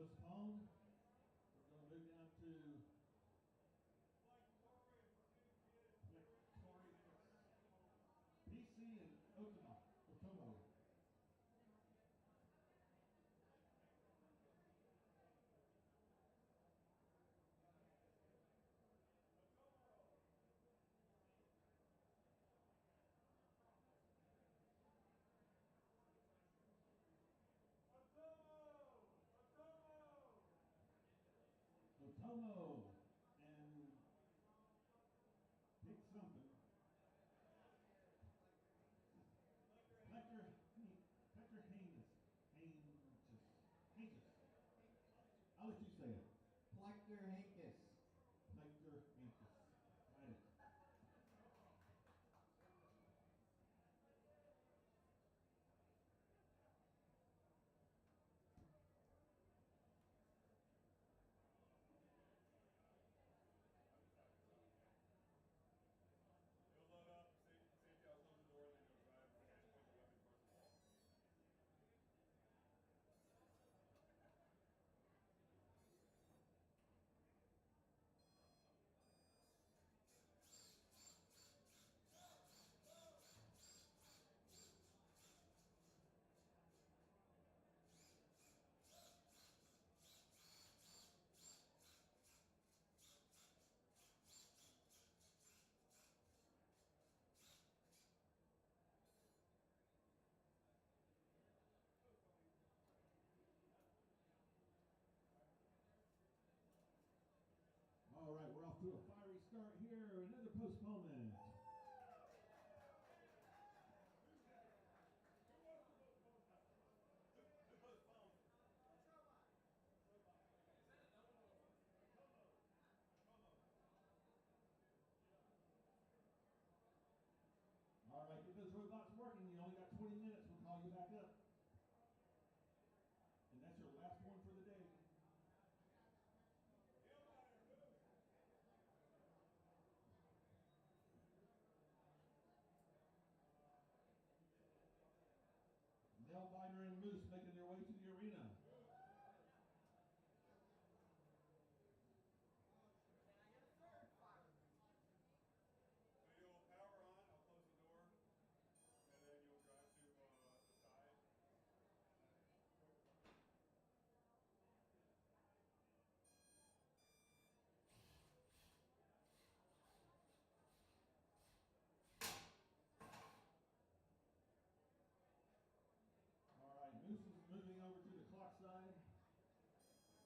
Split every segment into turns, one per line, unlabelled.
postponed. We're going to move down to PC and Otmo. Otmo and pick something. Hector Hinkis. I'll let you say it.
Collector Hinkis.
Hector Hinkis. Got it. All right, we're off to a fiery start here. Another postponement. All right, get those robots working. You only got 20 minutes. We'll call you back up. And that's your last one for the day. Nailbiter and Moose making their way to the arena.
So you'll power on, I'll close the door, and then you'll drive to the side.
All right, Moose is moving over to the clock side.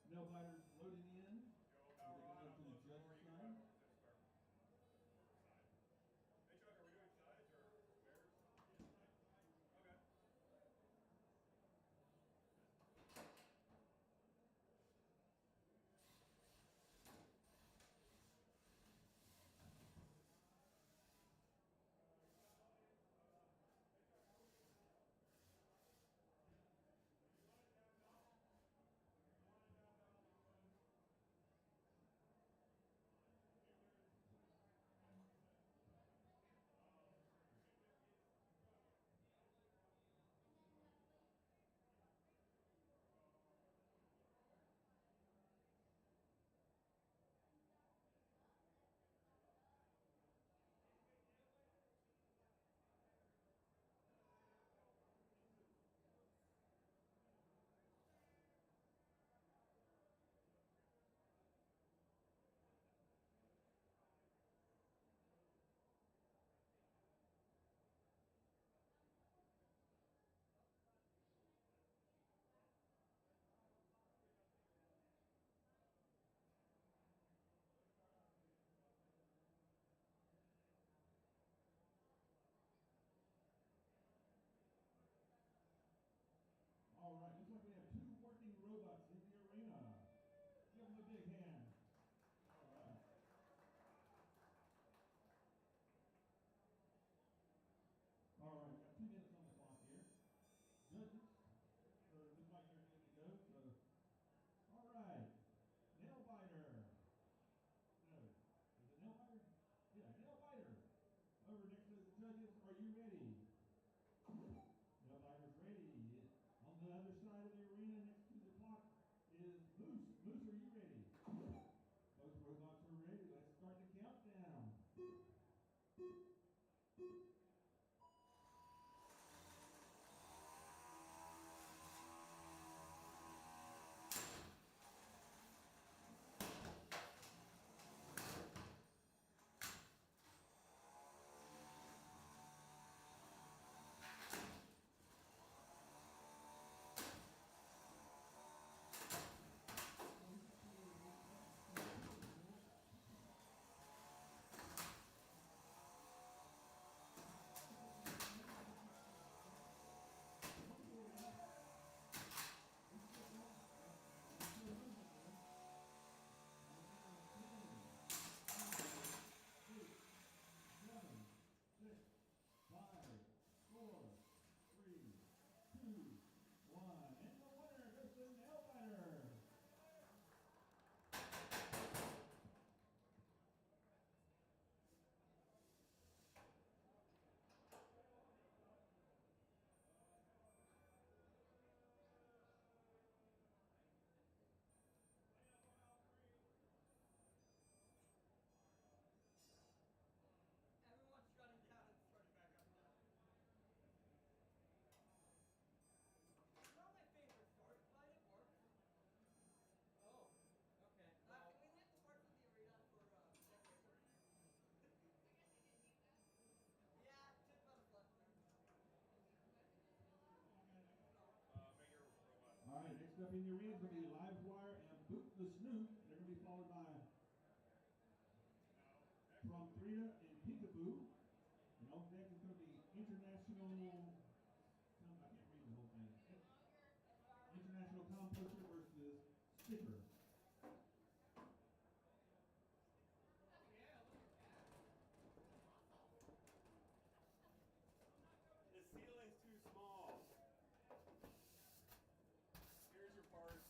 Nailbiter loading in.
You'll power on, I'll
to the
close the door,
judge's
you can
side.
drive over to the square. Side. Hey Chuck, are we doing sides or squares? Okay.
Moose, are you ready? Both robots are ready. Let's start the countdown.
Everyone's shutting down and starting back up now. It's not my favorite start, but it works. Oh, okay. Can we leave the parts of the arena for decoration? Yeah, just let us left there.
Make your robot.
All right, next up in the arena is going to be Livewire and Boot the Snoot. They're going to be followed by Prom, Threa and Peekaboo. And on deck is going to be International, I can't read the whole thing. International Composter versus Stickler.
The ceiling's too small. Here's your parts.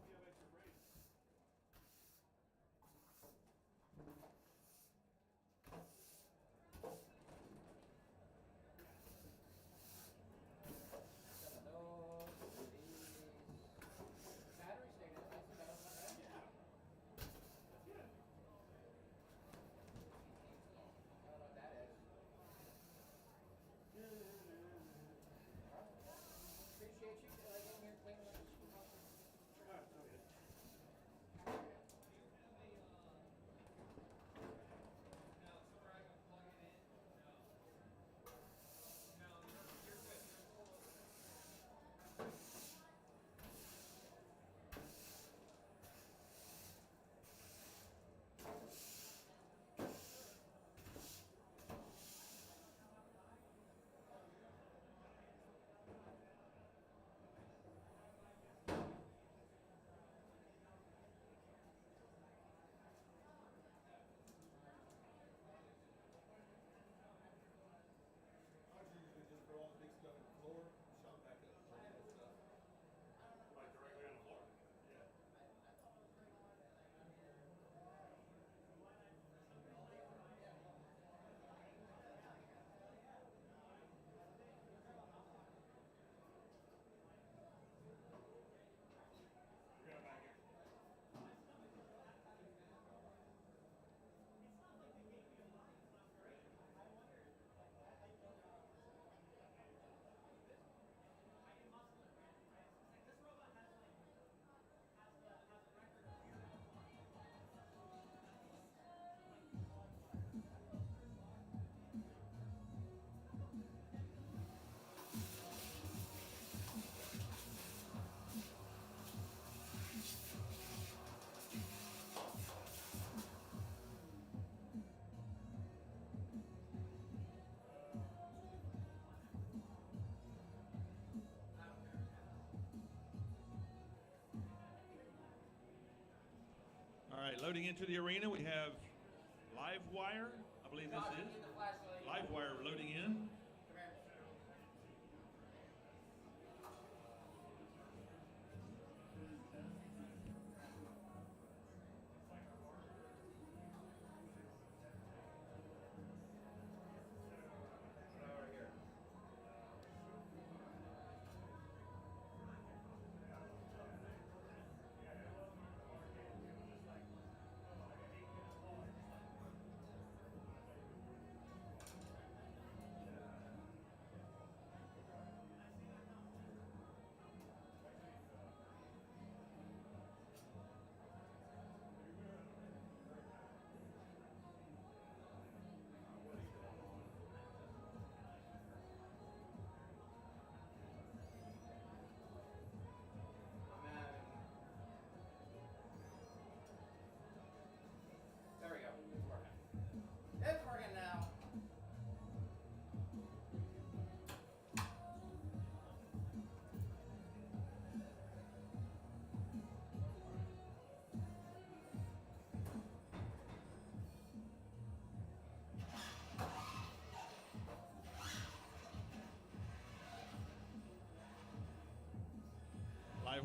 You have extra brakes.
Battery stayed in. That's the metal one, right?
Yeah. That's good.
I don't know what that is. Appreciate you getting here cleaning up the school house.
Oh, okay.
I usually just throw all the big stuff in the floor, shove back up, and that stuff.
Like directly on the floor? Yeah. We're going back here.
All right, loading into the arena, we have Livewire, I believe this is. Livewire loading in.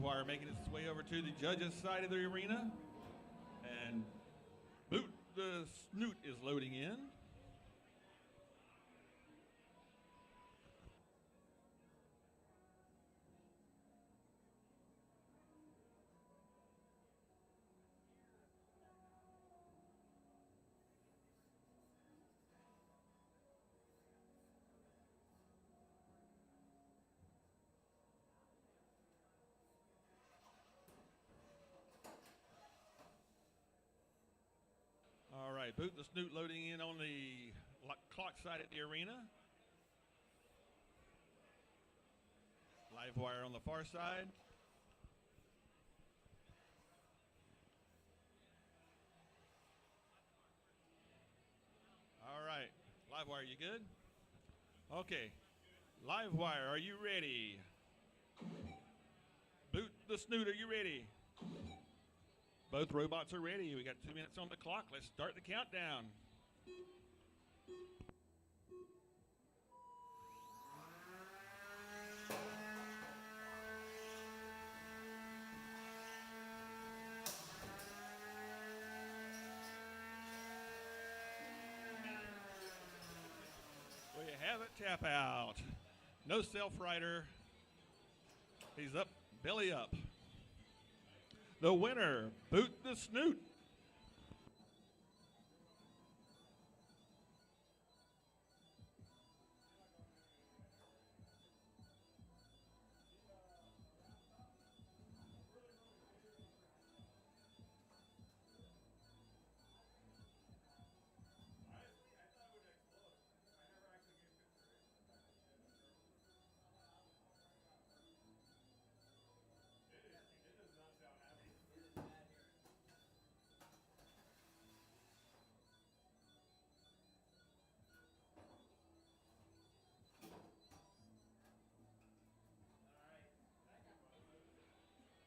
Livewire making its way over to the judges' side of the arena. And the Snoot is loading in. All right, Boot the Snoot loading in on the clock side at the arena. Livewire on the far side. All right, Livewire, you good? Okay, Livewire, are you ready? Boot the Snoot, are you ready? Both robots are ready. We got 2 minutes on the clock. Let's start the countdown. Well, you have it, tap out. No self-rider. He's up, belly up. The winner, Boot the Snoot.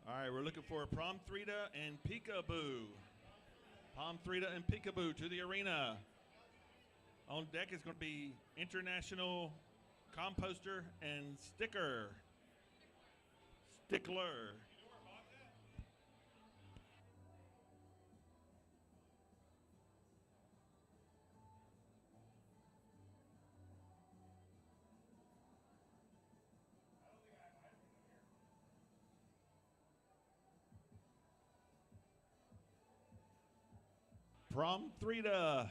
All right, we're looking for Prom, Threa, and Peekaboo. Prom, Threa, and Peekaboo to the arena. On deck is going to be International, Composter, and Stickler. Prom, Threa,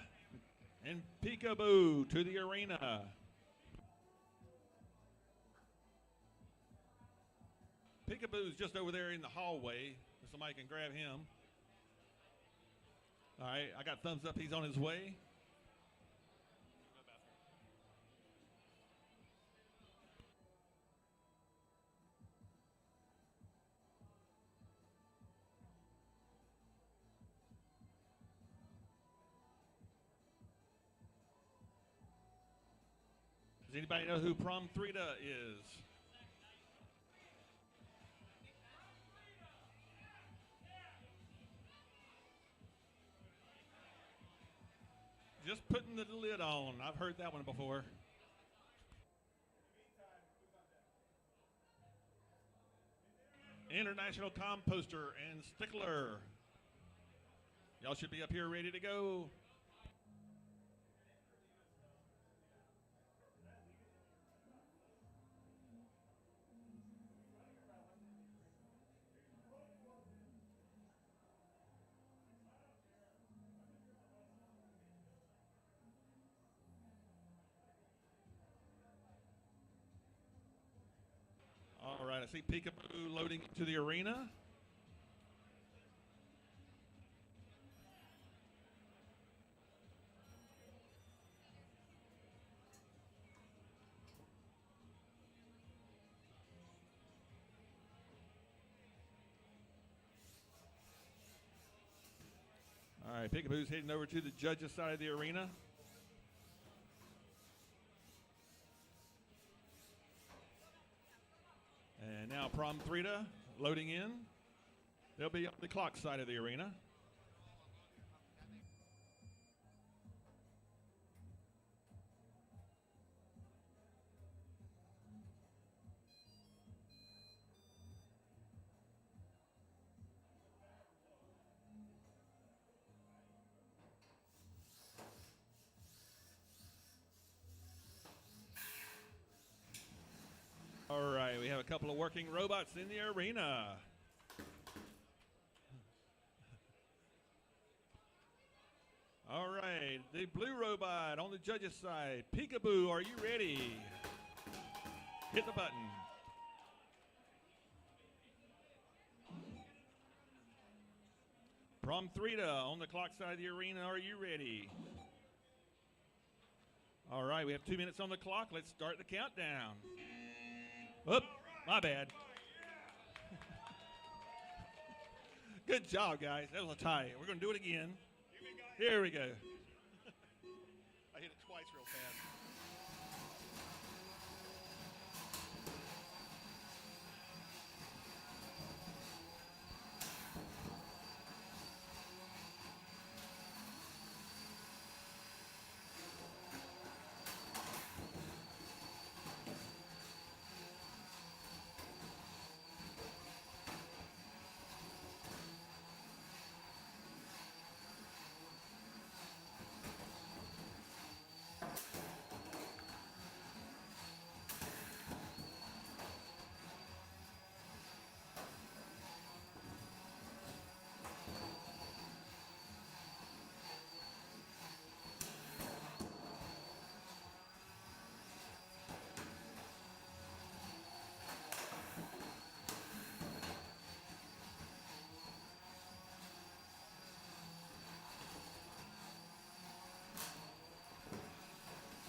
and Peekaboo to the arena. Peekaboo's just over there in the hallway. If somebody can grab him. All right, I got thumbs up. He's on his way. Does anybody know who Prom Threa is? Just putting the lid on. I've heard that one before. International Composter and Stickler. Y'all should be up here ready to go. All right, I see Peekaboo loading into the arena. All right, Peekaboo's heading over to the judges' side of the arena. And now Prom Threa loading in. They'll be on the clock side of the arena. a couple of working robots in the arena. All right, the blue robot on the judges' side. Peekaboo, are you ready? Hit the button. Prom Threa on the clock side of the arena, are you ready? All right, we have 2 minutes on the clock. Let's start the countdown. Oop, my bad. Good job, guys. That was a tie. We're going to do it again. Here we go.
I hit it twice real fast.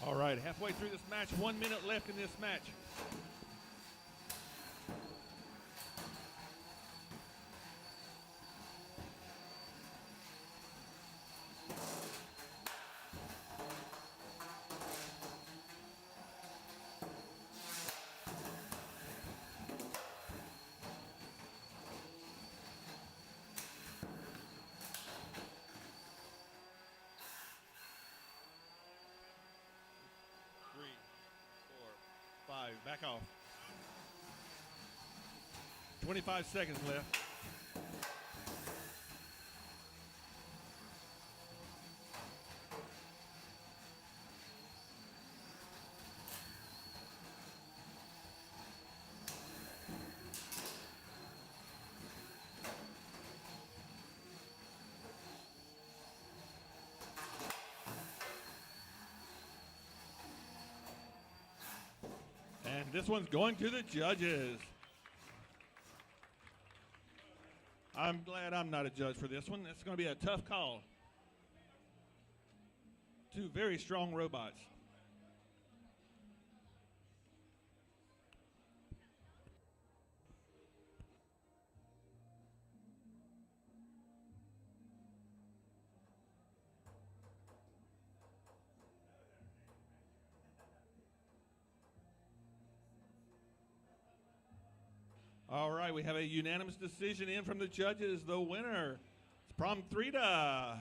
All right, halfway through this match, 1 minute left in this match. Back off. 25 seconds left. And this one's going to the judges. I'm glad I'm not a judge for this one. It's going to be a tough call. Two very strong robots. All right, we have a unanimous decision in from the judges. The winner is Prom Threa.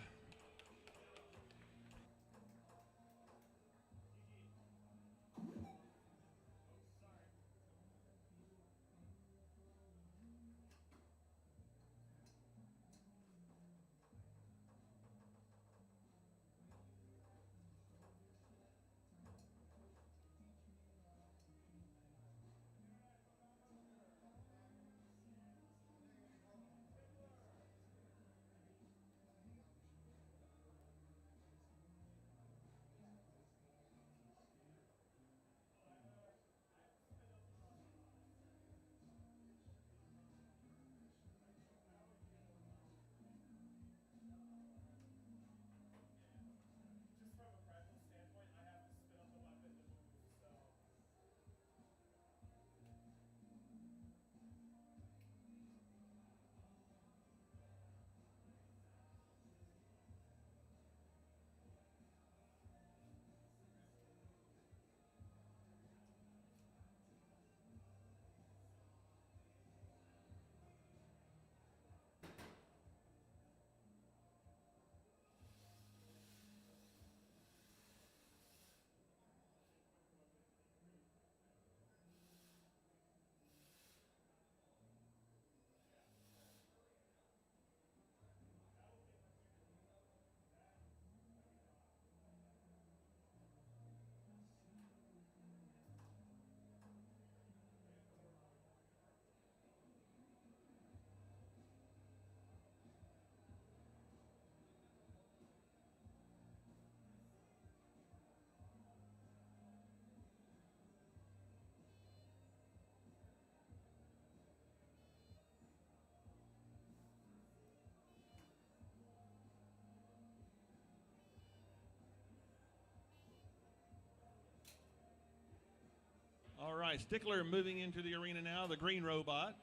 right, Stickler moving into the arena now, the green robot.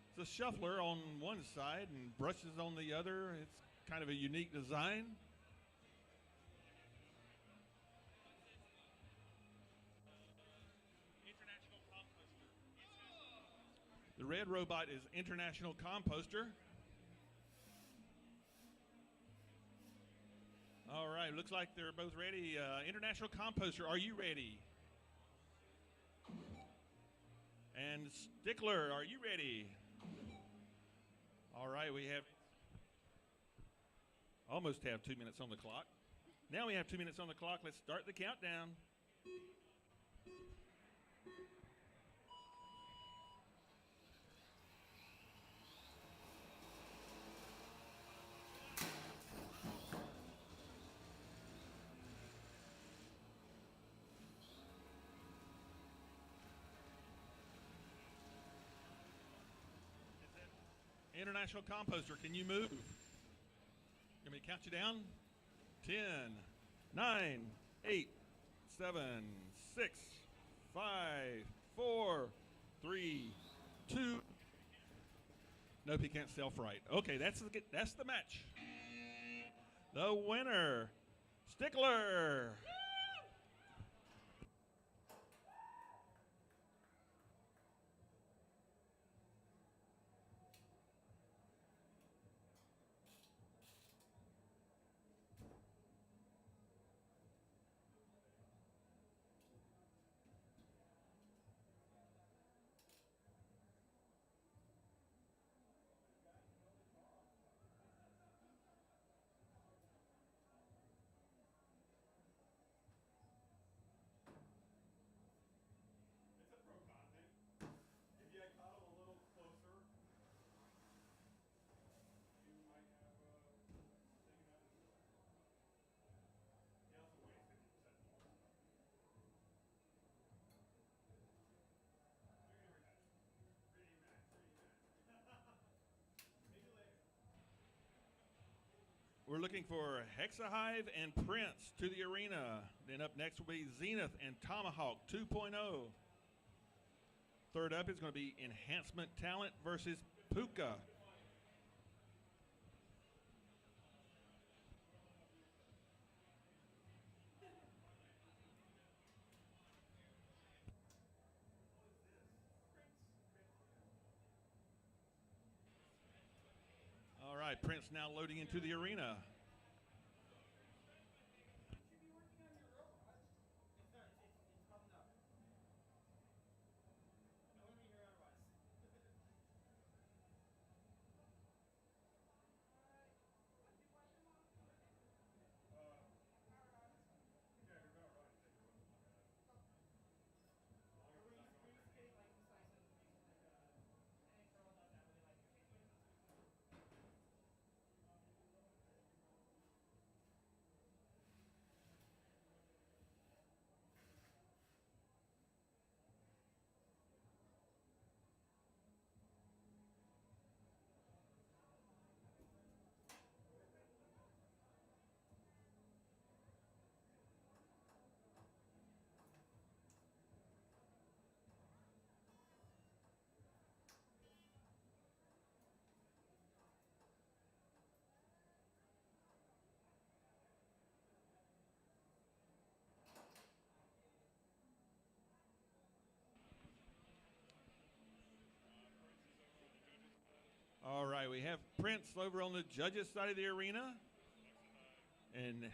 It's a shuffler on one side and brushes on the other. It's kind of a unique design. The red robot is International Composter. All right, looks like they're both ready. International Composter, are you ready? And Stickler, are you ready? All right, we almost have 2 minutes on the clock. Now we have 2 minutes on the clock. Let's start the countdown. International Composter, can you move? You want me to count you down? 10, 9, 8, 7, 6, 5, 4, 3, 2. Nope, he can't self-right. Okay, that's the match. The winner, Stickler.
It's a pro con thing. If you had caught him a little closer, you might have taken out his he also weighs 50% more. Maybe later.
We're looking for Hexa Hive and Prince to the arena. Then up next will be Zenith and Tomahawk 2.0. Third up is going to be Enhancement Talent versus Puka. All right, Prince now loading into the arena. All right, we have Prince over on the judges' side of the arena, and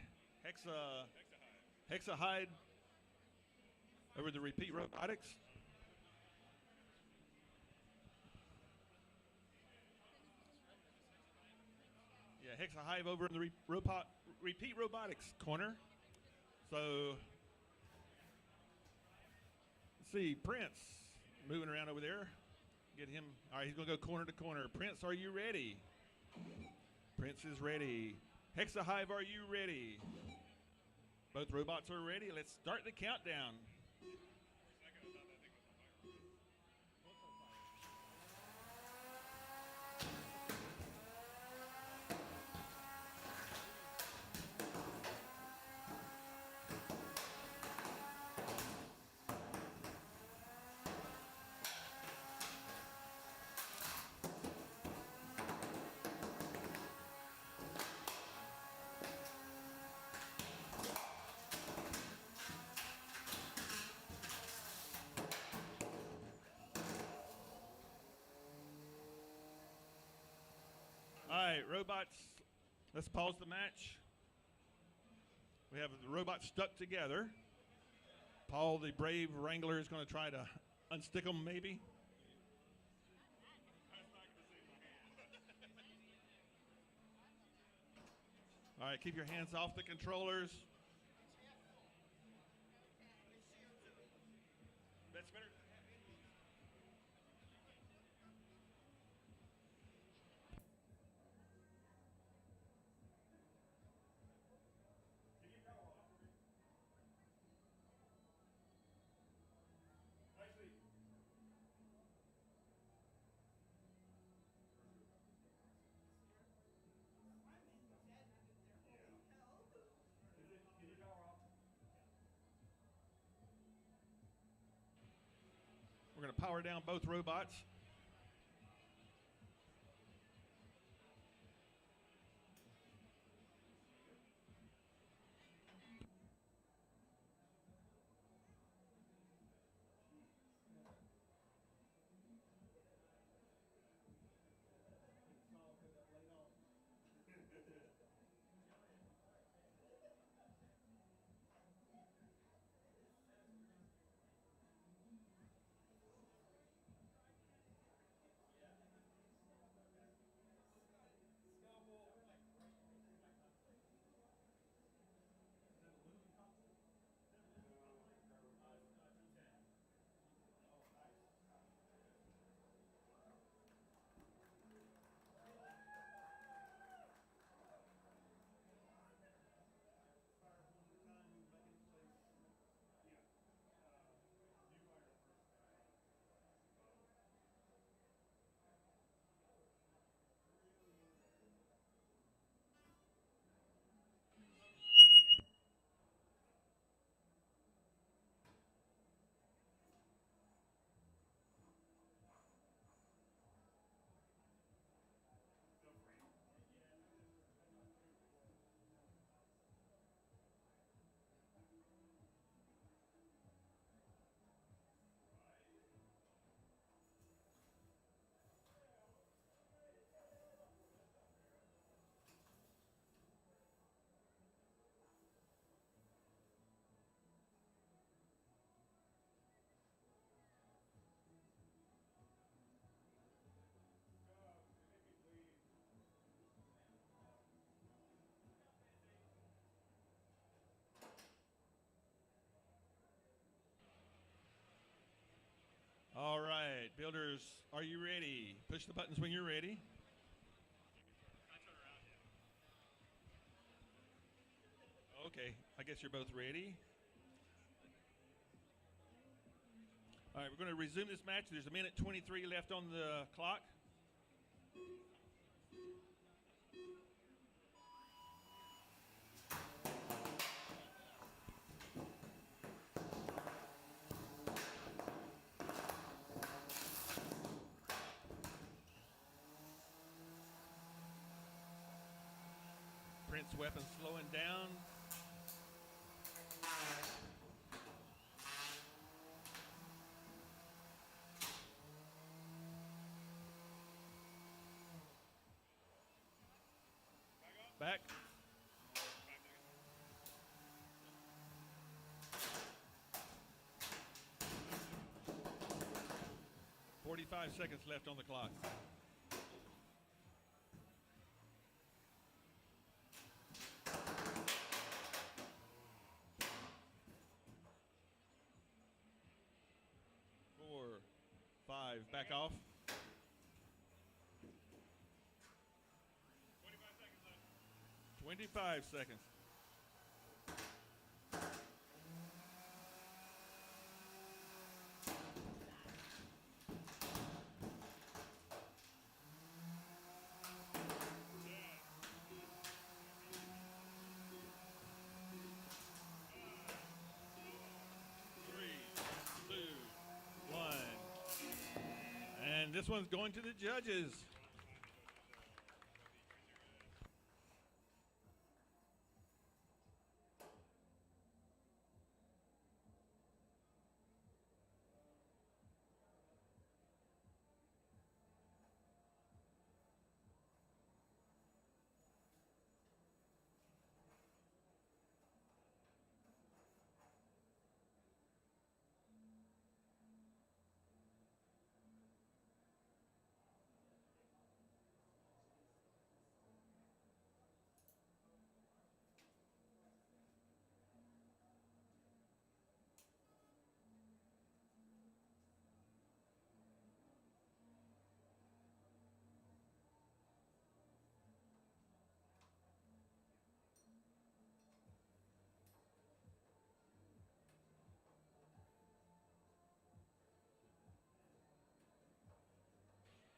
Hexa Hyde over the repeat robotics. Yeah, Hexa Hive over in the repeat robotics corner. So let's see, Prince moving around over there. Get him. All right, he's going to go corner to corner. Prince, are you ready? Prince is ready. Hexa Hive, are you ready? Both robots are ready. Let's start the countdown. robots, let's pause the match. We have the robots stuck together. Paul, the brave wrangler, is going to try to unstick them, maybe. All right, keep your hands off the controllers. Bed spinner.
Can you power off for me? Actually, can you power off?
We're going to power down both robots. All right, builders, are you ready? Push the buttons when you're ready. Okay, I guess you're both ready. All right, we're going to resume this match. There's a minute 23 left on the clock. Prince weapon slowing down. Back. 45 seconds left on the clock. Four, five, back off. 25 seconds. And this one's going to the judges.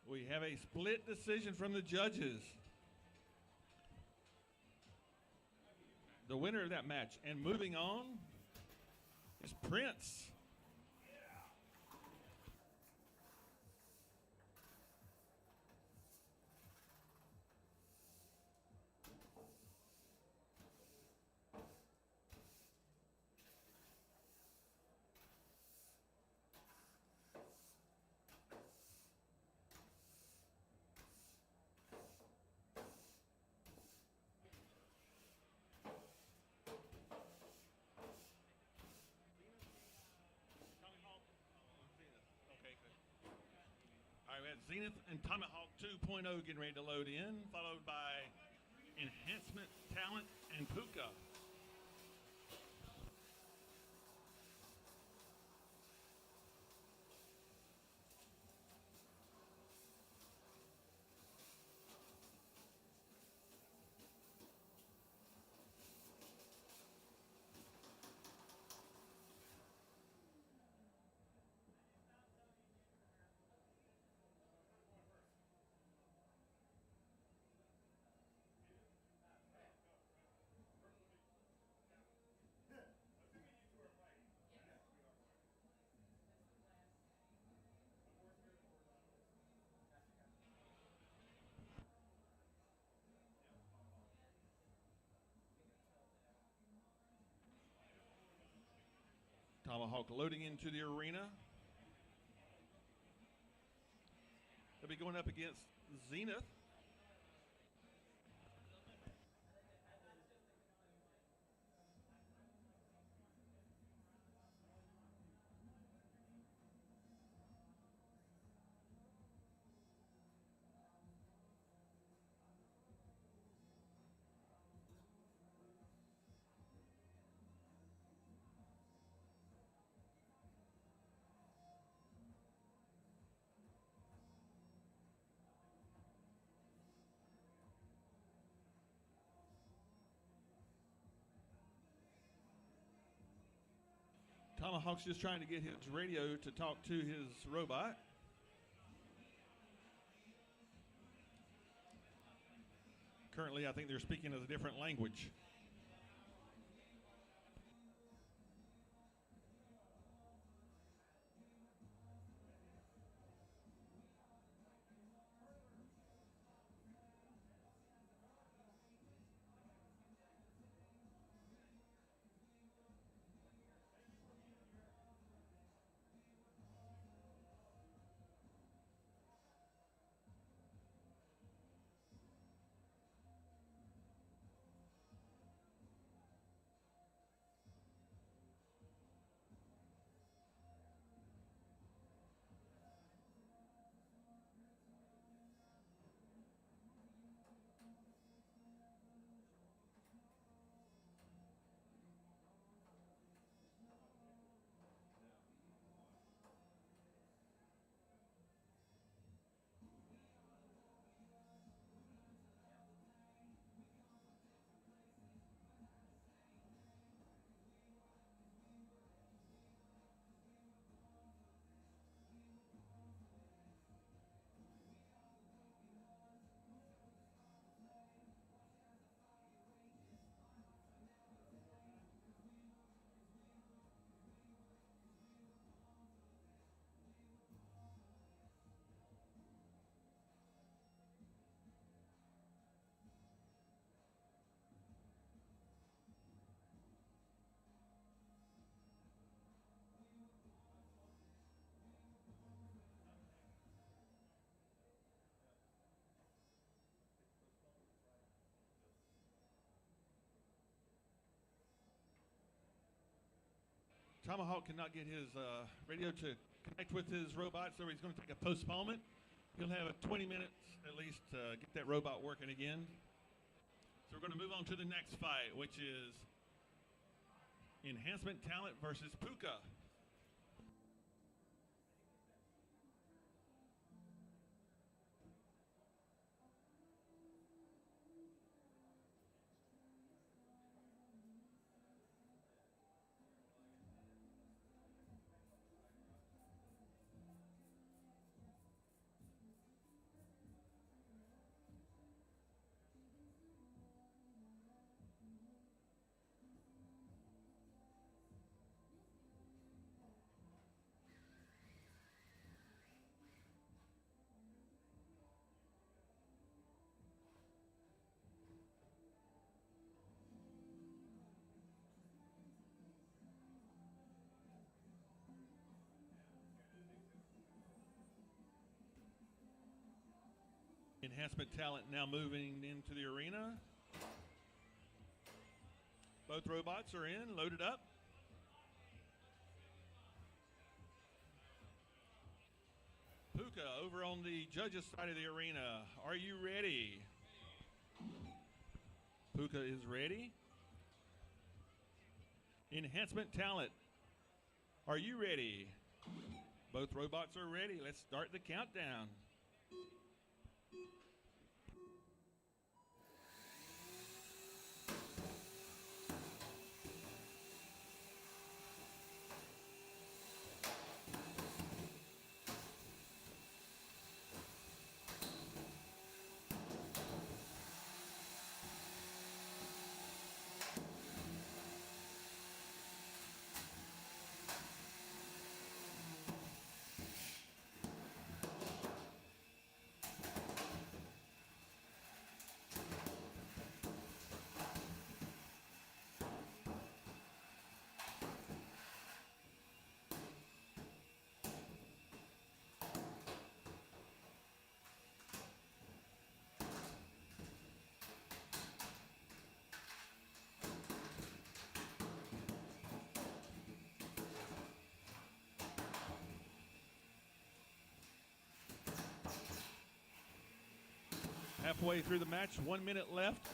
We have a split decision from the judges. The winner of that match, and moving on, is Prince. All right, we have Zenith and Tomahawk 2.0 getting ready to load in, followed by Enhancement Talent and Puka. Tomahawk loading into the arena. They'll be going up against Zenith. Tomahawk's just trying to get his radio to talk to his robot. Currently, I think they're speaking a different language. Tomahawk cannot get his radio to connect with his robot, so he's going to take a postponement. He'll have 20 minutes at least to get that robot working again. So we're going to move on to the next fight, which is Enhancement Talent versus Puka. Enhancement Talent now moving into the arena. Both robots are in, loaded up. Puka over on the judges' side of the arena. Are you ready? Puka is ready. Enhancement Talent, are you ready? Both robots are ready. Let's start the countdown. Halfway through the match, 1 minute left.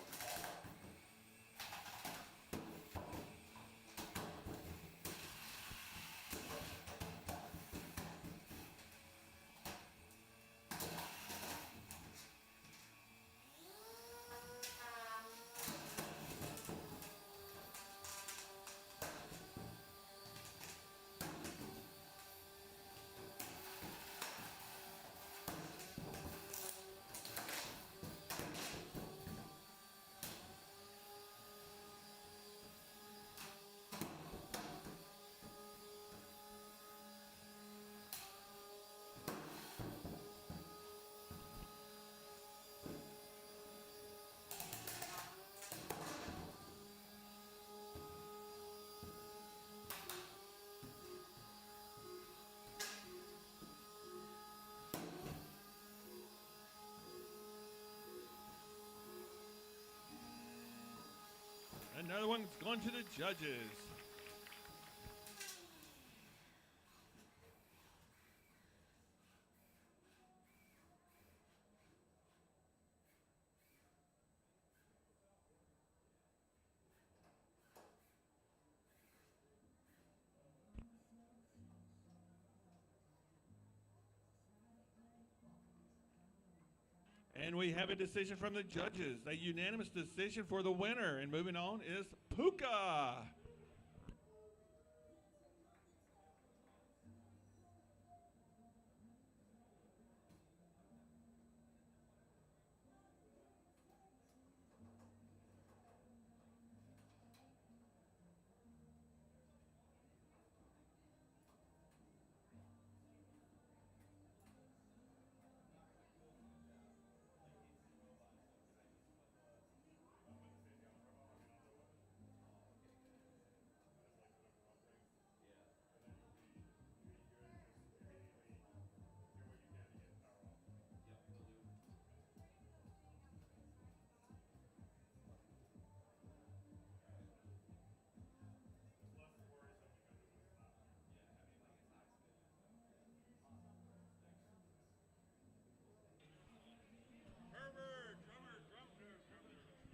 Another one's going to the judges. And we have a decision from the judges. A unanimous decision for the winner. And moving on is Puka.
Herbert, drummer.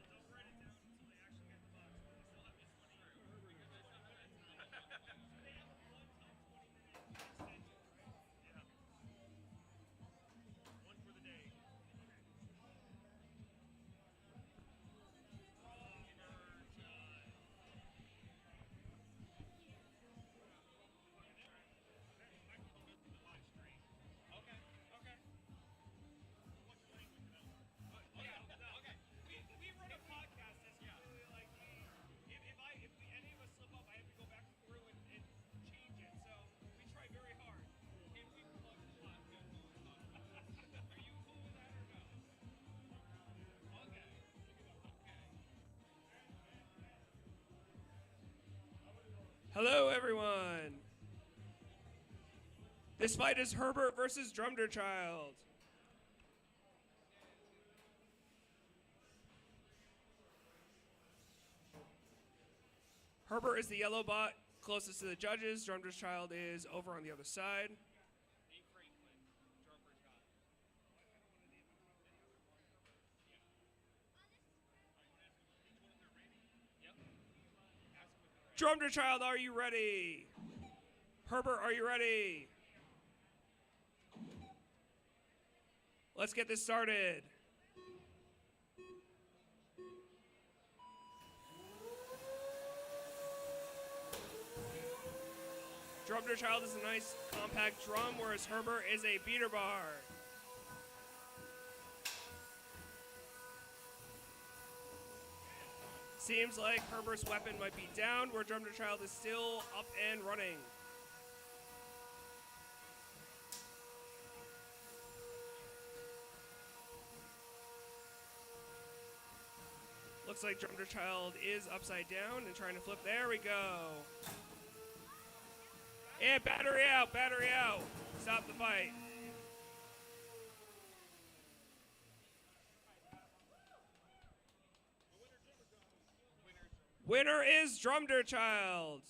Don't write it down until they actually get the box. They still have this 20 years. They have a one-time 20-minute extension, right? Yeah. One for the day. Okay. What's your language now? Okay. We run a podcast that's really like if any of us slip up, I have to go back through and change it. So we try very hard. Can we plug the podcast? Are you cool with that or no? Okay.
Hello, everyone. This fight is Herbert versus Drumderchild. Herbert is the yellow bot closest to the judges. Drummer's Child is over on the other side. Drummer Child, are you ready? Herbert, are you ready? Let's get this started. Drummer Child is a nice compact drum, whereas Herbert is a beater bar. Seems like Herbert's weapon might be down, where Drummer Child is still up and running. Looks like Drummer Child is upside down and trying to flip. There we go. And battery out, battery out. Stop the fight. Winner is Drummer Child.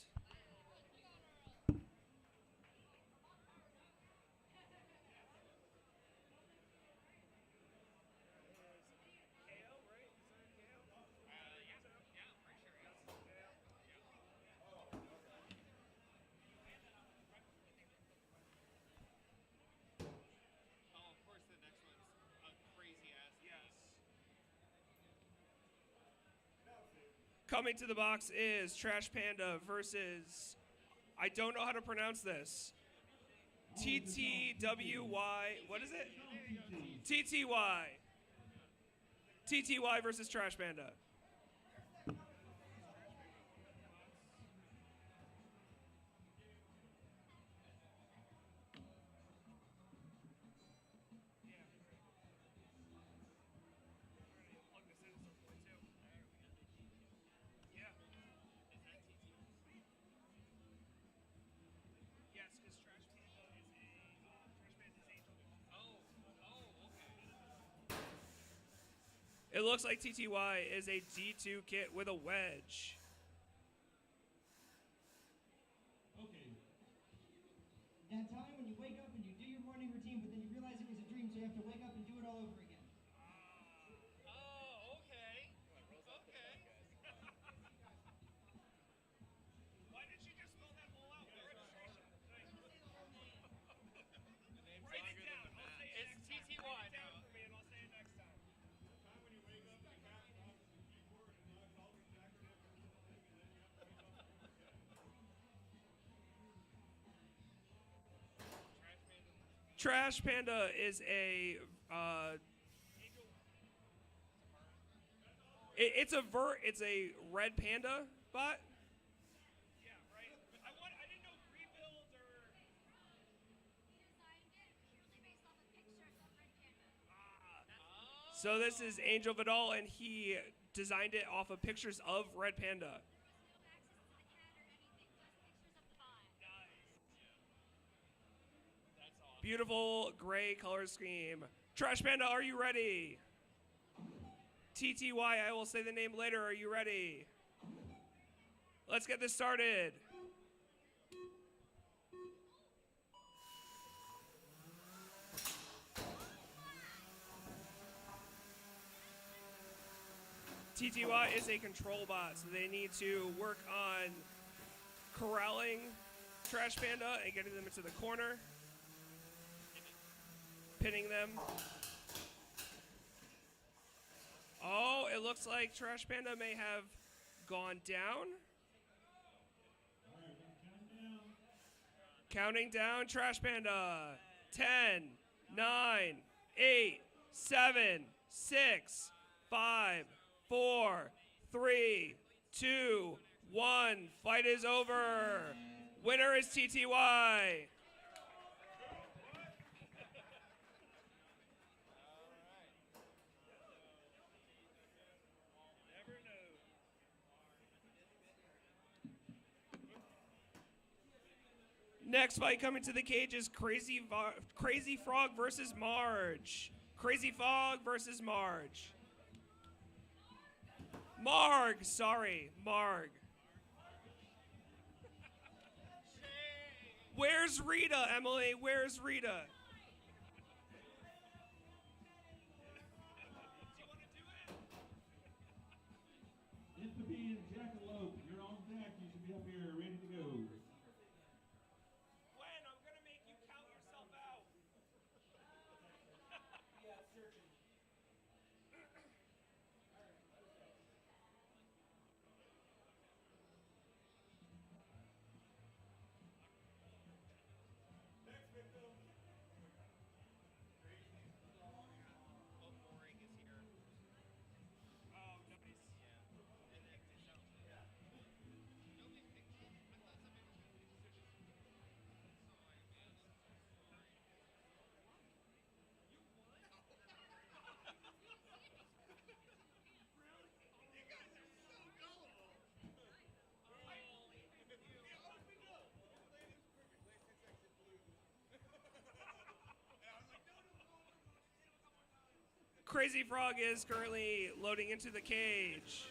Coming to the box is Trash Panda versus, I don't know how to pronounce this. TTWY, what is it? TTY. TTY versus Trash Panda. It looks like TTY is a D2 kit with a wedge.
Okay.
That time when you wake up and you do your morning routine, but then you realize it was a dream, so you have to wake up and do it all over again.
Oh, okay. Okay. Why did you just spell that all out? The registration. Write it down. I'll say it next time. It's TTY now. For me, and I'll say it next time.
Trash Panda is a it's a red panda bot.
Yeah, right. I didn't know rebuild or.
So this is Angel Vidal, and he designed it off of pictures of Red Panda. Beautiful gray color scheme. Trash Panda, are you ready? TTY, I will say the name later. Are you ready? Let's get this started. TTY is a control bot, so they need to work on corralling Trash Panda and getting them into the corner. Pinning them. Oh, it looks like Trash Panda may have gone down.
All right, we're counting down.
Counting down, Trash Panda. 10, 9, 8, 7, 6, 5, 4, 3, 2, 1. Fight is over. Winner is TTY. Next fight coming to the cage is Crazy Frog versus Marge. Crazy Frog versus Marge. Marg. Where's Rita, Emily? Where's Rita?
Entropy and Jackalope, you're on deck. You should be up here ready to go.
When? I'm gonna make you count yourself out. Crazy Frog is currently loading into the cage.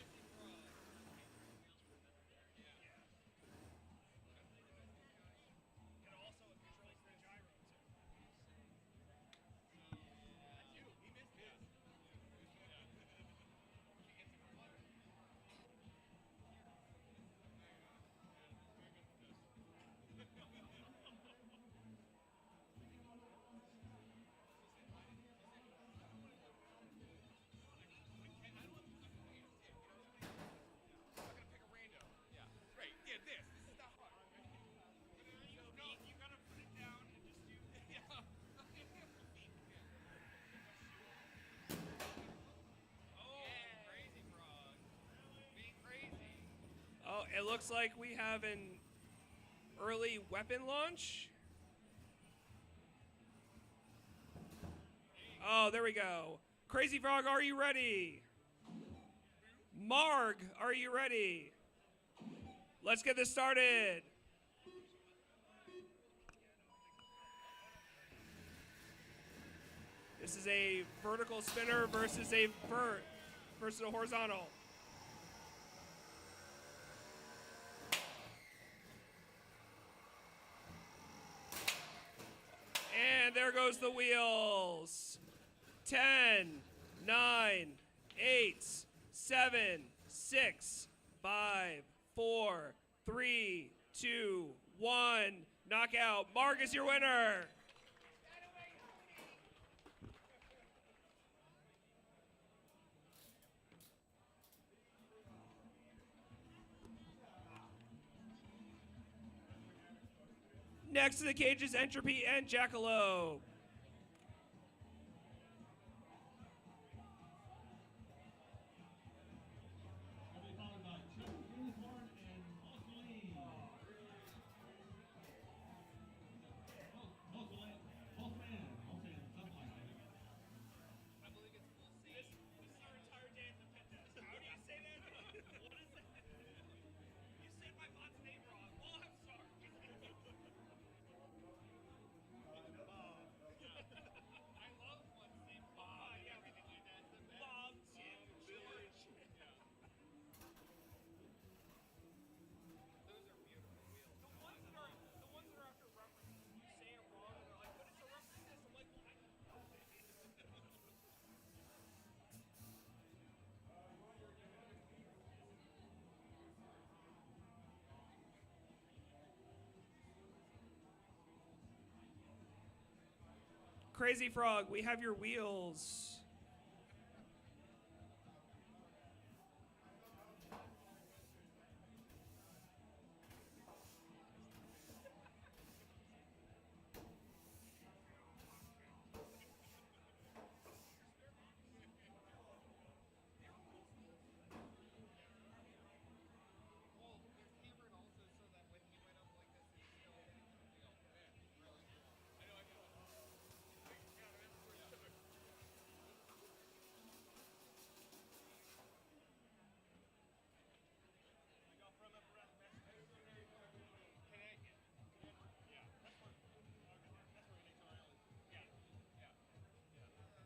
Oh, it looks like we have an early weapon launch. Oh, there we go. Crazy Frog, are you ready? Marg, are you ready? Let's get this started. This is a vertical spinner versus a horizontal. And there goes the wheels. 10, 9, 8, 7, 6, 5, 4, 3, 2, 1. Knockout. Marg is your winner. Next to the cage is Entropy and Jackalope.
Heavily followed by Chubby, Unicorn, and Malain. Malain, something like that.
I believe it's full C. This is our entire day at the pit desk. How do you say that? What is that? You said my bot's name wrong. Well, I'm sorry. I love one name. Bob. Yeah, we can do that. Bob, Tim, George. Those are beautiful wheels. The ones that are after references. You say it wrong, and they're like, but it's a reference to this. I'm like, well, I know.
Crazy Frog, we have your wheels.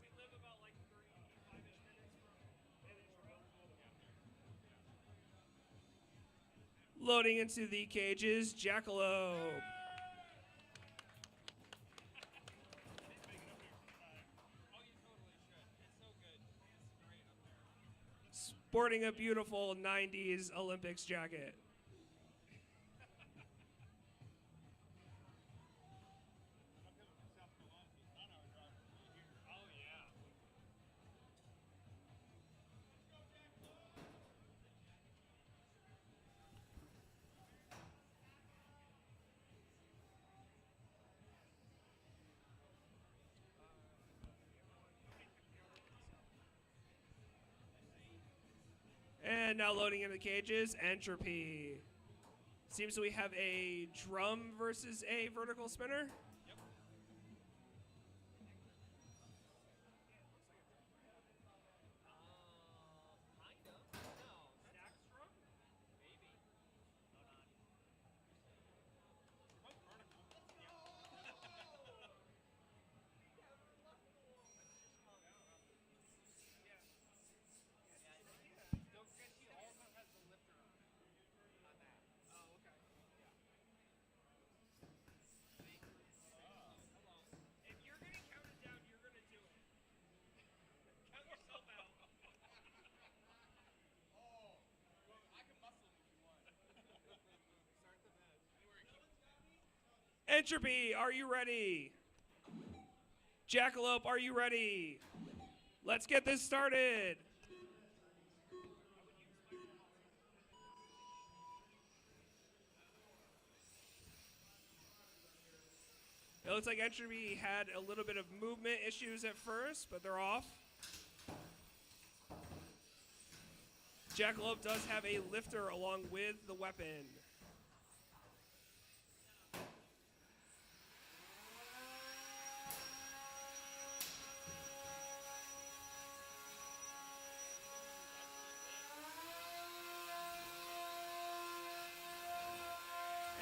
We live about like 35-ish minutes from Loading into the cages, Jackalope. sporting a beautiful 90s Olympics jacket.
Oh, yeah.
And now loading in the cages, Entropy. Seems we have a drum versus a vertical spinner.
Yep. Kind of. No. Stack strum? Maybe. Hold on. Both vertical. Don't forget she also has the lifter on it. On that. Oh, okay. If you're getting counted down, you're gonna do it. Count yourself out. Oh, well, I can muscle him if you want. Start the match.
Entropy, are you ready? Jackalope, are you ready? Let's get this started. It looks like Entropy had a little bit of movement issues at first, but they're off. Jackalope does have a lifter along with the weapon.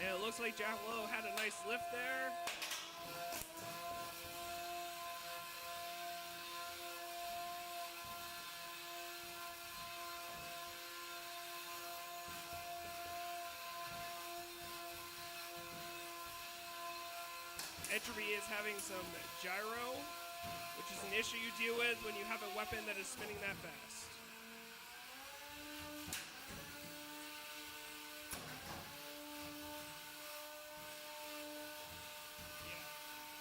And it looks like Jackalope had a nice lift there. Entropy is having some gyro, which is an issue you deal with when you have a weapon that is spinning that fast.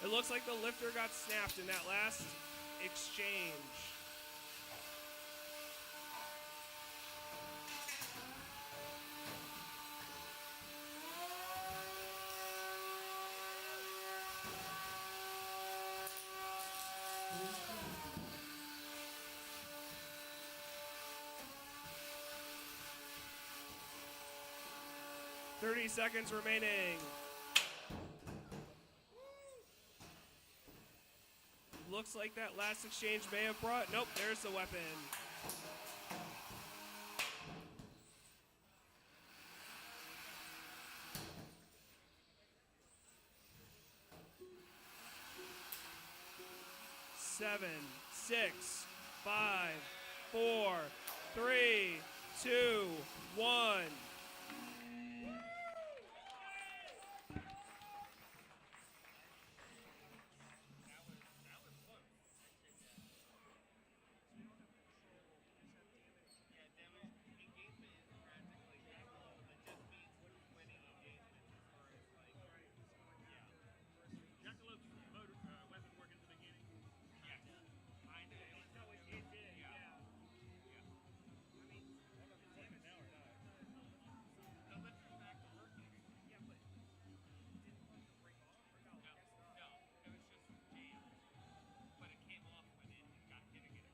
It looks like the lifter got snapped in that last exchange. "30 seconds remaining. Looks like that last exchange may have brought... Nope, there's the weapon. Seven, 6, 5, 4, 3, 2, 1.
Jackalope's weapon work in the beginning? Yeah. Kinda. It did, yeah. I mean, I don't know if it's damage now or not. The lifter's back to working. Yeah, but did it want to break off? Or no? No, it was just jammed. But it came off when it got hit again.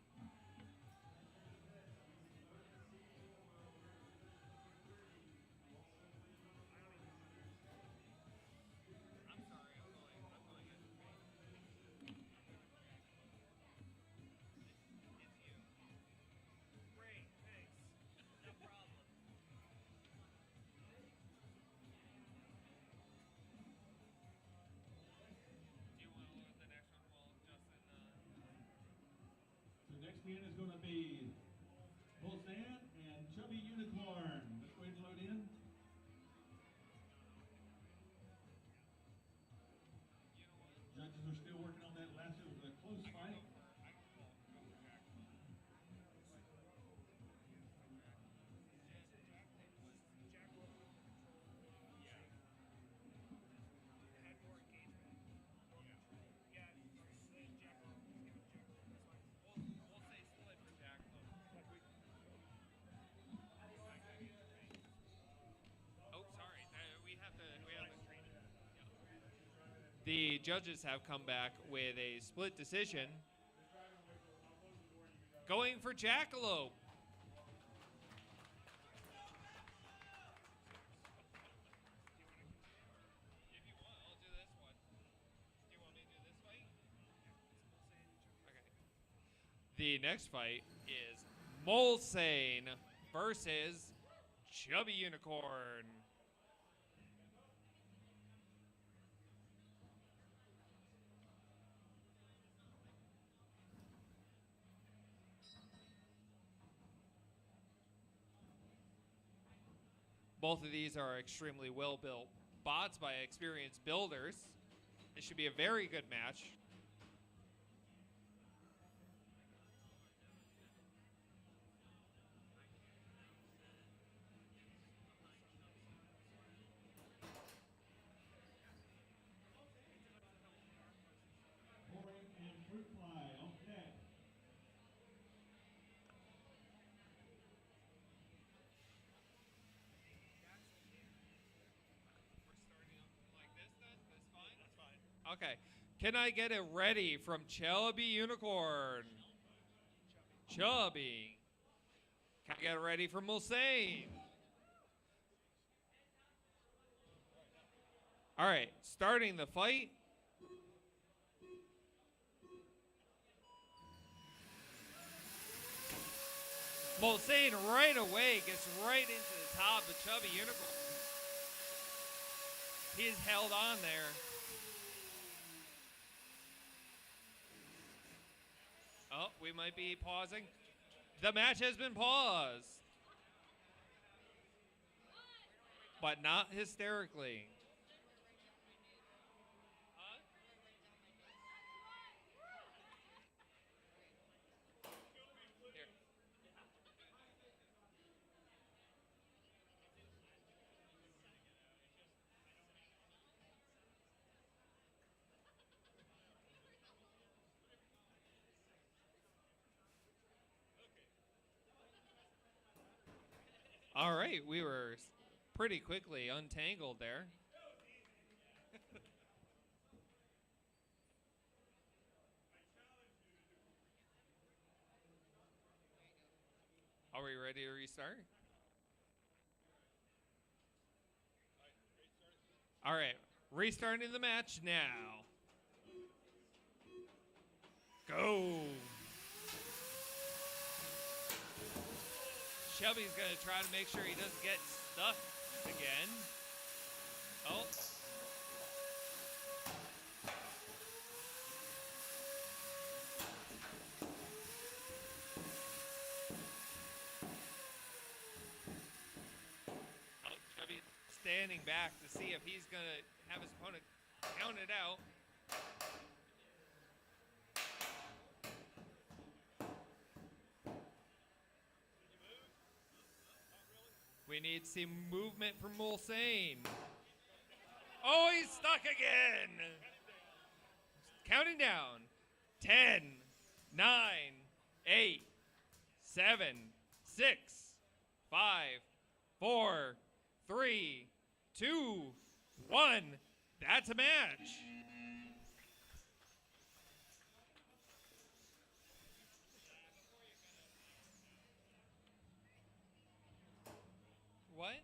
I'm sorry, I'm going in. It's you. Great, thanks. No problem. Do you want to load the next one while Justin,
The next man is going to be Bolzan and Chubby Unicorn. Let's go ahead and load in. Judges are still working on that last. It was a close fight.
the judges have come back with a split decision. Going for Jackalope. If you want, I'll do this one. Do you want me to do this fight? Okay. The next fight is Mulsane versus Chubby Unicorn. Both of these are extremely well-built bots by experienced builders. It should be a very good match.
Marg and Fruitfly on deck.
Okay. Can I get it ready from Chubby Unicorn? Chubby. Can I get it ready from Mulsane? All right. Starting the fight. Mulsane right away gets right into the top of Chubby Unicorn. He's held on there. Oh, we might be pausing. The match has been paused. But not hysterically. Here. All right, we were pretty quickly untangled there. Are we ready to restart? All right, restarting the match now. Go. Chubby's going to try to make sure he doesn't get stuck again. Oh. Oh, Chubby standing back to see if he's going to have his opponent count it out. We need some movement from Mulsane. Oh, he's stuck again. Counting down. 10, 9, 8, 7, 6, 5, 4, 3, 2, 1. That's a match. What?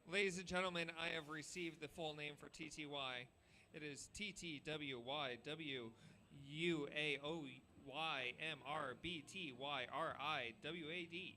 Ladies and gentlemen, I have received the full name for TTY. It is TTWYWUAOYMRBTYRIWAD.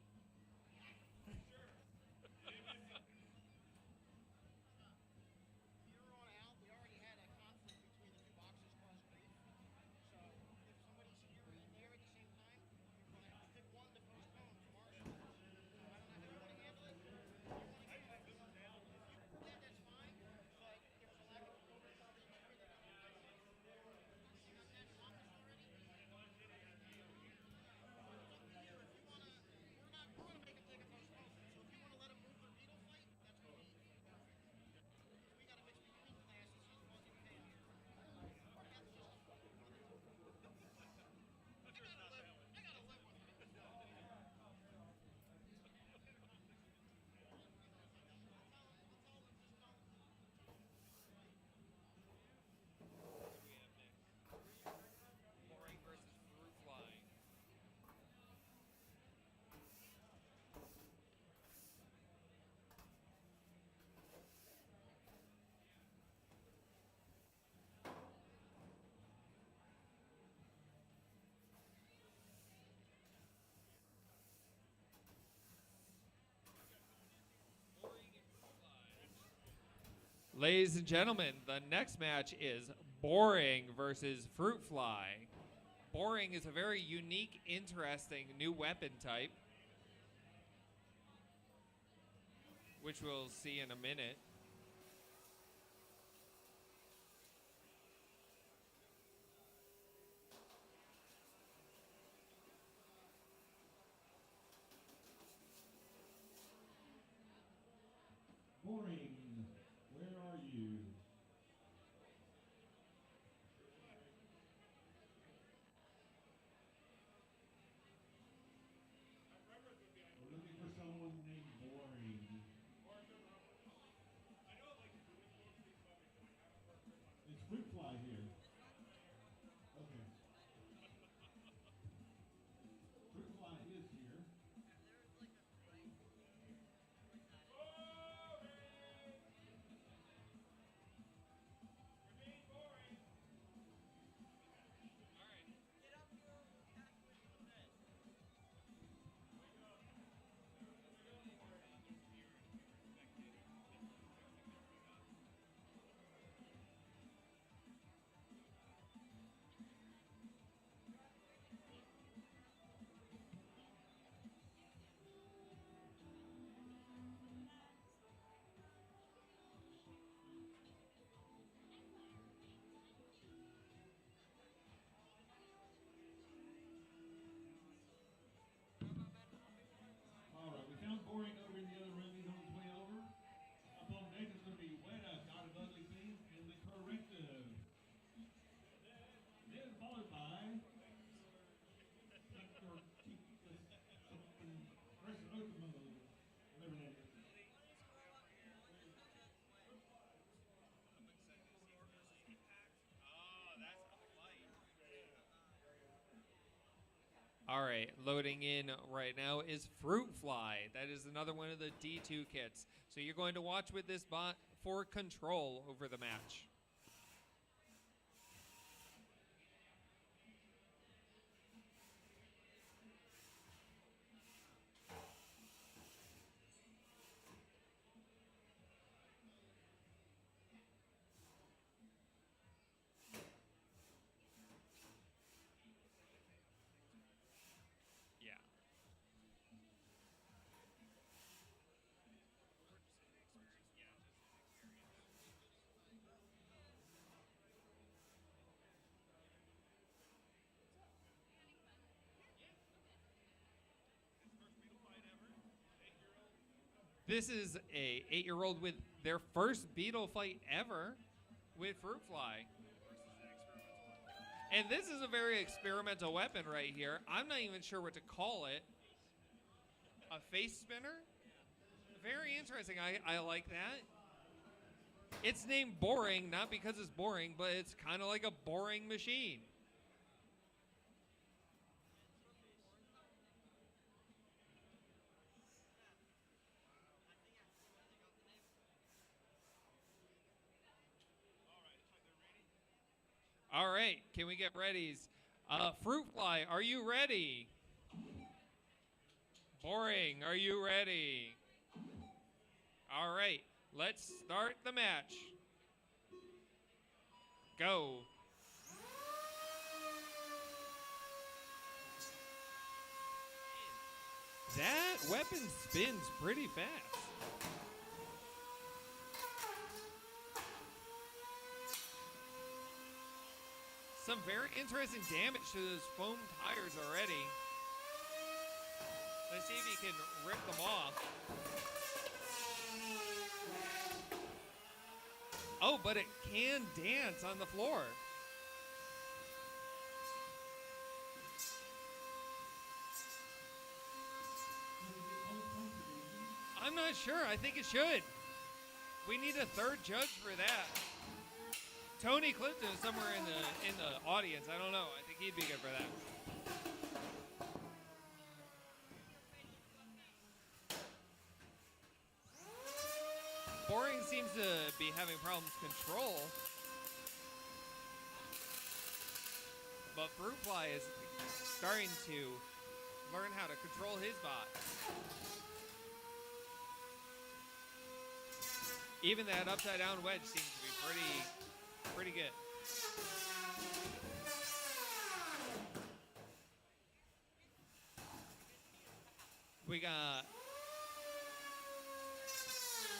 Ladies and gentlemen, the next match is Boring versus Fruitfly. Boring is a very unique, interesting new weapon type, which we'll see in a minute.
Boring, where are you? We're looking for someone named Boring. It's Fruitfly here. Okay. Fruitfly is here. All right, we found Boring over in the other room. He's on his way over. Up on deck is going to be Weta, God of Ugly Things, and the Corrective. Then followed by Stickler, something, Otmo, whatever that is.
All right, loading in right now is Fruitfly. That is another one of the D2 kits. So you're going to watch with this bot for control over the match. Yeah. This is a 8-year-old with their first beetle fight ever with Fruitfly. And this is a very experimental weapon right here. I'm not even sure what to call it. A face spinner? Very interesting. I like that. It's named Boring, not because it's boring, but it's kind of like a boring machine. All right, can we get readies? Fruitfly, are you ready? Boring, are you ready? All right, let's start the match. Go. That weapon spins pretty fast. Some very interesting damage to those foam tires already. Let's see if he can rip them off. Oh, but it can dance on the floor. I'm not sure. I think it should. We need a third judge for that. Tony Clifton is somewhere in the audience. I don't know. I think he'd be good for that. Boring seems to be having problems control. But Fruitfly is starting to learn how to control his bot. Even that upside down wedge seems to be pretty good. We got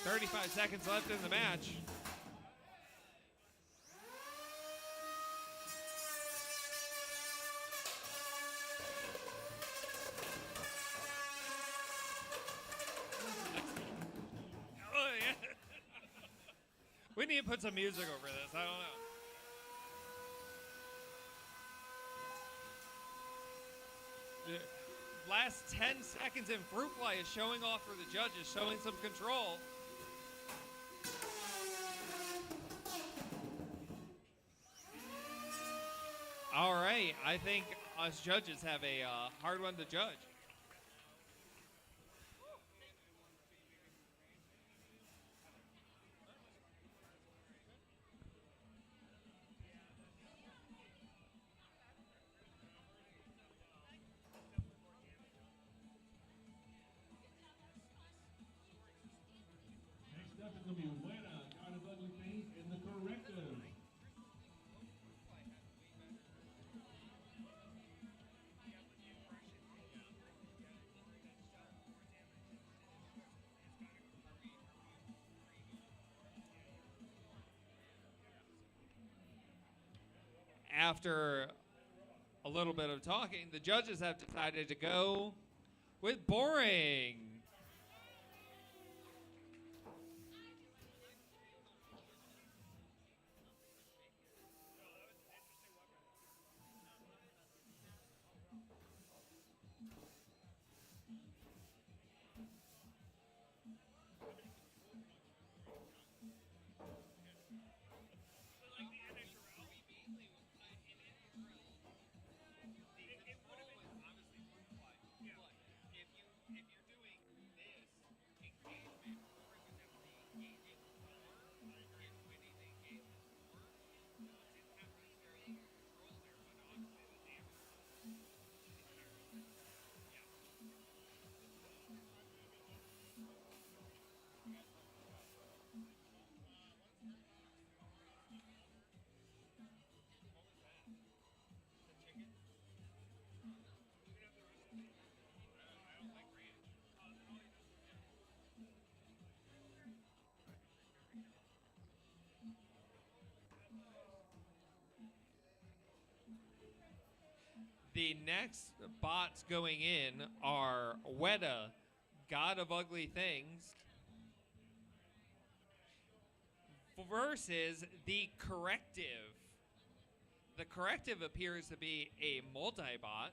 35 seconds left in the match.
Oh, yeah.
We need to put some music over this. I don't know. The last 10 seconds in Fruitfly is showing off for the judges, showing some control. All right, I think us judges have a hard one to judge.
Next up is going to be Weta, God of Ugly Things, and the Corrective.
After a little bit of talking, the judges have decided to go with boring. The next bots going in are Weta, God of Ugly Things, versus the Corrective. The Corrective appears to be a multi-bot.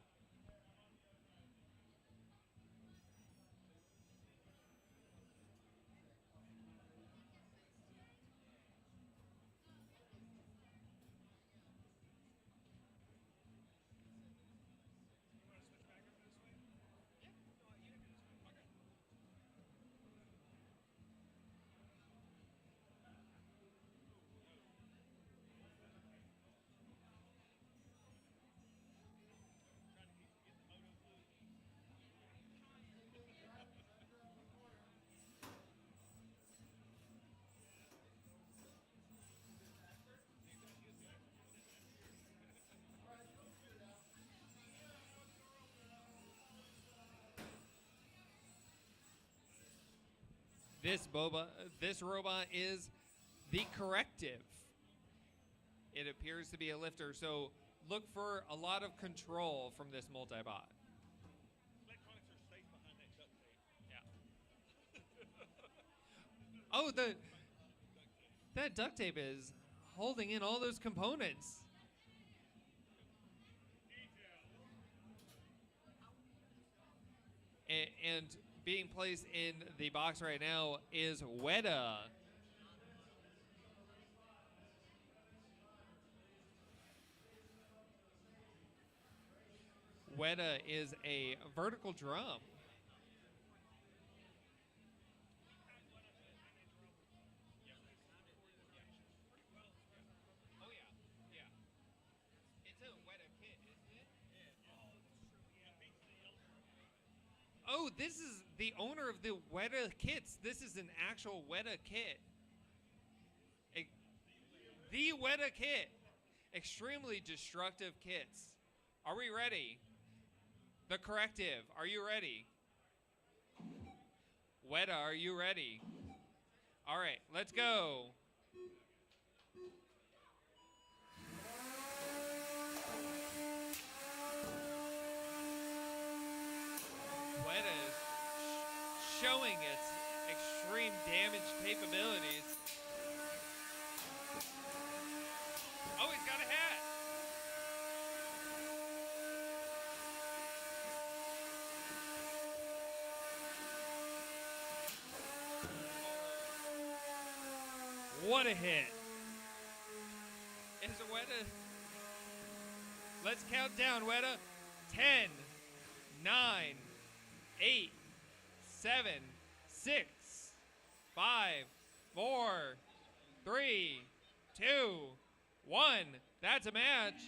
This robot is the Corrective. It appears to be a lifter, so look for a lot of control from this multi-bot.
Electronics are safe behind that duct tape.
Yeah. Oh, that duct tape is holding in all those components. And being placed in the box right now is Weta. Weta is a vertical drum. Oh yeah, yeah. It's a Weta kit, isn't it? Oh, this is the owner of the Weta kits. This is an actual Weta kit. The Weta kit. Extremely destructive kits. Are we ready? The Corrective, are you ready? Weta, are you ready? All right, let's go. Weta is showing its extreme damage capabilities. Oh, he's got a hat. What a hit. Is a Weta. Let's count down, Weta. 10, 9, 8, 7, 6, 5, 4, 3, 2, 1. That's a match.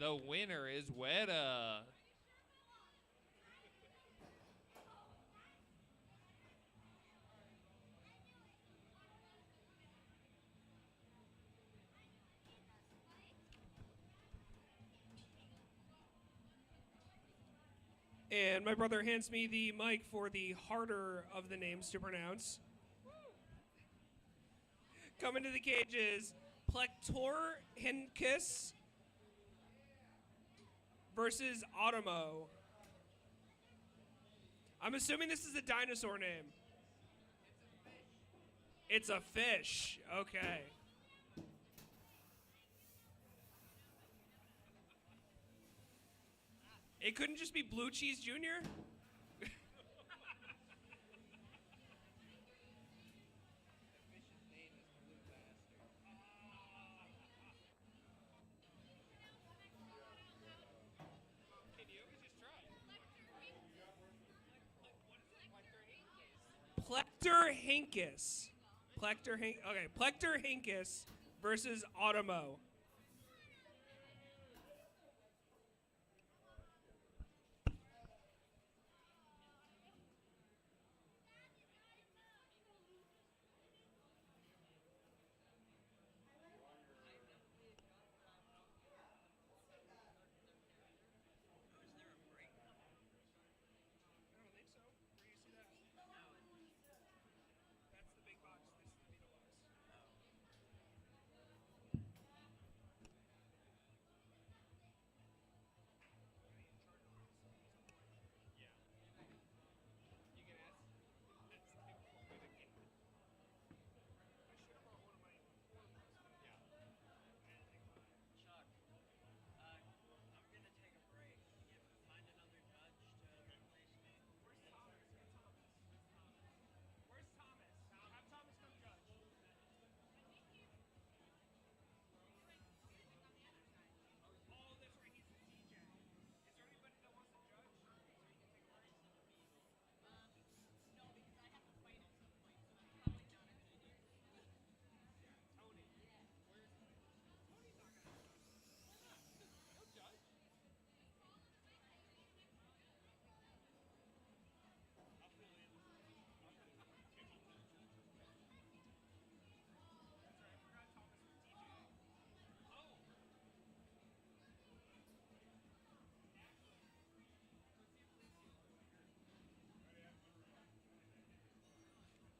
The winner is Weta.
And my brother hands me the mic for the harder of the names to pronounce. Coming to the cages, Plor Hinkis versus Otmo. I'm assuming this is a dinosaur name. It's a fish. Okay. It couldn't just be Blue Cheese Jr.? Plector Hinkis. Plector Hinkis versus Otmo.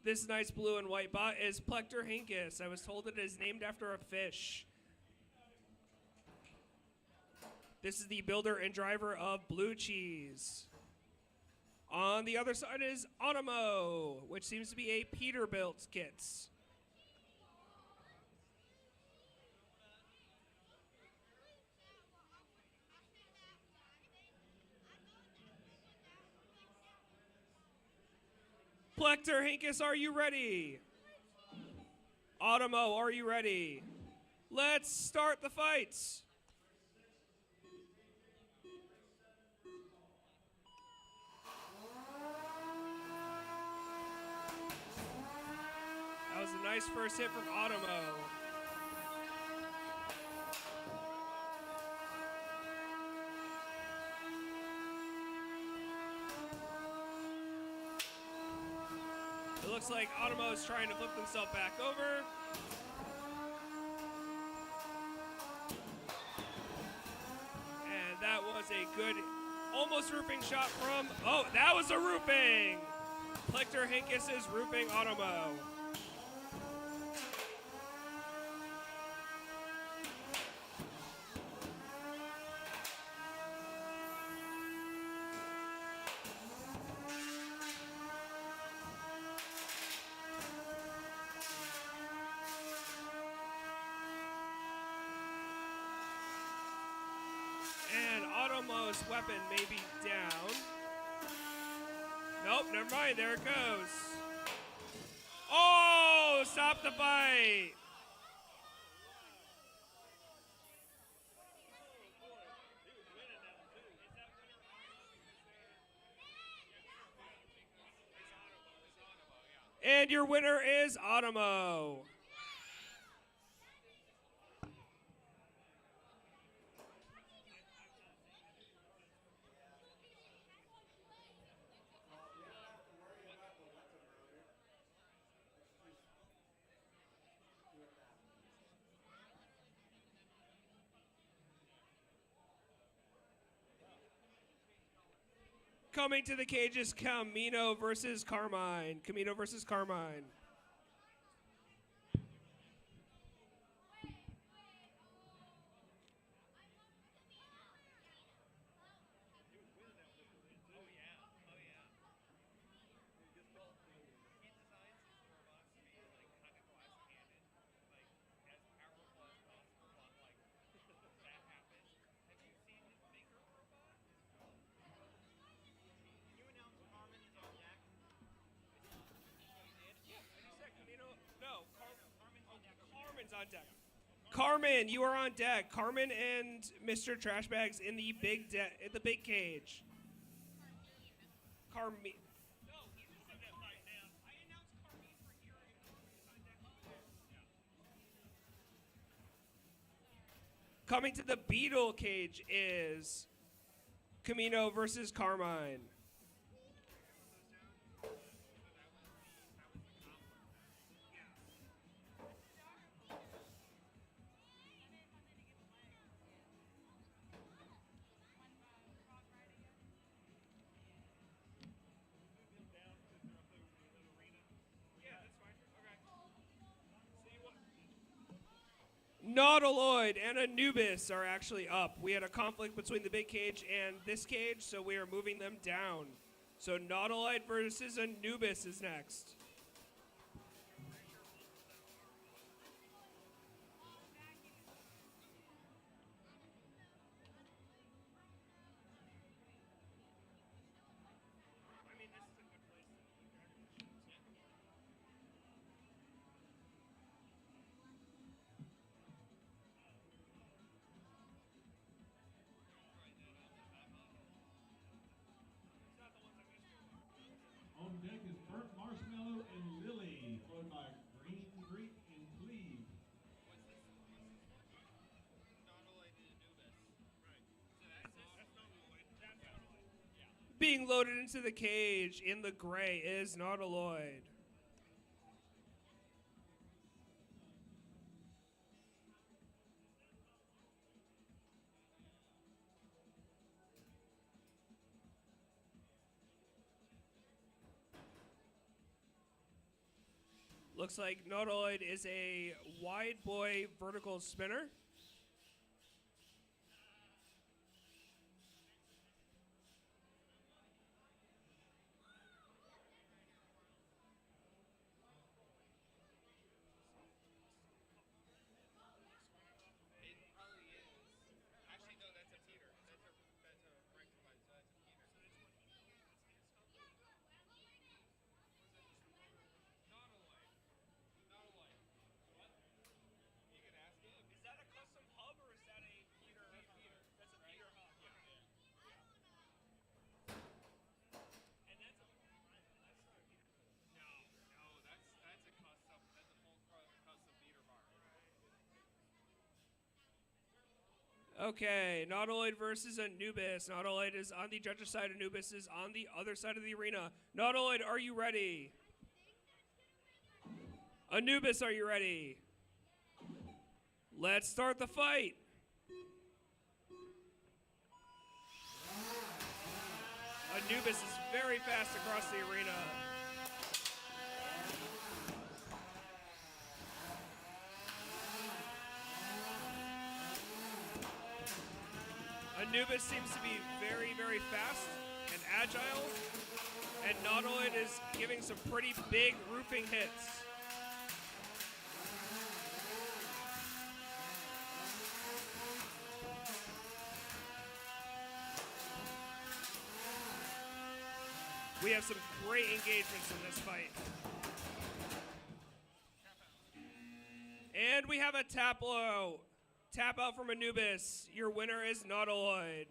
This nice blue and white bot is Plector Hinkis. I was told it is named after a fish. This is the builder and driver of Blue Cheese. On the other side is Otmo, which seems to be a Peterbilt kits. Plector Hinkis, are you ready? Otmo, are you ready? Let's start the fights. That was a nice first hit from Otmo. It looks like Otmo is trying to flip himself back over. good, almost roofing shot from, oh, that was a roofing! Plector Hinkis is roofing Otmo. And Otmo's weapon may be down. Nope, never mind, there it goes. Oh, stop the fight. And your winner is Otmo. Coming to the cage is Camino versus Carmine. Camino versus Carmine. On deck. Carmen, you are on deck. Carmen and Mr. Trashbags in the big cage. Carmen. No, he just said that right now. I announced Carmen for hearing on deck. Coming to the Beetle cage is Camino versus Carmine. Nautiloid and Anubis are actually up. We had a conflict between the big cage and this cage, so we are moving them down. So Nautiloid versus Anubis is next.
On deck is Burnt Marshmallow and Lily, followed by Green Greek and Cleave.
Being loaded into the cage in the gray is Nautiloid. Looks like Nautiloid is a wide boy vertical spinner. Okay, Nautiloid versus Anubis. Nautiloid is on the judge's side. Anubis is on the other side of the arena. Nautiloid, are you ready? Anubis, are you ready? Let's start the fight. Anubis is very fast across the arena. Anubis seems to be very, very fast and agile, and Nautiloid is giving some pretty big roofing hits. We have some great engagements in this fight. And we have a tap low. Tap out from Anubis. Your winner is Nautiloid.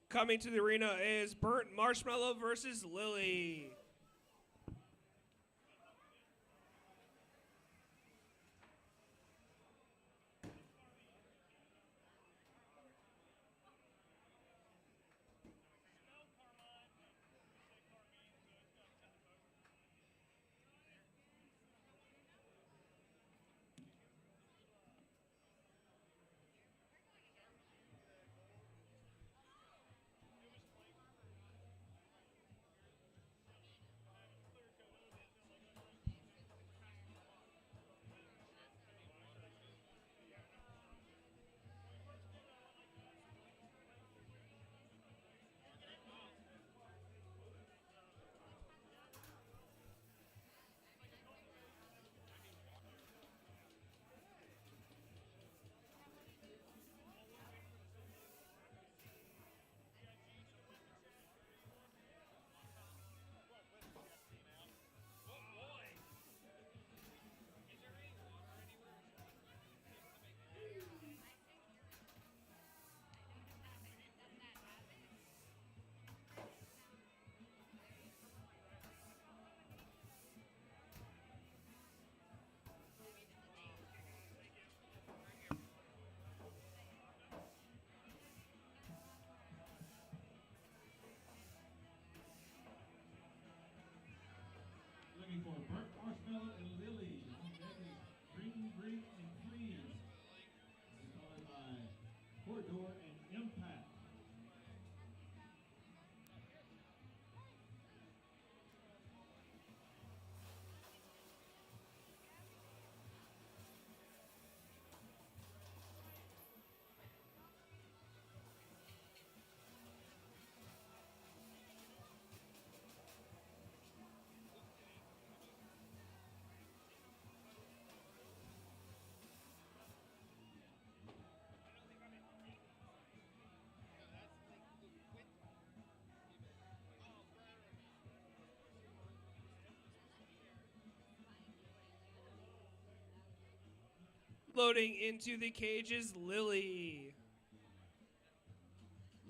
Coming to the arena is Burnt Marshmallow versus Lily.
Looking for Burnt Marshmallow and Lily. That is Green, Green, and Cleave. It's followed by Hodor and Impact.
Loading into the cage is Lily.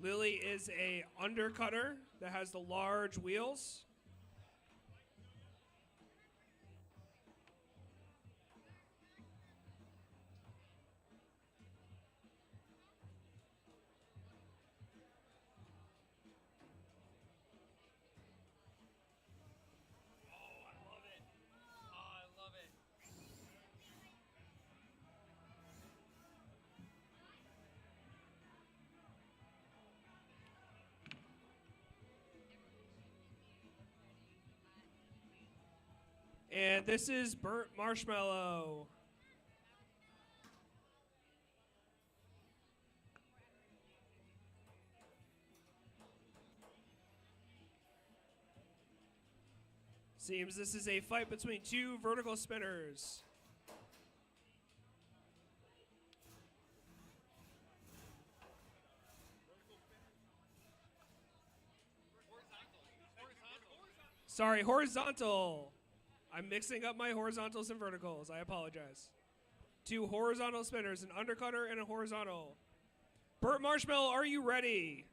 Lily is a undercutter that has the large wheels. And this is Burnt Marshmallow. Seems this is a fight between two vertical spinners. Sorry, horizontal. I'm mixing up my horizontals and verticals. I apologize. Two horizontal spinners, an undercutter and a horizontal. Burnt Marshmallow, are you ready?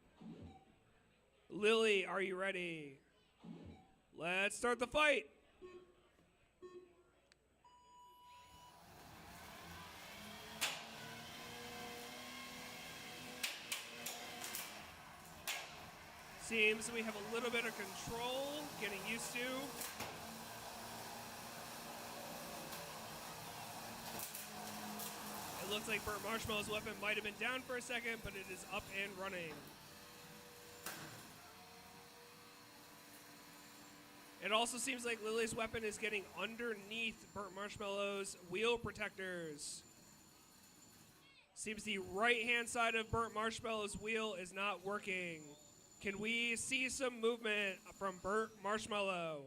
Lily, are you ready? Let's start the fight. Seems we have a little bit of control, getting used to. It looks like Burnt Marshmallow's weapon might have been down for a second, but it is up and running. It also seems like Lily's weapon is getting underneath Burnt Marshmallow's wheel protectors. Seems the right-hand side of Burnt Marshmallow's wheel is not working. Can we see some movement from Burnt Marshmallow?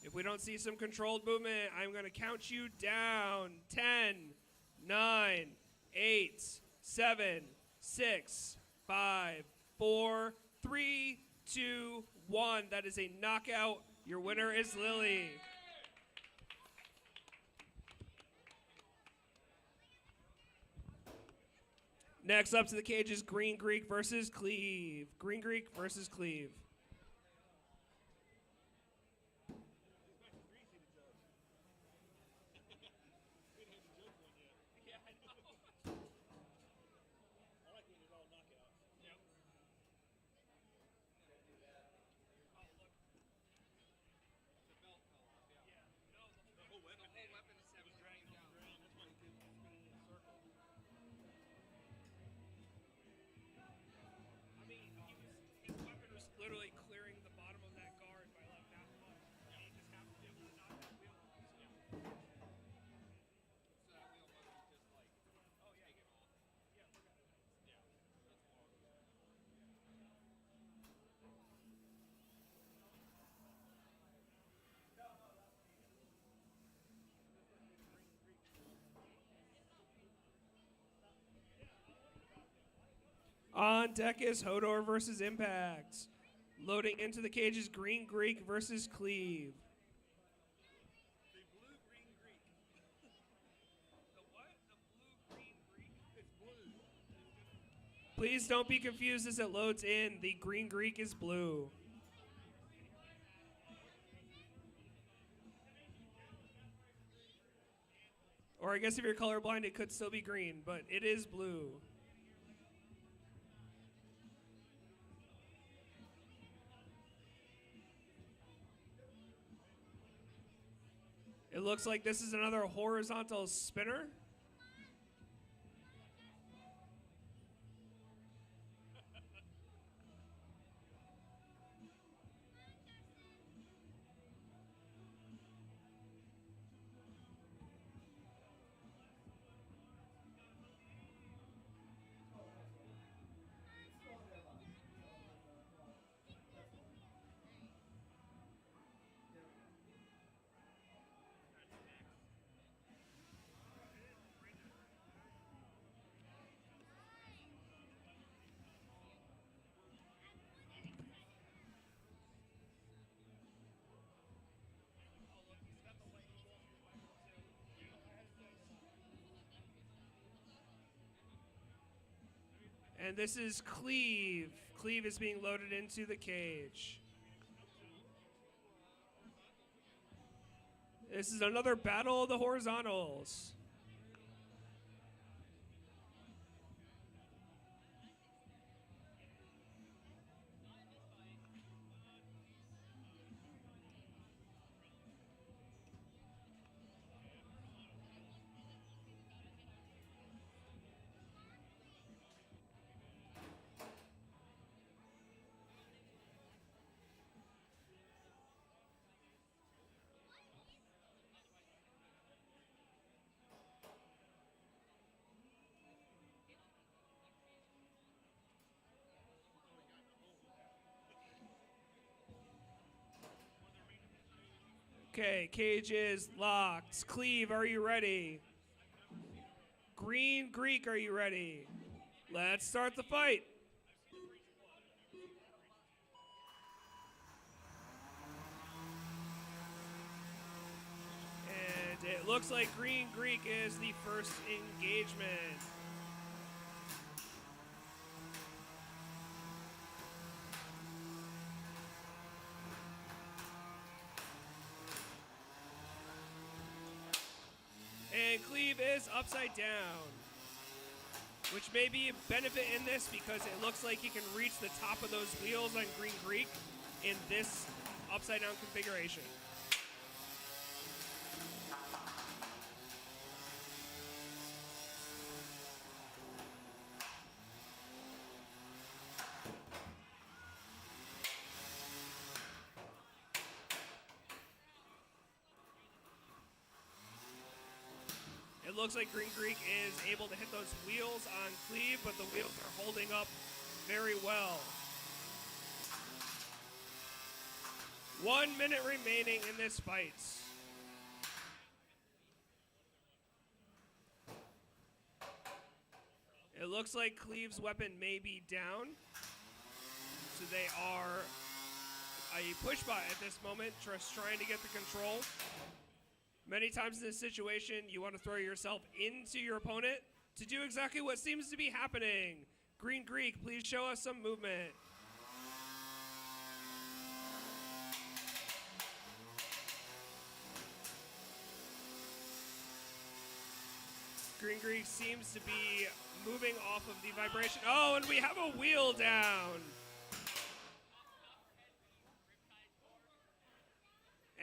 If we don't see some controlled movement, I'm going to count you down. 10, 9, 8, 7, 6, 5, 4, 3, 2, 1. That is a knockout. Your winner is Lily. Next up to the cage is Green Greek versus Cleave. Green Greek versus Cleave. His weapon was literally clearing the bottom of that guard by like that much. He just happened to be able to knock that wheel off. So that wheel was just like, oh yeah, you get all. Yeah, look at it. Yeah, that's long. On deck is Hodor versus Impact. Loading into the cage is Green Greek versus Cleave.
The blue green Greek. The what? The blue green Greek? It's blue.
Please don't be confused as it loads in. The Green Greek is blue. Or I guess if you're colorblind, it could still be green, but it is blue. It looks like this is another horizontal spinner. And this is Cleave. Cleave is being loaded into the cage. This is another battle of the horizontals. Okay, cage is locked. Cleave, are you ready? Green Greek, are you ready? Let's start the fight. And it looks like Green Greek is the first engagement. And Cleave is upside down. which may be a benefit in this because it looks like he can reach the top of those wheels on Green Greek in this upside down configuration. It looks like Green Greek is able to hit those wheels on Cleave, but the wheels are holding up very well. 1 minute remaining in this fight. It looks like Cleave's weapon may be down. So they are a push bot at this moment, just trying to get the control. Many times in this situation, you want to throw yourself into your opponent to do exactly what seems to be happening. Green Greek, please show us some movement. Green Greek seems to be moving off of the vibration. Oh, and we have a wheel down.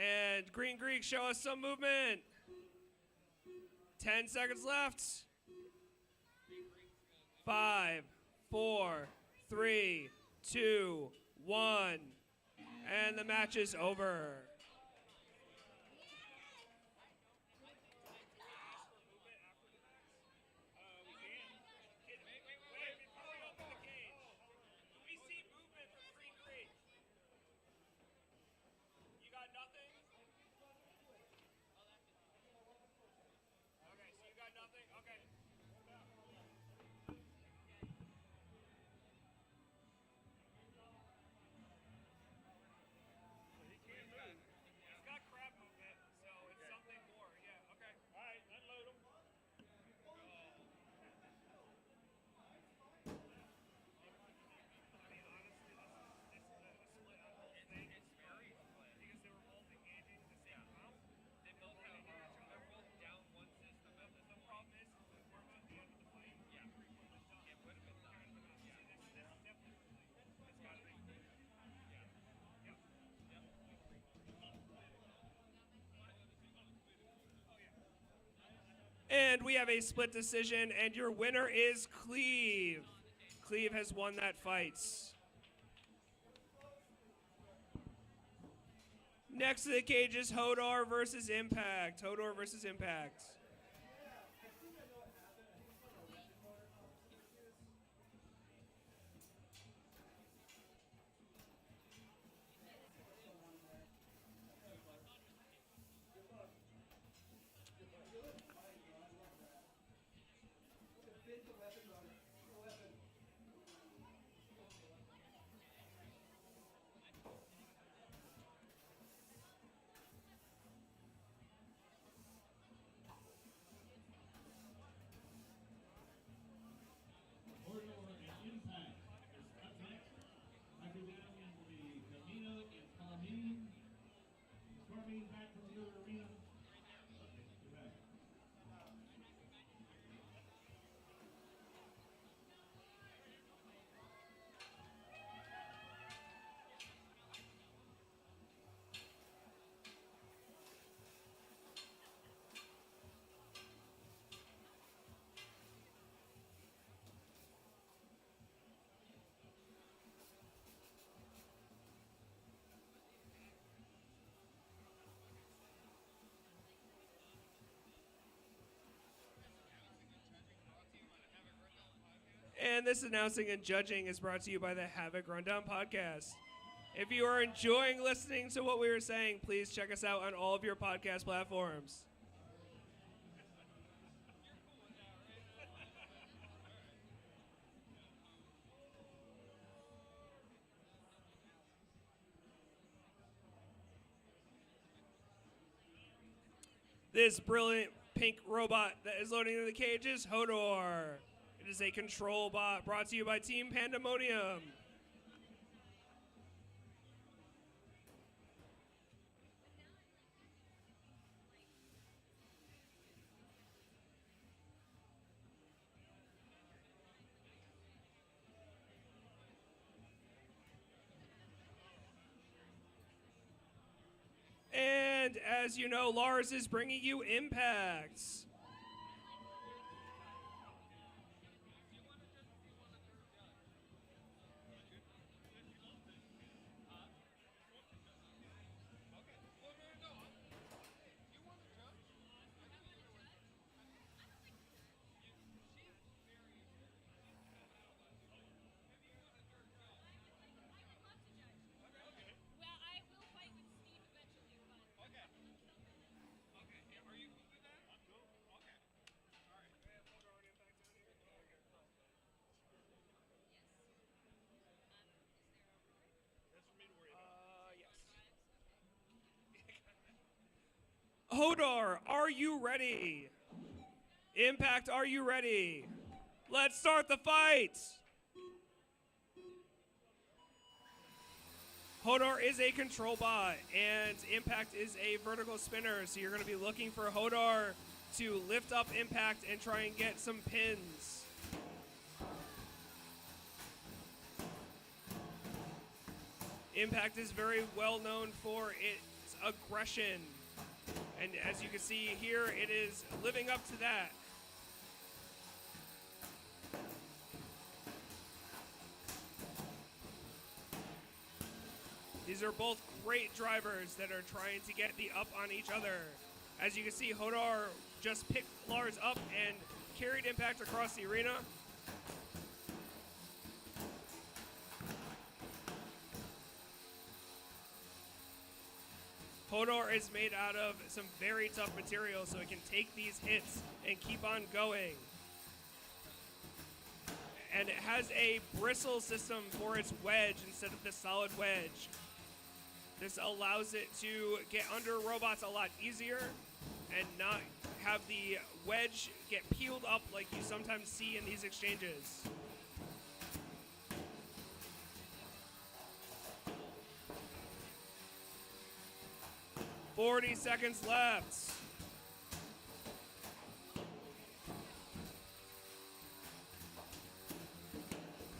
And Green Greek, show us some movement. 10 seconds left. 5, 4, 3, 2, 1. And the match is over. And we have a split decision, and your winner is Cleave. Cleave has won that fight. Next to the cage is Hodor versus Impact. Hodor versus Impact.
Hodor and Impact is up next. After that, in the Camino in Malain. Storming back from the other arena. Okay, you're back.
And this announcing and judging is brought to you by the Havoc Rundown Podcast. If you are enjoying listening to what we were saying, please check us out on all of your podcast platforms. This brilliant pink robot that is loading into the cage is Hodor. It is a control bot brought to you by Team Pandemonium. And as you know, Lars is bringing you impacts.
Well, I will fight with Steve eventually, but...
Okay. Okay. Are you cool with that? I'm cool. Okay. All right.
Do I have Hodor on impact down here? Oh, okay.
That's for me to worry about.
Yes. Hodor, are you ready? Impact, are you ready? Let's start the fight! Hodor is a control bot, and Impact is a vertical spinner, so you're going to be looking for Hodor to lift up Impact and try and get some pins. Impact is very well known for its aggression, and as you can see here, it is living up to that. These are both great drivers that are trying to get the up on each other. As you can see, Hodor just picked Lars up and carried Impact across the arena. Hodor is made out of some very tough material, so it can take these hits and keep on going. And it has a bristle system for its wedge instead of the solid wedge. This allows it to get under robots a lot easier and not have the wedge get peeled up like you sometimes see in these exchanges. "40 seconds left.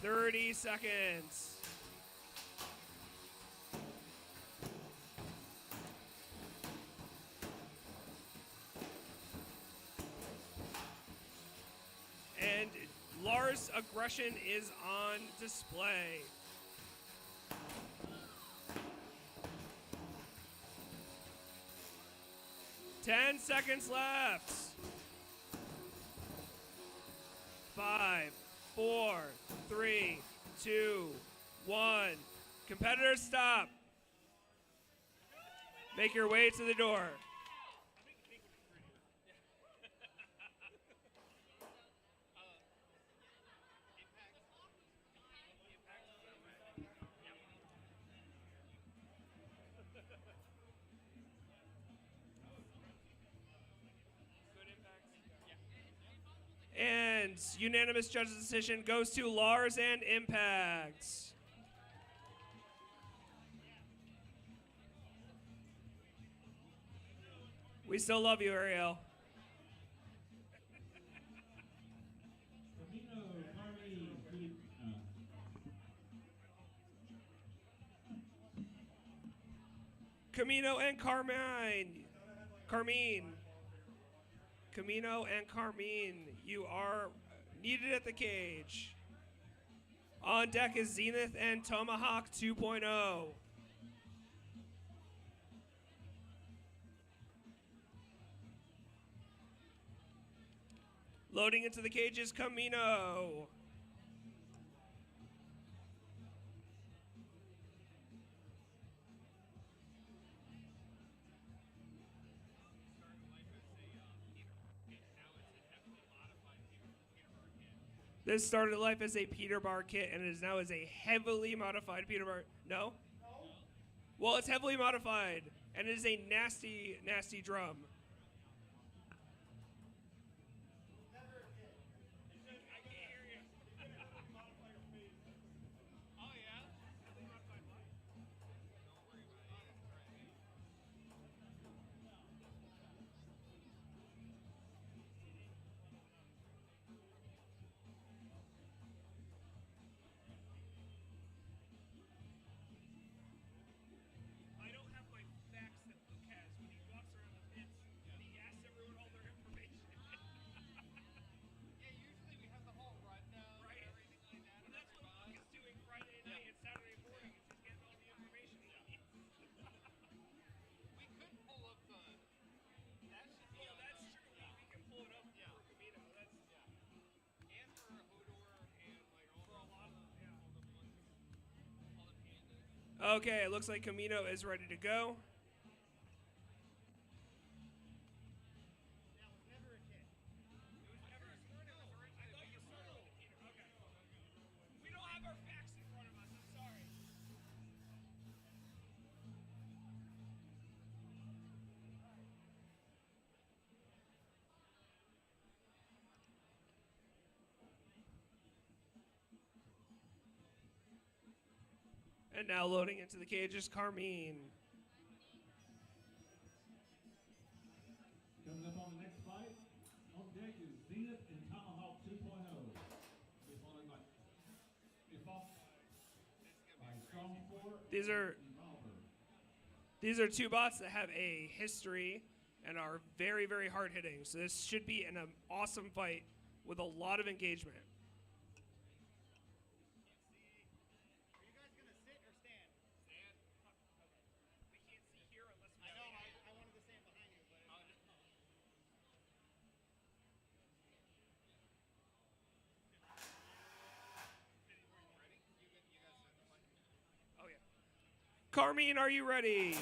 "30 seconds. And Lars' aggression is on display. "10 seconds left. 5, 4, 3, 2, 1. Competitors, stop. Make your way to the door. And unanimous judges' decision goes to Lars and Impact. We still love you, Ariel. Camino and Carmine. Camino and Carmine, you are needed at the cage. On deck is Zenith and Tomahawk 2.0. Loading into the cage is Camino. This started life as a Peter Bar kit, and it is now as a heavily modified Peter Bar. No? Well, it's heavily modified, and it is a nasty, nasty drum. Okay, it looks like Camino is ready to go.
We don't have our facts in front of us. I'm sorry.
And now loading into the cage is Carmine.
Coming up on the next fight, on deck is Zenith and Tomahawk 2.0. This one is like a Fox by Strong 4.
These are two bots that have a history and are very, very hard hitting. So this should be an awesome fight with a lot of engagement.
Are you guys gonna sit or stand? Stand. Okay. We can't see here unless we. I know. I wanted to stand behind you, but. Oh no.
Oh yeah. Carmine, are you ready?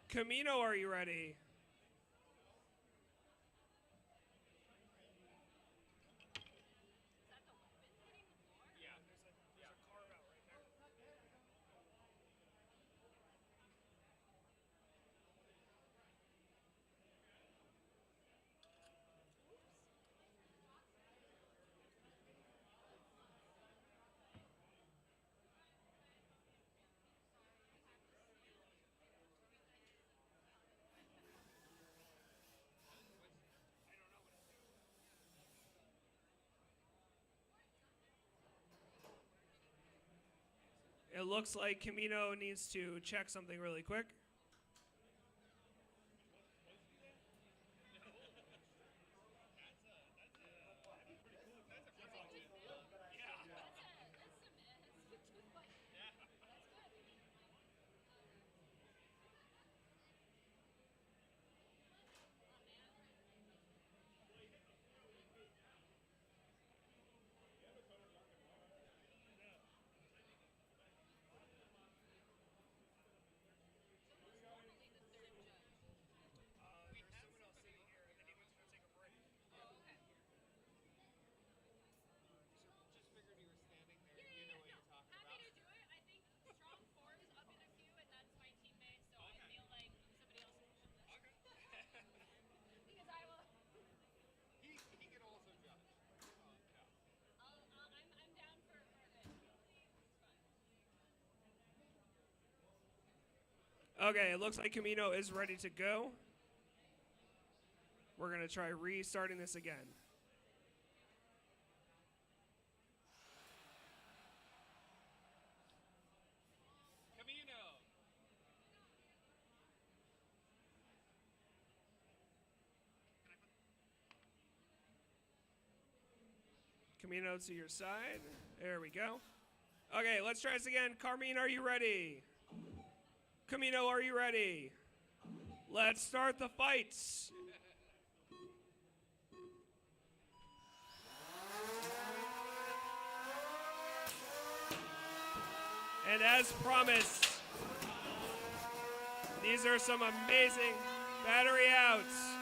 Camino, are you ready? It looks like Camino needs to check something really quick. Okay, it looks like Camino is ready to go. We're going to try restarting this again. Camino to your side. There we go. Okay, let's try this again. Carmine, are you ready? Camino, are you ready? Let's start the fights. And as promised, these are some amazing battery outs.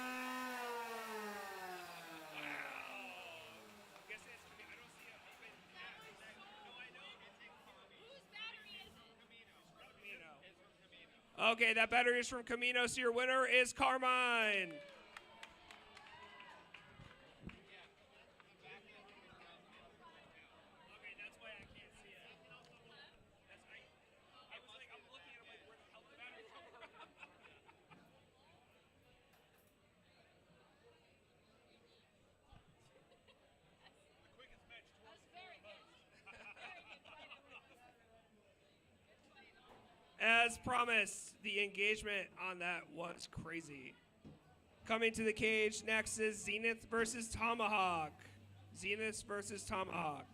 Okay, that battery is from Camino, so your winner is Carmine. As promised, the engagement on that was crazy. Coming to the cage next is Zenith versus Tomahawk. Zenith versus Tomahawk.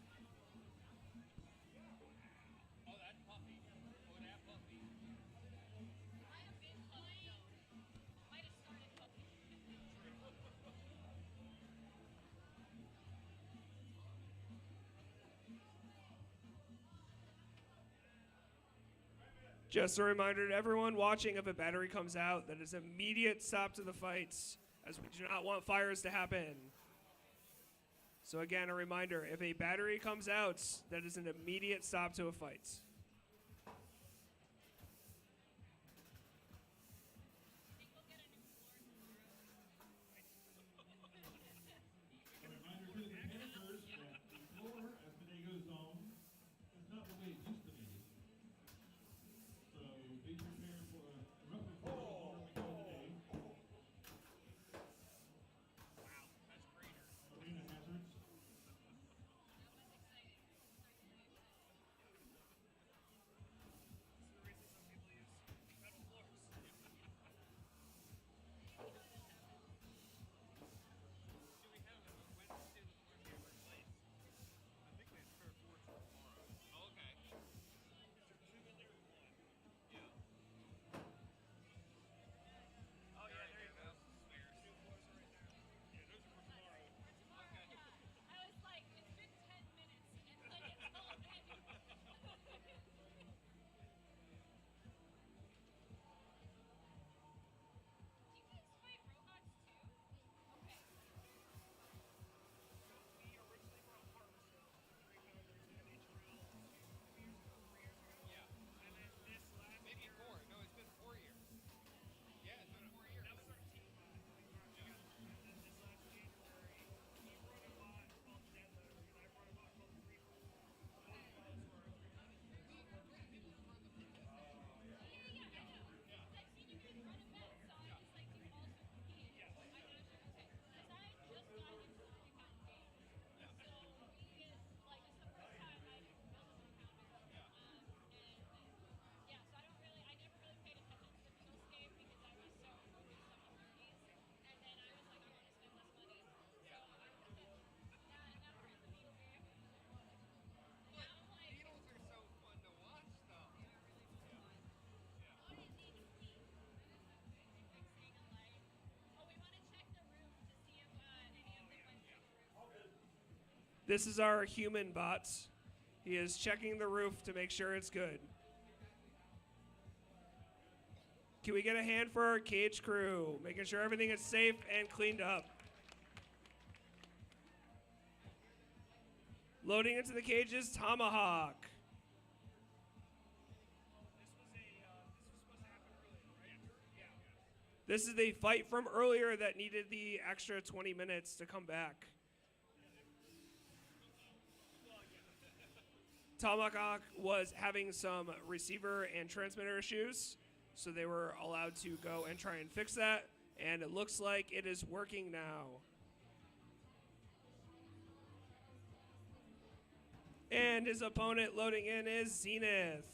Just a reminder to everyone watching, if a battery comes out, that is immediate stop to the fights, as we do not want fires to happen. So again, a reminder, if a battery comes out, that is an immediate stop to a fight.
A reminder to the competitors that the floor at Bodega Zone is not the way it used to be. So be prepared for a rough and tumble floor we go today.
Wow, that's crater.
Arena hazards.
This is the reason some people use metal floors. Do we have when do the floors get replaced? I think they spare floors for tomorrow.
Oh, okay.
Is there two in there or one?
Yeah.
Oh yeah, there you go.
Spares.
Two floors are right there. Yeah, those are for tomorrow.
Okay.
I was like, it's been 10 minutes, and like it's already. Do you guys fight robots too? Okay.
We originally brought Harvester, 3 pounders, and HRL 2 years ago, 3 years ago.
Yeah.
And then this last
Maybe
year,
4. No, it's been 4 years. Yeah, it's been 4 years.
that was our team bot. We brought together. And then this last January, he brought a bot called Deadlift, and I brought a bot called Creeper. Both of those were our 3 pounders.
Yeah, I know. Because I've seen you guys run events, so I'm just like, do you also compete?
Yes.
I gotcha. Okay. Because I just got into the 3-pound game. So we get, like, it's the first time I've built a 3-pounder. And yeah, so I never really paid attention to the middle game because I was so focused on movies. And then I was like, I want to spend less money. So now we're in the Beetle game. And now I'm like,
Beetles are so fun to watch, though.
what is each week? Fixing a light. Oh, we want to check the roof to see if any of them went through the roof.
This is our human bot. He is checking the roof to make sure it's good. Can we get a hand for our cage crew, making sure everything is safe and cleaned up? Loading into the cages, Tomahawk.
This was supposed to happen earlier, right? Yeah.
This is the fight from earlier that needed the extra 20 minutes to come back. Tomahawk was having some receiver and transmitter issues, so they were allowed to go and try and fix that, and it looks like it is working now. And his opponent loading in is Zenith.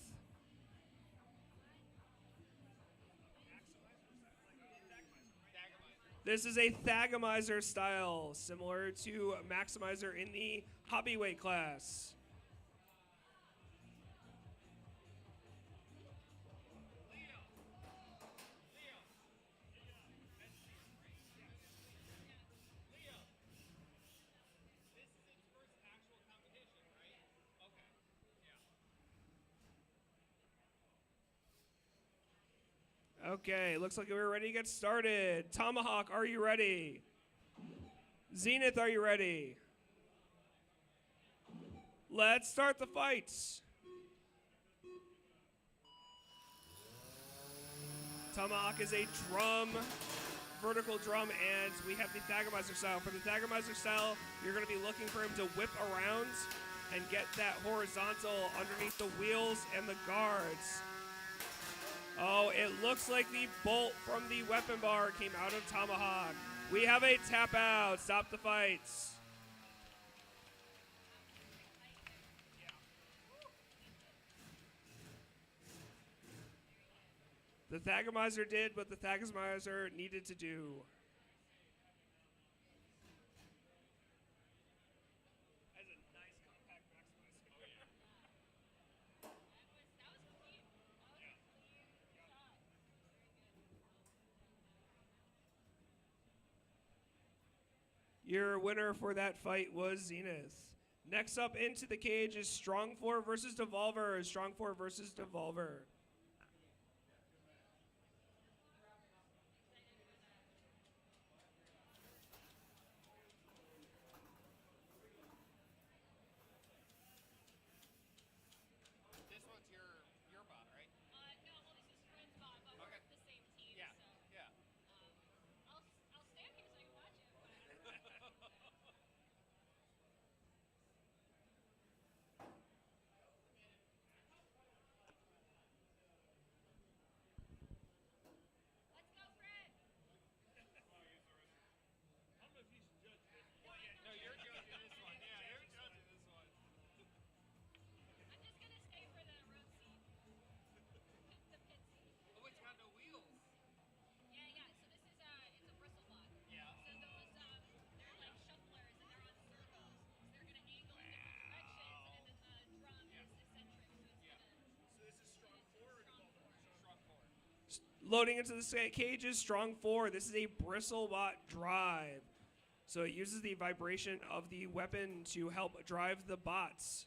This is a Thagamizer style, similar to Maximizer in the hobby weight class.
This is its first actual competition, right? Okay. Yeah.
Okay, looks like we're ready to get started. Tomahawk, are you ready? Zenith, are you ready? Let's start the fights. Tomahawk is a drum, vertical drum, and we have the Thagamizer style. For the Thagamizer style, you're going to be looking for him to whip around and get that horizontal underneath the wheels and the guards. Oh, it looks like the bolt from the weapon bar came out of Tomahawk. We have a tap out. Stop the fights. The Thagamizer did what the Thagamizer needed to do.
That's a nice compact maximizer.
That was clean. That was a clean shot. Very good.
Your winner for that fight was Zenith. Next up into the cage is Strong 4 versus Devolver. Strong 4 versus Devolver. Loading into the cages, strong 4. This is a Bristlebot drive. So it uses the vibration of the weapon to help drive the bots.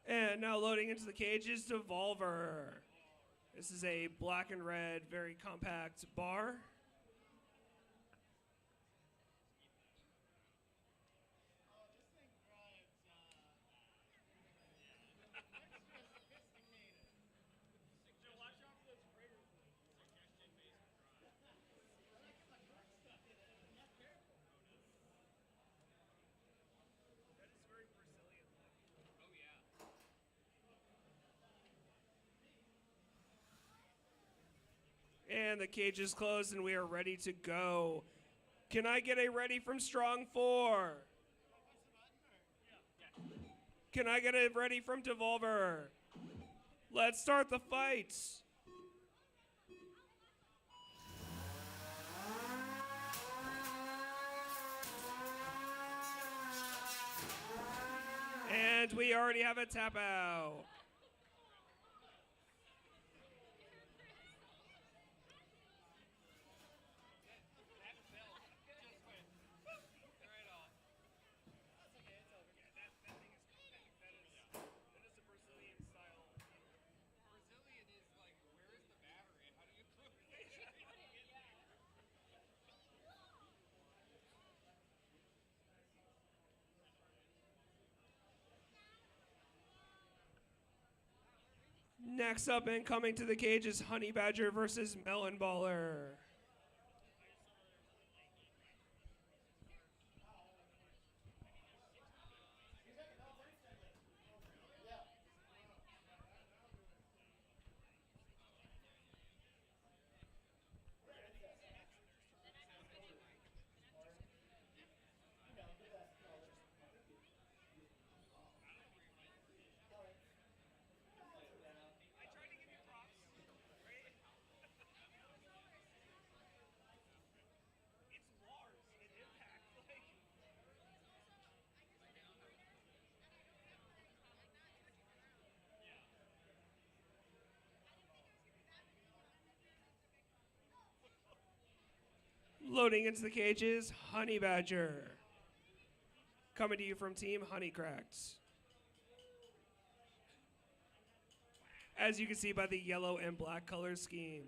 And now loading into the cages, Devolver. This is a black and red, very compact bar. And the cage is closed and we are ready to go. Can I get a ready from strong 4? Can I get a ready from Devolver? Let's start the fights. And we already have a tap out. Next up and coming to the cage is Honey Badger versus Melon Baller. Loading into the cages, Honey Badger. Coming to you from Team Honeycracked. As you can see by the yellow and black color scheme.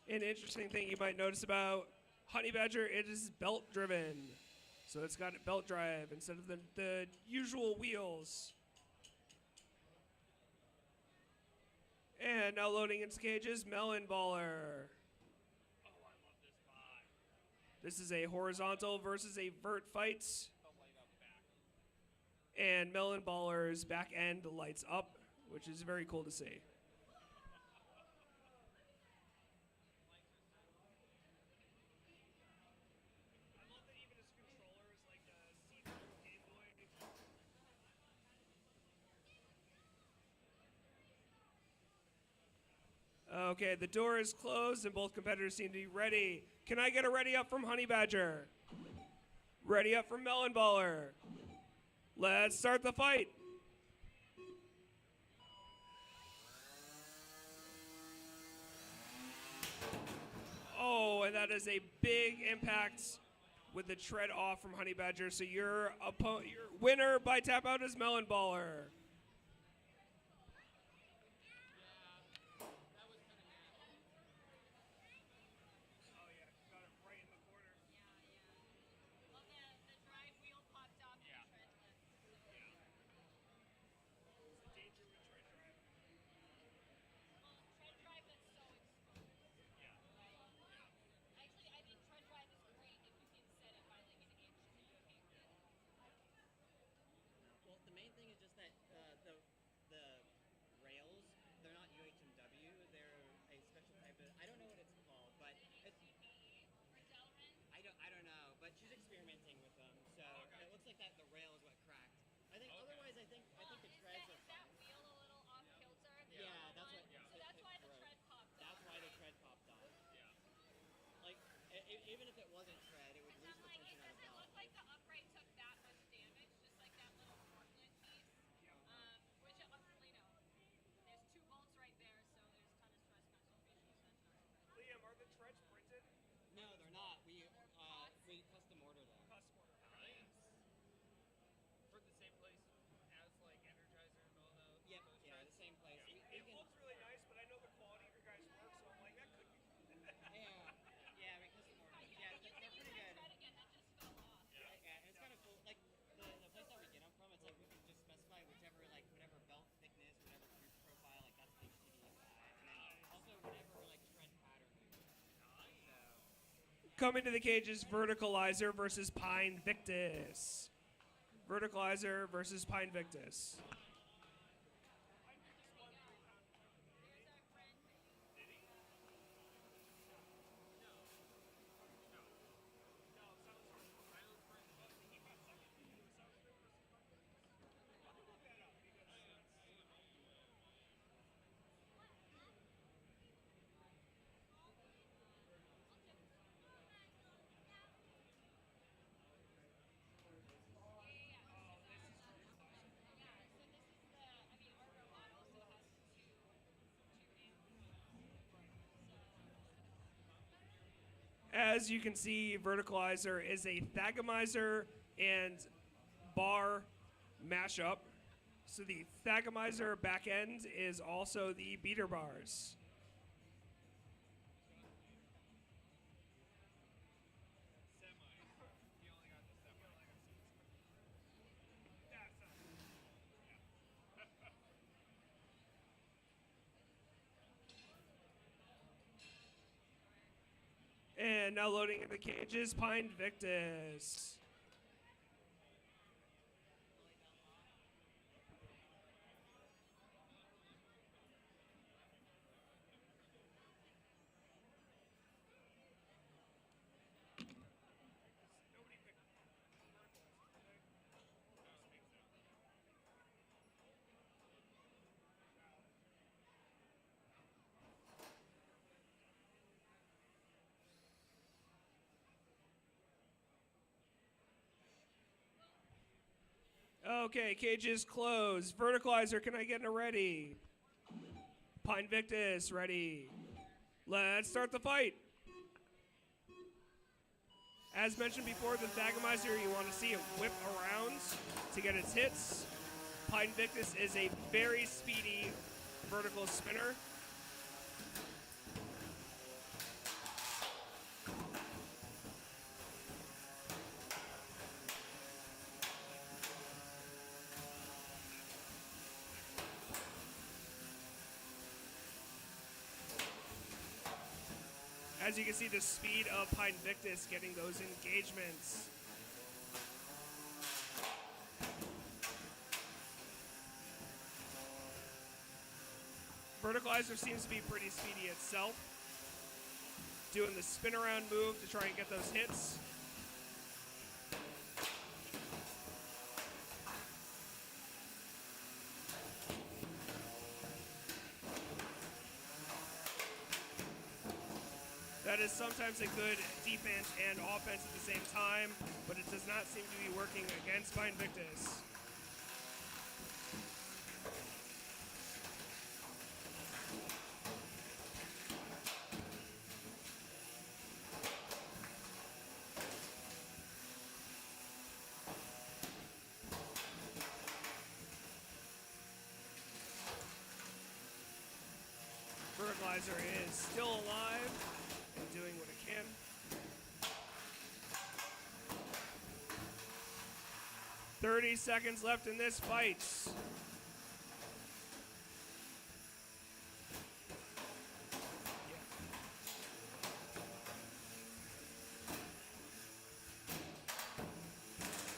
An interesting thing you might notice about Honey Badger, it is belt driven. So it's got a belt drive instead of the usual wheels. And now loading into cages, Melon Baller. This is a horizontal versus a vert fight. And Melon Baller's back end lights up, which is very cool to see. Okay, the door is closed and both competitors seem to be ready. Can I get a ready up from Honey Badger? Ready up from Melon Baller. Let's start the fight. Oh, and that is a big impact with the tread off from Honey Badger. So your winner by tap out is Melon Baller.
think that the rail is what cracked. I think otherwise, I think the treads are
Is that wheel a little off kilter? The
Yeah,
yellow
that's
one?
what.
So that's why the tread popped off.
That's why the tread popped off.
Yeah.
Like, even if it wasn't tread, it would
And
lose
I'm
the
like, it
tension out of
doesn't
the
look
belt.
like the upright took that much damage, just like that little Portland piece. Which, there's 2 bolts right there, so there's a ton of stress concentration. So that's not
Liam, are the treads printed?
No, they're not. We custom order them.
Custom order.
Nice. For the same place as like Energizer and all those.
Yep.
those
Yeah,
treads?
the same place.
It,
We
it
can-
looks really nice, but I know the quality of your guys' work, so I'm like, that could be.
Yeah, we custom order them. Yeah,
you
they're
can use
pretty
that
good.
tread again, that just fell off.
Yeah, and it's kind of cool. Like the place that we get them from, it's like we can just specify whatever belt thickness, whatever grip profile, like that's HTD and then also whatever like tread pattern we want. So
Coming to the cages, Verticalizer versus Pine Victus. Verticalizer versus Pine Victus. As you can see, Verticalizer is a Thagomizer and bar mashup. So the Thagomizer back end is also the beater bars.
He only got the semi.
And now loading in the cages, Pine Victus. Okay, cages closed. Verticalizer, can I get a ready? Pine Victus, ready. Let's start the fight. As mentioned before, the Thagomizer, you want to see it whip around to get its hits. Pine Victus is a very speedy vertical spinner. As you can see, the speed of Pine Victus getting those engagements. Verticalizer seems to be pretty speedy itself. Doing the spin around move to try and get those hits. That is sometimes a good defense and offense at the same time, but it does not seem to be working against Pine Victus. Verticalizer is still alive and doing what it can. "30 seconds left in this fight.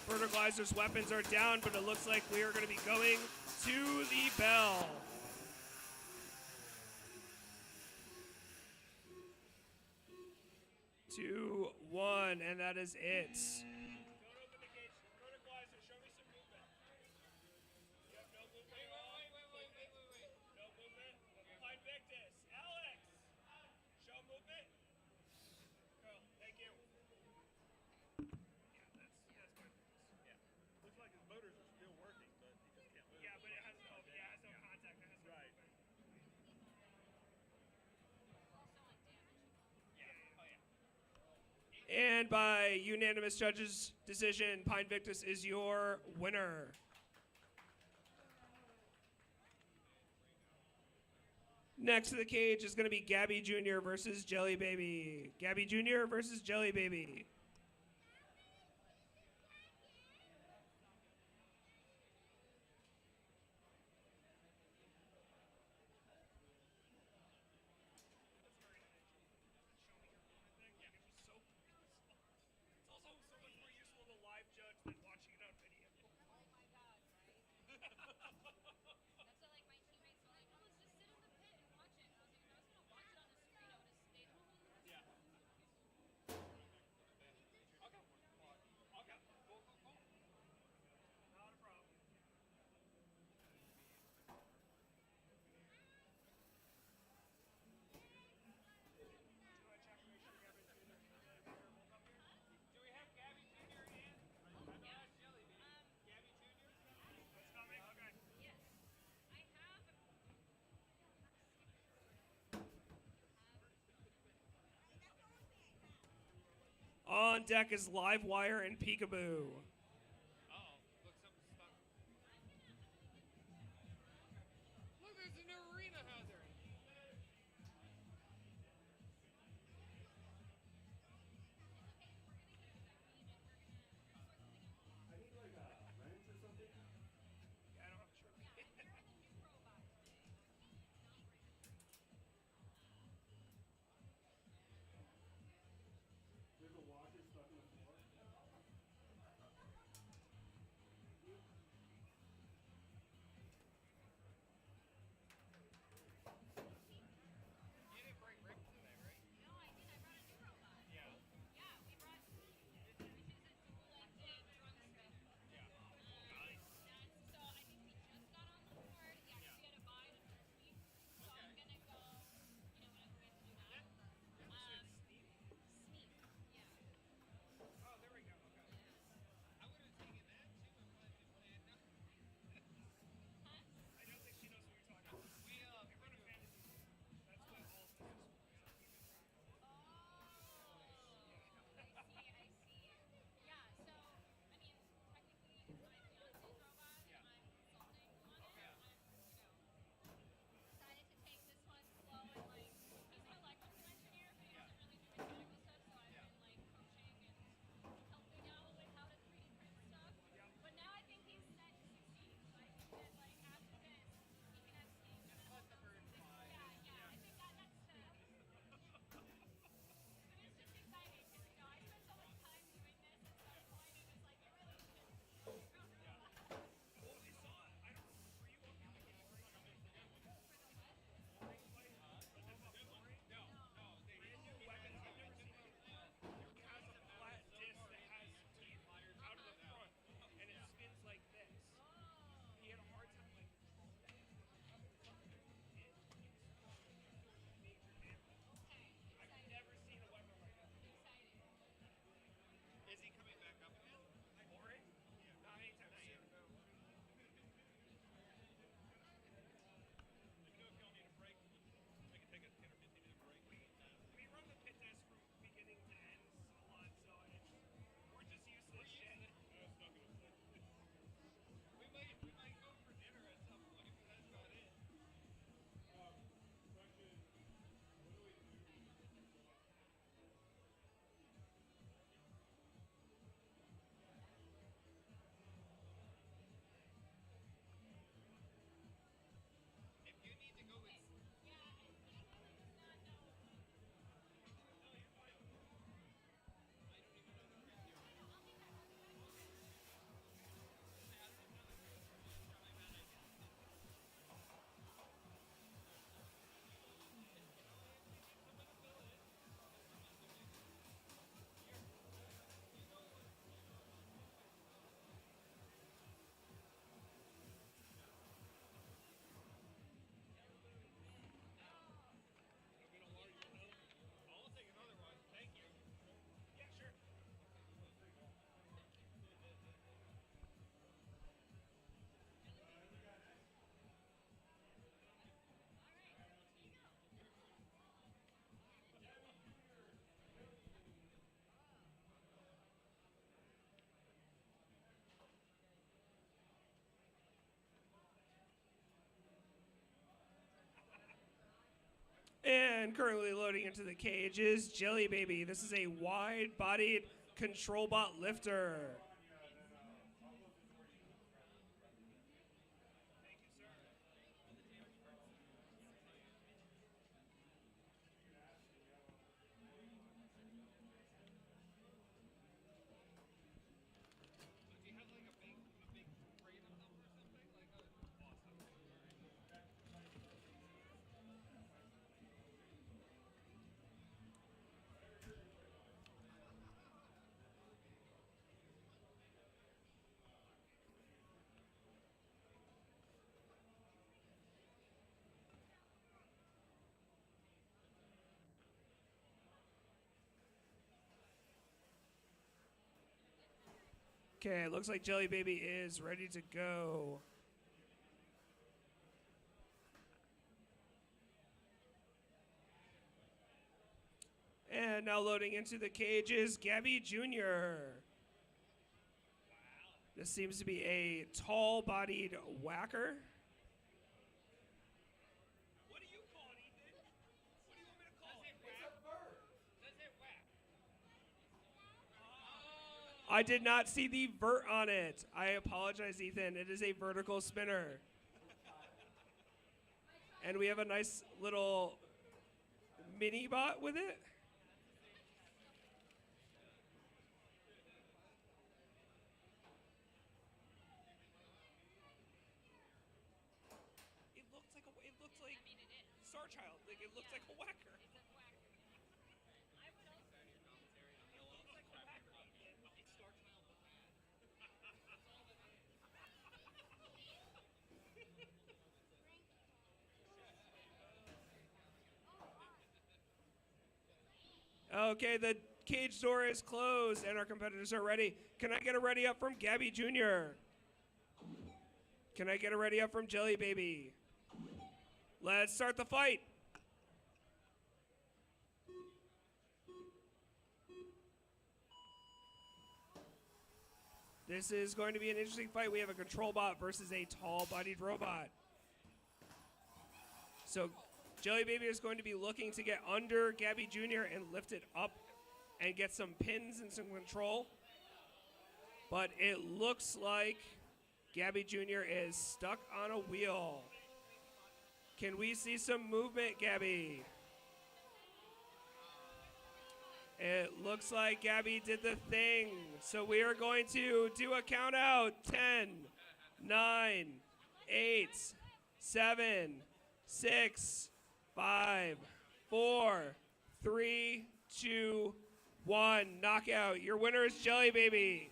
Verticalizer's weapons are down, but it looks like we are going to be going to the bell. 2-1, and that is it.
Don't open the cage. Verticalizer
And by unanimous judges' decision, Pine Victus is your winner. Next to the cage is going to be Gabby Jr. versus Jelly Baby. Gabby Jr. versus Jelly Baby.
It's also so much more useful to live judge than watching it on video.
Oh my god, right? That's what, like, my teammates were like, oh, let's just sit in the pit and watch it. And I was like, if I was gonna watch it on the screen, I would have stayed home.
Yeah. Okay. Okay. Cool. Not a problem. Do we have Gabby Jr. in? I know that's Jelly Baby. Gabby Jr.? That's coming? Okay.
Yes. I have.
On deck is Livewire and Peekaboo.
Uh-oh. Look, something's stuck. Look, there's a new arena hazard.
I need like a wrench or something.
Yeah, I don't have a shirt.
There's a washer stuck in the floor.
And currently loading into the cage is Jelly Baby. This is a wide-bodied control bot lifter. Okay, it looks like Jelly Baby is ready to go. And now loading into the cage is Gabby Jr. This seems to be a tall-bodied whacker.
What do you call it, Ethan? What do you want me to call it? Does it whack?
I did not see the vert on it. I apologize, Ethan. It is a vertical spinner. And we have a nice little mini bot with it. It looks like
I mean, it is.
Star Child. Like it looks like a whacker.
It's a whacker. I would also.
It looks like a whacker.
It's Star Child but bad.
Okay, the cage door is closed and our competitors are ready. Can I get a ready up from Gabby Jr.? Can I get a ready up from Jelly Baby? Let's start the fight. This is going to be an interesting fight. We have a control bot versus a tall-bodied robot. So Jelly Baby is going to be looking to get under Gabby Jr. and lift it up and get some pins and some control. But it looks like Gabby Jr. is stuck on a wheel. Can we see some movement, Gabby? It looks like Gabby did the thing. So we are going to do a count out. 10, 9, 8, 7, 6, 5, 4, 3, 2, 1. Knockout. Your winner is Jelly Baby.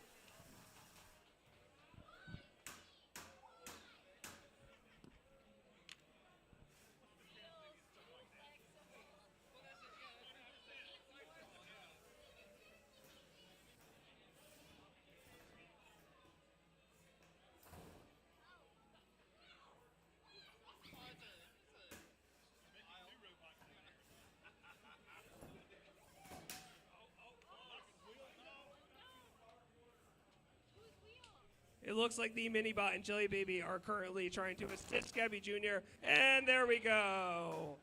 It looks like the Minibot and Jelly Baby are currently trying to assist Gabby Jr. And there we go.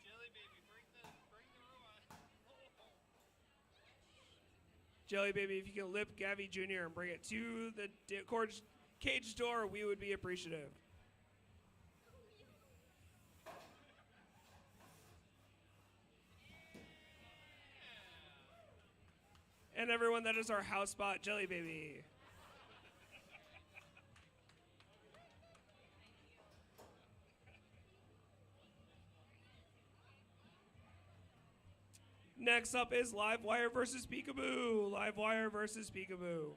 Jelly Baby, bring the robot.
Jelly Baby, if you can lift Gabby Jr. and bring it to the cage door, we would be appreciative. And everyone, that is our house bot, Jelly Baby. Next up is Livewire versus Peekaboo. Livewire versus Peekaboo.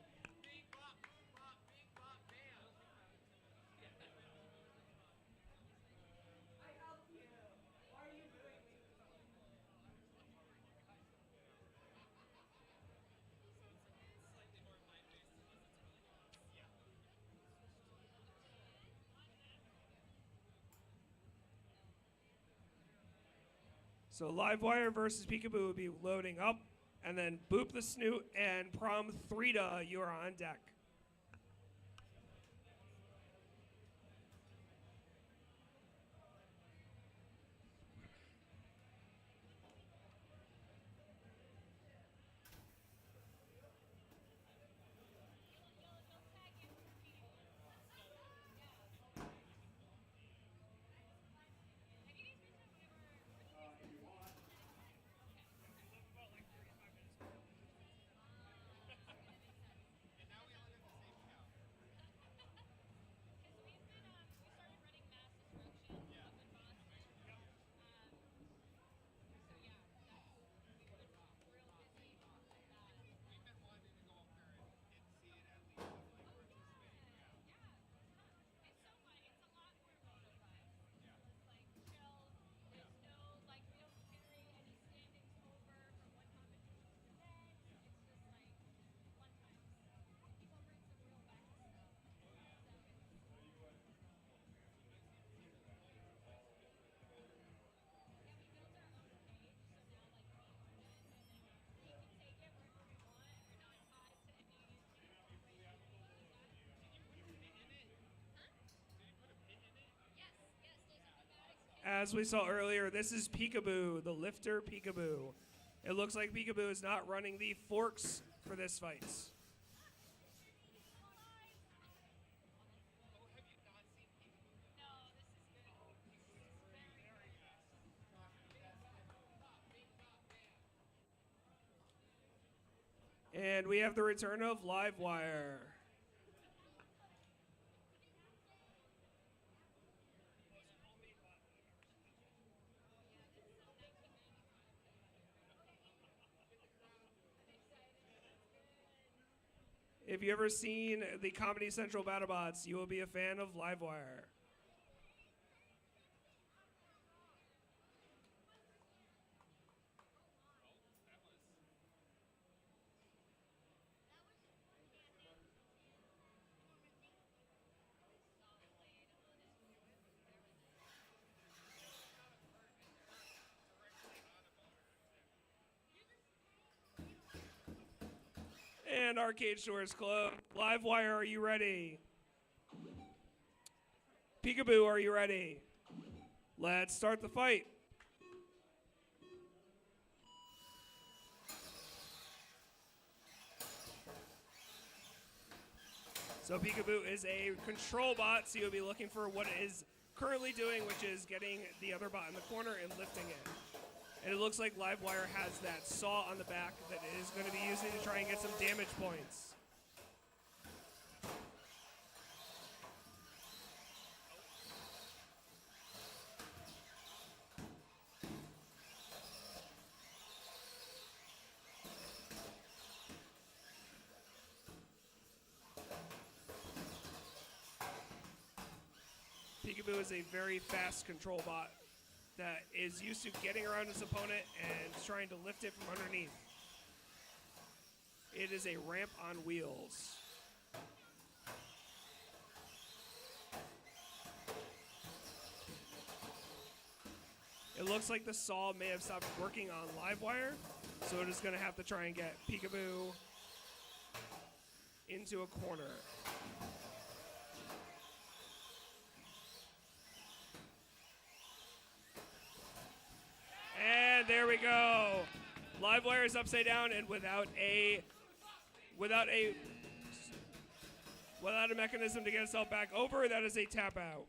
So Livewire versus Peekaboo will be loading up, and then Boop the Snoot and Prom Threa, you are on deck. As we saw earlier, this is Peekaboo, the lifter Peekaboo. It looks like Peekaboo is not running the forks for this fight. And we have the return of Livewire. If you've ever seen the Comedy Central BattleBots, you will be a fan of Livewire. And arcade stores closed. Livewire, are you ready? Peekaboo, are you ready? Let's start the fight. So Peekaboo is a control bot, so you'll be looking for what it is currently doing, which is getting the other bot in the corner and lifting it. And it looks like Livewire has that saw on the back that it is going to be using to try and get some damage points. Peekaboo is a very fast control bot that is used to getting around his opponent and trying to lift it from underneath. It is a ramp on wheels. It looks like the saw may have stopped working on Livewire, so it is going to have to try and get Peekaboo into a corner. And there we go. Livewire is upside down, and without a mechanism to get itself back over, that is a tap out.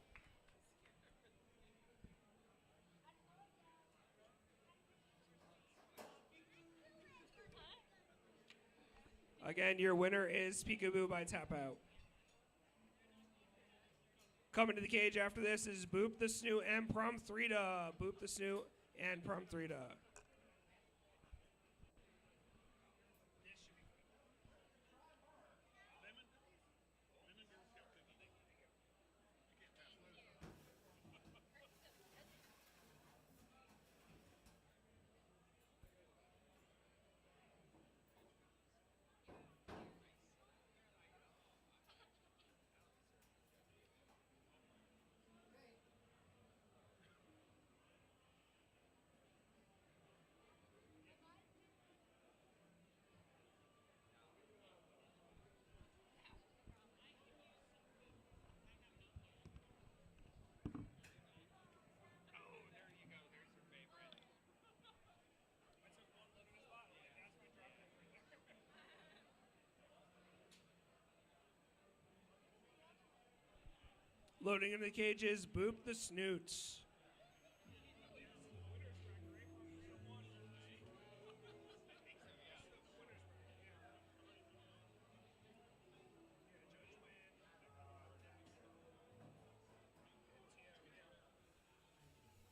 Again, your winner is Peekaboo by tap out. Coming to the cage after this is Boop the Snoot and Prom Threa. Boop the Snoot and Prom Threa. Loading into the cage is Boop the Snoot.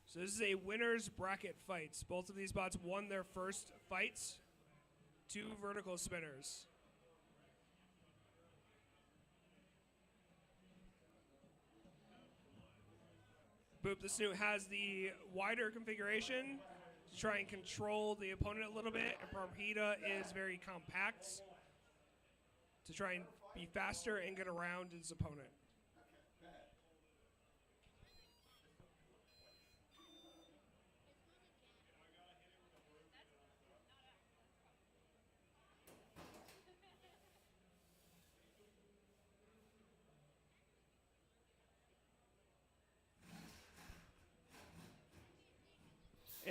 So this is a winner's bracket fights. Both of these bots won their first fights. 2 vertical spinners. Boop the Snoot has the wider configuration to try and control the opponent a little bit, and Threa is very compact to try and be faster and get around his opponent.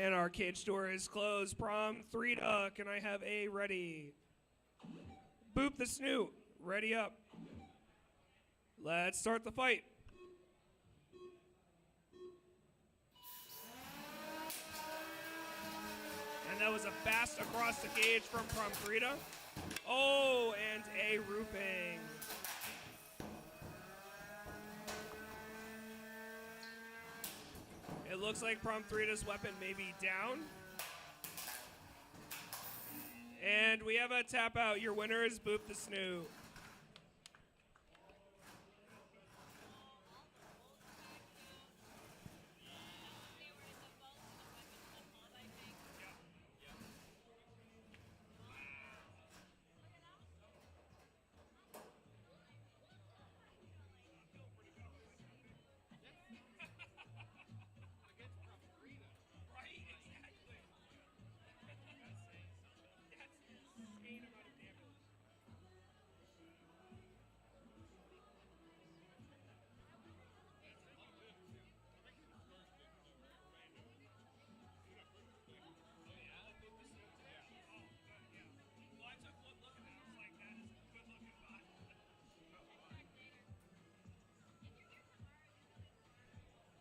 And our cage door is closed. Prom, Threa, can I have a ready? Boop the Snoot, ready up. Let's start the fight. And that was a fast across the cage from Prom Threa. Oh, and a roofing. It looks like Prom Threa's weapon may be down. And we have a tap out. Your winner is Boop the Snoot.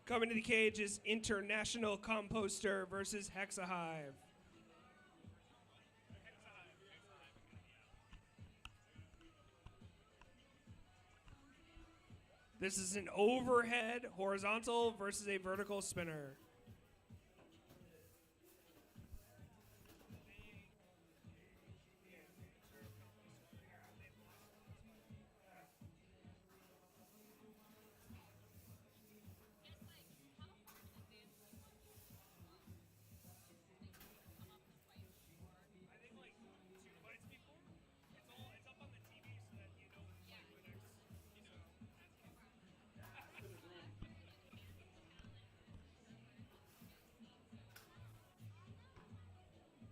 Coming to the cage is International Composter versus Hexa Hive. This is an overhead horizontal versus a vertical spinner.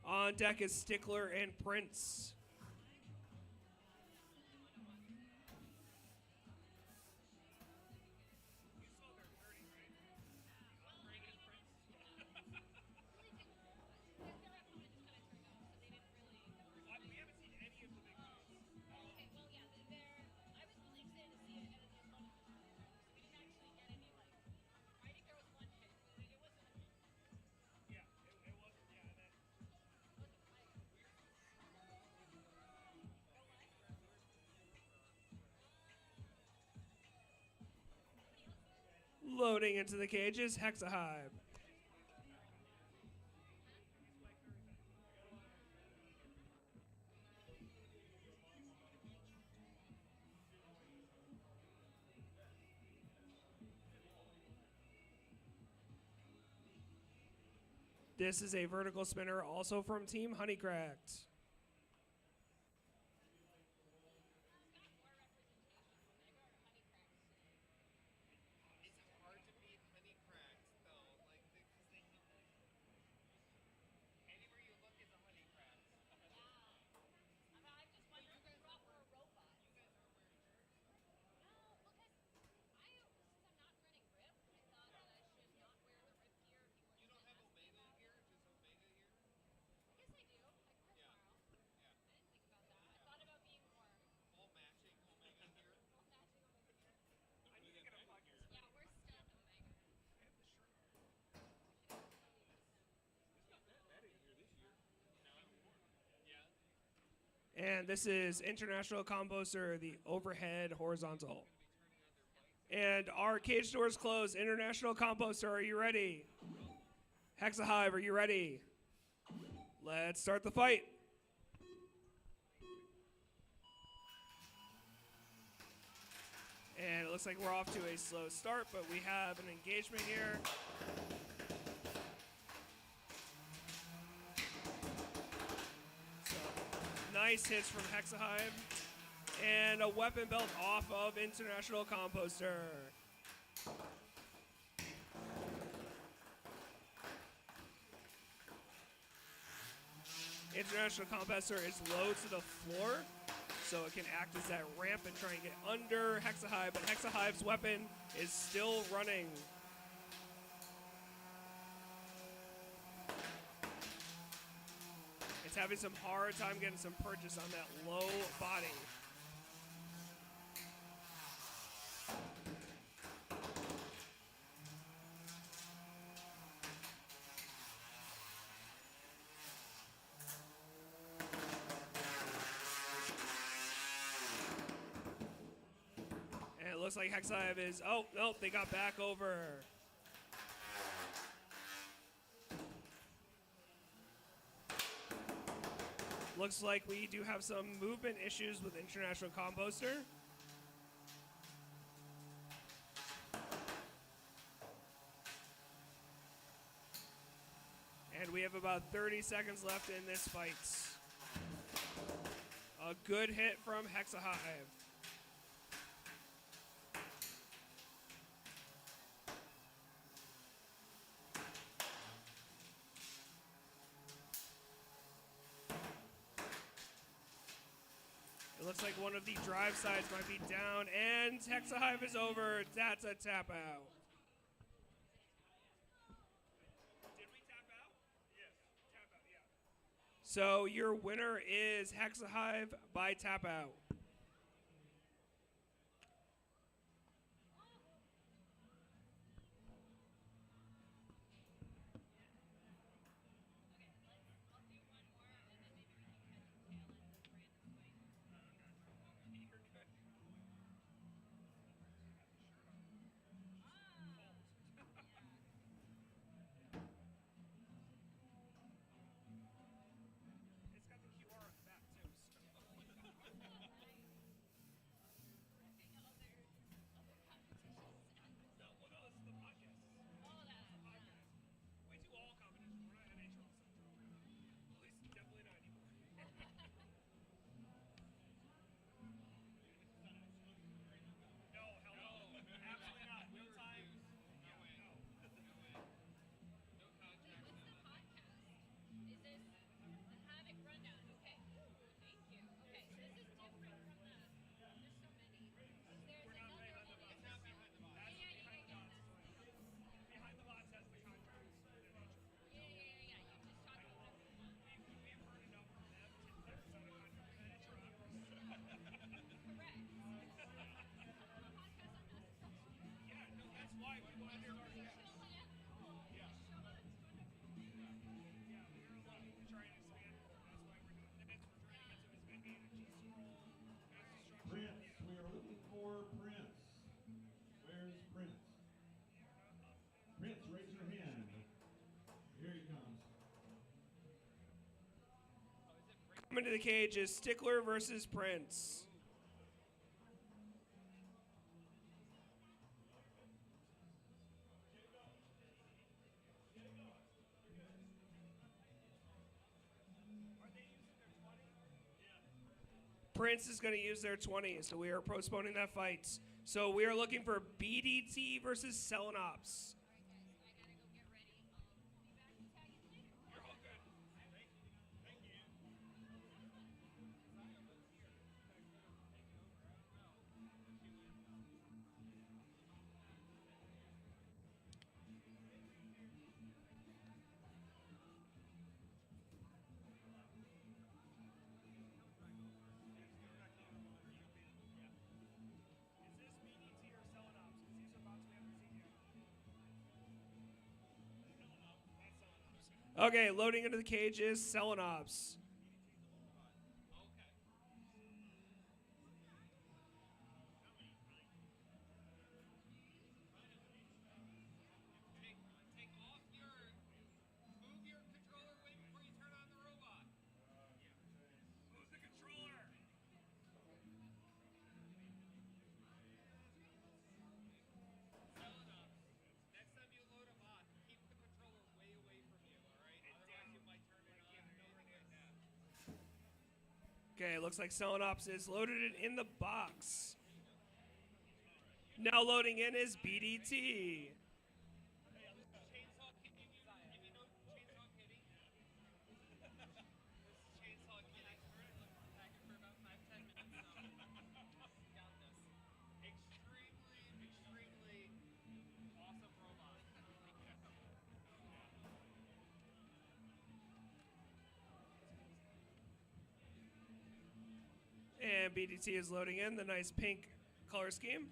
On deck is Stickler and Prince. Loading into the cages, Hexa Hive. This is a vertical spinner also from Team Honeycracked. And this is International Composter, the overhead horizontal. And our cage doors closed. International Composter, are you ready? Hexa Hive, are you ready? Let's start the fight. And it looks like we're off to a slow start, but we have an engagement here. Nice hits from Hexa Hive. And a weapon belt off of International Composter. International Composter is low to the floor, so it can act as that ramp and try and get under Hexa Hive, but Hexa Hive's weapon is still running. Just having some hard time getting some purchase on that low body. And it looks like Hexa is, oh, nope, they got back over. Looks like we do have some movement issues with International Composter. And we have about 30 seconds left in this fight. A good hit from Hexa Hive. It looks like one of the drive sides might be down, and Hexa Hive is over. That's a tap out. Did we tap out? Yes, tap out, yeah. So your winner is Hexa Hive by tap out.
Prince, we are looking for Prince. Where's Prince? Prince, raise your hand. Here he comes.
Coming to the cage is Stickler versus Prince. Prince is going to use their 20, so we are postponing that fight. So we are looking for BDT versus Selenops. Okay, loading into the cage is Selenops. Okay, looks like Selenops is loaded it in the box. Now loading in is BDT. And BDT is loading in the nice pink color scheme.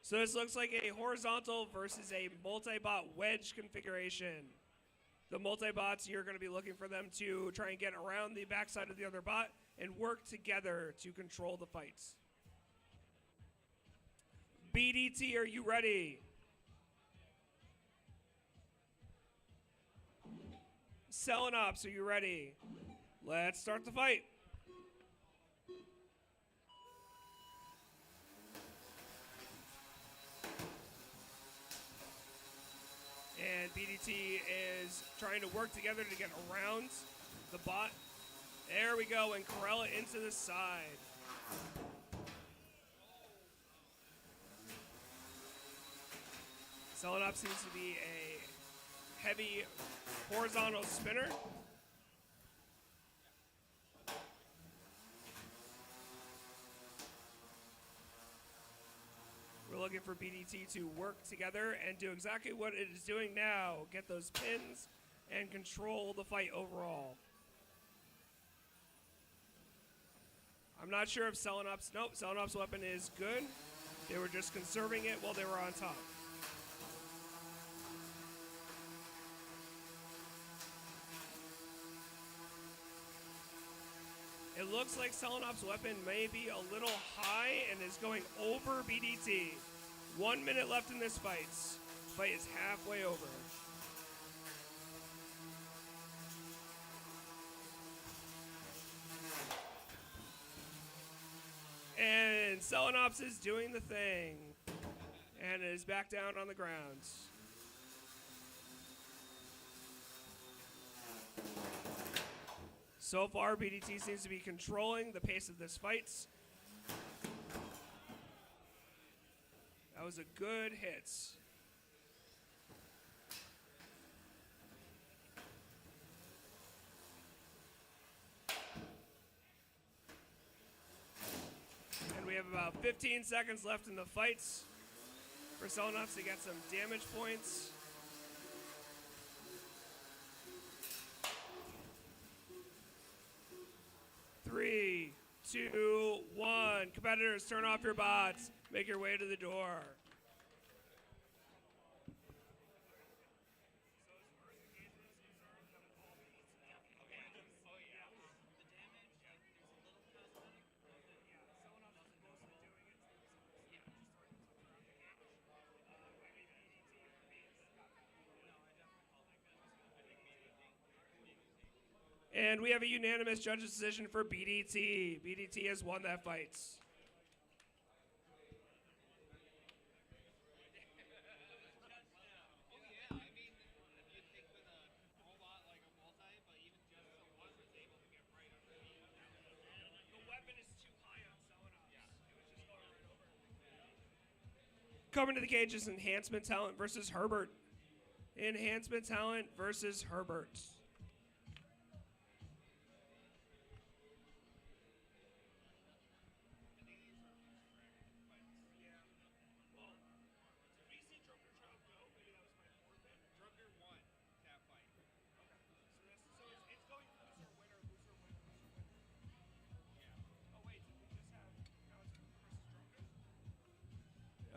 So this looks like a horizontal versus a multi-bot wedge configuration. The multi-bots, you're going to be looking for them to try and get around the backside of the other bot and work together to control the fights. BDT, are you ready? Selenops, are you ready? Let's start the fight. And BDT is trying to work together to get around the bot. There we go, and Corella into the side. Selenops seems to be a heavy horizontal spinner. We're looking for BDT to work together and do exactly what it is doing now. Get those pins and control the fight overall. I'm not sure if Selenops, nope, Selenops' weapon is good. They were just conserving it while they were on top. It looks like Selenops' weapon may be a little high and is going over BDT. 1 minute left in this fight. Fight is halfway over. And Selenops is doing the thing. And is back down on the ground. So far, BDT seems to be controlling the pace of this fight. That was a good hit. And we have about 15 seconds left in the fights for Selenops to get some damage points. Three, 2, 1. Competitors, turn off your bots. Make your way to the door. And we have a unanimous judge's decision for BDT. BDT has won that fight. Coming to the cage is Enhancement Talent versus Herbert. Enhancement Talent versus Herbert.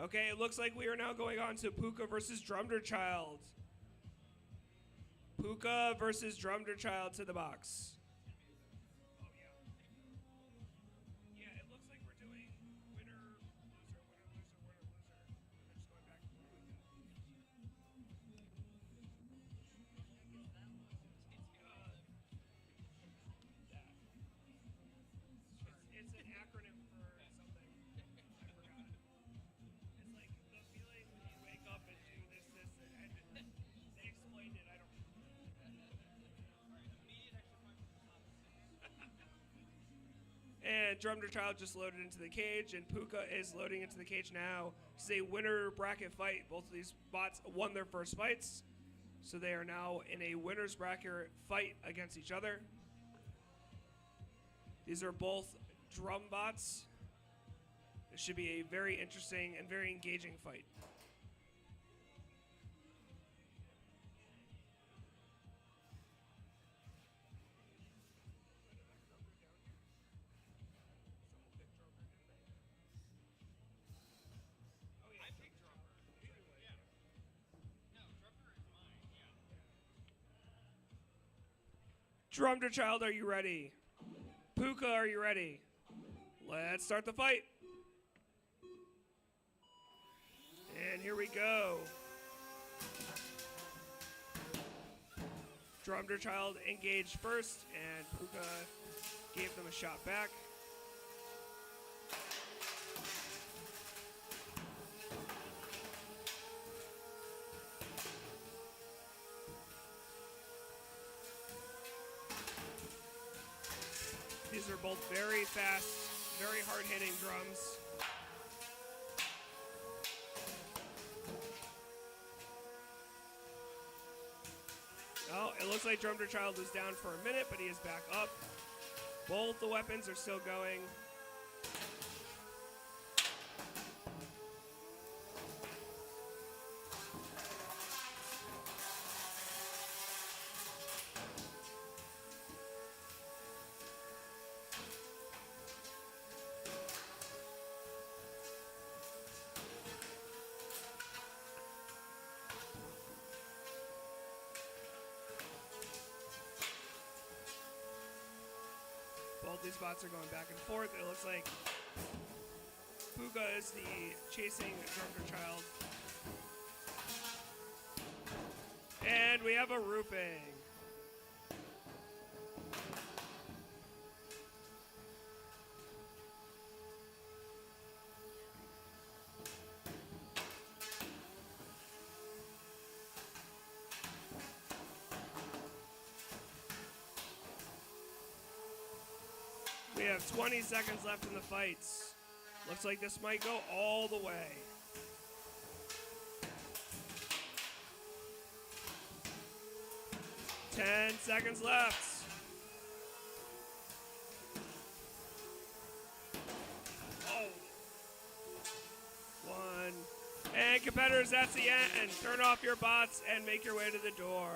Okay, it looks like we are now going on to Puka versus Drumderchild. Puka versus Drumderchild to the box. Oh, yeah. Yeah, it looks like we're doing winner, loser, winner, loser, winner, loser. We're just going back to It's an acronym for something. I forgot. It's like the feeling when you wake up and do this, and they explained it. I don't know. And Drumderchild just loaded into the cage, and Puka is loading into the cage now This is a winner bracket fight. Both of these bots won their first fights, so they are now in a winner's bracket fight against each other. These are both drum bots. It should be a very interesting and very engaging fight. Drummer Child, are you ready? Puka, are you ready? Let's start the fight. And here we go. Drummer Child engaged first, and Puka gave them a shot back. These are both very fast, very hard-hitting drums. Oh, it looks like Drummer Child was down for a minute, but he is back up. Both the weapons are still going. Both these bots are going back and forth. It looks like Puka is the chasing Drummer Child. And we have a rooping. We have 20 seconds left in the fights. Looks like this might go all the way. Ten seconds left. Oh. One. And competitors, that's the end. Turn off your bots and make your way to the door.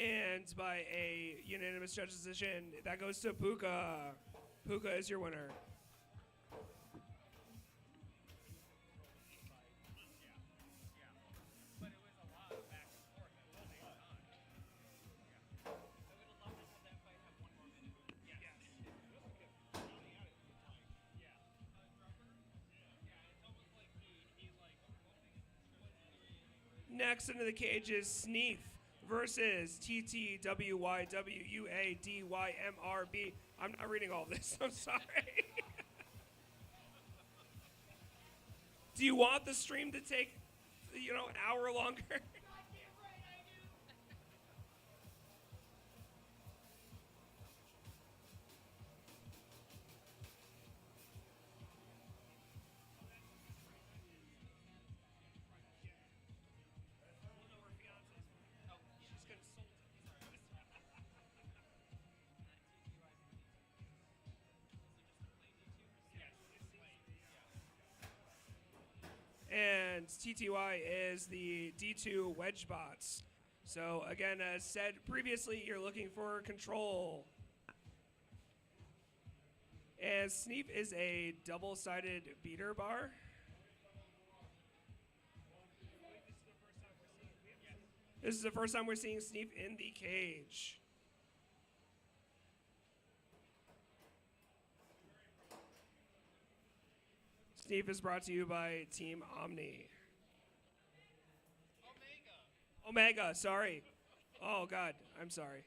And by a unanimous judge decision, that goes to Puka. Puka is your winner. Next into the cage is Sneef versus TTWYWUADYMRB. I'm not reading all of this. I'm sorry. Do you want the stream to take, an hour longer? And TTY is the D2 wedge bots. So again, as said previously, you're looking for control. And Sneep is a double-sided beater bar. This is the first time we're seeing Sneep in the cage. Sneep is brought to you by Team Omni. Omega, sorry. Oh, God, I'm sorry.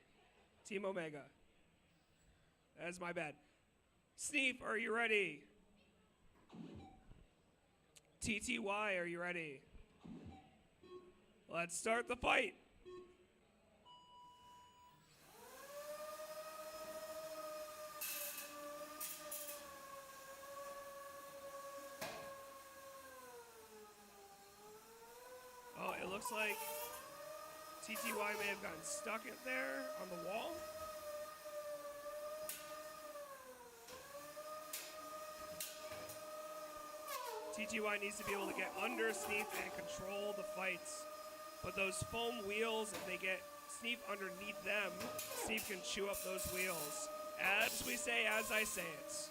Team Omega. That's my bad. Sneep, are you ready? TTY, are you ready? Let's start the fight. Oh, it looks like TTY may have gotten stuck in there on the wall. TTY needs to be able to get under Sneep and control the fights. But those foam wheels, if they get Sneep underneath them, Sneep can chew up those wheels. As we say, as I say it.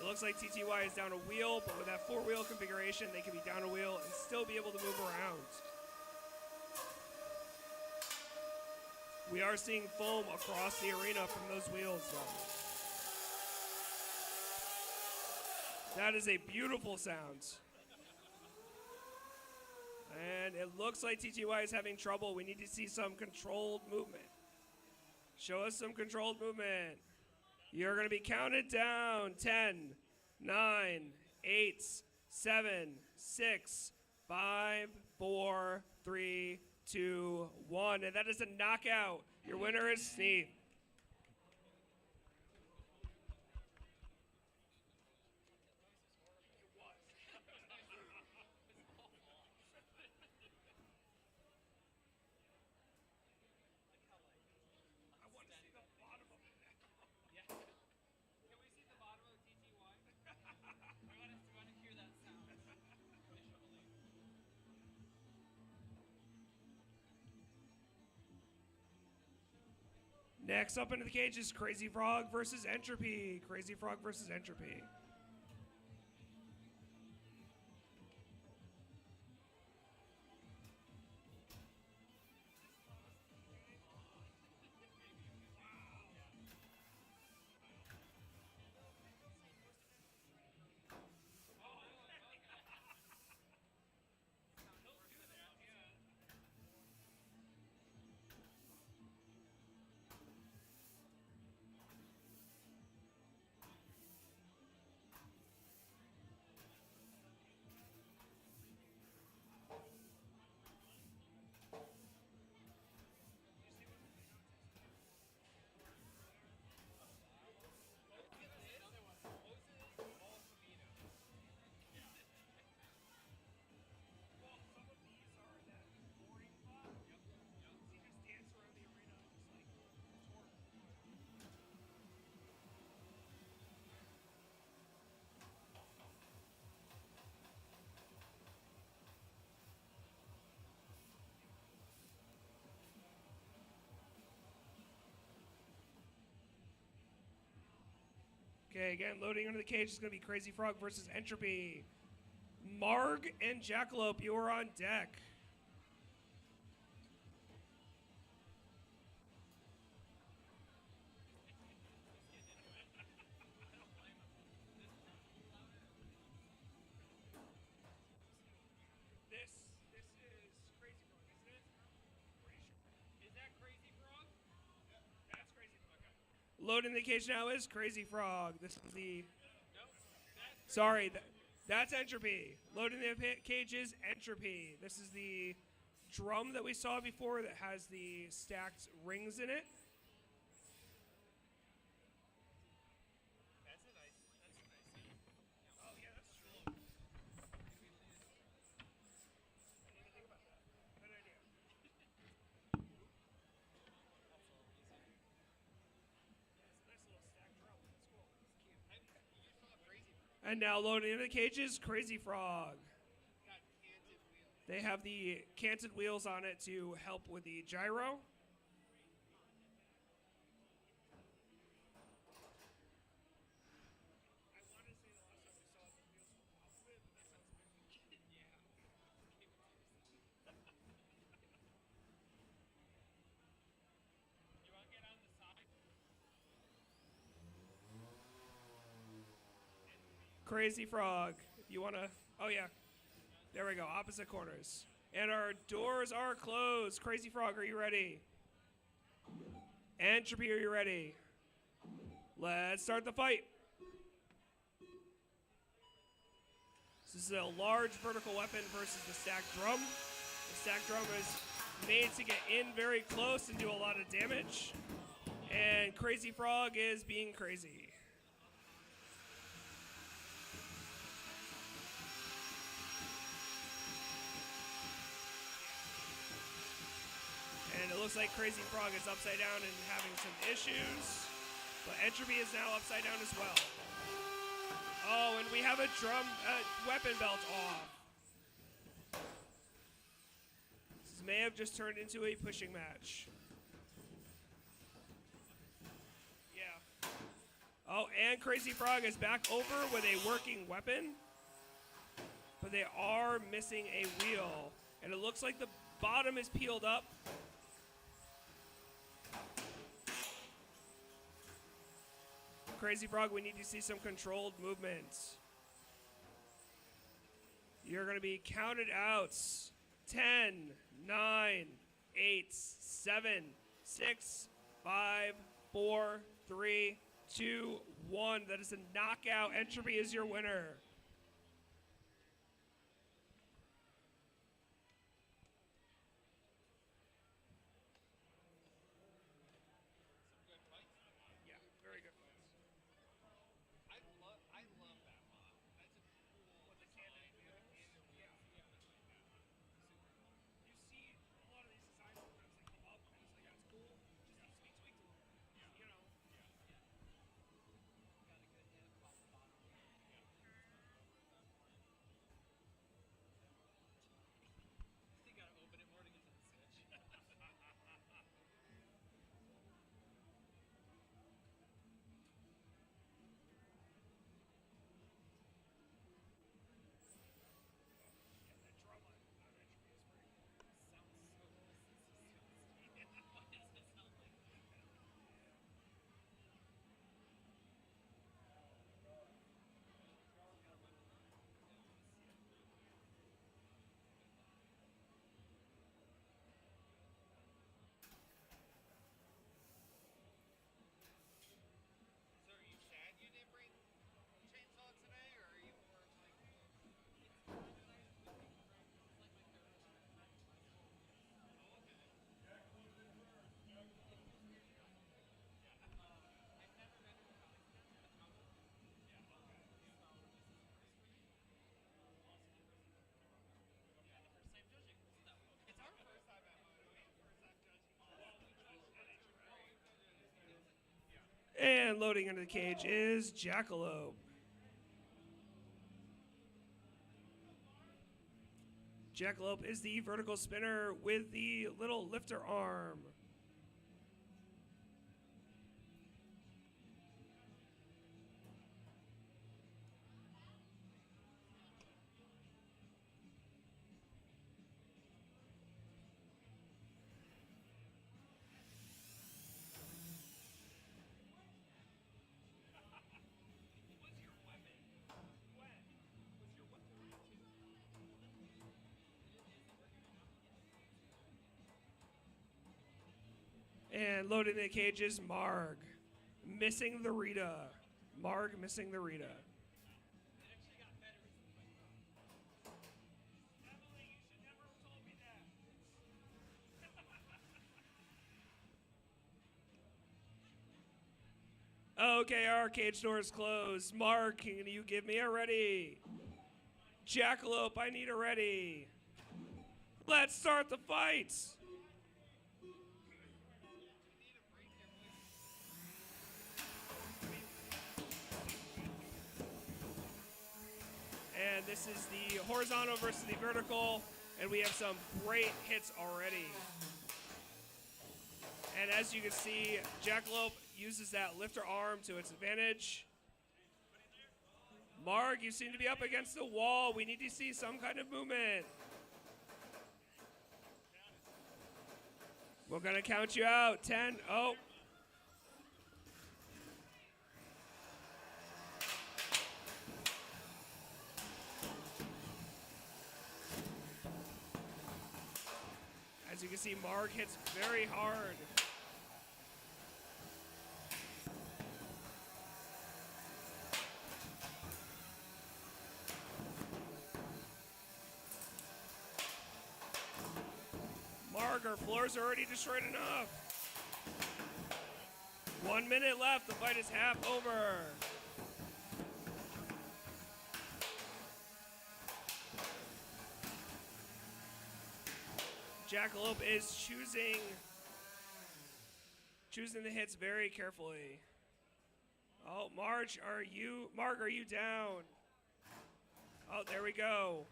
It looks like TTY is down a wheel, but with that 4-wheel configuration, they can be down a wheel and still be able to move around. We are seeing foam across the arena from those wheels, though. That is a beautiful sound. And it looks like TTY is having trouble. We need to see some controlled movement. Show us some controlled movement. You're going to be counted down. 10, 9, 8, 7, 6, 5, 4, 3, 2, 1. And that is a knockout. Your winner is Sneep. Next up into the cage is Crazy Frog versus Entropy. Crazy Frog versus Entropy. Okay, again, loading into the cage is going to be Crazy Frog versus Entropy. Marg and Jackalope, you are on deck. This is loading the cage now is Crazy Frog. This is the... Sorry, that's Entropy. Loading the cage is Entropy. This is the drum that we saw before that has the stacked rings in it.
That's a nice scene.
Oh, yeah, that's cool. I didn't think about that. Good idea. And now loading into the cages, Crazy Frog. They have the canted wheels on it to help with the gyro. Crazy Frog. If you want to... Oh, yeah. There we go. Opposite corners. And our doors are closed. Crazy Frog, are you ready? Entropy, are you ready? Let's start the fight. This is a large vertical weapon versus the stacked drum. The stacked drum is made to get in very close and do a lot of damage. And Crazy Frog is being crazy. And it looks like Crazy Frog is upside down and having some issues. But Entropy is now upside down as well. Oh, and we have a weapon belt off. This may have just turned into a pushing match. Yeah. Oh, and Crazy Frog is back over with a working weapon. But they are missing a wheel. And it looks like the bottom is peeled up. Crazy Frog, we need to see some controlled movements. You're going to be counted out. 10, 9, 8, 7, 6, 5, 4, 3, 2, 1. That is a knockout. Entropy is your winner. And loading into the cage is Jackalope. Jackalope is the vertical spinner with the little lifter arm. And loading the cage is Marg. missing the Rita. Marg missing the Rita.
Emily, you should never have told me that.
Okay, arcade store's closed. Marg, can you give me a ready? Jackalope, I need a ready. Let's start the fight. And this is the horizontal versus the vertical, and we have some great hits already. And as you can see, Jackalope uses that lifter arm to its advantage. Marg, you seem to be up against the wall. We need to see some kind of movement. We're going to count you out. 10. Oh. As you can see, Marg hits very hard. Marg, our floor's already destroyed enough. 1 minute left. The fight is half over. Jackalope is choosing the hits very carefully. Oh, Marg, are you down? Oh, there we go.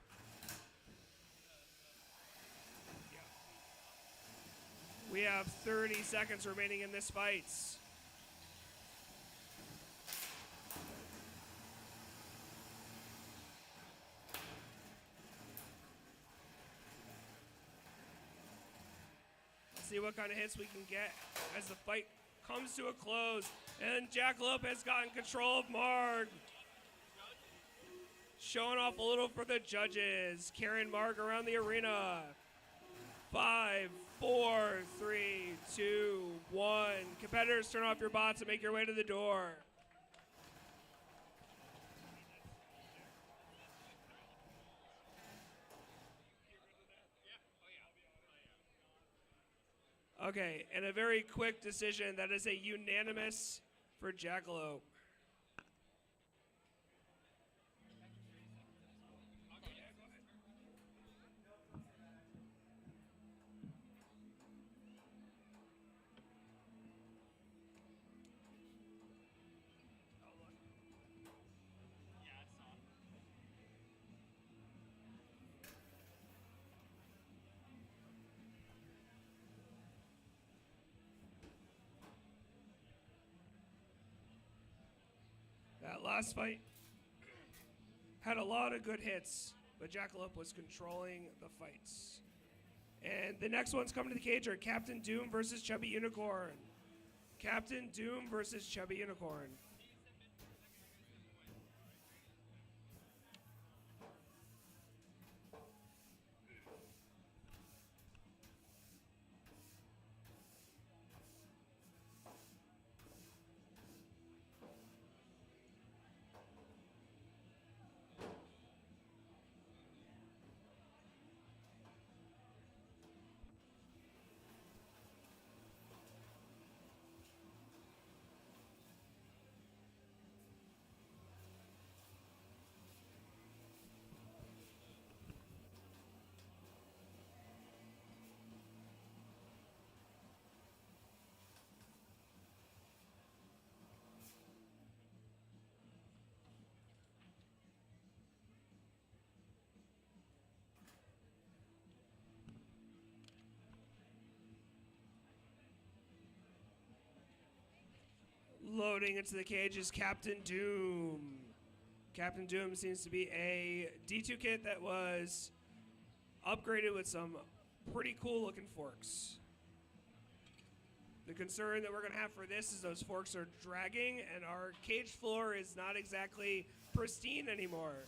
We have 30 seconds remaining in this fight. Let's see what kind of hits we can get as the fight comes to a close. And Jackalope has gotten control of Marg. Showing off a little for the judges. Carrying Marg around the arena. 5, 4, 3, 2, 1. Competitors, turn off your bots and make your way to the door. Okay, and a very quick decision. That is a unanimous for Jackalope. That last fight had a lot of good hits, but Jackalope was controlling the fights. And the next ones coming to the cage are Captain Doom versus Chubby Unicorn. Captain Doom versus Chubby Unicorn. Loading into the cage is Captain Doom. Captain Doom seems to be a D2 kit that was upgraded with some pretty cool looking forks. The concern that we're going to have for this is those forks are dragging and our cage floor is not exactly pristine anymore.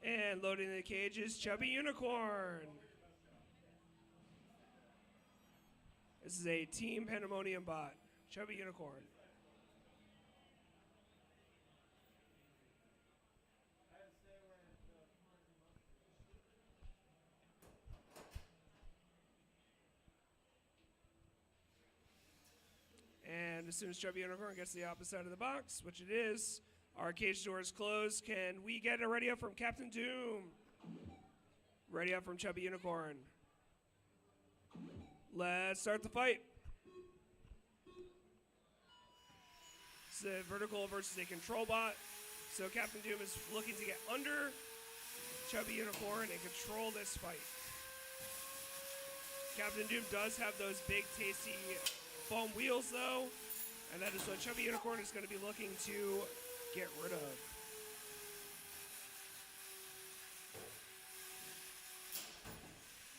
And loading the cage is Chubby Unicorn. This is a Team Pandemonium bot. Chubby Unicorn. And as soon as Chubby Unicorn gets to the opposite side of the box, which it is, our cage doors close. Can we get a ready up from Captain Doom? Ready up from Chubby Unicorn. Let's start the fight. It's a vertical versus a control bot. So Captain Doom is looking to get under Chubby Unicorn and control this fight. Captain Doom does have those big, tasty foam wheels, though, and that is what Chubby Unicorn is going to be looking to get rid of.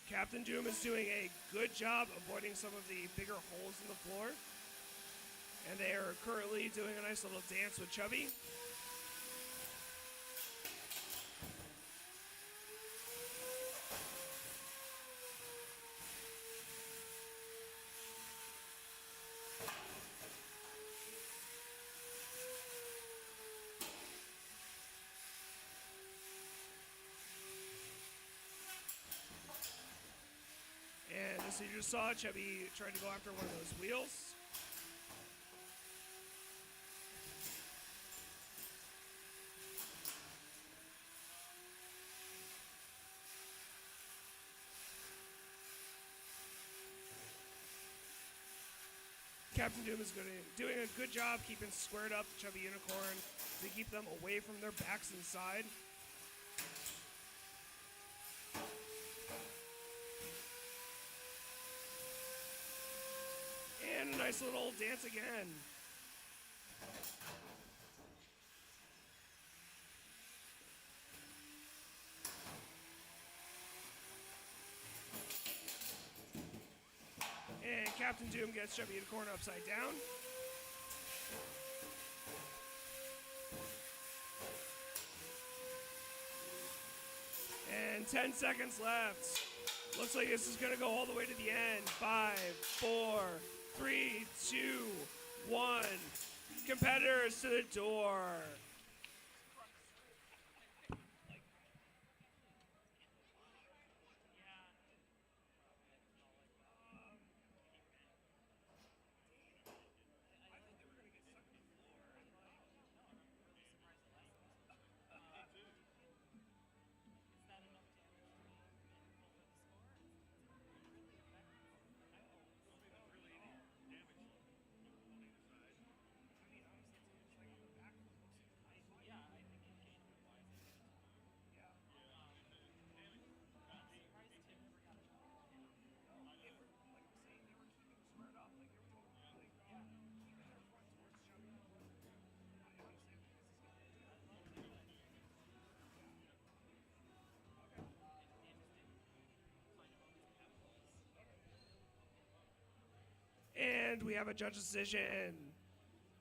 Captain Doom is doing a good job avoiding some of the bigger holes in the floor, and they are currently doing a nice little dance with Chubby. And as you just saw, Chubby tried to go after one of those wheels. Captain Doom is doing a good job keeping squared up the Chubby Unicorn to keep them away from their backs inside. And a nice little dance again. And Captain Doom gets Chubby Unicorn upside down. And 10 seconds left. Looks like this is going to go all the way to the end. 5, 4, 3, 2, 1. Competitors to the door. And we have a judge decision.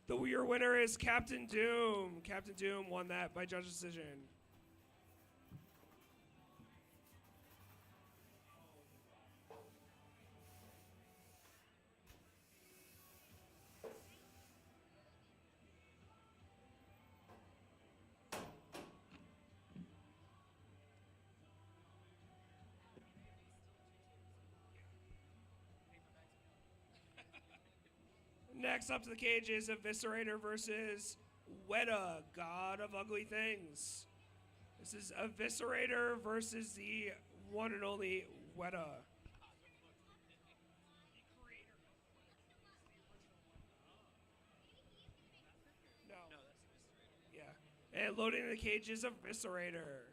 Your winner is Captain Doom. Captain Doom won that by judge decision. Next up to the cage is Eviscerator versus Weta, God of Ugly Things. This is Eviscerator versus the one and only Weta. No. Yeah. And loading the cage is Eviscerator.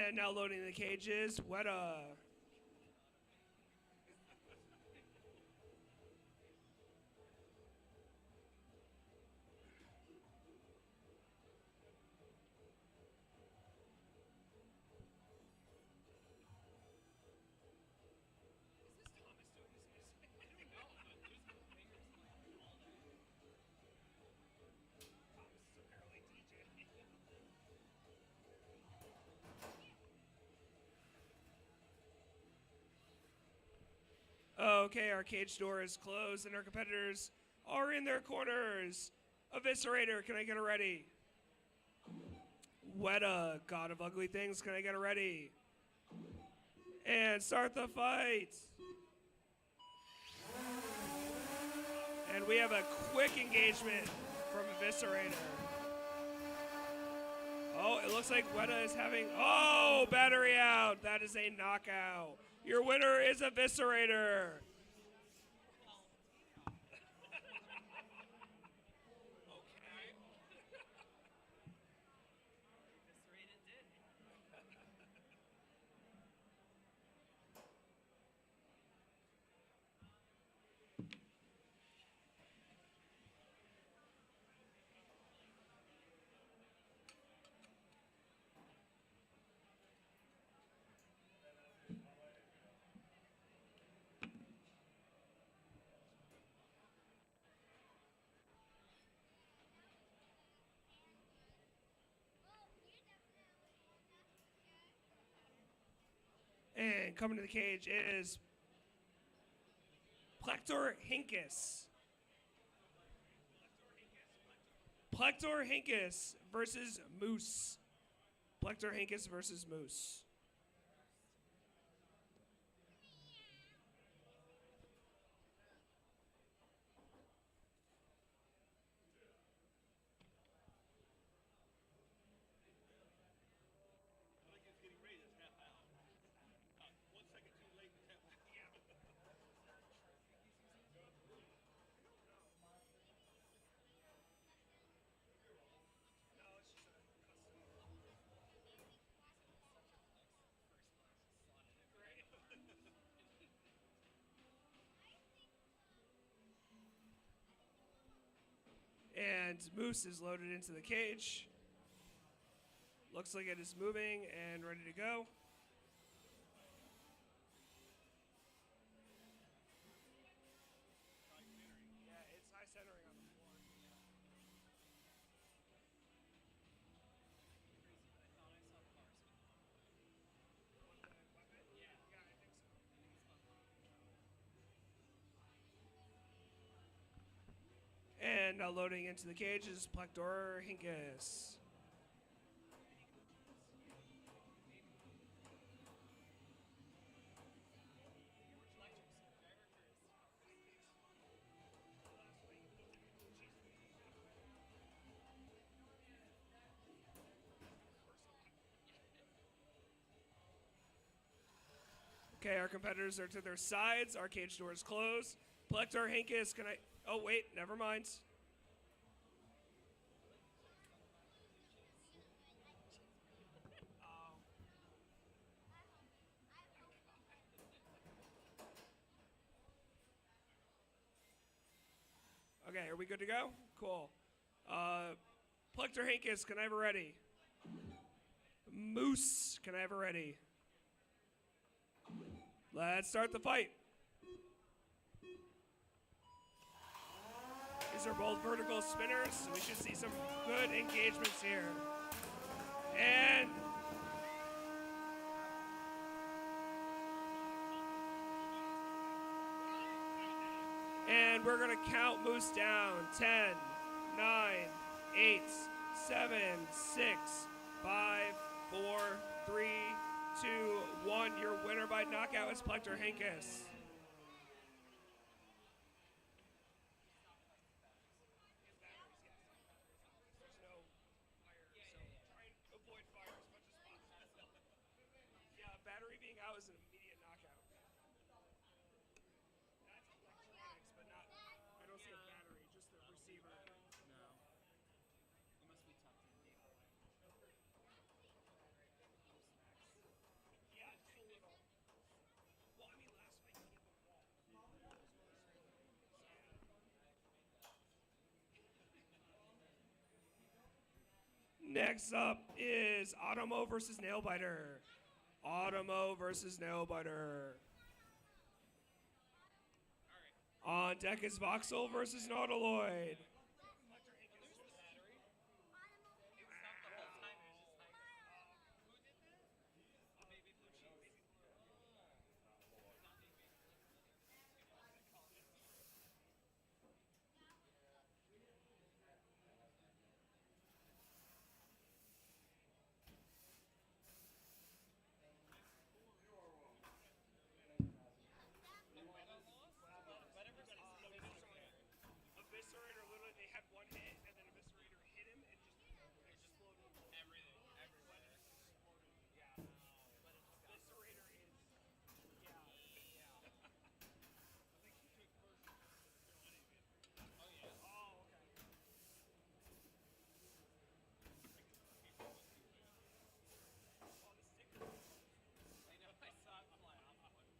And now loading the cages, Weta. Okay, our cage door is closed and our competitors are in their corners. Eviscerator, can I get it ready? Weta, God of Ugly Things, can I get it ready? And start the fight. And we have a quick engagement from Eviscerator. Oh, it looks like Weta is having, oh, battery out. That is a knockout. Your winner is Eviscerator. And coming to the cage is Plector Hinkis. Plector Hinkis versus Moose. Plector Hinkis versus Moose. And Moose is loaded into the cage. Looks like it is moving and ready to go. Yeah, it's high centering on the floor. And now loading into the cage is Plector Hinkis. Okay, our competitors are to their sides. Our cage door is closed. Plector Hinkis, can I? Oh, wait, never mind. Okay, are we good to go? Cool. Plector Hinkis, can I have it ready? Moose, can I have it ready? Let's start the fight. These are both vertical spinners, so we should see some good engagements here. And we're going to count Moose down. 10, 9, 8, 7, 6, 5, 4, 3, 2, 1. Your winner by knockout is Plector Hinkis. Yeah, battery being out is an immediate knockout. That's electronics, but not, I don't see a battery, just the receiver.
No. It must be tucked in deep.
Next up is Otmo versus Nailbiter. Otmo versus Nailbiter. On deck is Voxel versus Nautiloid. Eviscerator, literally, they had one hit, and then Eviscerator hit him and just exploded. Everything, everywhere. Yeah. Eviscerator is, yeah. I think he took first. Oh, yeah. Oh, okay. Oh, the sticker. I know, I saw it fly off of one plane.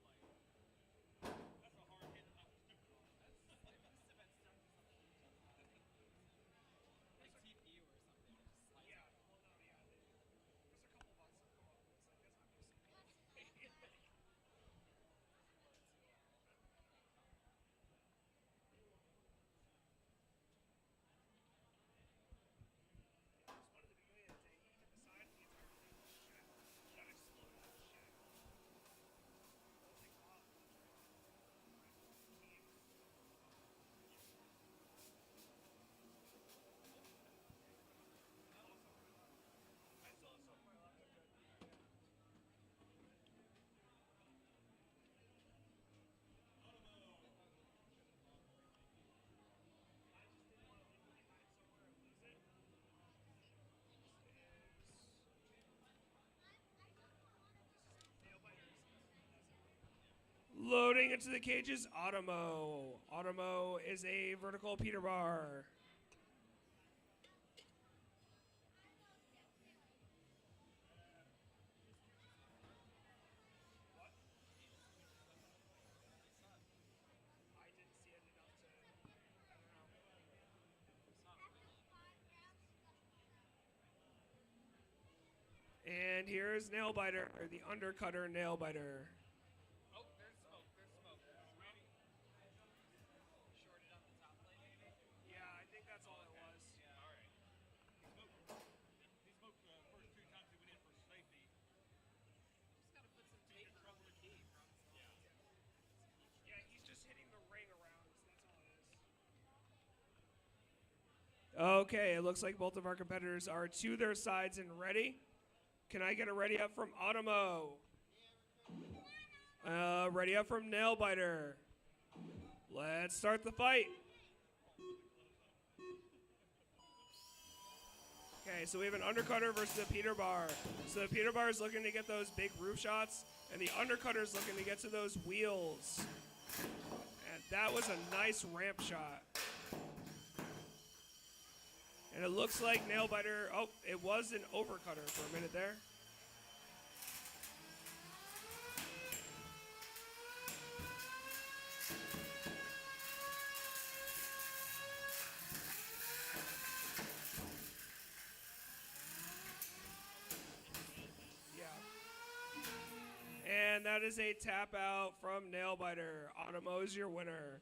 That's a hard hit. It must have been stuck to something. Like TPU or something. It just slides out. Well, no, yeah. There's a couple bugs that come up. It's like, that's obviously. Just one at the beginning of the day, he hit the side, the entire thing was shattered. That exploded and shattered. I was like, wow. I still have some of my laptop. I just didn't want to leave it behind somewhere and lose it. Loading into the cages, Otmo. Otmo is a vertical Peter bar. What? I didn't see it enough to, I don't know. And here's Nailbiter, the undercutter Nailbiter.
Oh, there's smoke. There's smoke. Ready? Shorted up the top plate, maybe?
Yeah, I think that's all it was.
Yeah, all right.
He smoked the first 2 times he went in for safety.
Just gotta put some tape around the key.
Yeah, he's just hitting the ring around. That's all it is. Okay, it looks like both of our competitors are to their sides and ready. Can I get a ready up from Otmo? Ready up from Nailbiter. Let's start the fight. Okay, so we have an undercutter versus a Peter bar. So the Peter bar is looking to get those big roof shots, and the undercutter is looking to get to those wheels. And that was a nice ramp shot. And it looks like Nailbiter, oh, it was an overcutter for a minute there. Yeah. And that is a tap out from Nailbiter. Otmo is your winner.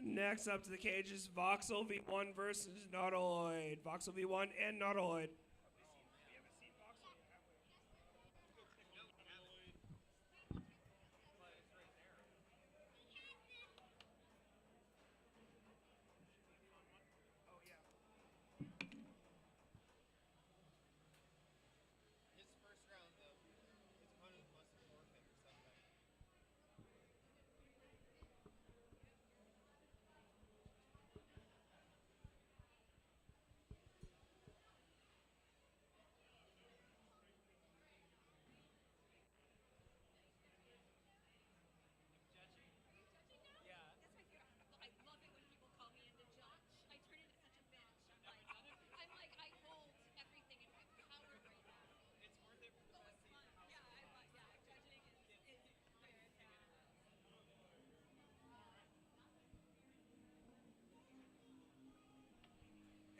Next up to the cage is Voxel V1 versus Nautiloid. Voxel V1 and Nautiloid.
His first round, though, his opponent must have forfeit or something.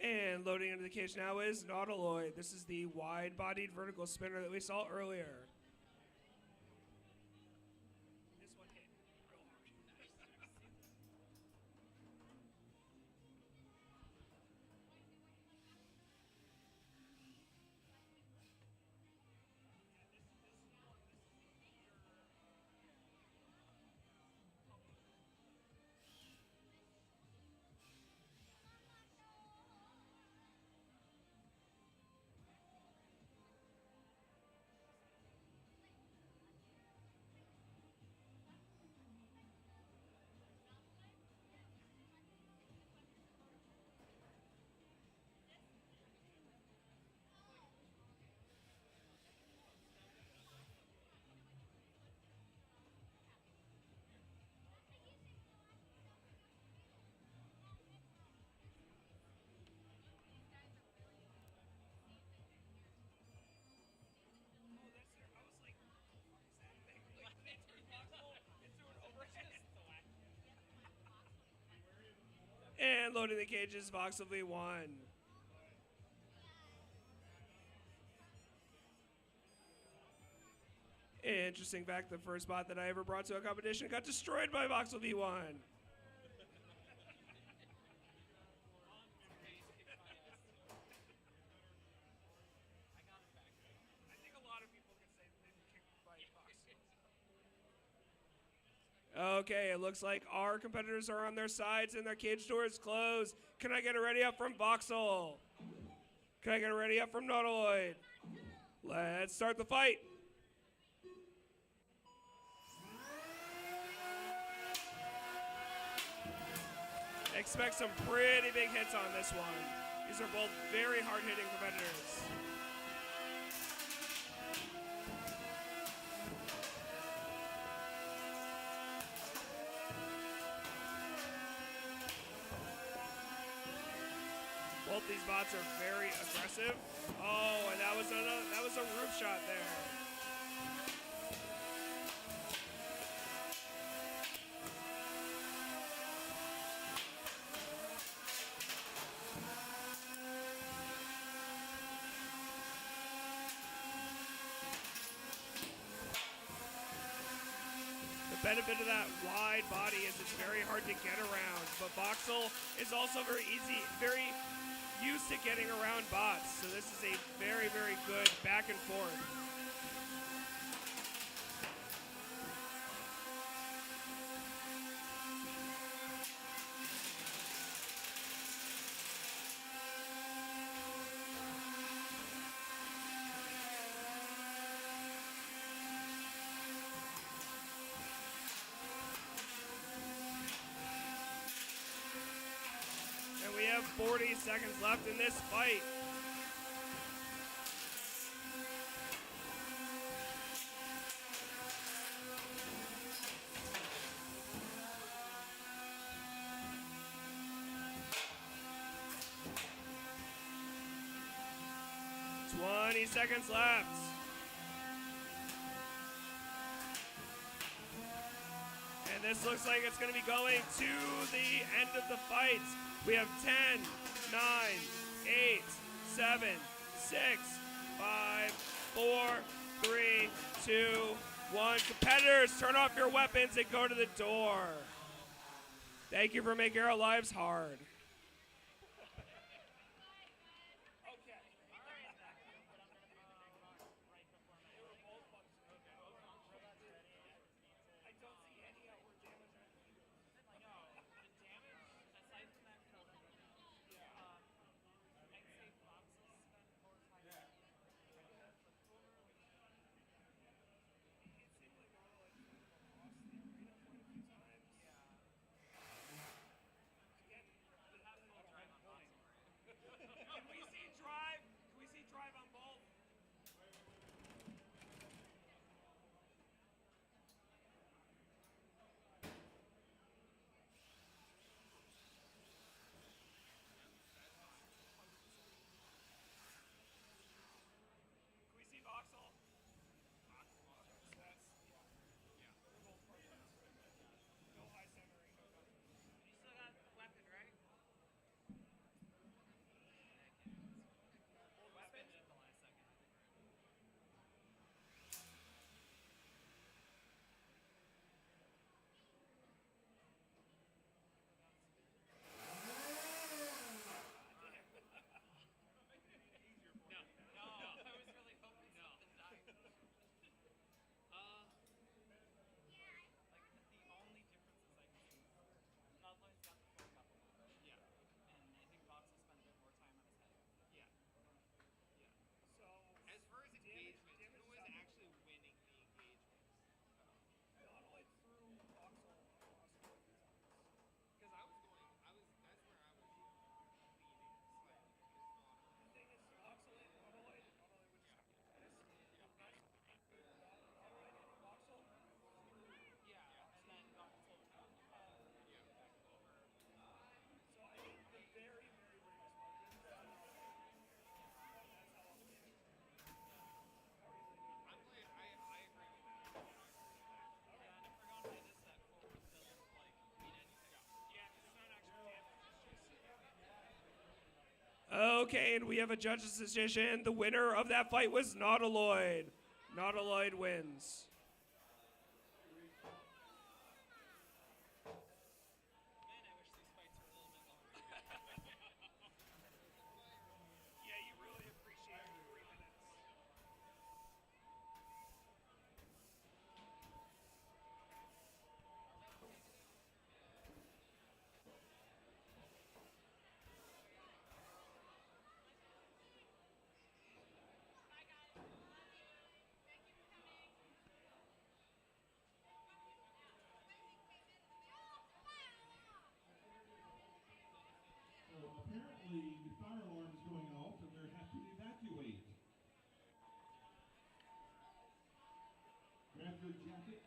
And loading into the cage now is Nautiloid. This is the wide-bodied vertical spinner that we saw earlier. This one hit real hard. And loading the cages, Vox V1. Interesting fact, the first bot that I ever brought to a competition got destroyed by Vox V1. Okay, it looks like our competitors are on their sides and their cage doors closed. Can I get a ready up from Voxel? Can I get a ready up from Nautiloid? Let's start the fight. Expect some pretty big hits on this one. These are both very hard-hitting competitors. Both these bots are very aggressive. Oh, and that was a roof shot there. The benefit of that wide body is it's very hard to get around, but Voxel is also very used to getting around bots, so this is a very, very good back and forth. We have 40 seconds left in this fight. Seconds left. And this looks like it's going to be going to the end of the fight. We have 10, 9, 8, 7, 6, 5, 4, 3, 2, 1. Competitors, turn off your weapons and go to the door. Thank you for making our lives hard. Okay, and we have a judge's decision. The winner of that fight was Nautiloid. Nautiloid wins.
So apparently the fire alarm is going off and they have to evacuate. Grab your jacket.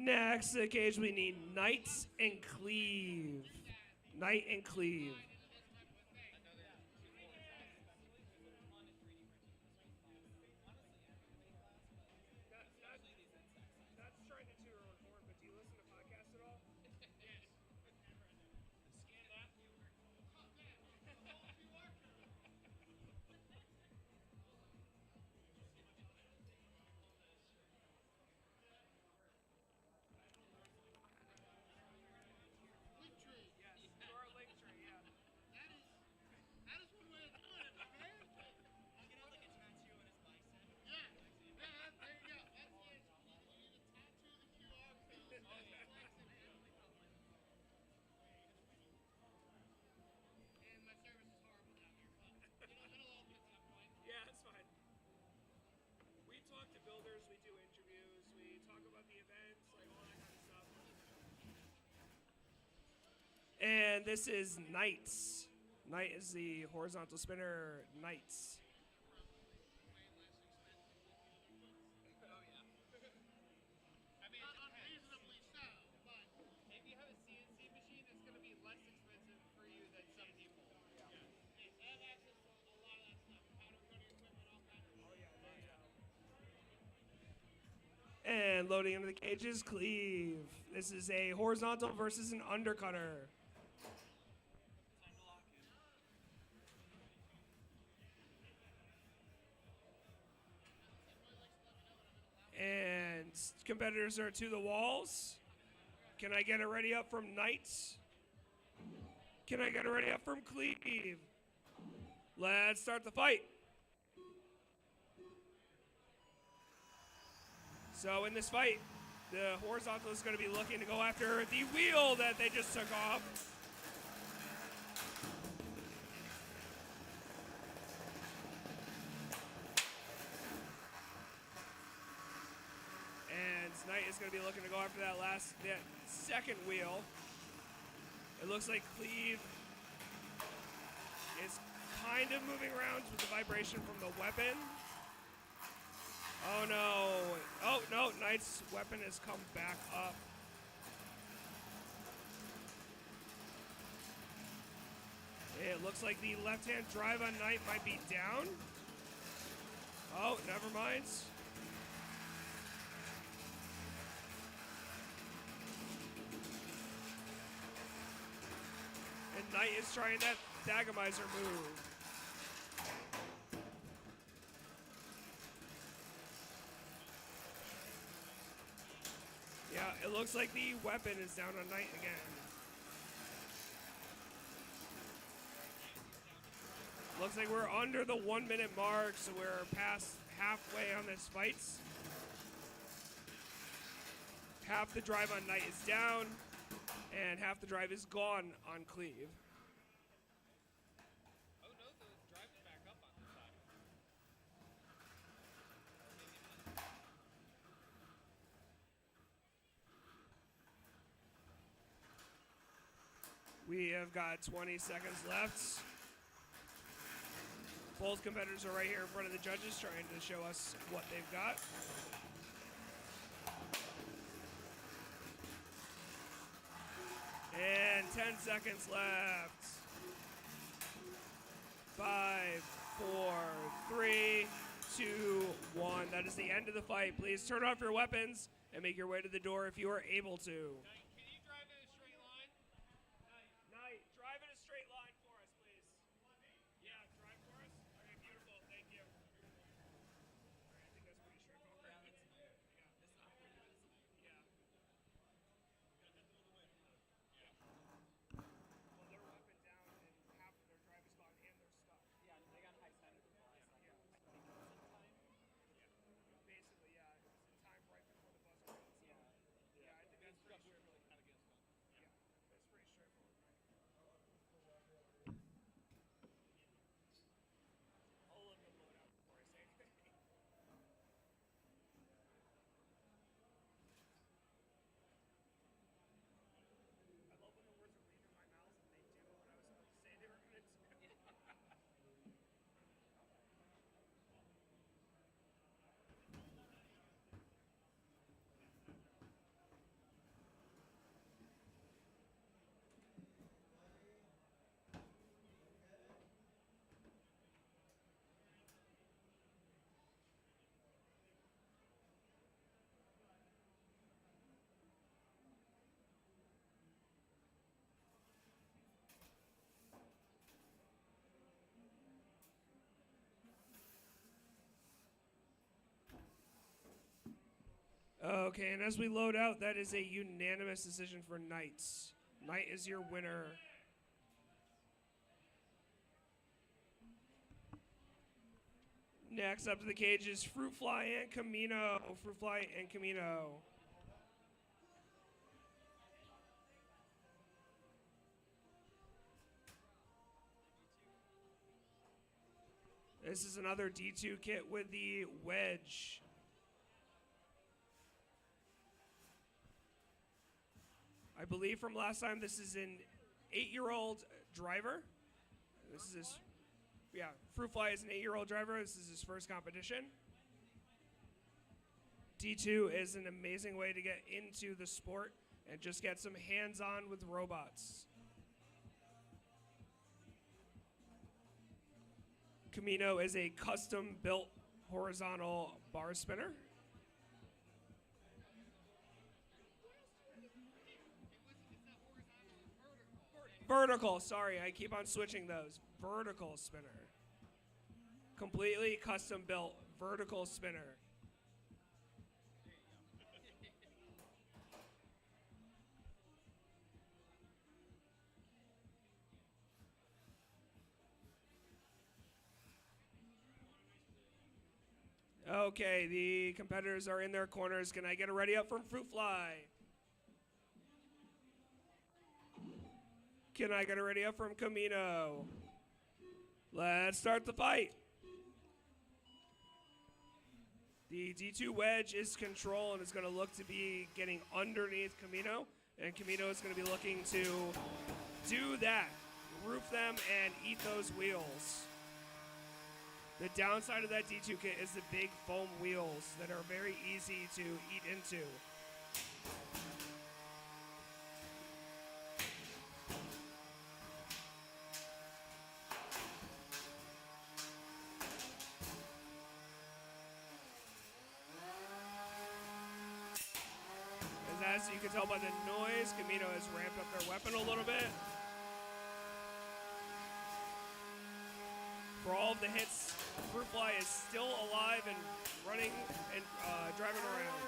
Next to the cage, we need Knights and Cleave. Knight and Cleave. That's trying to toot our own horn, but do you listen to podcasts at all? Scan that. Yes, to our link tree, yeah.
That is one way of doing it, okay?
I'm gonna have like a tattoo on his bicep.
Yeah, there you go. That's the answer. You need to tattoo the QR code. And my service is horrible down here, but it'll all get to that point.
Yeah, that's fine. We talk to builders, we do interviews, we talk about the events, like all that kind of stuff. And this is Knights. Knight is the horizontal spinner, Knights.
I mean, not unreasonably so, but
If you have a CNC machine, it's gonna be less expensive for you than some people.
hey, I have access to a lot of that stuff. Powder coating equipment, all kinds of stuff.
And loading into the cages, Cleave. This is a horizontal versus an undercutter.
Time to lock in.
And competitors are to the walls. Can I get it ready up from Knights? Can I get it ready up from Cleave? Let's start the fight. So in this fight, the horizontal is going to be looking to go after the wheel that they just took off. And Knight is going to be looking to go after that second wheel. It looks like Cleave is kind of moving around with the vibration from the weapon. Oh no. Oh no, Knight's weapon has come back up. It looks like the left-hand drive on Knight might be down. Oh, never mind. And Knight is trying that Dagomizer move. Yeah, it looks like the weapon is down on Knight again. Looks like we're under the 1 minute mark, so we're past halfway on this fight. Half the drive on Knight is down, and half the drive is gone on Cleave.
Oh no, the drive is back up on the side.
We have got 20 seconds left. Both competitors are right here in front of the judges trying to show us what they've got. And 10 seconds left. 5, 4, 3, 2, 1. That is the end of the fight. Please turn off your weapons and make your way to the door if you are able to.
Can you drive in a straight line?
Knight, drive in a straight line for us, please. Yeah, drive for us. Okay, beautiful. Thank you. All right, I think that's pretty straightforward. Yeah. Well, they're weapon down and half of their drive is gone and they're stuck.
Yeah, they got high side of the ball.
Yeah.
Basically,
Basically, yeah. It was in time right before the buzzer. So, yeah, I think that's pretty straightforward. Okay, and as we load out, that is a unanimous decision for Knight. Knight is your winner. Next up to the cage is Fruitfly and Camino. Fruitfly and Camino. This is another D2 kit with the wedge. I believe from last time this is an 8-year-old driver. This is his, yeah, Fruitfly is an 8-year-old driver. This is his first competition. D2 is an amazing way to get into the sport and just get some hands-on with robots. Camino is a custom-built horizontal bar spinner. Vertical, sorry, I keep on switching those. Vertical spinner. Completely custom-built vertical spinner. Okay, the competitors are in their corners. Can I get a ready up from Fruitfly? Can I get a ready up from Camino? Let's start the fight. The D2 wedge is control and is going to look to be getting underneath Camino. And Camino is going to be looking to do that. Roof them and eat those wheels. The downside of that D2 kit is the big foam wheels that are very easy to eat into. As you can tell by the noise, Camino has ramped up their weapon a little bit. For all of the hits, Fruitfly is still alive and running and driving around.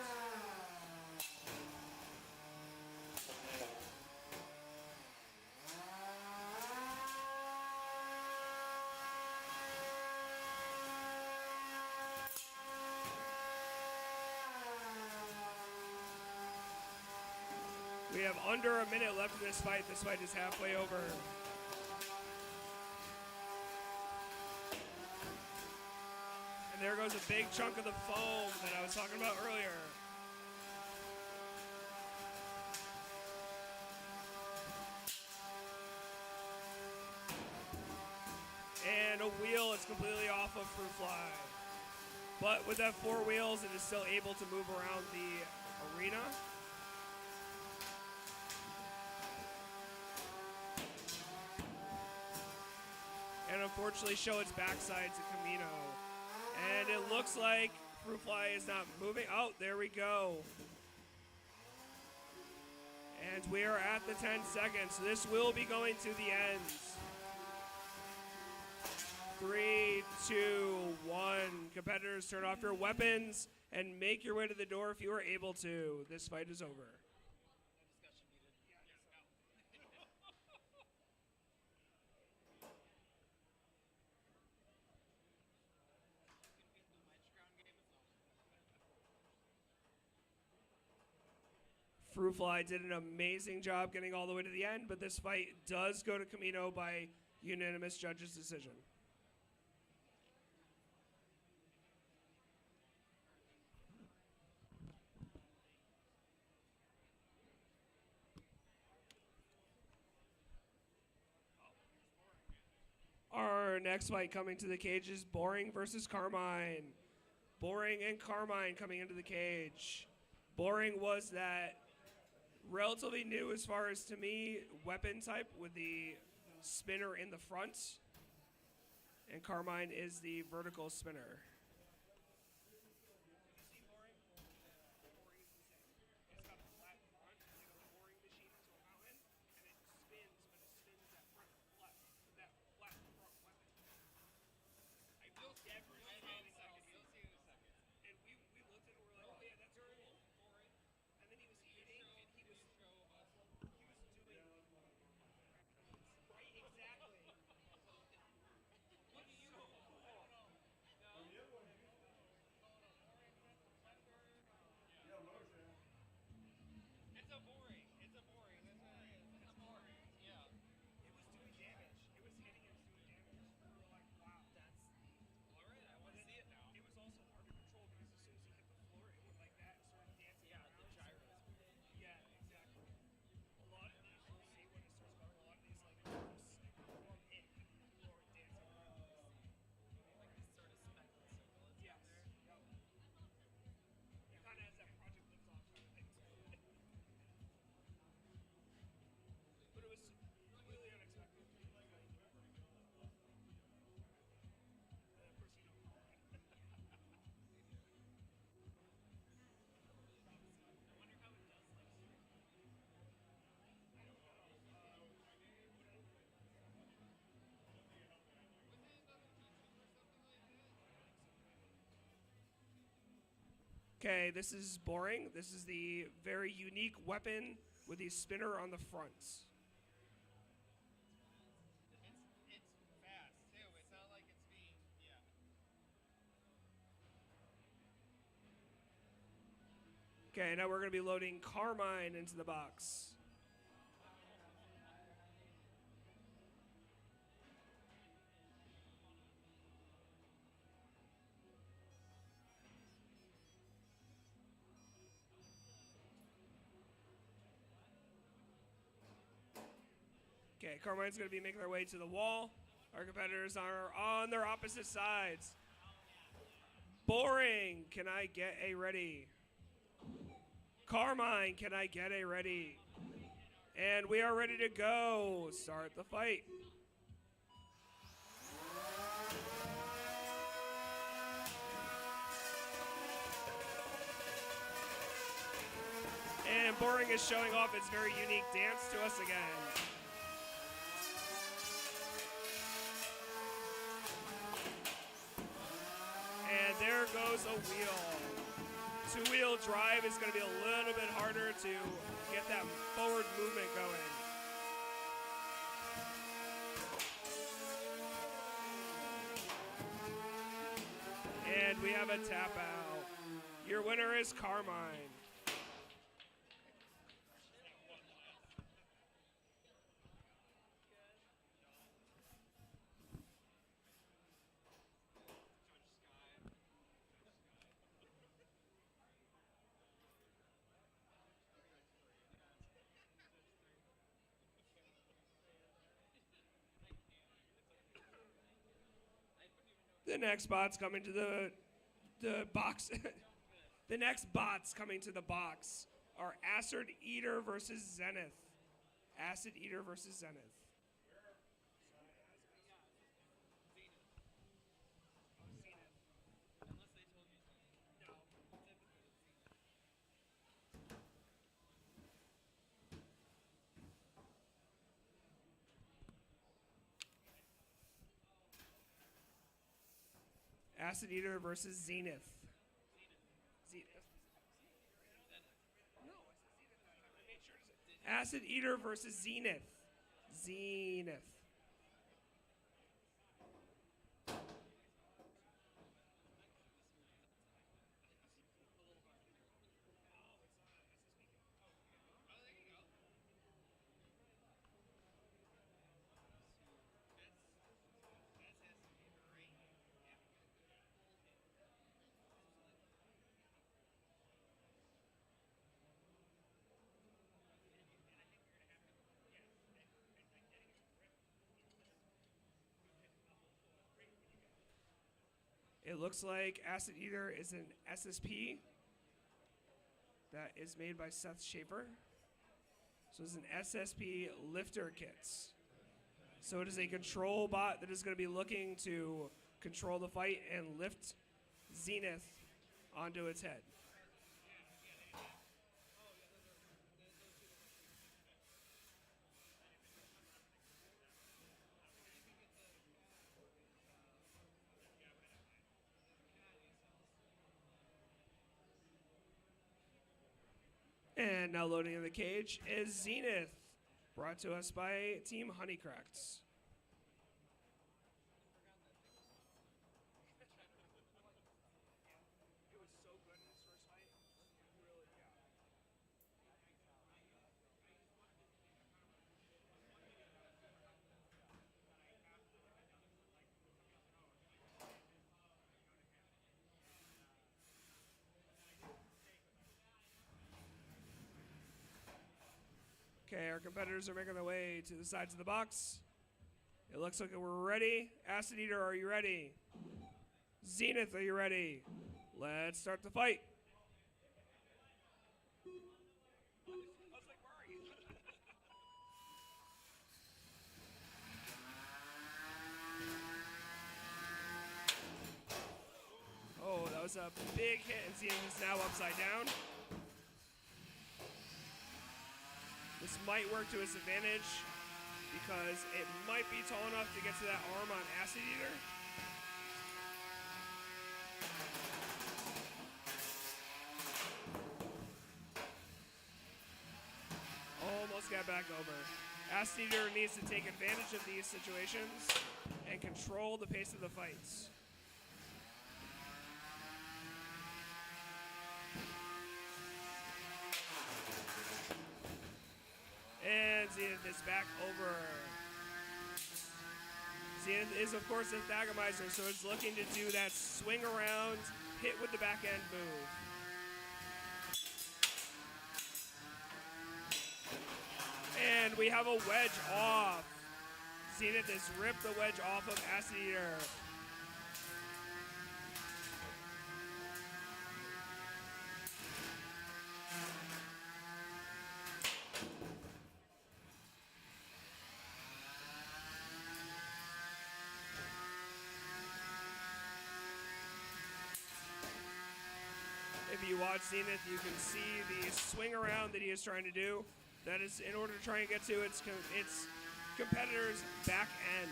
We have under a minute left in this fight. This fight is halfway over. And there goes a big chunk of the foam that I was talking about earlier. And a wheel is completely off of Fruitfly. But with that 4 wheels, it is still able to move around the arena. And unfortunately show its backside to Camino. And it looks like Fruitfly is not moving. Oh, there we go. And we are at the 10 seconds. So this will be going to the end. 3, 2, 1. Competitors, turn off your weapons and make your way to the door if you are able to. This fight is over. Fruitfly did an amazing job getting all the way to the end, but this fight does go to Camino by unanimous judges' decision. Our next fight coming to the cage is Boring versus Carmine. Boring and Carmine coming into the cage. Boring was that relatively new as far as, to me, weapon type with the spinner in the front. And Carmine is the vertical spinner. Okay, this is boring. This is the very unique weapon with the spinner on the front.
It's fast too. It's not like it's being
Okay, now we're going to be loading Carmine into the box. Okay, Carmine's going to be making their way to the wall. Our competitors are on their opposite sides. Boring. Can I get a ready? Carmine, can I get a ready? And we are ready to go. Start the fight. And Boring is showing off its very unique dance to us again. And there goes a wheel. Two-wheel drive is going to be a little bit harder to get that forward movement going. And we have a tap out. Your winner is Carmine. The next bot's coming to the box. The next bots coming to the box are Acid Eater versus Zenith. Acid Eater versus Zenith. Acid Eater versus Zenith. Acid Eater versus Zenith. Zenith. It looks like Acid Eater is an SSP that is made by Seth Schaefer. So it's an SSP lifter kits. So it is a control bot that is going to be looking to control the fight and lift Zenith onto its head. And now loading in the cage is Zenith, brought to us by Team Honeycracks. Okay, our competitors are making their way to the sides of the box. It looks like we're ready. Acid Eater, are you ready? Zenith, are you ready? Let's start the fight. Oh, that was a big hit, and Zenith is now upside down. This might work to his advantage because it might be tall enough to get to that arm on Acid Eater. get back over. Acid Eater needs to take advantage of these situations and control the pace of the fights. And Zenith is back over. Zenith is, of course, a Thagomizer, so it's looking to do that swing around, hit with the back end move. And we have a wedge off. Zenith has ripped the wedge off of Acid Eater. If you watch Zenith, you can see the swing around that he is trying to do. That is in order to try and get to its competitor's back end.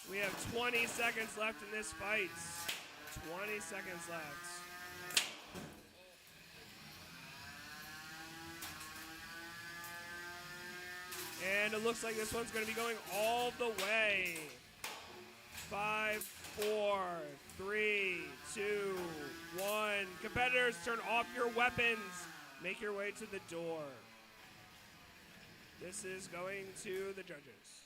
We have 20 seconds left in this fight. 20 seconds left. And it looks like this one's going to be going all the way. 5, 4, 3, 2, 1. Competitors, turn off your weapons. Make your way to the door. This is going to the judges.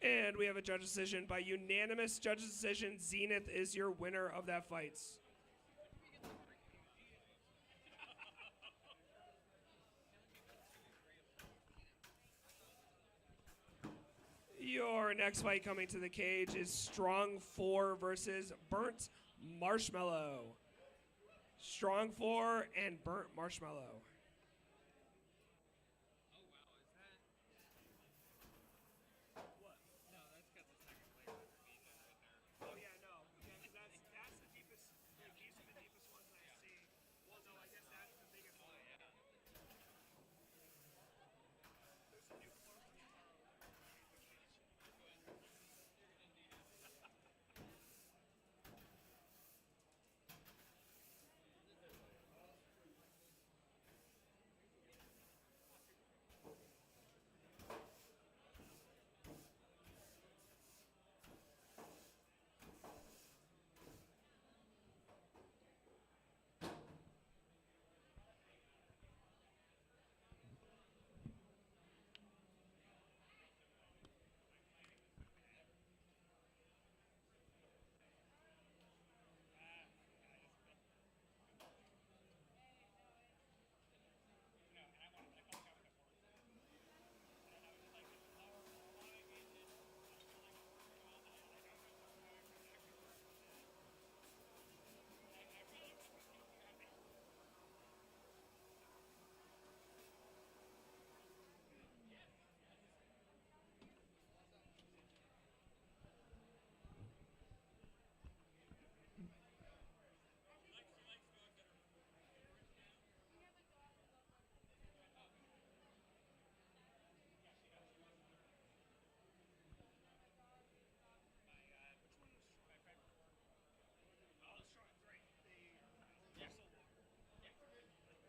And we have a judge decision. By unanimous judge decision, Zenith is your winner of that fight. Your next fight coming to the cage is Strong 4 versus Burnt Marshmallow. Strong 4 and Burnt Marshmallow.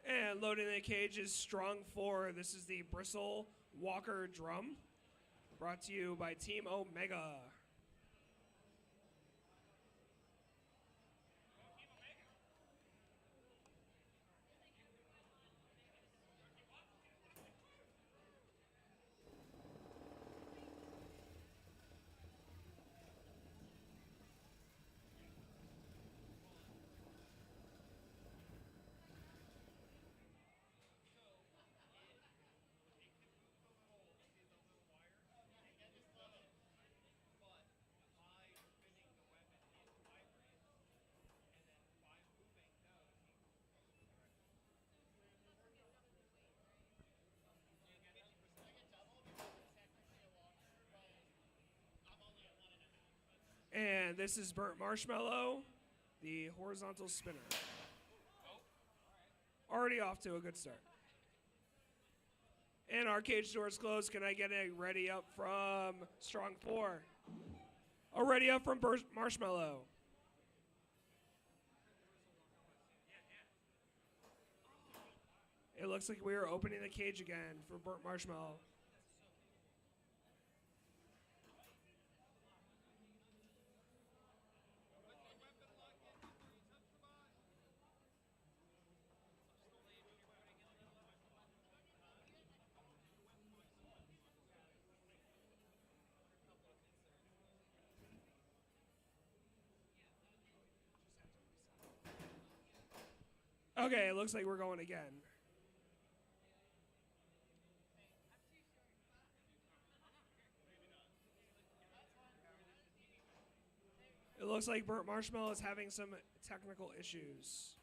And loading the cage is Strong 4. This is the Bristle Walker drum, brought to you by Team Omega. And this is Burnt Marshmallow, the horizontal spinner. Already off to a good start. And our cage doors closed. Can I get a ready up from Strong 4? A ready up from Burnt Marshmallow. It looks like we are opening the cage again for Burnt Marshmallow. Okay, it looks like we're going again. It looks like Burnt Marshmallow is having some technical issues.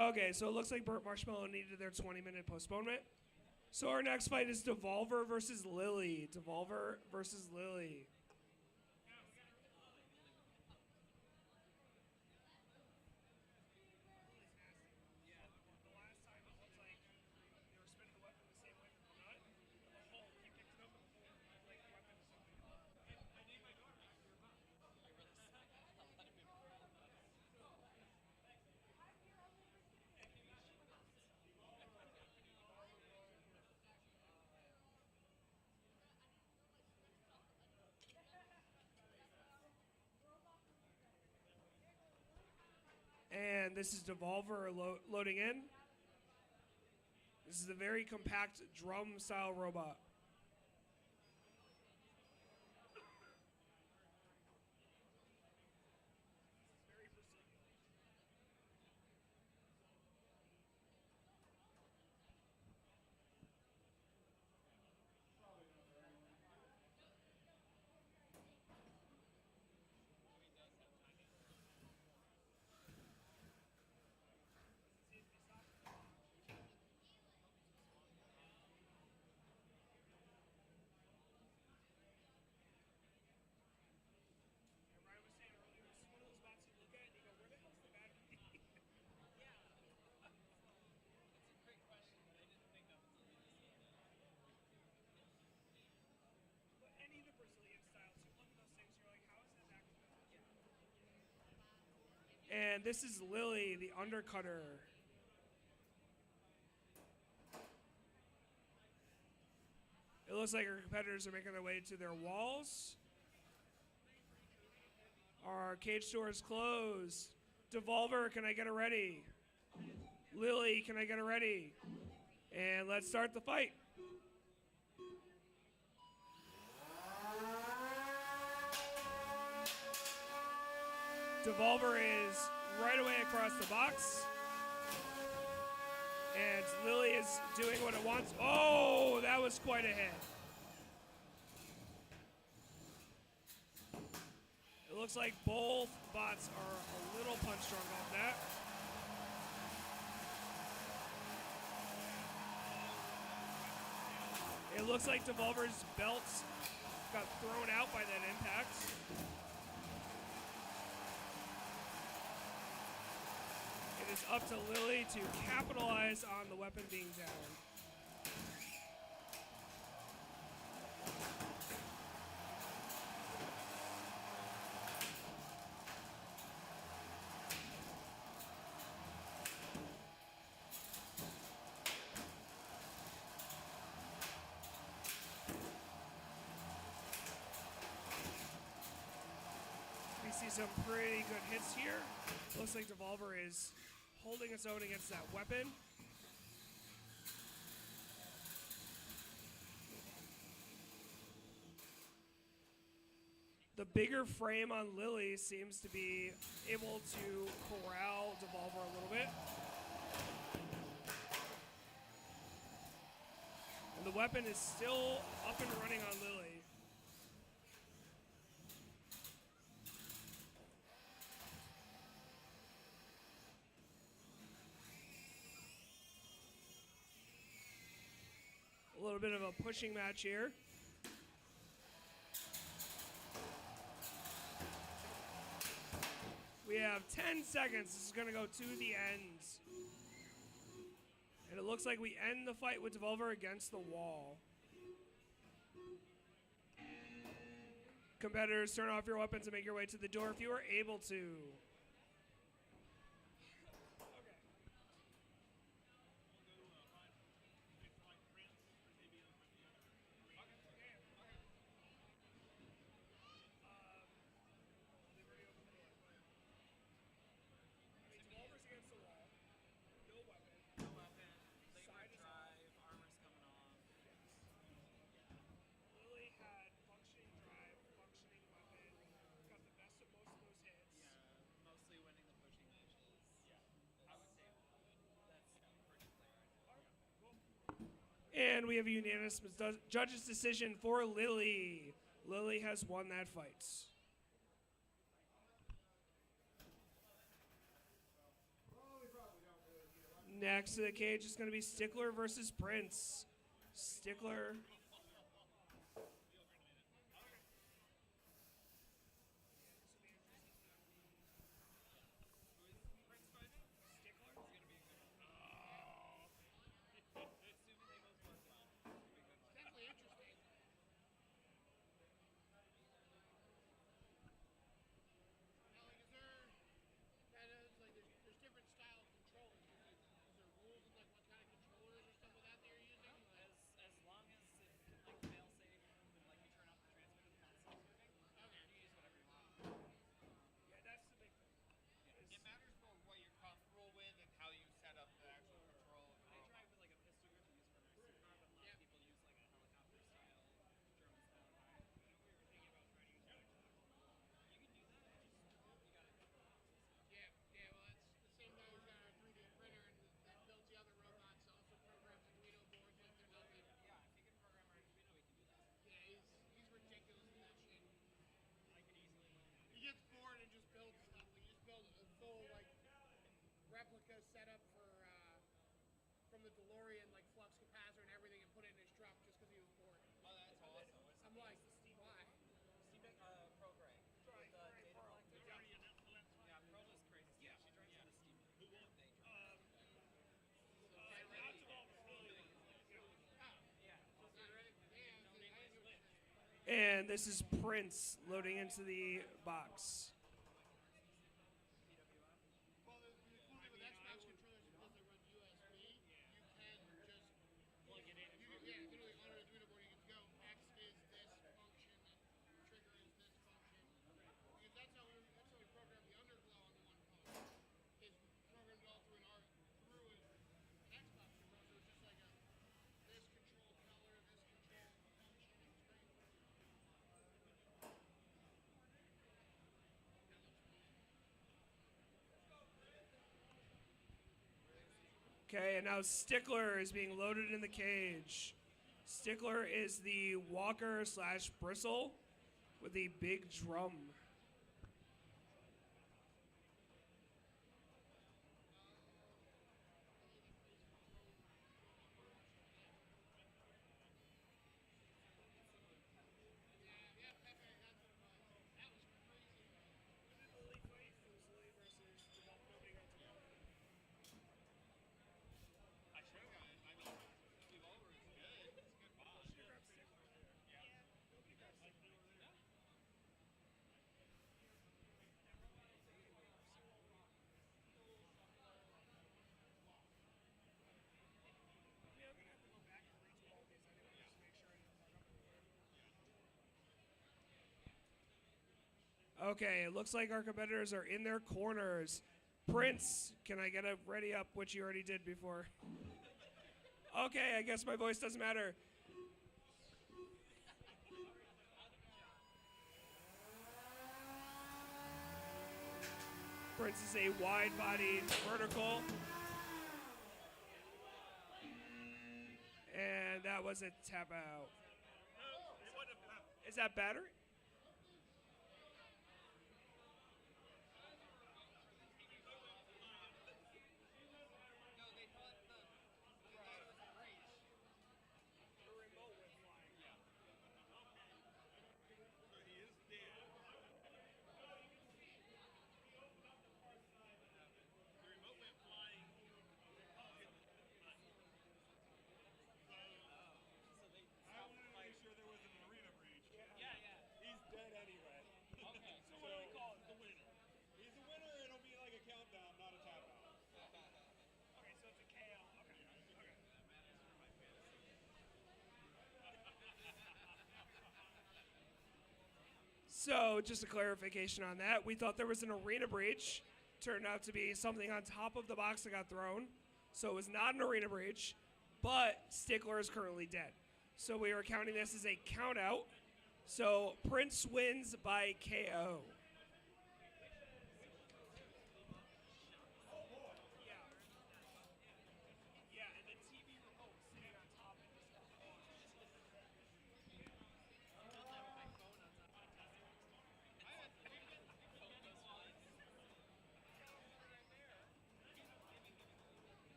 Okay, so it looks like Burnt Marshmallow needed their 20-minute postponement. So our next fight is Devolver versus Lily. Devolver versus Lily. And this is Devolver loading in. This is a very compact drum-style robot. And this is Lily, the undercutter. It looks like our competitors are making their way to their walls. Our cage doors closed. Devolver, can I get it ready? Lily, can I get it ready? And let's start the fight. Devolver is right away across the box. And Lily is doing what it wants. Oh, that was quite a hit. It looks like both bots are a little punch drunk off that. It looks like Devolver's belts got thrown out by that impact. It is up to Lily to capitalize on the weapon being down. We see some pretty good hits here. Looks like Devolver is holding its own against that weapon. The bigger frame on Lily seems to be able to corral Devolver a little bit. And the weapon is still up and running on Lily. A little bit of a pushing match here. We have 10 seconds. This is going to go to the end. And it looks like we end the fight with Devolver against the wall. Competitors, turn off your weapons and make your way to the door if you are able to. And we have a unanimous judge's decision for Lily. Lily has won that fight. Next to the cage is going to be Stickler versus Prince. Stickler.
Replica set up for from the DeLorean, like flux capacitor and everything, and put it in his truck just because he was bored.
Oh, that's awesome.
I'm like, why?
Pro Gray. With the data log. Yeah, Pro is crazy. Yeah, she drives on the Steam. Who won? They drive.
And this is Prince loading into the box. Okay, and now Stickler is being loaded in the cage. Stickler is the walker slash bristle with the big drum. Okay, it looks like our competitors are in their corners. Prince, can I get a ready up, which you already did before? Okay, I guess my voice doesn't matter. Prince is a wide-bodied vertical. And that was a tap out. Is that battery?
He's dead anyway. Okay. So what do we call it? The winner. He's a winner. It'll be like a countdown, not a tap out.
Okay, so it's a KO. Okay. So, just a clarification on that. We thought there was an arena breach. Turned out to be something on top of the box that got thrown. So, it was not an arena breach, but Stickler is currently dead. So, we are counting this as a count out. So, Prince wins by KO.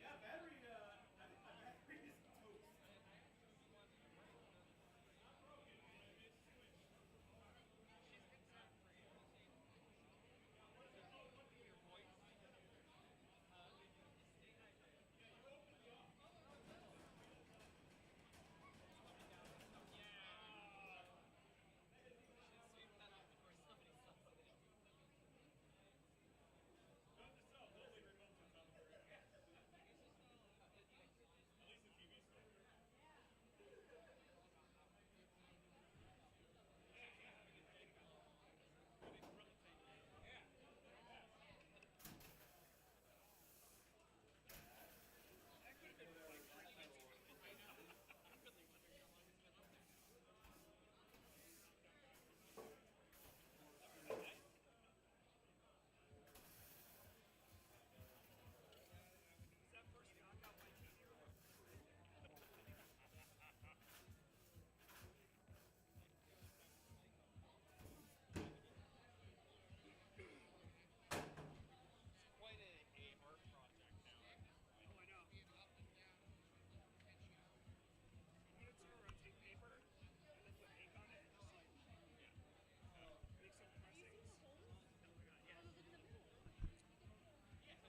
Yeah, battery, I think my battery is toast.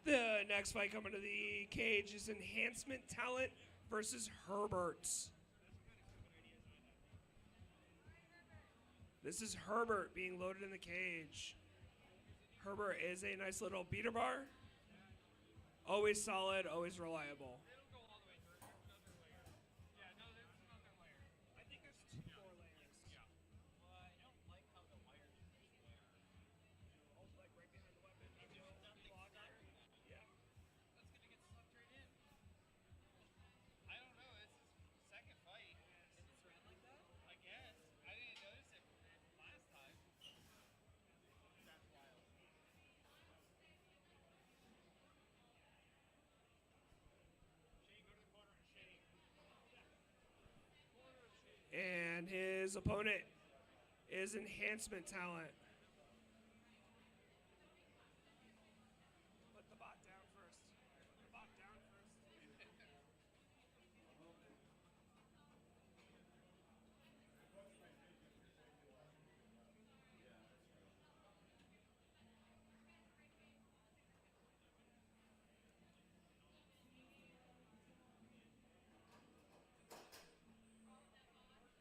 The next fight coming to the cage is Enhancement Talent versus Herbert. This is Herbert being loaded in the cage. Herbert is a nice little beater bar. Always solid, always reliable.
I think there's 2 more layers. Yeah.
Well, I don't like how the wires are just there.
Like right behind the weapon.
There's nothing stuck.
Yeah.
That's gonna get sucked right in. I don't know. It's his second fight. And it's red like that? I guess. I didn't notice it last time. That's wild.
Shane, go to the corner and Shane.
And his opponent is Enhancement Talent. Put the bot down first. Put the bot down first.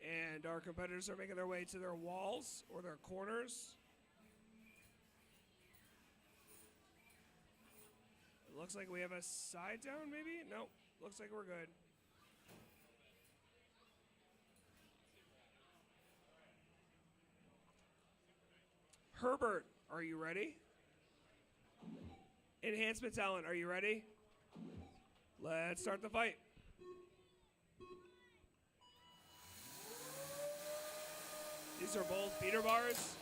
And our competitors are making their way to their walls or their corners. It looks like we have a side down, maybe? Nope. Looks like we're good. Herbert, are you ready? Enhancement Talent, are you ready? Let's start the fight. These are both beater bars.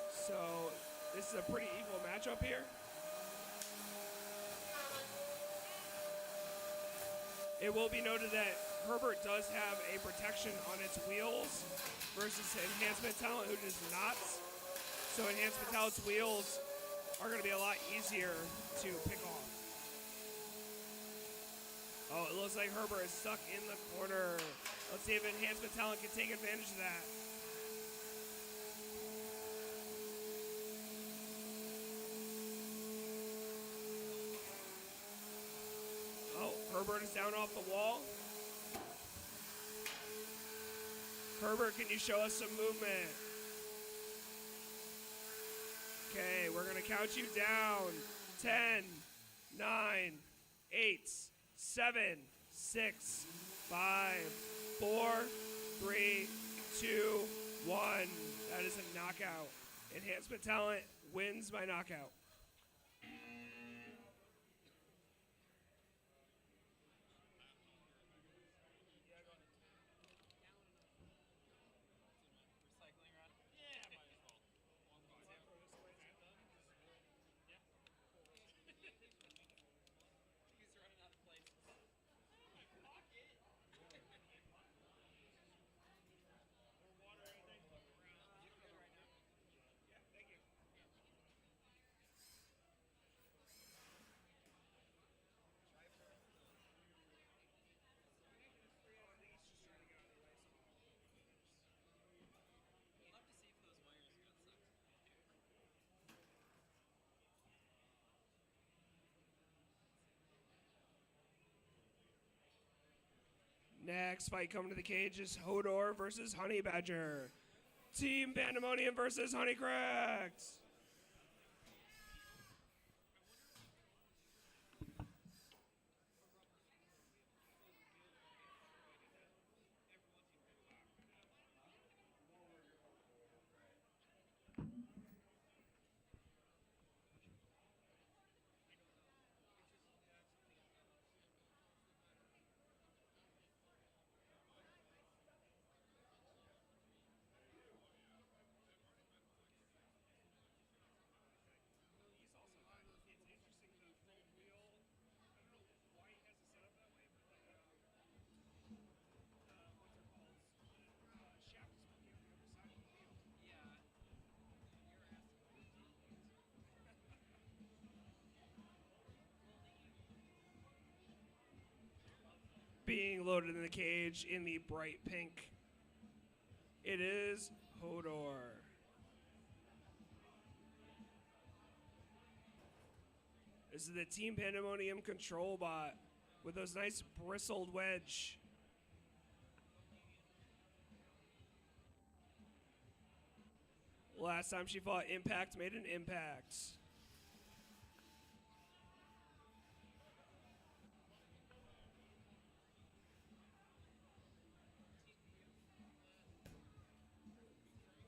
So This is a pretty equal matchup here. It will be noted that Herbert does have a protection on its wheels versus Enhancement Talent, who does not. So Enhancement Talent's wheels are going to be a lot easier to pick off. Oh, it looks like Herbert is stuck in the corner. Let's see if Enhancement Talent can take advantage of that. Oh, Herbert is down off the wall. Herbert, can you show us some movement? Okay, we're going to count you down. 10, 9, 8, 7, 6, 5, 4, 3, 2, 1. That is a knockout. Enhancement Talent wins by knockout. Next fight coming to the cage is Hodor versus Honey Badger. Team Pandemonium versus Honey Cracks. Being loaded in the cage in the bright pink, it is Hodor. This is the Team Pandemonium control bot with those nice bristled wedge. Last time she fought Impact made an impact.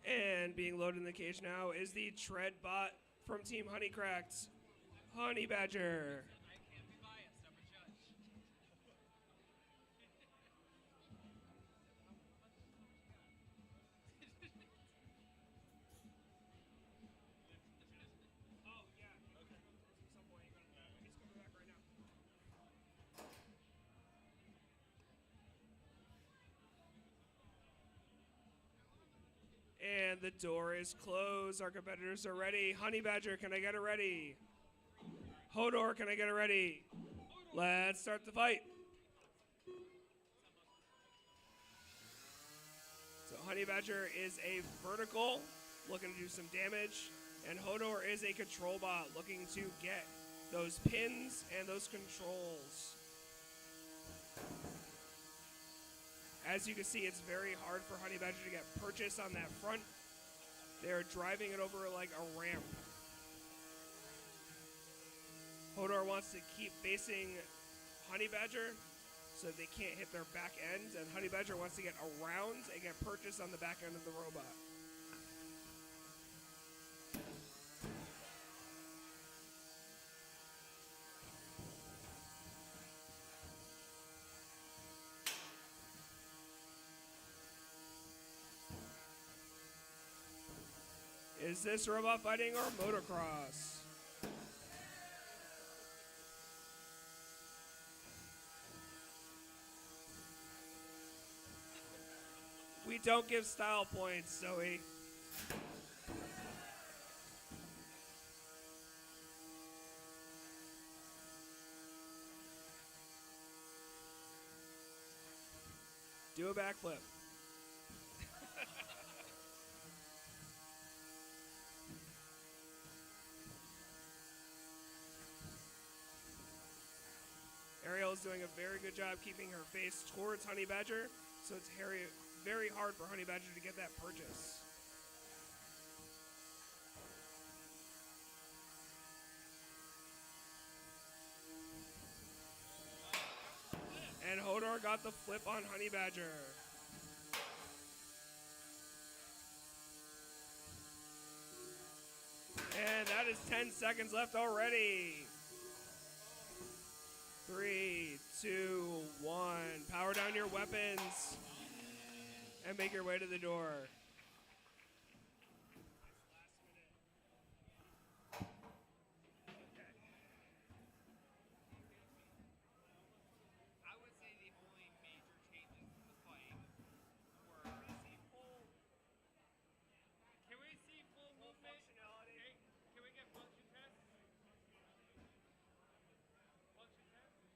And being loaded in the cage now is the Tread bot from Team Honeycracked, Honey Badger. And the door is closed. Our competitors are ready. Honey Badger, can I get it ready? Hodor, can I get it ready? Let's start the fight. So Honey Badger is a vertical, looking to do some damage. And Hodor is a control bot, looking to get those pins and those controls. As you can see, it's very hard for Honey Badger to get purchase on that front. They're driving it over like a ramp. Hodor wants to keep facing Honey Badger so they can't hit their back end, and Honey Badger wants to get around and get purchase on the back end of the robot. Is this robot fighting or motocross? We don't give style points, Zoe. Do a backflip. Ariel is doing a very good job keeping her face towards Honey Badger, so it's very hard for Honey Badger to get that purchase. And Hodor got the flip on Honey Badger. And that is 10 seconds left already. 3, 2, 1. Power down your weapons and make your way to the door.
I would say the only major changes in the fight were Can we see full movement?
Functionality.
Hey, can we get function tests? Function tests?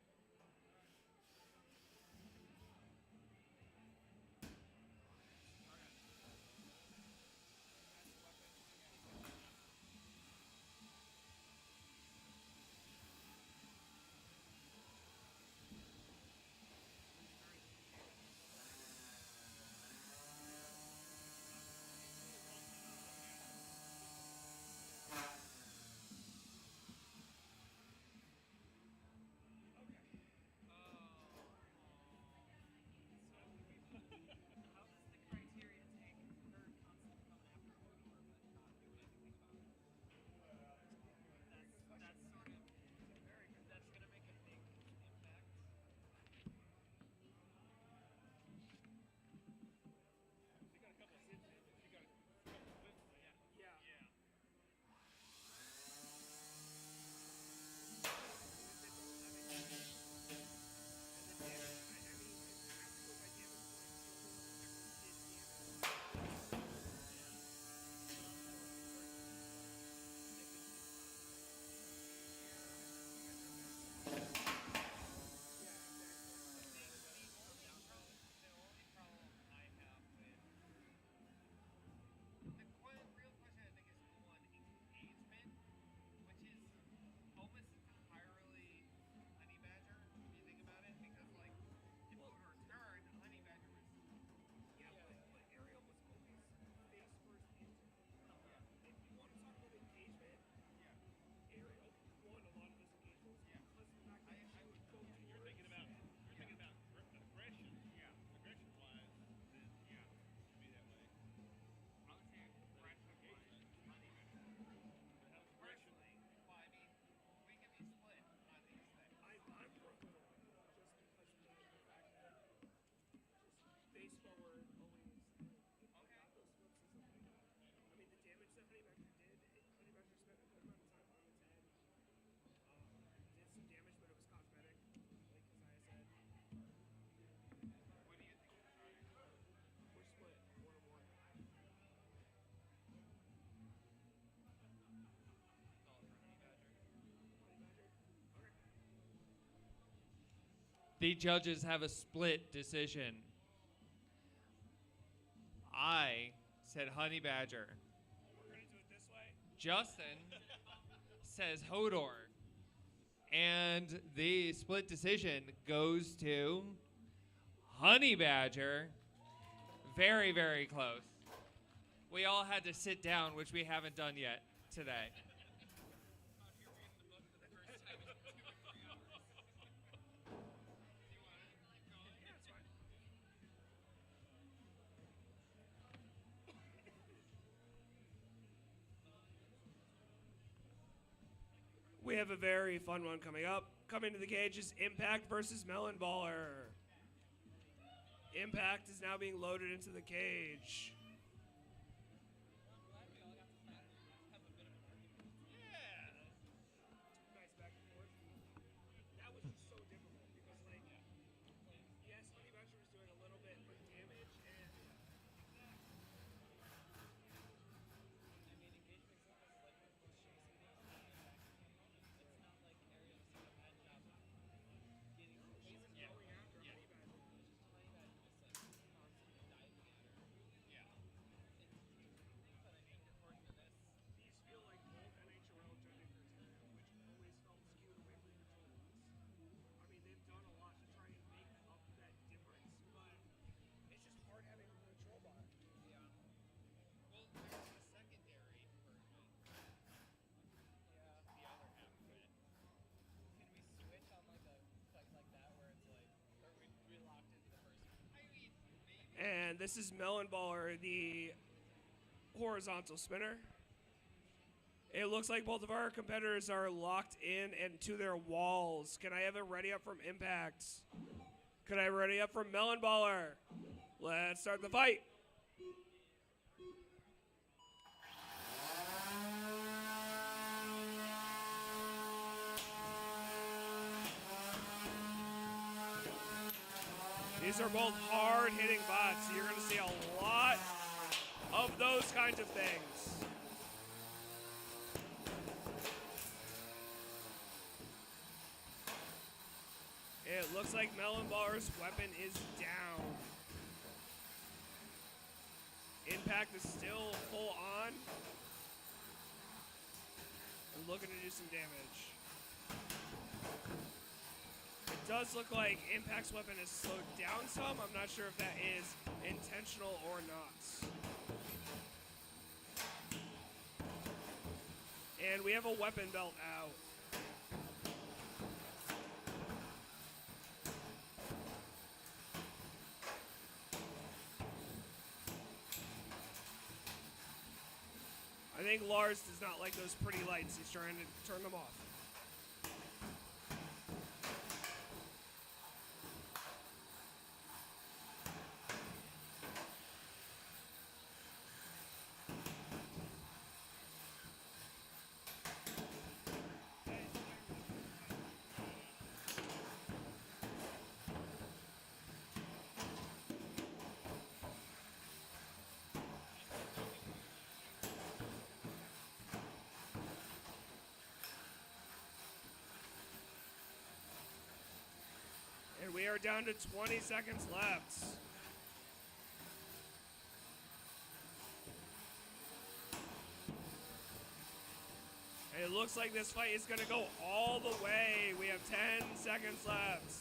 The judges have a split decision. I said Honey Badger.
We're going to do it this way.
Justin says Hodor. And the split decision goes to Honey Badger. Very, very close. We all had to sit down, which we haven't done yet today.
We have a very fun one coming up. Coming to the cage is Impact versus Melon Baller. Impact is now being loaded into the cage. And this is Melon Baller, the horizontal spinner. It looks like both of our competitors are locked in and to their walls. Can I have it ready up from Impact? Can I ready up from Melon Baller? Let's start the fight. These are both hard-hitting bots. You're going to see a lot of those kinds of things. It looks like Melon Baller's weapon is down. Impact is still full on. And looking to do some damage. It does look like Impact's weapon is slowed down some. I'm not sure if that is intentional or not. And we have a weapon belt out. I think Lars does not like those pretty lights. He's trying to turn them off. And we are down to 20 seconds left. And it looks like this fight is going to go all the way. We have 10 seconds left.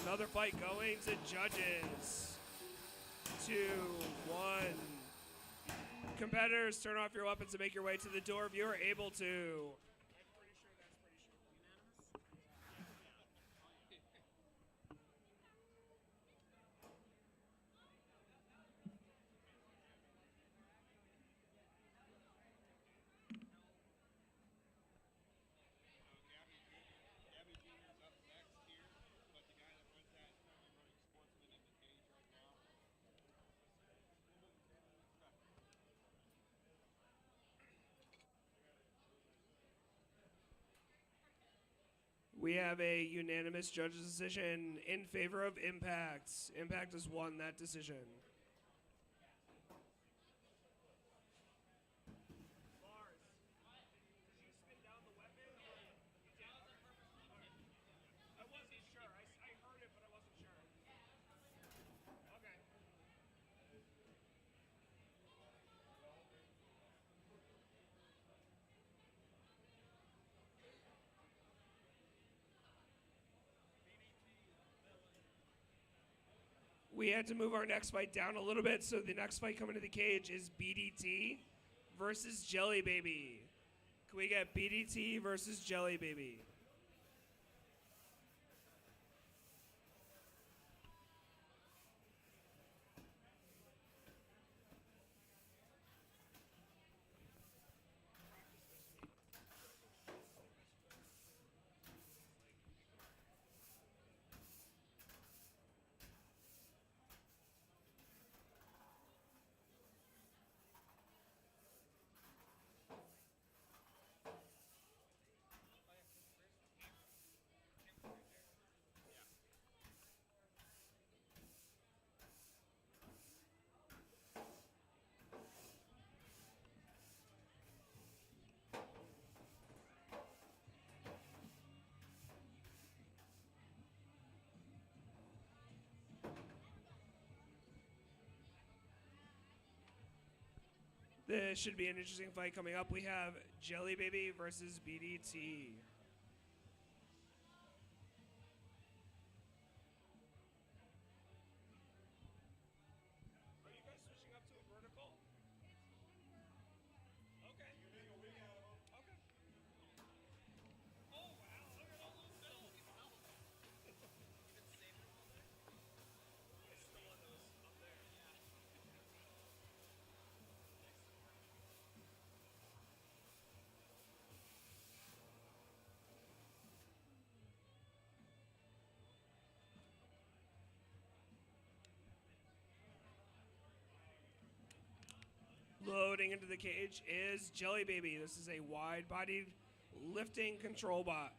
Another fight going to judges. 2, 1. Competitors, turn off your weapons and make your way to the door if you are able to.
Gabby Jr. is up next here, but the guy that runs that is running Sportsman in the cage right now.
We have a unanimous judge's decision in favor of Impact. Impact has won that decision. Lars, did you spin down the weapon? Or you did? I wasn't sure. I heard it, but I wasn't sure. Okay. We had to move our next fight down a little bit, so the next fight coming to the cage is BDT versus Jelly Baby. Can we get BDT versus Jelly Baby? This should be an interesting fight coming up. We have Jelly Baby versus BDT. Are you guys switching up to a vertical? Okay. Okay. Oh, wow. Look at all those bells. Loading into the cage is Jelly Baby. This is a wide-bodied lifting control bot.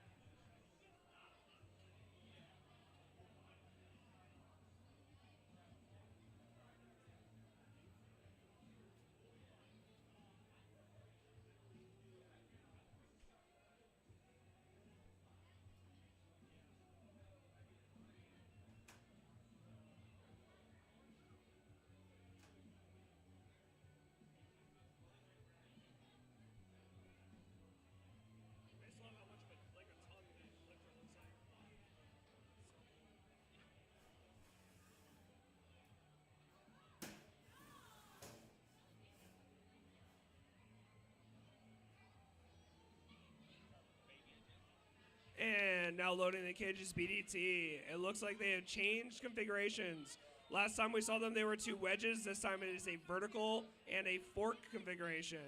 And now loading the cage is BDT. It looks like they have changed configurations. Last time we saw them, they were 2 wedges. This time it is a vertical and a fork configuration.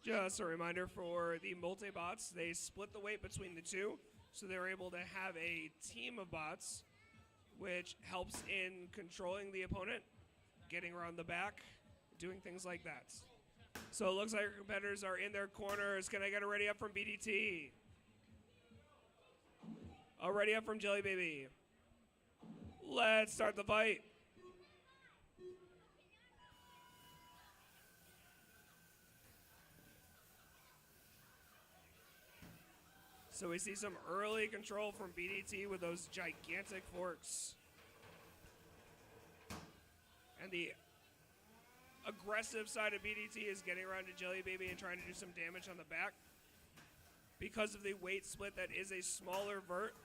Just a reminder for the multi-bots, they split the weight between the 2, so they're able to have a team of bots, which helps in controlling the opponent, getting around the back, doing things like that. So it looks like our competitors are in their corners. Can I get a ready up from BDT? A ready up from Jelly Baby. Let's start the fight. So we see some early control from BDT with those gigantic forks. And the aggressive side of BDT is getting around to Jelly Baby and trying to do some damage on the back. Because of the weight split, that is a smaller vert,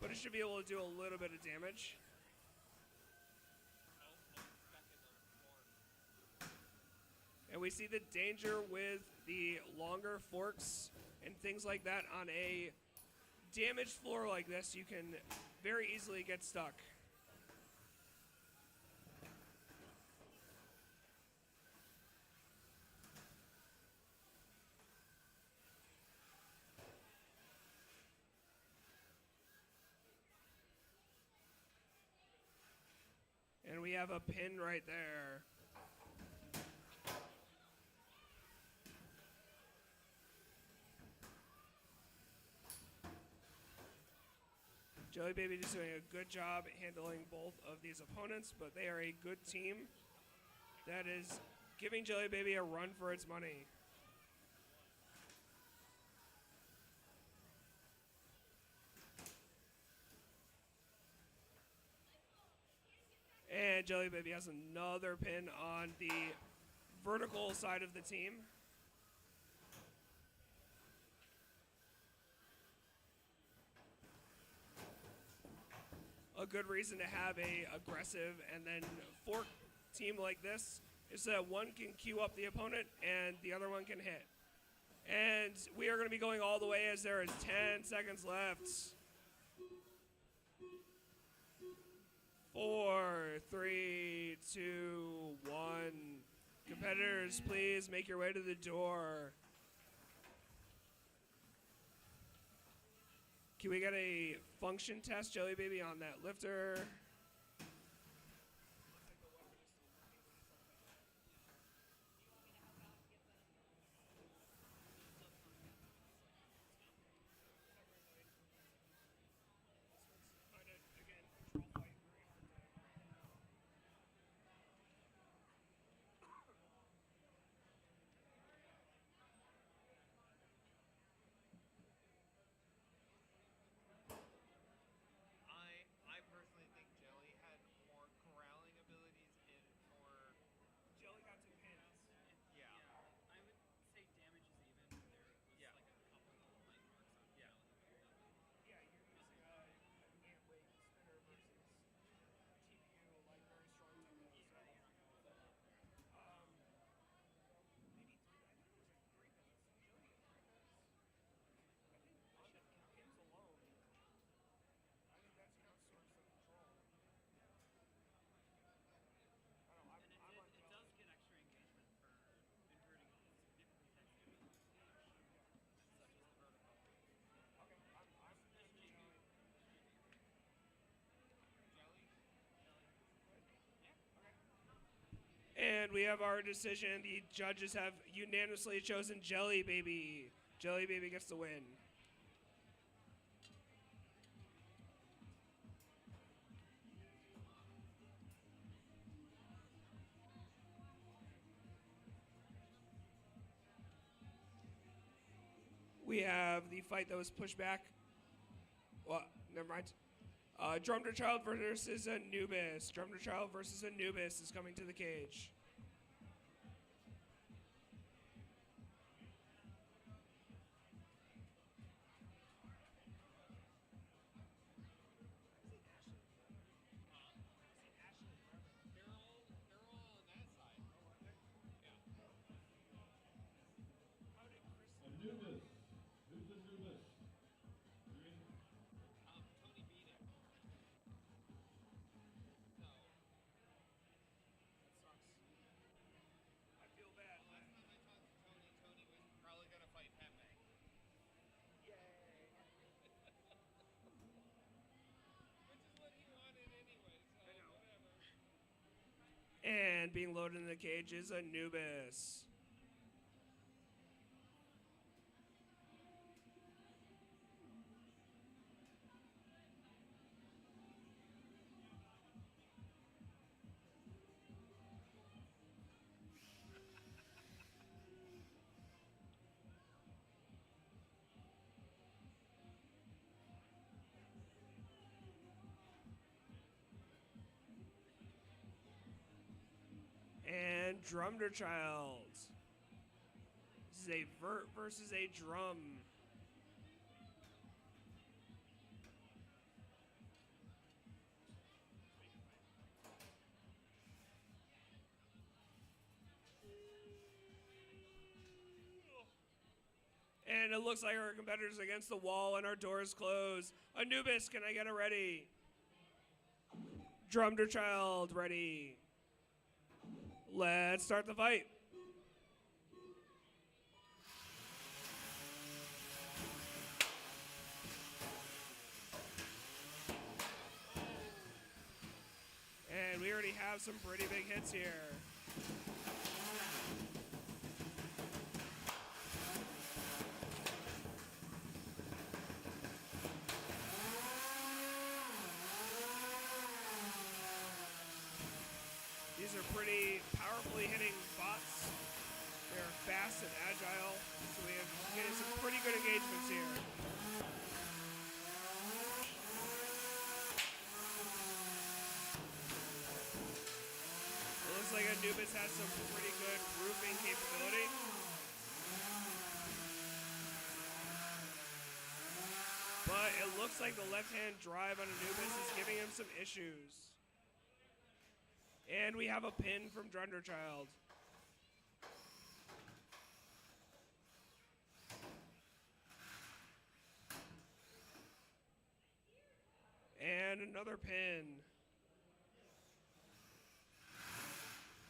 but it should be able to do a little bit of damage. And we see the danger with the longer forks and things like that. On a damaged floor like this, you can very easily get stuck. And we have a pin right there. Jelly Baby is doing a good job handling both of these opponents, but they are a good team that is giving Jelly Baby a run for its money. And Jelly Baby has another pin on the vertical side of the team. A good reason to have a aggressive and then fork team like this is that one can queue up the opponent and the other one can hit. And we are going to be going all the way as there is 10 seconds left. 4, 3, 2, 1. Competitors, please make your way to the door. Can we get a function test, Jelly Baby, on that lifter?
I personally think
And we have our decision. The judges have unanimously chosen Jelly Baby. Jelly Baby gets the win. We have the fight that was pushed back. Well, never mind. Drummer Child versus Anubis. Drummer Child versus Anubis is coming to the cage.
Anubis. Who's Anubis?
Tony beat him. No. That sucks.
I feel bad.
Last time I talked to Tony, Tony was probably going to fight Pepe.
Yay.
Which is what he wanted anyway, so whatever.
And being loaded in the cage is Anubis. And Drummer Child. This is a vert versus a drum. And it looks like our competitors against the wall and our doors closed. Anubis, can I get it ready? Drummer Child, ready. Let's start the fight. And we already have some pretty big hits here. These are pretty powerfully hitting bots. They're fast and agile, so we have getting some pretty good engagements here. It looks like Anubis has some pretty good roofing capability. But it looks like the left-hand drive on Anubis is giving him some issues. And we have a pin from Drummer Child. And another pin.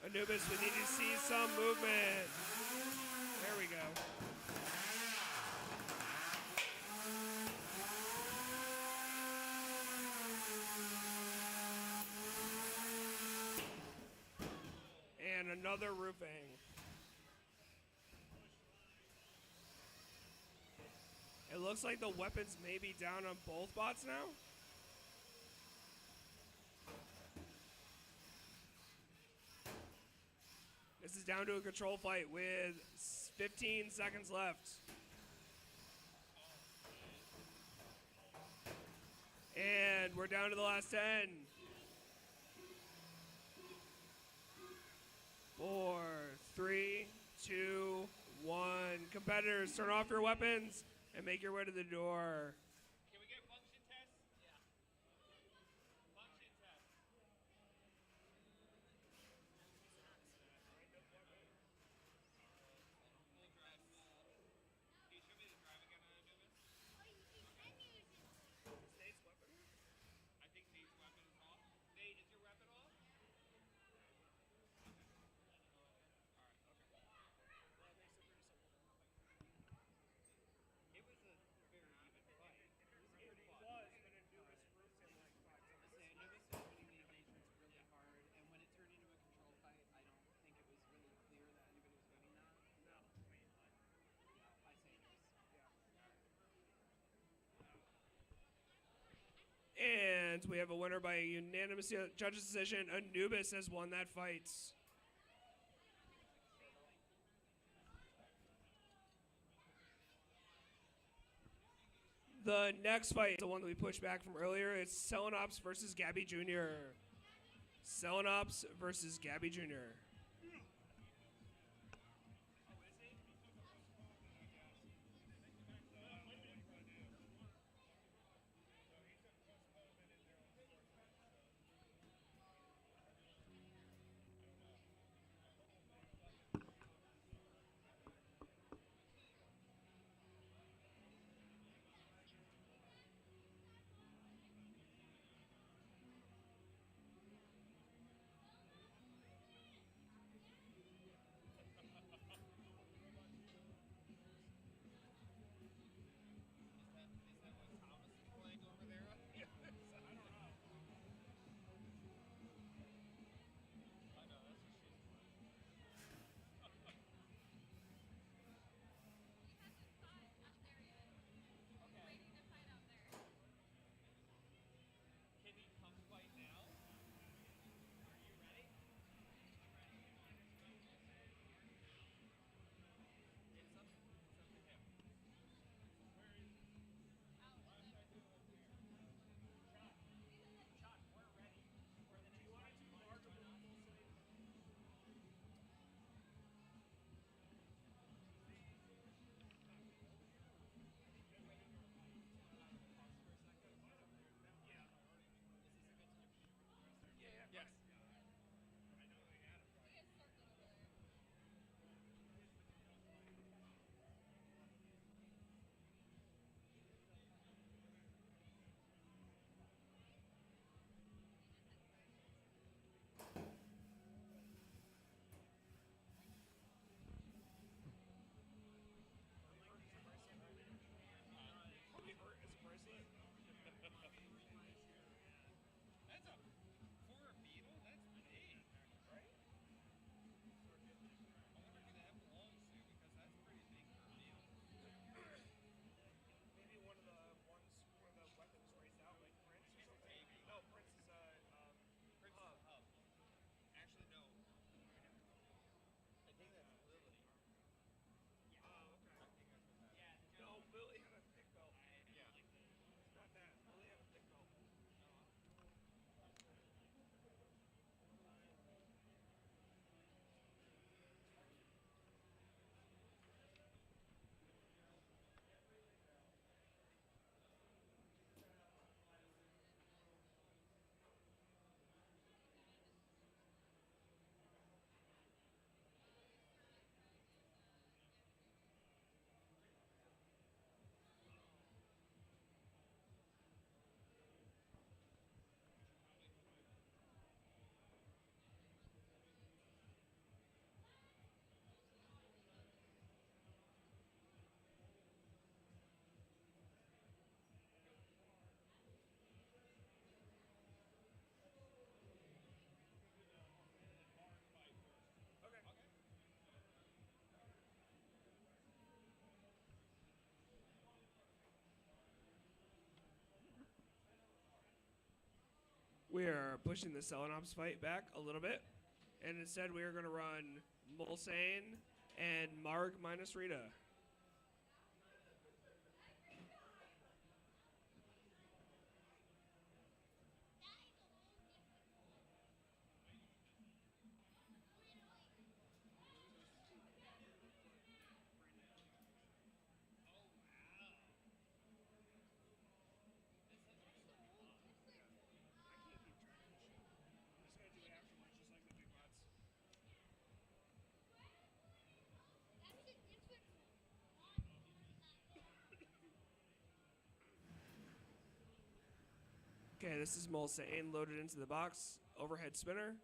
Anubis, we need to see some movement. There we go. And another roofing. It looks like the weapons may be down on both bots now. This is down to a control fight with 15 seconds left. And we're down to the last 10. 4, 3, 2, 1. Competitors, turn off your weapons and make your way to the door.
Can we get function tests? Yeah. Function test. Full drive. Can you show me the drive again on Anubis?
Nate's weapon?
I think Nate's weapon is off. Nate, is your weapon off? It was a very even fight.
And we have a winner by a unanimous judges decision. Anubis has won that fight. The next fight, the one that we pushed back from earlier, it's Selenops versus Gabby Jr. Selenops versus Gabby Jr. We are pushing the Selenops fight back a little bit, and instead we are going to run Mulsane and Marg minus Rita. Okay, this is Mulsane loaded into the box. Overhead spinner.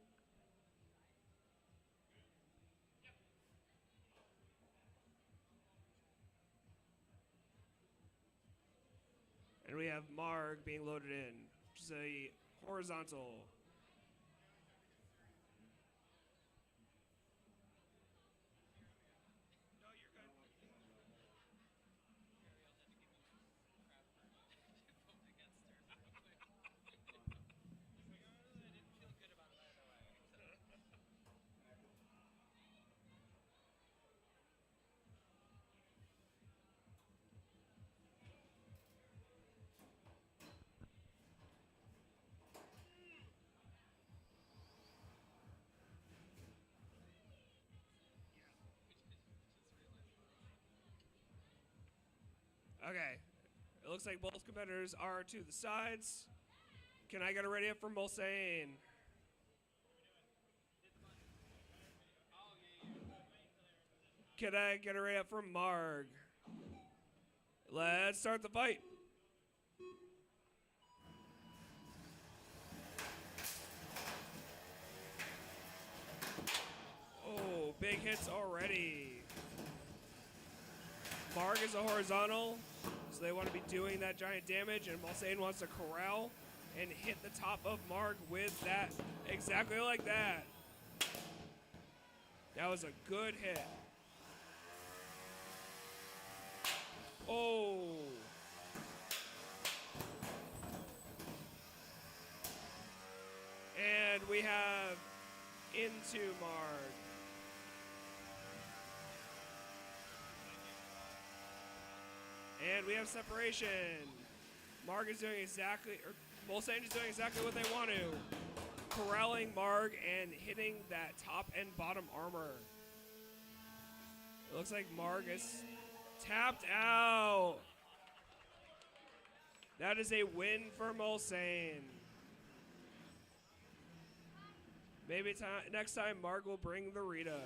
And we have Marg being loaded in, which is a horizontal. Okay. It looks like both competitors are to the sides. Can I get a ready up for Mulsane? Can I get a ready up for Marg? Let's start the fight. Oh, big hits already. Marg is a horizontal, so they want to be doing that giant damage, and Mulsane wants to corral and hit the top of Marg with that, exactly like that. That was a good hit. Oh. And we have into Marg. And we have separation. Marg is doing exactly, or Mulsane is doing exactly what they want to. Corralling Marg and hitting that top and bottom armor. It looks like Marg is tapped out. That is a win for Mulsane. Maybe next time Marg will bring the Rita.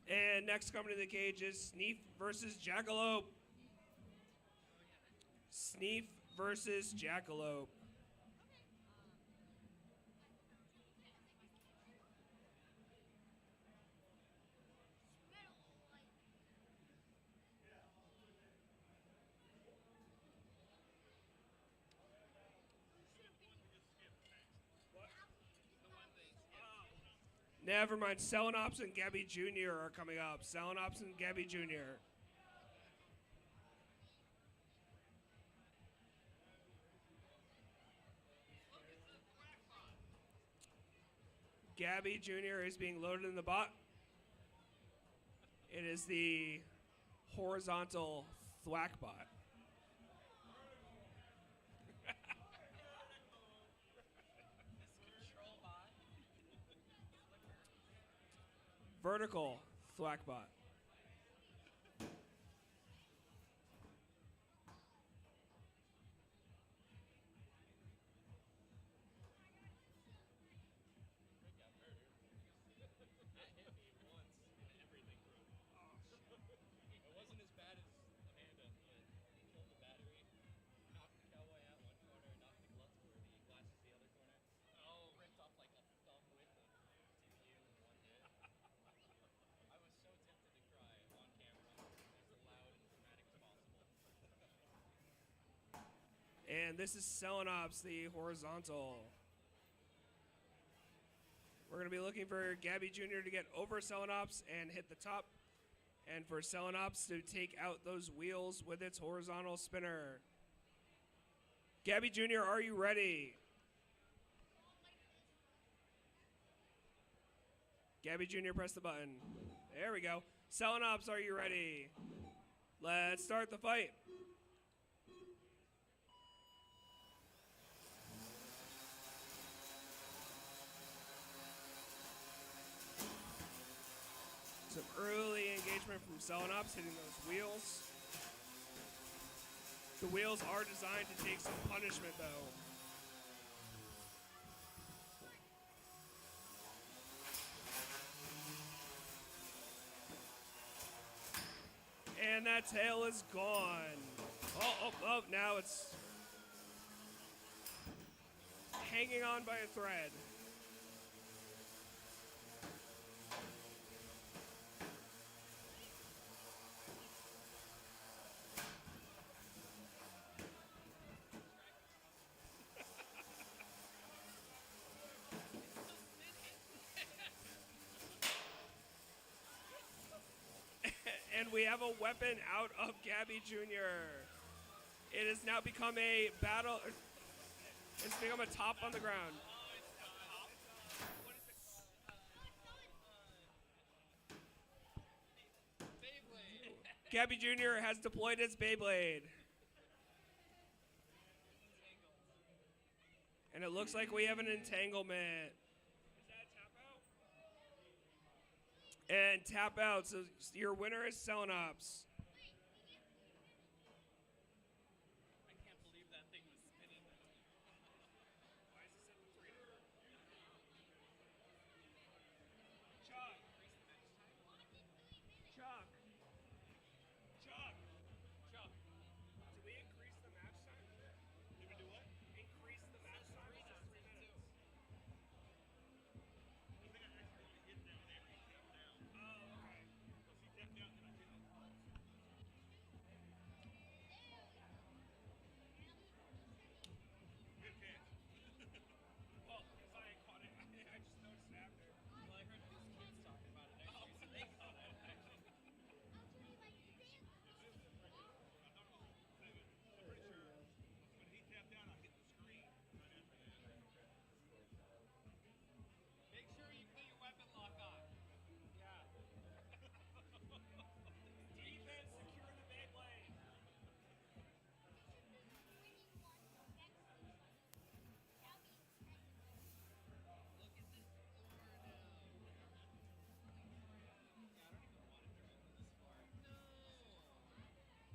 And next coming to the cage is Sneef versus Jackalope. Sneef versus Jackalope. Never mind. Selenops and Gabby Jr. are coming up. Selenops and Gabby Jr. Gabby Jr. is being loaded in the bot. It is the horizontal thwack bot. Vertical thwack bot.
It wasn't as bad as Panda, but he killed the battery, knocked the cowboy out one corner, knocked the glasses the other corner. Oh, ripped off like a thumb width of CPU in one hit. I was so tempted to cry on camera, as loud and dramatic as possible.
And this is Selenops, the horizontal. We're going to be looking for Gabby Jr. to get over Selenops and hit the top. And for Selenops to take out those wheels with its horizontal spinner. Gabby Jr., are you ready? Gabby Jr., press the button. There we go. Selenops, are you ready? Let's start the fight. Some early engagement from Selenops hitting those wheels. The wheels are designed to take some punishment though. And that tail is gone. Oh, now it's hanging on by a thread. And we have a weapon out of Gabby Jr. It has now become a battle. It's become a top on the ground. Gabby Jr. has deployed its Beyblade. And it looks like we have an entanglement. And tap out. So your winner is Selenops.
I can't believe that thing was spinning.
Chuck. Chuck. Chuck.
Chuck.
Did we increase the match time?
Did we do what?
Increase the match time to 3 minutes.
I think I accidentally hit down there and he tapped down.
Oh, okay.
Because he tapped out and I hit it. Good catch.
Well, because I caught it. I just noticed it after.
Well, I heard these kids talking about it next week, so they caught it. Actually.
I'm pretty sure when he tapped out, I hit the screen right after that.
Make sure you put your weapon lock on.
Yeah. Defense, secure the Beyblade.
Look at this floor now. Yeah, I don't even want it to open this far. No.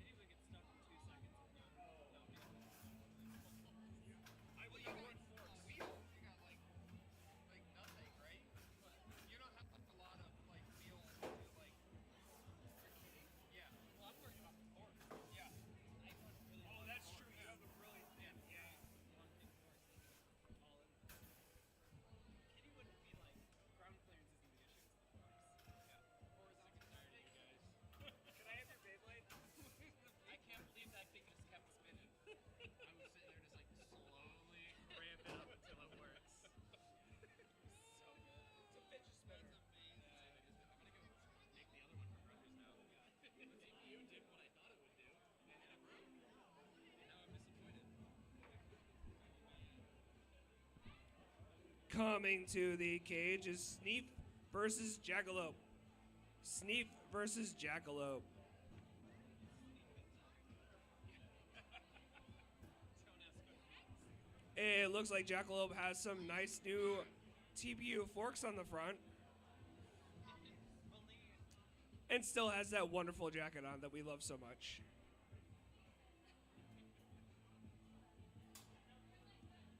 Kitty would get stuck in 2 seconds.
I
Well,
would
you
go
got
in force.
wheels. You got like nothing, right? But you don't have a lot of like wheels to like. Yeah. Well, I'm worried about the force. Yeah. I want really.
Oh, that's true. You have a really thin. Yeah.
One big force. All in. Kitty wouldn't be like ground clearance isn't the issue. It's the force. Yeah. Horizontal tired of you guys.
Can I have your Beyblade?
I can't believe that thing just kept spinning. I was sitting there just like slowly ramp it up until it works. So good.
It's a fidget spinner.
That's amazing. I'm gonna go make the other one for brothers now. Yeah. The CPU did what I thought it would do, and it broke. And now I'm disappointed.
Coming to the cage is Sneef versus Jackalope. Sneef versus Jackalope. It looks like Jackalope has some nice new TPU forks on the front. And still has that wonderful jacket on that we love so much.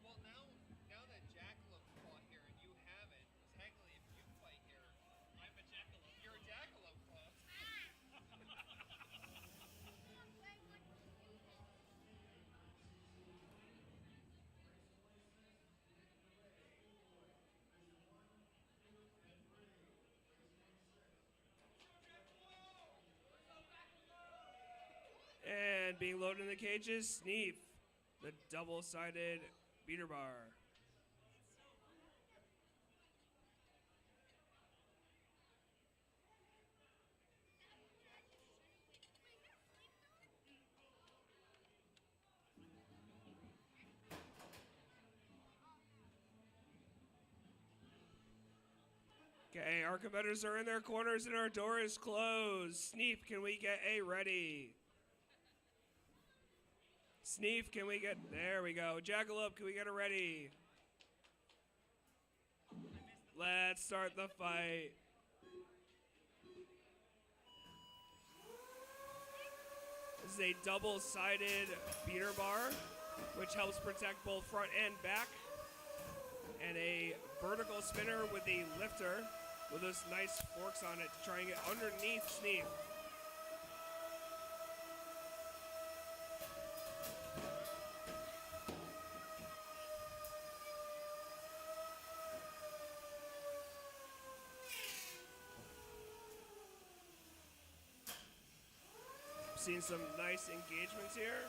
Well, now that Jackalope fought here and you haven't, technically if you fight here, I'm a Jackalope. You're a Jackalope club.
And being loaded in the cage is Sneef, the double-sided beater bar. Okay, our competitors are in their corners and our door is closed. Sneef, can we get A ready? Sneef, can we get... There we go. Jackalope, can we get it ready? Let's start the fight. This is a double-sided beater bar, which helps protect both front and back. And a vertical spinner with a lifter with those nice forks on it to try and get underneath Sneef. Seen some nice engagements here.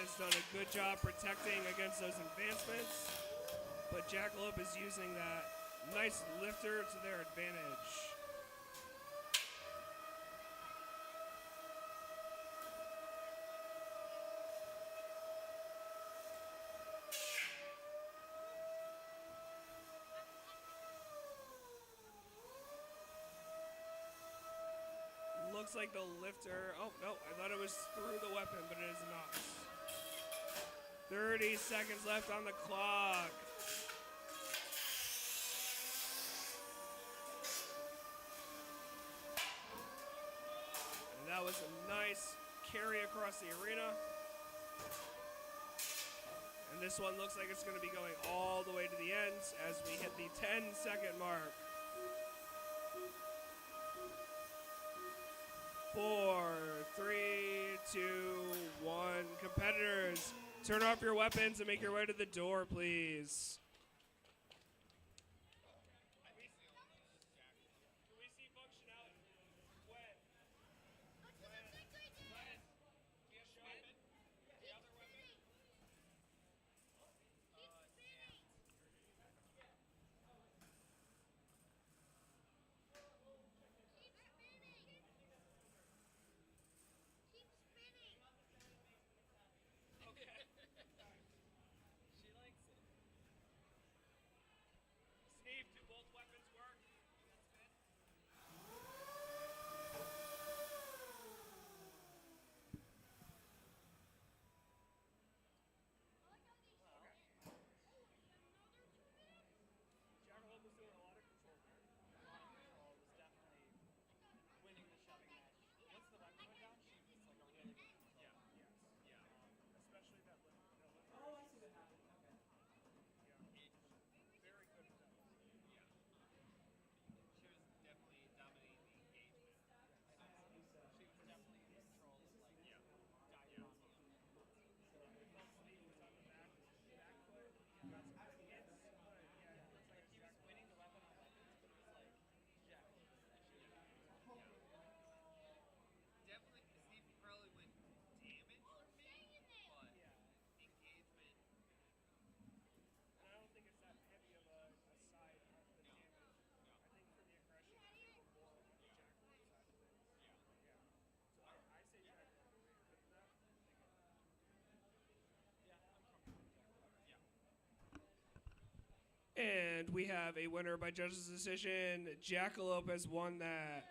has done a good job protecting against those advancements, but Jackalope is using that nice lifter to their advantage. Looks like the lifter, oh no, I thought it was through the weapon, but it is not. 30 seconds left on the clock. And that was a nice carry across the arena. And this one looks like it's going to be going all the way to the end as we hit the 10-second mark. 4, 3, 2, 1. Competitors, turn off your weapons and make your way to the door, please.
Can we see functionality? When? The other weapon?
She likes it.
Steve, do both weapons work?
Jackalope was doing a lot of control there.
A lot of control. Was definitely winning the shoving match. Once the weapon went down, she was like a really good control.
Especially that lift.
Oh, I see what happened. Okay.
Very good at that.
She was definitely dominating the engagement. She was definitely in control of like diving on the
Steve was on the back foot. He got some good hits, but yeah, it looks like
he was winning the weapon on weapons, but it was like Jackalope's possession. Definitely, Steve probably went damage for me, but engagement.
And I don't think it's that heavy of a side of the damage. I think for the aggression, it's a little more on the Jackalope side of things. So I say Jackalope. Good for that.
Yeah, I'm comfortable with Jackalope. Yeah.
And we have a winner by judges' decision. Jackalope has won that.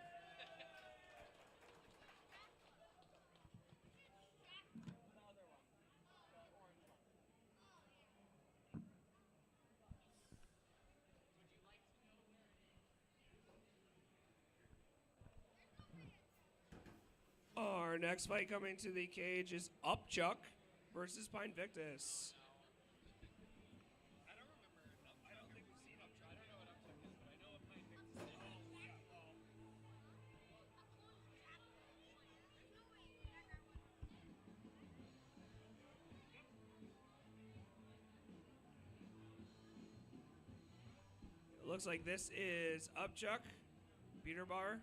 The other one, the orange one. Would you like to know?
Our next fight coming to the cage is Upchuck versus Pine Victus.
I don't remember. I don't think we've seen Upchuck. I don't know what Upchuck is, but I know what Pine Victus is.
It looks like this is Upchuck, beater bar.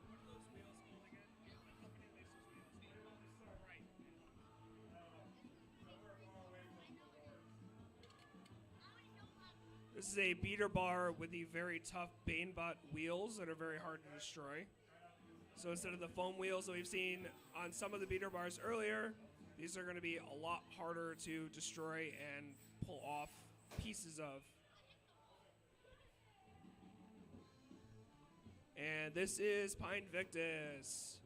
What are those wheels called again? How can you lace those wheels? Right. This is a beater bar with the very tough Banebot wheels that are very hard to destroy. So instead of the foam wheels that we've seen on some of the beater bars earlier, these are going to be a lot harder to destroy and pull off pieces of. And this is Pine Victus.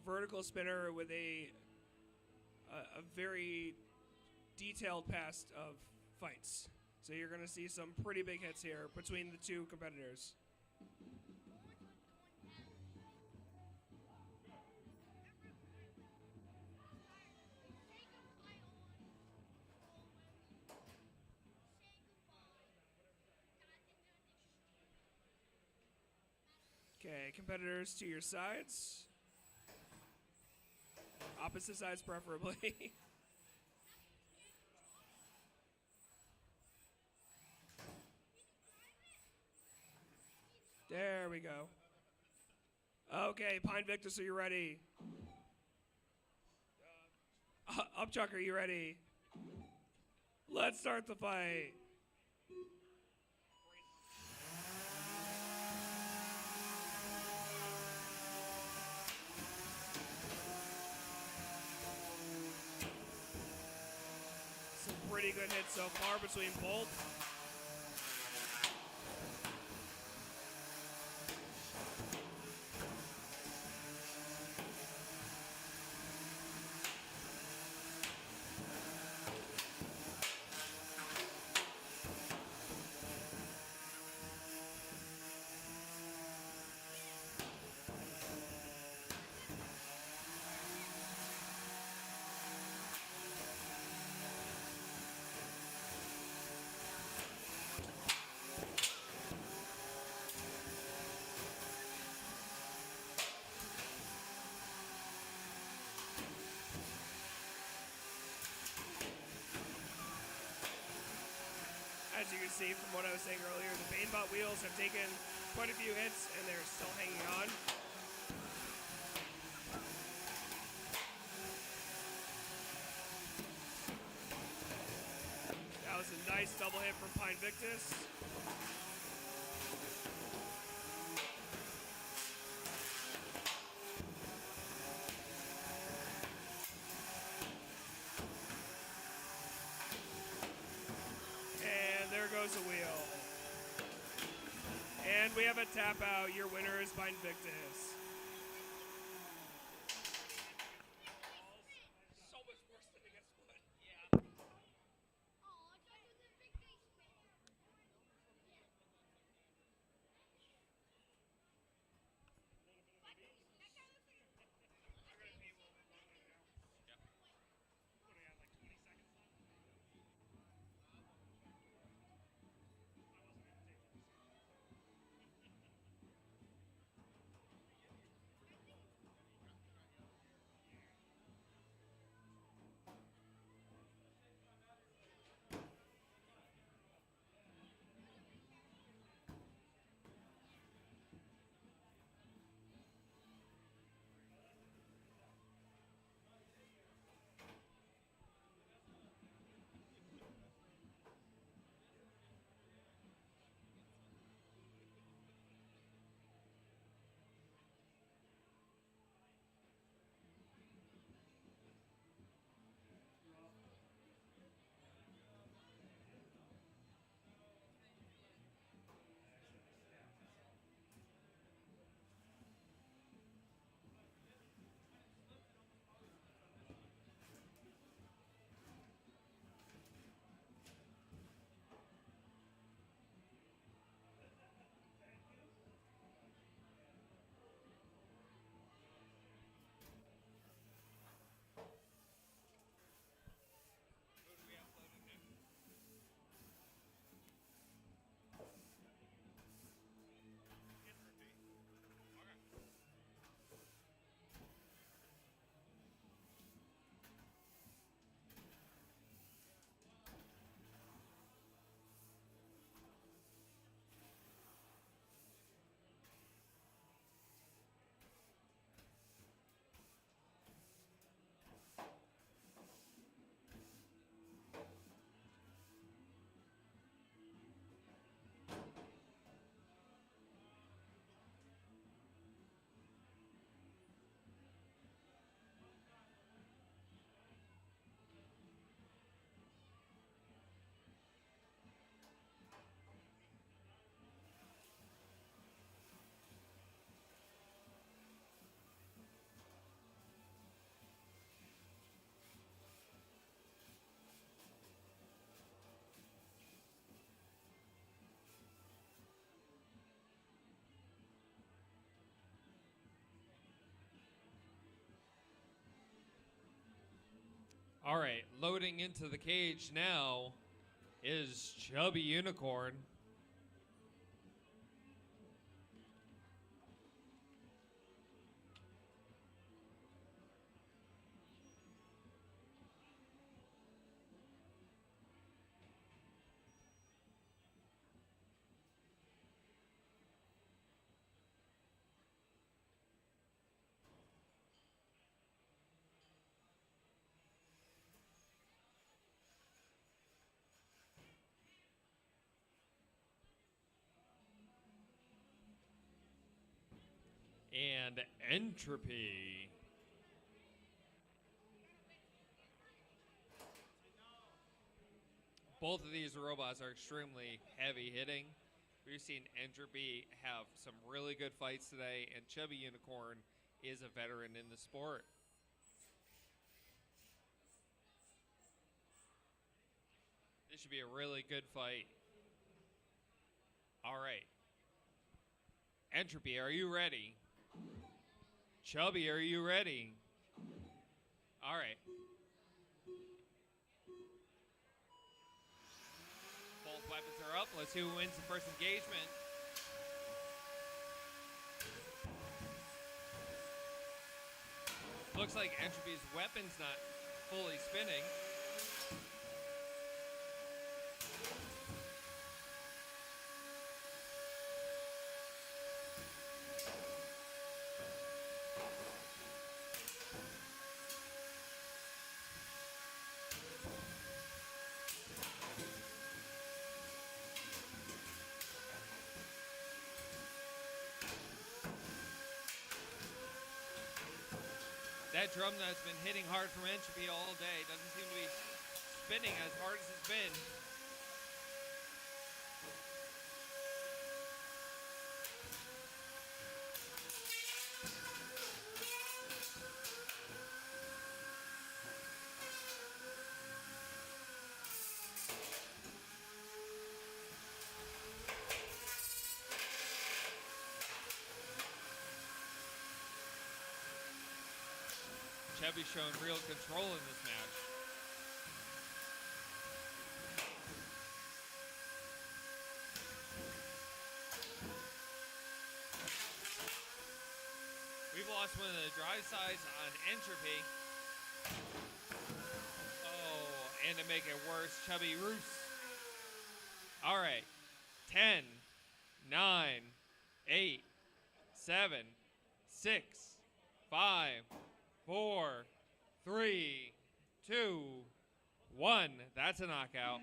Vertical spinner with a very detailed past of fights. So you're going to see some pretty big hits here between the two competitors. Okay, competitors to your sides. Opposite sides preferably. we go. Okay, Pine Victus, are you ready? Upchuck, are you ready? Let's start the fight. Some pretty good hits so far between both. As you can see from what I was saying earlier, the Banebot wheels have taken quite a few hits and they're still hanging on. That was a nice double hit from Pine Victus. Goes a wheel. And we have a tap out. Your winner is Pine Victus. So much worse than against Wood. Yeah.
All right, loading into the cage now is Chubby Unicorn. and Entropy. Both of these robots are extremely heavy hitting. We've seen Entropy have some really good fights today, and Chubby Unicorn is a veteran in the sport. This should be a really good fight. All right. Entropy, are you ready? Chubby, are you ready? All right. Both weapons are up. Let's see who wins the first engagement. Looks like Entropy's weapon's not fully spinning. That drum that's been hitting hard from Entropy all day doesn't seem to be spinning as hard as it's been. Chubby's shown real control in this match. We've lost one of the drive sides on Entropy. Oh, and to make it worse, Chubby roosts. All right. 10, 9, 8, 7, 6, 5, 4, 3, 2, 1. That's a knockout.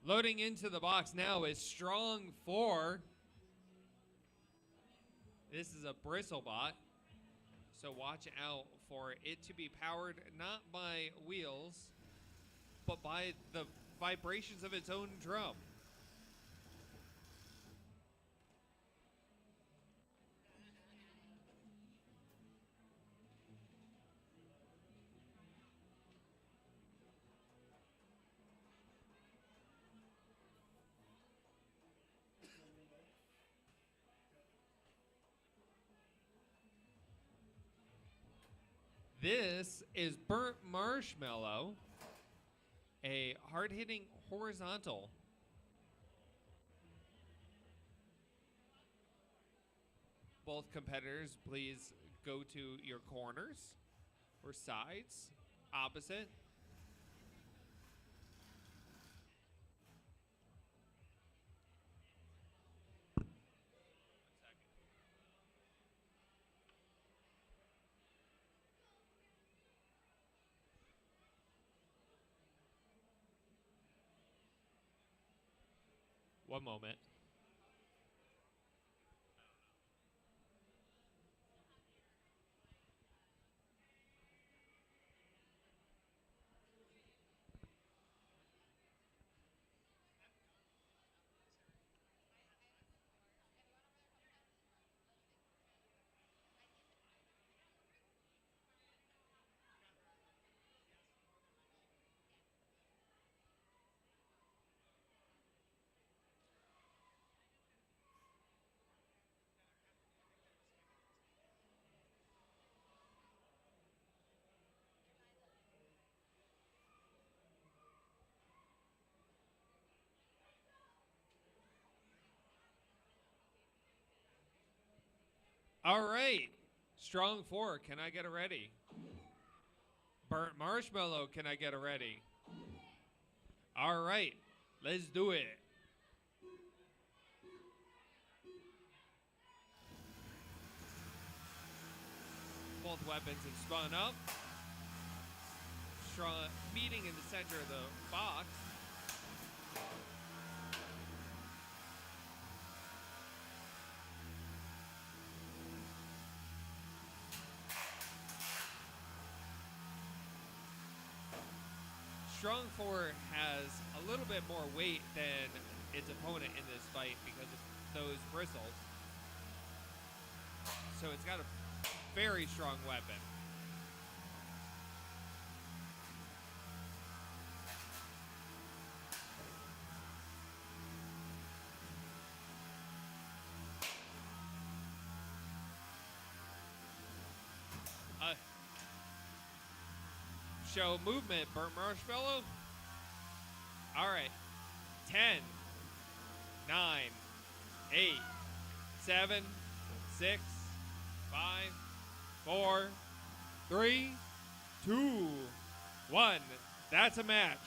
Loading into the box now is Strong 4. This is a Bristlebot, so watch out for it to be powered not by wheels, but by the vibrations of its own drum. This is Burnt Marshmallow, a hard-hitting horizontal. both competitors please go to your corners or sides, opposite. One moment. All right. Strong 4, can I get a ready? Burnt Marshmallow, can I get a ready? All right. Let's do it. Both weapons have spun up. Strong meeting in the center of the box. Strong 4 has a little bit more weight than its opponent in this fight because of those bristles. So it's got a very strong weapon. Show movement, Burnt Marshmallow. All right. 10, 9, 8, 7, 6, 5, 4, 3, 2, 1. That's a match.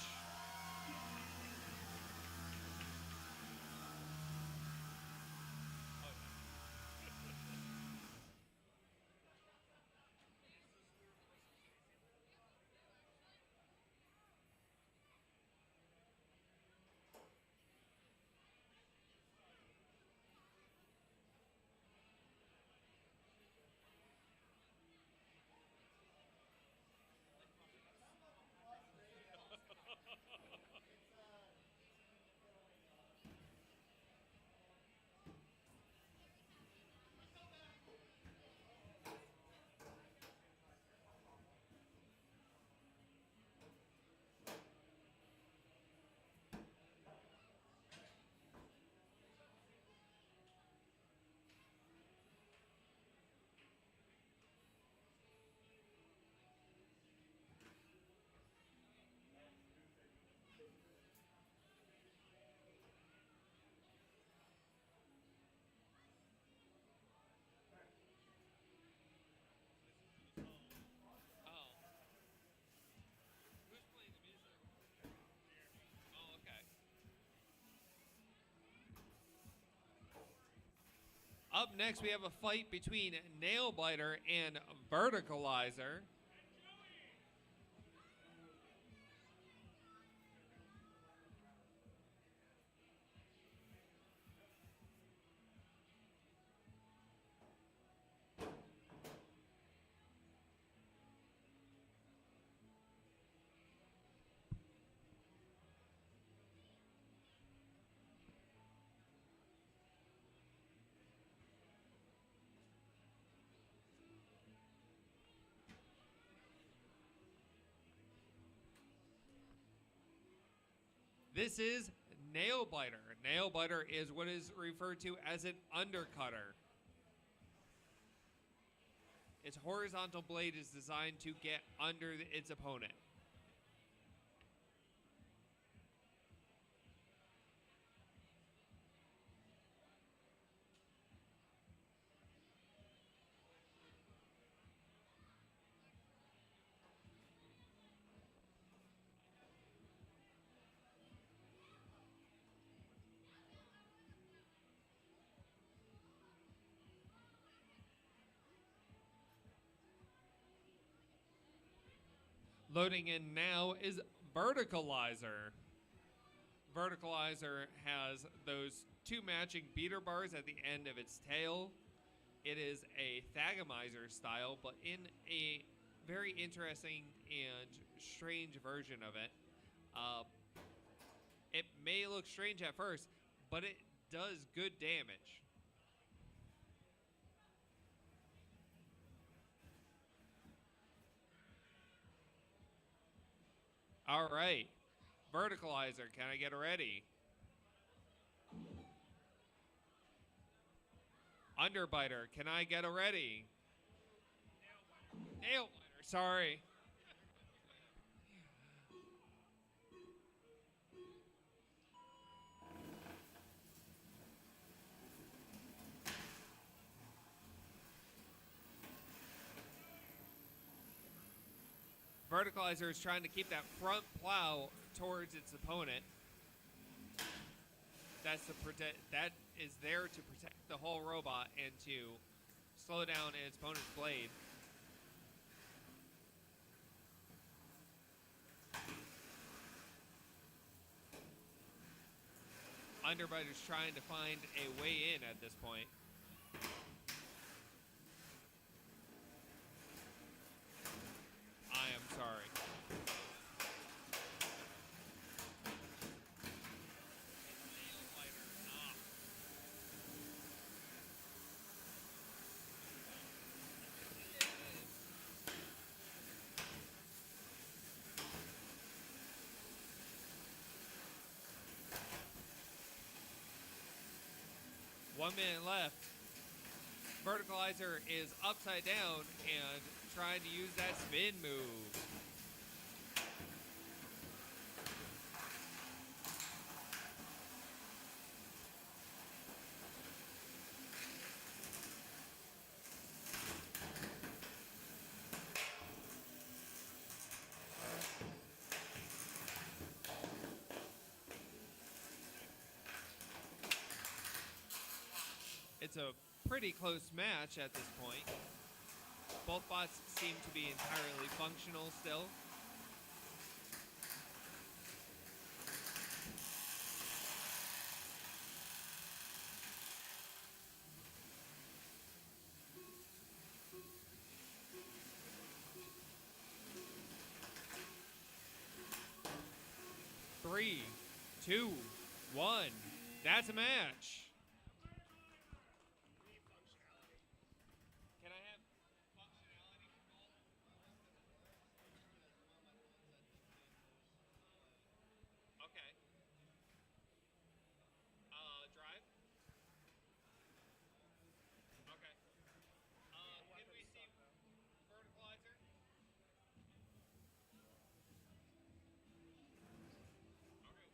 Up next, we have a fight between Nail Biter and Verticalizer. This is Nail Biter. Nail Biter is what is referred to as an undercutter. Its horizontal blade is designed to get under its opponent. Loading in now is Verticalizer. Verticalizer has those two matching beater bars at the end of its tail. It is a Thagamizer style, but in a very interesting and strange version of it. It may look strange at first, but it does good damage. All right. Verticalizer, can I get ready? Underbiter, can I get ready? Nail biter, sorry. Verticalizer is trying to keep that front plow towards its opponent. That is there to protect the whole robot and to slow down its opponent's blade. Underbiter's trying to find a way in at this point. I am sorry. One minute left. Verticalizer is upside down and trying to use that spin move. It's a pretty close match at this point. Both bots seem to be entirely functional still. Three, two, one. That's a match. Can I have functionality for both? Okay. Drive? Okay. Can we see verticalizer? Okay.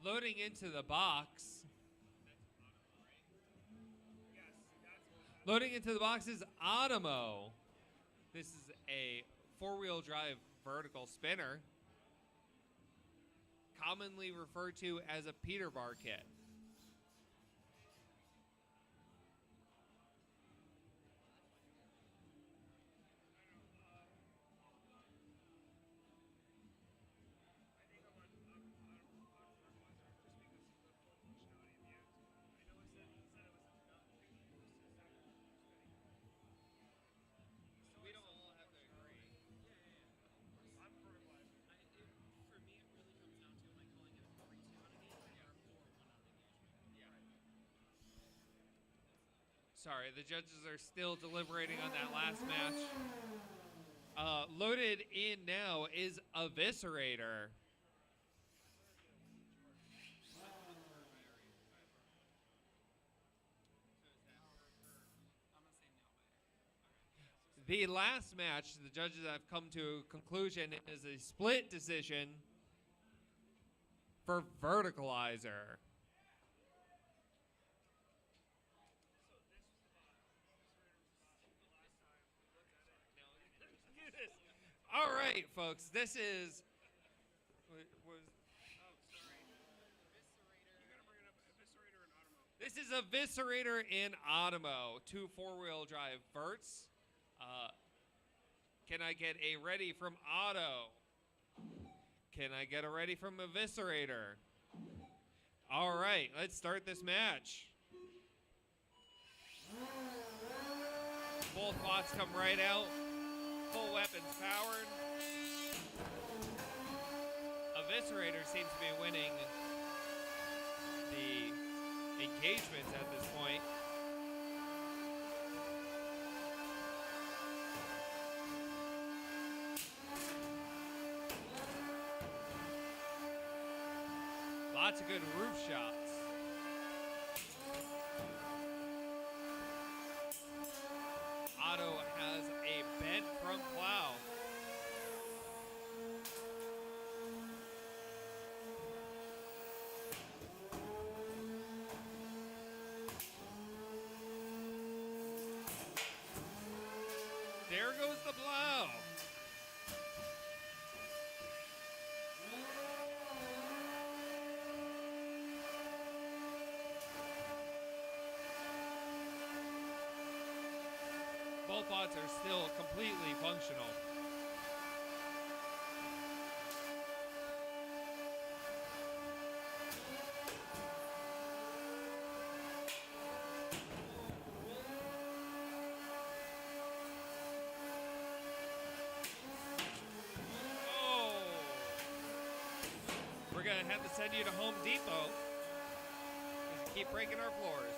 Loading into the box. Loading into the box is Otmo. This is a four-wheel drive vertical spinner, commonly referred to as a Peter Bar kit. Sorry, the judges are still deliberating on that last match. Loaded in now is Eviscerator. The last match, the judges have come to a conclusion, is a split decision for Verticalizer. All right, folks, this is... This is Eviscerator and Otmo, two four-wheel drive verts. Can I get a ready from Otto? Can I get a ready from Eviscerator? All right, let's start this match. Both bots come right out. Full weapons powered. Eviscerator seems to be winning the engagements at this point. Lots of good roof shots. Otto has a bent front plow. There goes the plow. Both bots are still completely functional. Oh! We're gonna have to send you to Home Depot because you keep breaking our floors.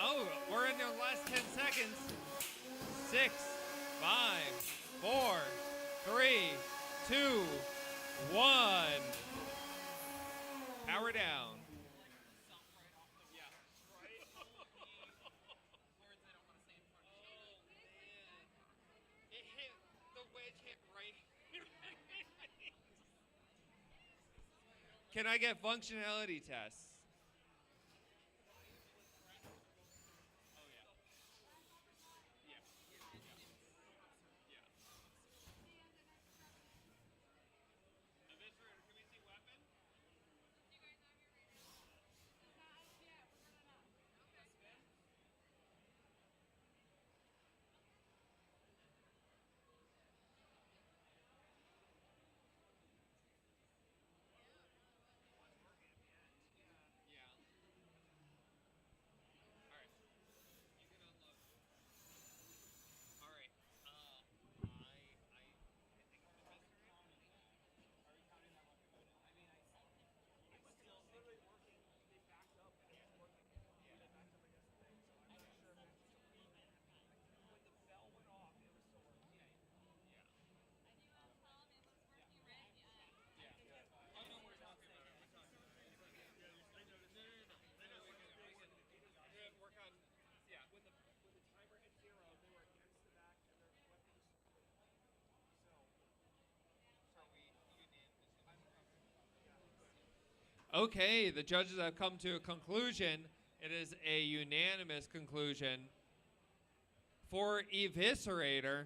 Oh, we're in the last 10 seconds. 6, 5, 4, 3, 2, 1. Power down. It hit, the wedge hit right. Can I get functionality tests? Okay, the judges have come to a conclusion. It is a unanimous conclusion for Eviscerator.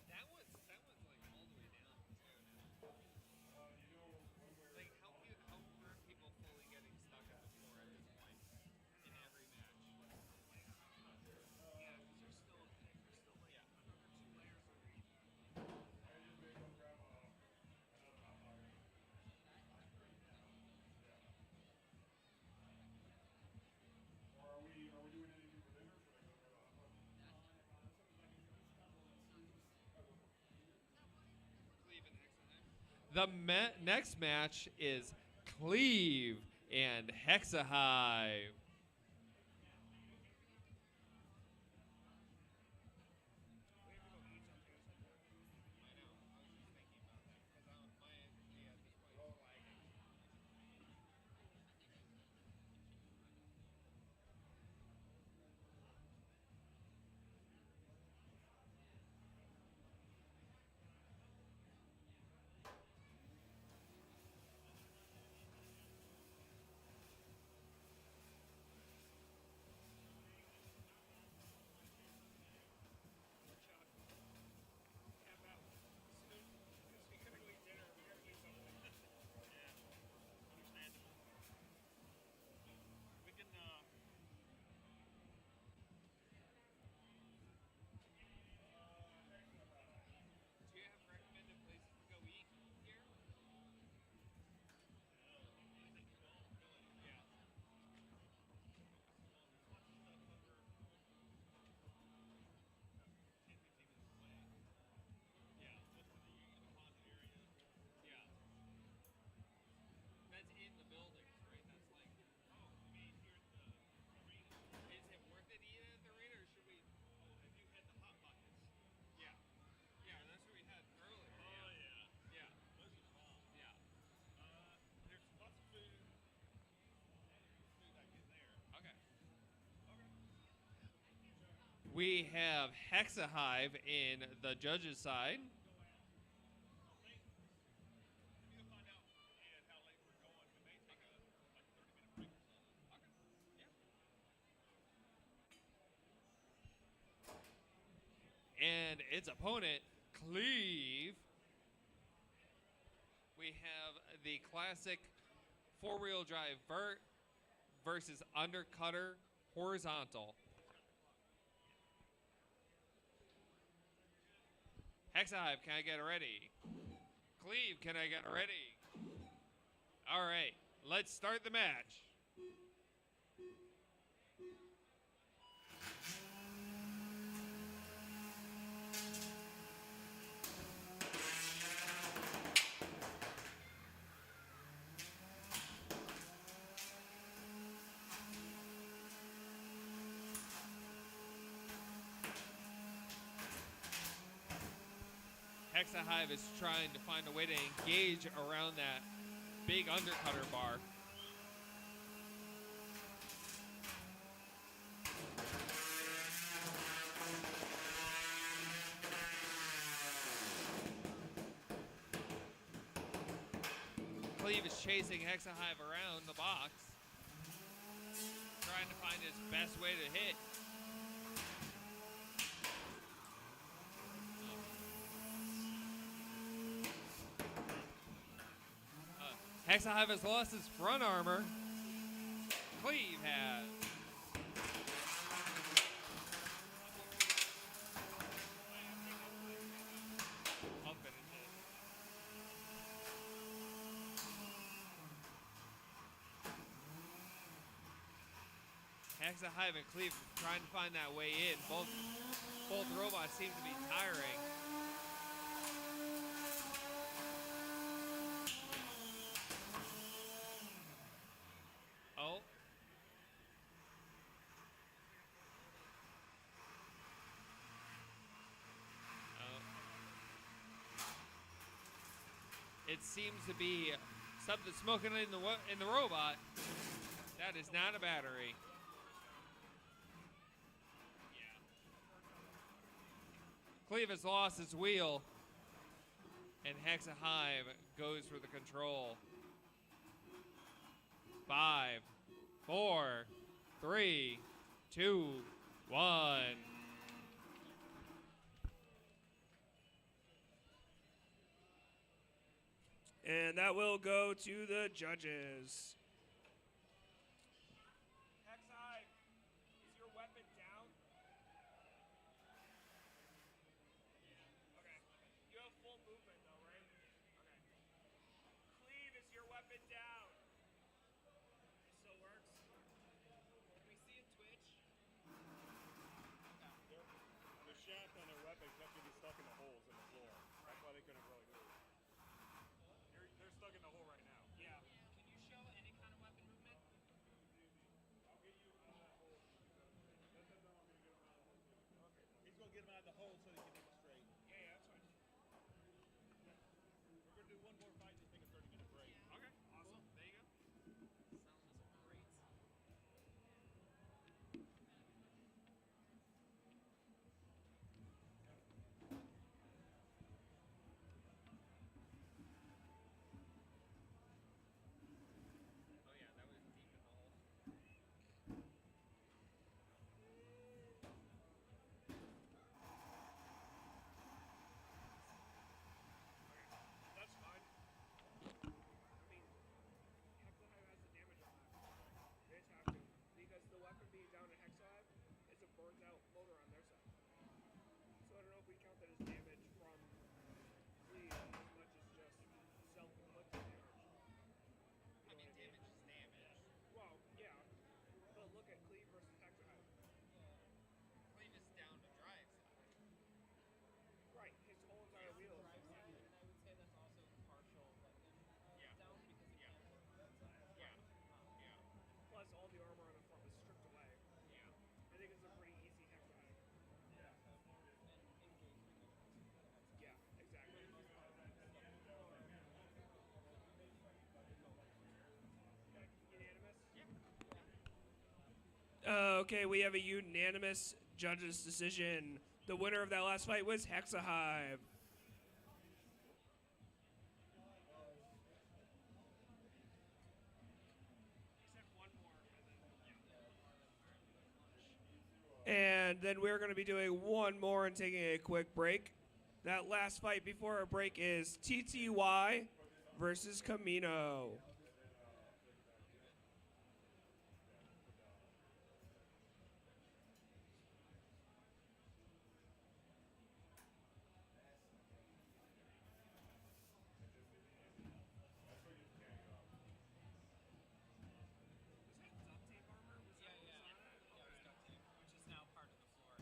That one's like all the way down too. Like how are people fully getting stuck at the floor at this point in every match? Yeah, because there's still like another 2 layers underneath. The next match is Cleave and Hexa Hive. That's in the buildings, right? That's like, oh, I mean, here's the arena. Is it worth it eating at the arena, or should we? Oh, have you had the hot buckets? Yeah. Yeah, that's what we had earlier. Oh, yeah. Yeah. Those are the bomb. Yeah. There's lots of food. Food I get there. Okay. Okay. We have Hexa Hive in the judges' side. And its opponent, Cleave. We have the classic 4-wheel drive vert versus undercutter horizontal. Hexa Hive, can I get it ready? Cleave, can I get it ready? All right, let's start the match. Hexa Hive is trying to find a way to engage around that big undercutter bar. Cleave is chasing Hexa Hive around the box, trying to find his best way to hit. Hexa Hive has lost his front armor. Cleave has. I'll finish it. Hexa, Hive, and Cleave trying to find that way in. Both robots seem to be tiring. Oh. It seems to be something smoking in the robot. That is not a battery. Cleave has lost his wheel, and Hexa Hive goes for the control. 5, 4, 3, 2, 1.
And that will go to the judges.
Hexa Hive, is your weapon down? Okay. You have full movement though, right? Okay. Cleave, is your weapon down? It still works? Can we see it twitch?
The shaft on their weapon kept getting stuck in the holes in the floor. That's why they couldn't really move. They're stuck in the hole right now.
Yeah.
Can you show any kind of weapon movement?
I'll get you out of that hole. That's how I'm going to get him out of the hole. Okay. He's going to get him out of the hole so he can hit it straight.
Yeah, that's fine.
We're going to do one more fight and take a 30-minute break.
Okay, awesome. There you go.
Sounds great. Oh yeah, that was deep in the hole.
That's fine. I mean, Hexa Hive has the damage on that. They just have to. Because the weapon being down in Hexa Hive is a burnt out motor on their side. So I don't know if we count that as damage from Cleave as much as just self-inflicted damage.
I mean, damage is damage.
Well, yeah. But look at Cleave versus Hexa Hive.
Cleave is down to drive side.
Right, his whole entire wheel is
And I would say that's also partial weapon down because he can't work that side.
Yeah. Plus all the armor on the front was stripped away.
Yeah.
I think it's a pretty easy Hexa Hive.
And engagement.
Yeah, exactly. Okay, unanimous?
Okay, we have a unanimous judges decision. The winner of that last fight was Hexa Hive.
Except one more.
And then we're going to be doing one more and taking a quick break. That last fight before our break is TTY versus Camino.
It was duct tape, which is now part of the floor.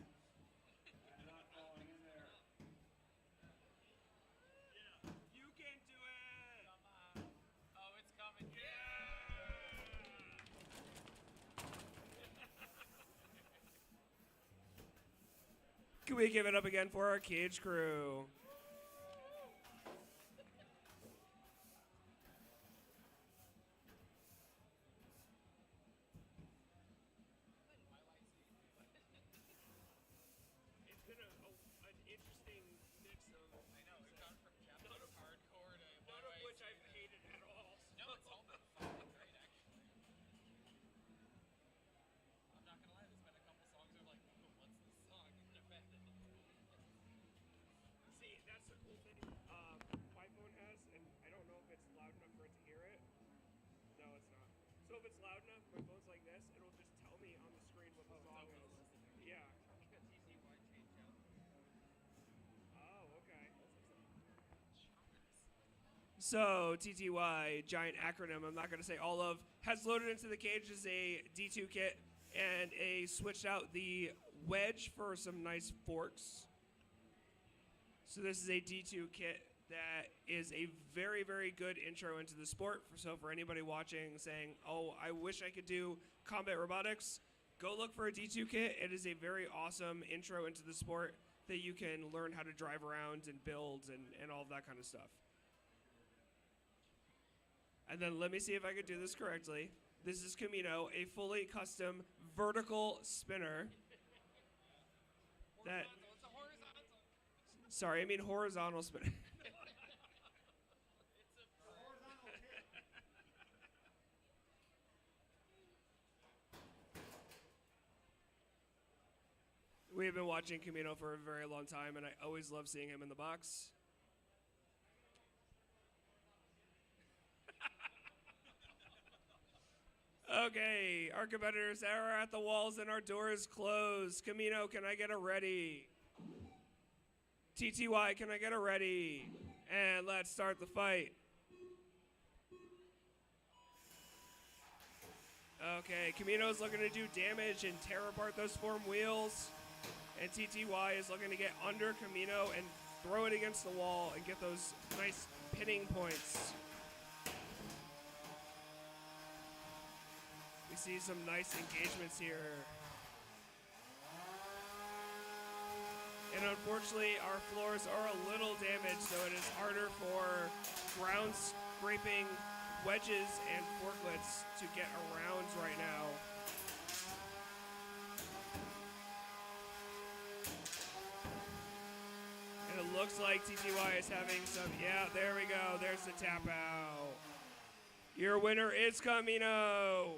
Not falling in there.
You can do it!
Come on. Oh, it's coming.
Can we give it up again for our cage crew?
It's been an interesting mix of.
I know, we've gone from Japanese hardcore to
None of which I've hated at all.
No, it's all been fucking great, actually. I'm not gonna lie, there's been a couple songs where I'm like, oh, what's this song? And I've had it.
See, that's the cool thing my phone has, and I don't know if it's loud enough for it to hear it. No, it's not. So if it's loud enough, my phone's like this, it'll just tell me on the screen what the song is. Yeah.
TTY changed out.
Oh, okay.
So TTY, giant acronym I'm not going to say all of, has loaded into the cage as a D2 kit and switched out the wedge for some nice forks. So this is a D2 kit that is a very, very good intro into the sport. So for anybody watching saying, oh, I wish I could do combat robotics, go look for a D2 kit. It is a very awesome intro into the sport that you can learn how to drive around and build and all of that kind of stuff. And then let me see if I could do this correctly. This is Camino, a fully custom vertical spinner. That.
It's a horizontal.
Sorry, I mean horizontal spinner. We have been watching Camino for a very long time, and I always love seeing him in the box. Okay, our competitors are at the walls and our door is closed. Camino, can I get a ready? TTY, can I get a ready? And let's start the fight. Okay, Camino's looking to do damage and tear apart those form wheels. And TTY is looking to get under Camino and throw it against the wall and get those nice pinning points. We see some nice engagements here. And unfortunately, our floors are a little damaged, so it is harder for ground scraping wedges and forklets to get around right now. And it looks like TTY is having some, yeah, there we go. There's the tap out. Your winner is Camino.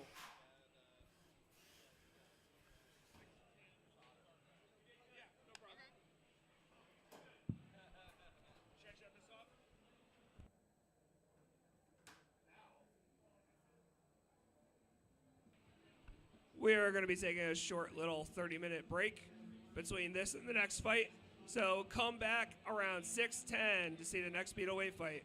We are going to be taking a short little 30-minute break between this and the next fight. So come back around 6:10 to see the next Beetleweight fight.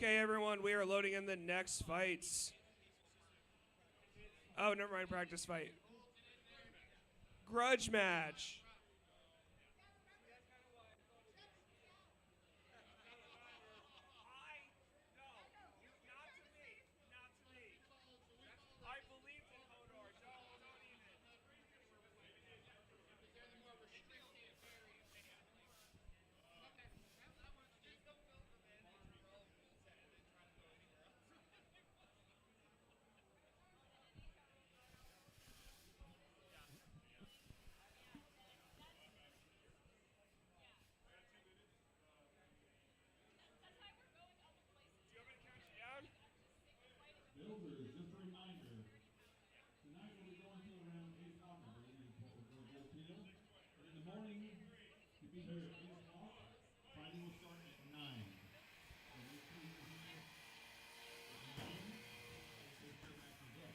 Okay, everyone, we are loading in the next fights. Oh, never mind, practice fight. Grudge match.
I believed in Hodor. Don't even.
Builders, just a reminder, tonight we'll be going till around 8 o'clock, I believe, is what we're going to go till. And in the morning, to be here at 8 o'clock, fighting will start at 9. So make sure you're here at 9. And take your matches up.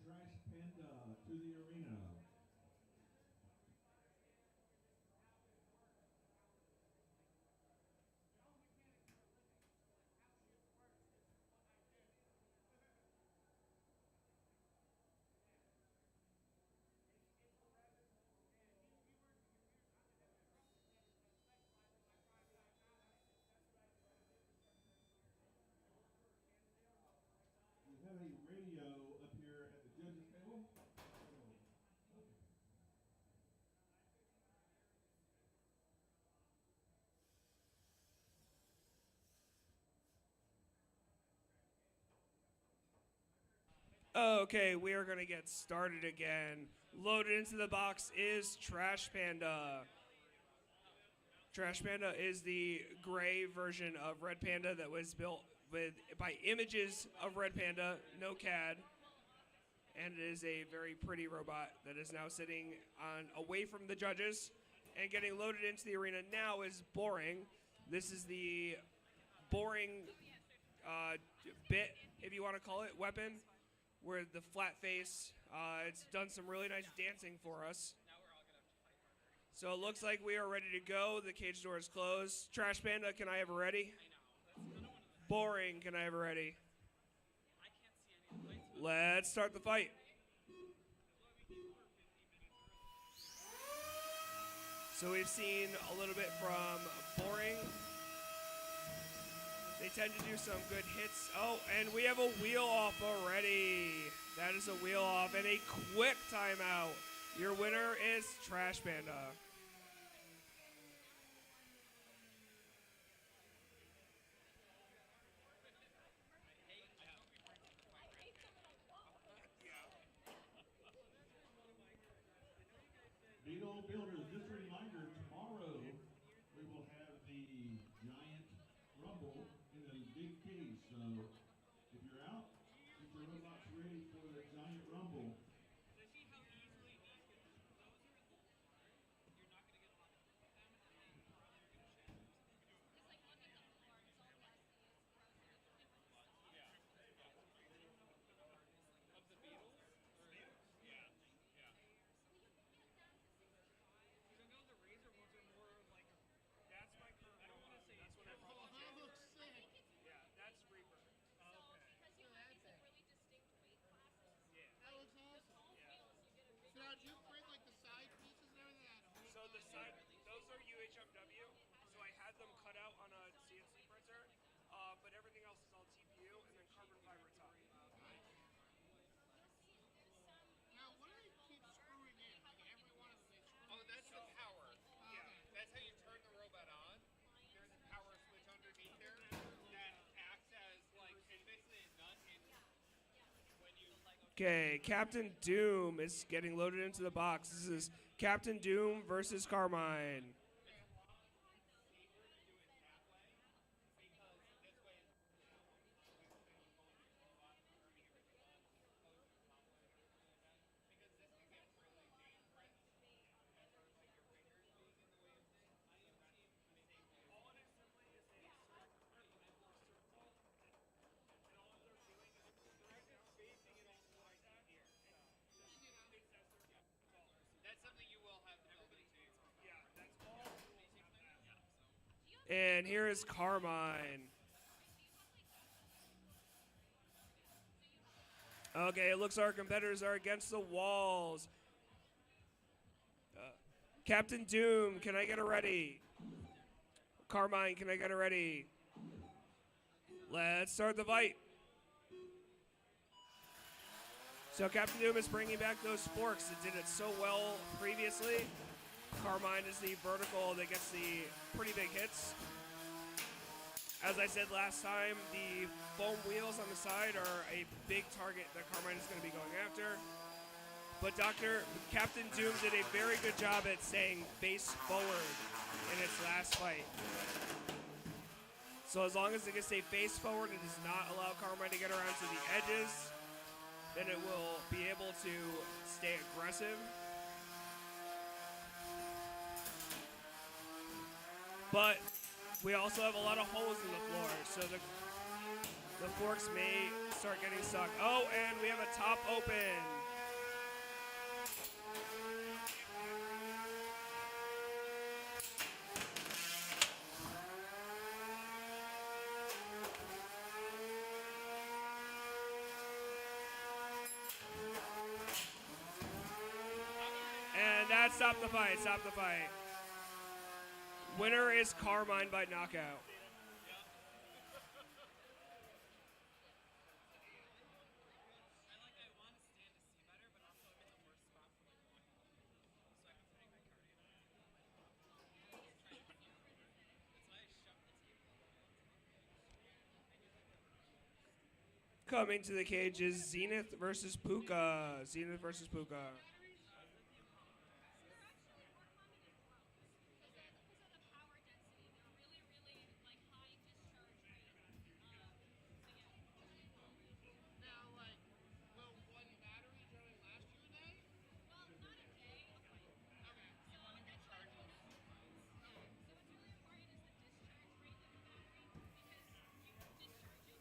Trash Panda to the arena. We have a radio up here at the judges table.
Okay, we are going to get started again. Loaded into the box is Trash Panda. Trash Panda is the gray version of Red Panda that was built by images of Red Panda, no CAD. And it is a very pretty robot that is now sitting away from the judges and getting loaded into the arena now is Boring. This is the boring bit, if you want to call it, weapon, where the flat face, it's done some really nice dancing for us. So it looks like we are ready to go. The cage door is closed. Trash Panda, can I have a ready? Boring, can I have a ready? Let's start the fight. So we've seen a little bit from Boring. They tend to do some good hits. Oh, and we have a wheel off already. That is a wheel off and a quick timeout. Your winner is Trash Panda.
Beetle Builders, just a reminder, tomorrow we will have the Giant Rumble in the big cage. So if you're out, get your robots ready for the Giant Rumble.
Now, do you print like the side pieces and everything at home?
So the side, those are UHMW. So I had them cut out on a CNC printer, but everything else is all TPU and then carbon fiber top.
Now, what do they keep screwing in? Like every one of them they screw
Oh, that's the power.
Yeah.
That's how you turn the robot on. There's a power switch underneath there that acts as like it's basically a nut in when you
Okay, Captain Doom is getting loaded into the box. This is Captain Doom versus Carmine.
That's something you will have the ability to.
Yeah, that's all. And here is Carmine. Okay, it looks our competitors are against the walls. Captain Doom, can I get a ready? Carmine, can I get a ready? Let's start the fight. So Captain Doom is bringing back those forks. It did it so well previously. Carmine is the vertical that gets the pretty big hits. As I said last time, the foam wheels on the side are a big target that Carmine is going to be going after. But Captain Doom did a very good job at staying face forward in its last fight. So as long as it can stay face forward and does not allow Carmine to get around to the edges, then it will be able to stay aggressive. But we also have a lot of holes in the floor, so the forks may start getting stuck. Oh, and we have a top open. Stop the fight. Stop the fight. Winner is Carmine by knockout. Coming to the cage is Zenith versus Puka. Zenith versus Puka.
Now, like, will one battery during last your day? Okay. You want to be charging it? Well, how long does it take to charge the battery?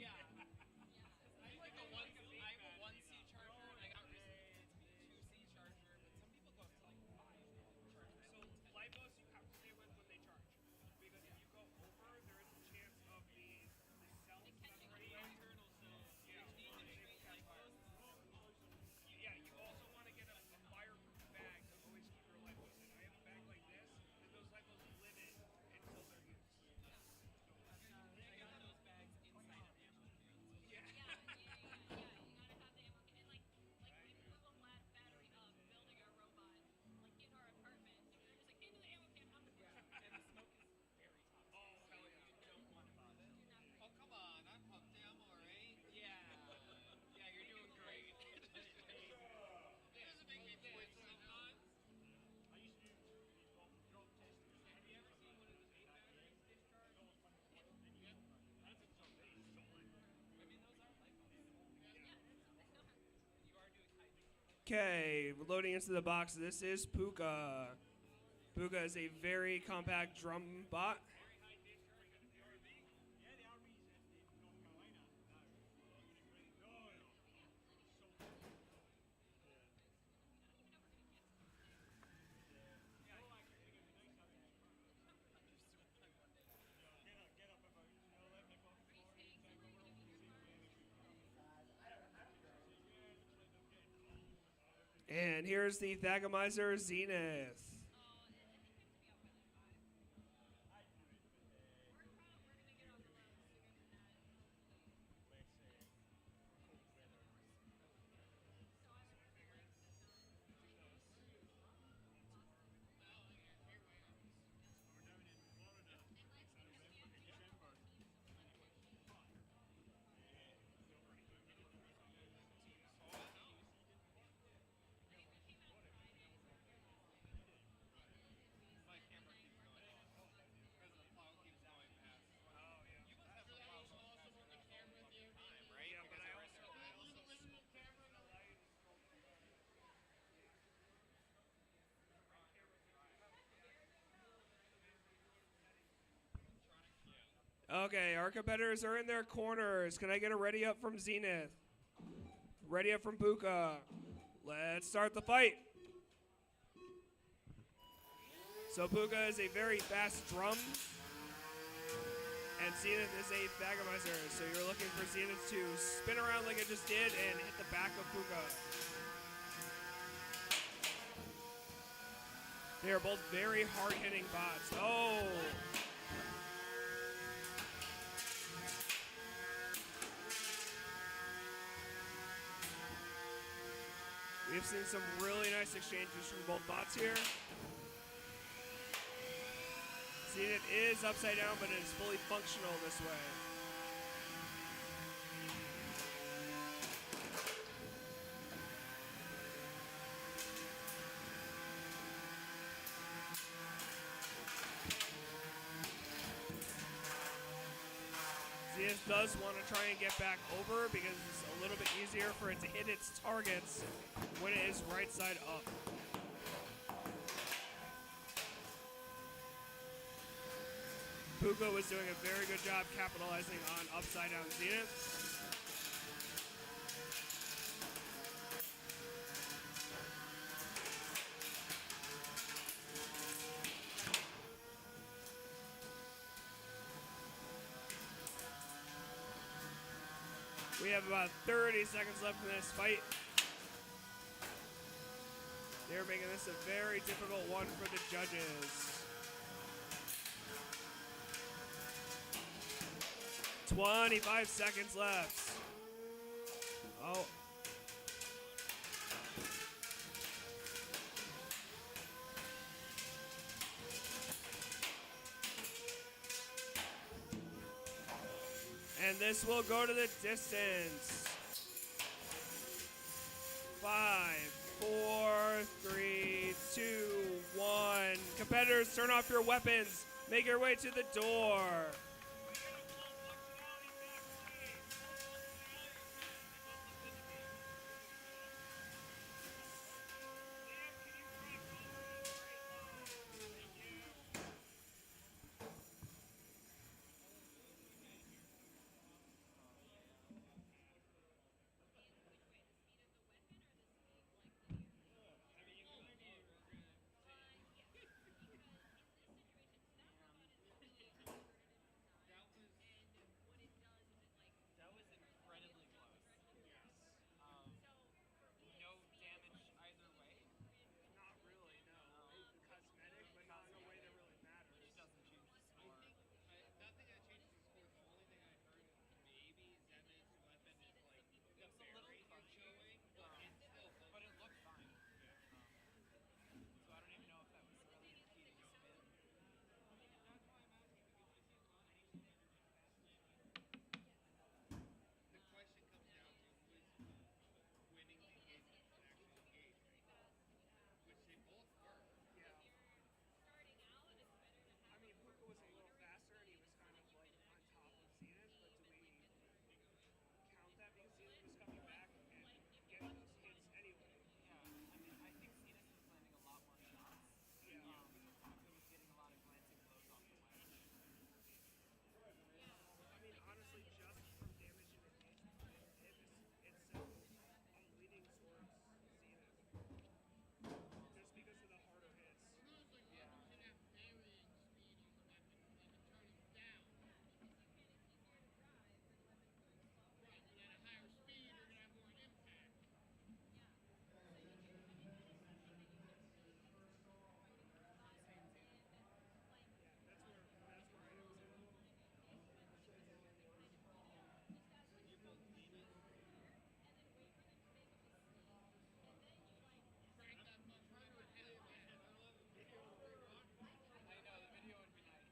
Yeah. I like a one. I have a 1C charger, and I got recently it's 2C charger, but some people go up to like 5 charge.
So lipos you have to stay with when they charge, because if you go over, there is a chance of the cells separating. Yeah, you also want to get a fireproof bag to always keep your lipos in. I have a bag like this, and those lipos live in until they're used.
I got those bags inside of ammo cans.
Yeah.
You gotta have the ammo. And like we blew a flat battery up building our robot, like in our apartment. And we were just like into the ammo can, out the bush.
And the smoke is very toxic.
Oh, hell yeah.
You don't want to bother.
Oh, come on. I'm pumped ammo, right?
Yeah. Yeah, you're doing great.
It doesn't make me voice sometimes.
Have you ever seen one of those 8 batteries discharge? I mean, those are lipos. You are doing high.
Okay, loading into the box. This is Puka. Puka is a very compact drum bot. And here's the Thagomizer Zenith.
My camera keeps going off because the plow keeps going past. Oh, yeah. You must have
After
a
that
plow
was
going
awesome on the
past
camera at the end.
time, right?
Yeah, but
Because
I
there
also-
is
Oh, that was a visible camera. No.
Okay, our competitors are in their corners. Can I get a ready up from Zenith? Ready up from Puka. Let's start the fight. So Puka is a very fast drum, and Zenith is a Thagomizer. So you're looking for Zenith to spin around like it just did and hit the back of Puka. They are both very hard-hitting bots. Oh! We've seen some really nice exchanges from both bots here. Zenith is upside down, but it is fully functional this way. Zenith does want to try and get back over because it's a little bit easier for it to hit its targets when it is right side up. Puka was doing a very good job capitalizing on upside down Zenith. We have about 30 seconds left in this fight. They're making this a very difficult one for the judges. 25 seconds left. Oh. And this will go to the distance. 5, 4, 3, 2, 1. Competitors, turn off your weapons. Make your way to the door.
That was incredibly close. Yes. No damage either way.
Not really, no. Cosmetic, but not in a way that really matters.
Which doesn't change the score.
Nothing that changes the score. The only thing I heard maybe Zenith's weapon is like
It was a little crunchy, but it looked fine. So I don't even know if that was really the key to the spin.
the question comes down to who is winning the engagement and actually engage, right? Which they both were.
Yeah. I mean, Puka was a little faster and he was kind of like on top of Zenith, but do we count that because Zenith was coming back and getting those hits anyway?
Yeah, I mean, I think Zenith was landing a lot more shots.
Yeah.
Puka was getting a lot of glancing blows off the weapon.
I mean, honestly, just from damage and engagement, I'm leaning towards Zenith. Just because of the harder hits.
Yeah. I know, the video would be nice.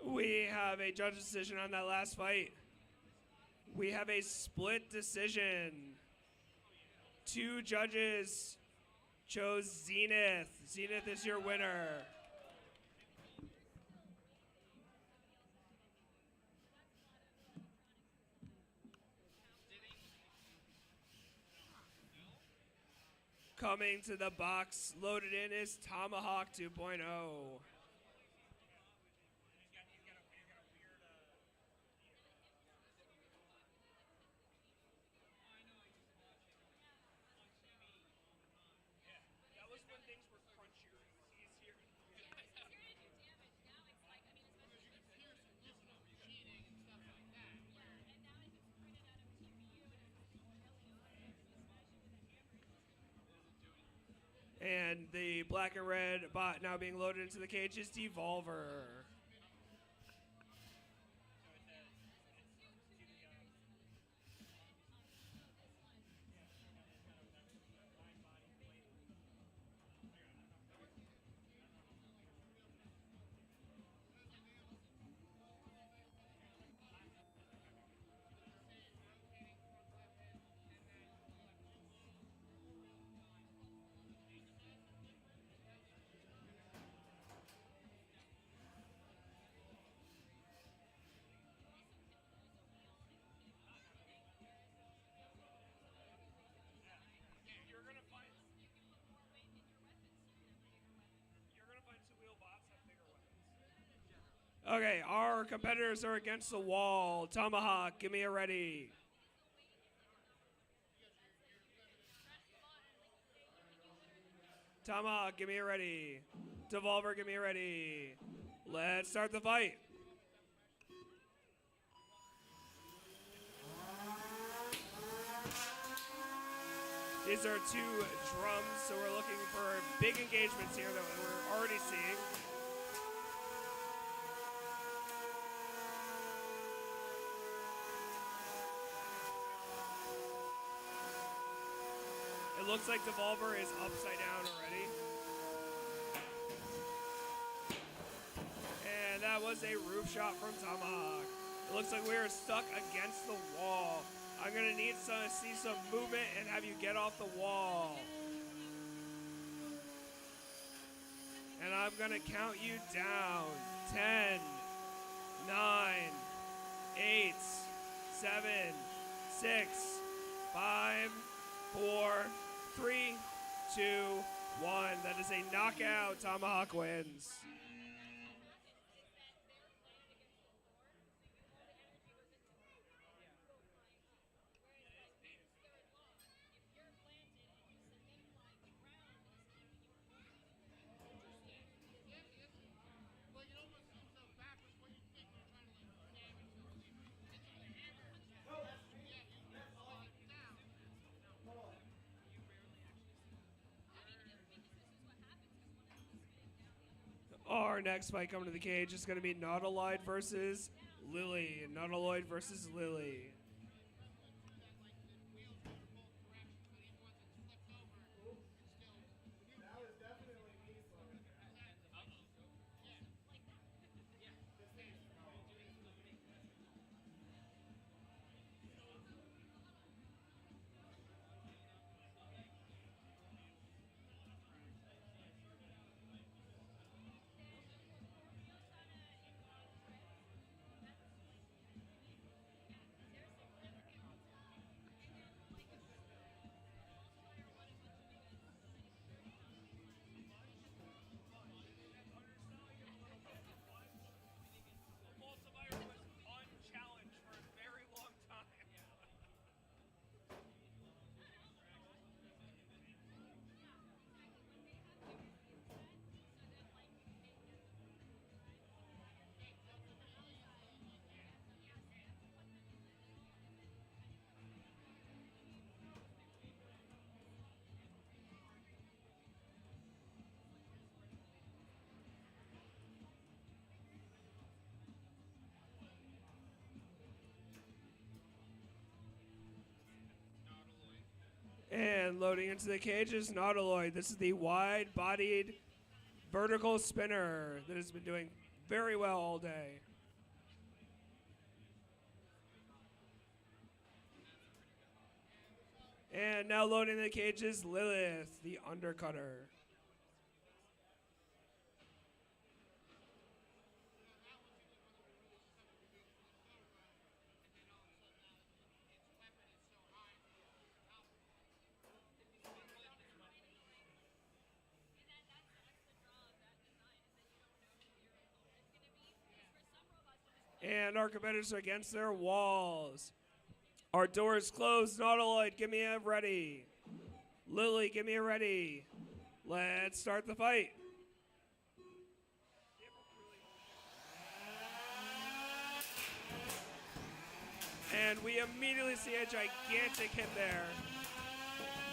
We have a judge's decision on that last fight. We have a split decision. 2 judges chose Zenith. Zenith is your winner. Coming to the box, loaded in is Tomahawk 2.0. That was when things were crunchier. It was easier. And the black and red bot now being loaded into the cage is Devolver. Okay, our competitors are against the wall. Tomahawk, give me a ready. Tomahawk, give me a ready. Devolver, give me a ready. Let's start the fight. These are two drums, so we're looking for big engagements here that we're already seeing. It looks like Devolver is upside down already. And that was a roof shot from Tomahawk. It looks like we are stuck against the wall. I'm going to need to see some movement and have you get off the wall. And I'm going to count you down. 10, 9, 8, 7, 6, 5, 4, 3, 2, 1. That is a knockout. Tomahawk wins. Our next fight coming to the cage is going to be Nautiloid versus Lily. Nautiloid versus Lily. And loading into the cage is Nautiloid. This is the wide-bodied vertical spinner that has been doing very well all day. And now loading the cage is Lilith, the undercutter. And our competitors are against their walls. Our doors closed. Nautiloid, give me a ready. Lily, give me a ready. Let's start the fight. And we immediately see a gigantic hit there.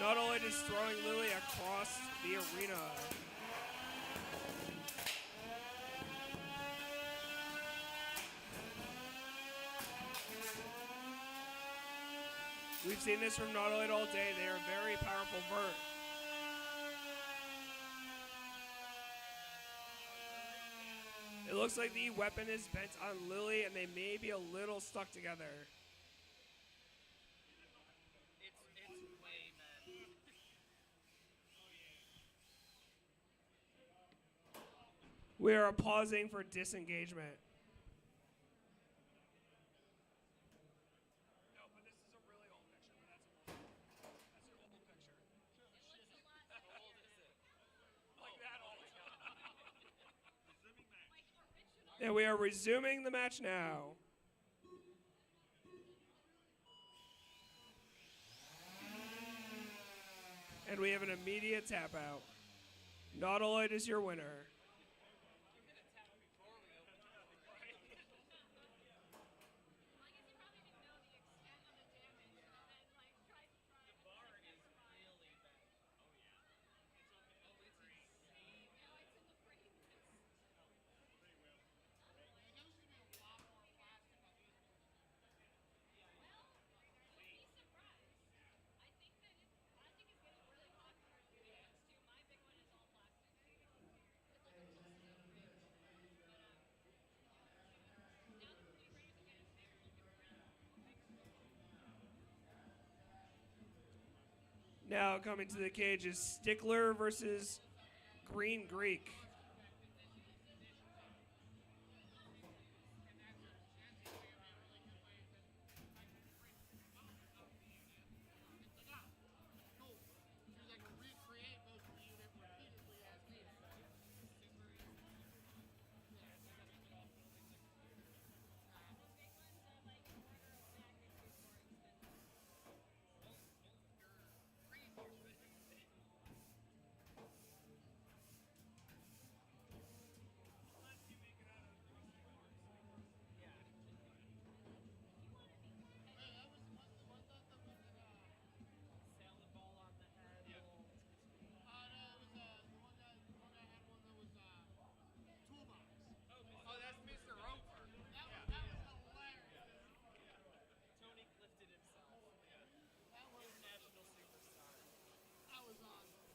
Nautiloid is throwing Lily across the arena. We've seen this from Nautiloid all day. They are very powerful vert. It looks like the weapon is bent on Lily and they may be a little stuck together.
It's way bad.
We are pausing for disengagement. And we are resuming the match now. And we have an immediate tap out. Nautiloid is your winner. Now coming to the cage is Stickler versus Green Greek.
Oh, that's Mr. Roper.
Tony lifted himself. That was national superstar.
That was awesome.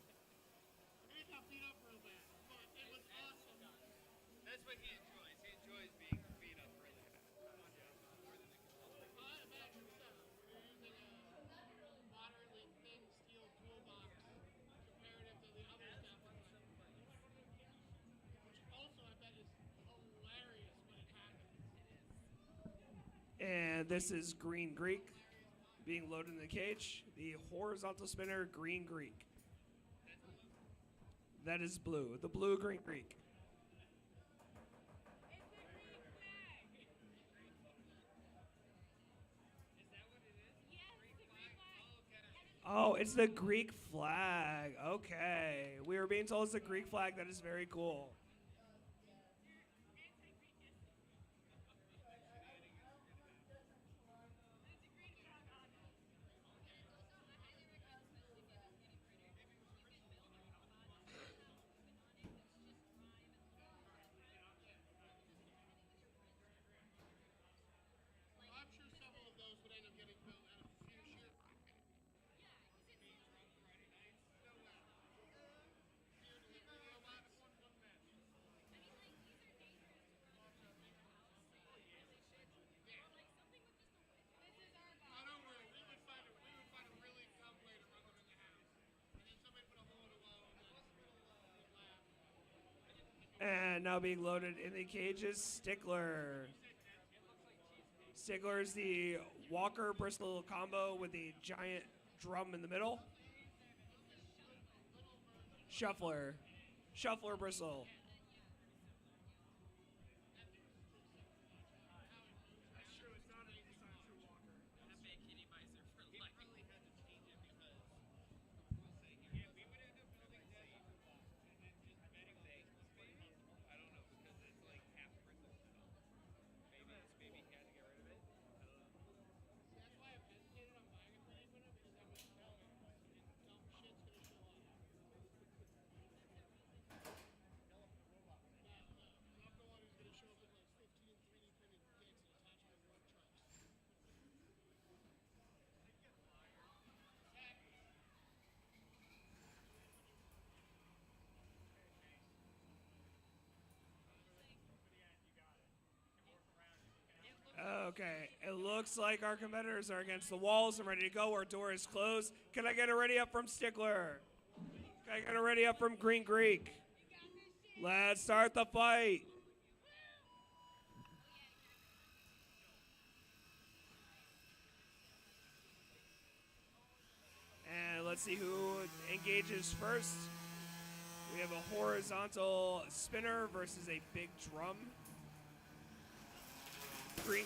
He got beat up real bad, but it was awesome.
That's what he enjoys. He enjoys being beat up really bad.
I imagine so. You're using a moderately thin steel toolbox comparative to the other stuff. Which also I bet is hilarious when it happens.
And this is Green Greek being loaded in the cage. The horizontal spinner, Green Greek. That is blue. The blue Green Greek. Oh, it's the Greek flag. Okay. We were being told it's the Greek flag. That is very cool.
I'm sure several of those would end up getting built out of sheer.
And now being loaded in the cage is Stickler. Stickler is the Walker Bristol combo with the giant drum in the middle. Shuffler. Shuffler Bristle. Okay, it looks like our competitors are against the walls and ready to go. Our door is closed. Can I get a ready up from Stickler? Can I get a ready up from Green Greek? Let's start the fight. And let's see who engages first. We have a horizontal spinner versus a big drum. Green.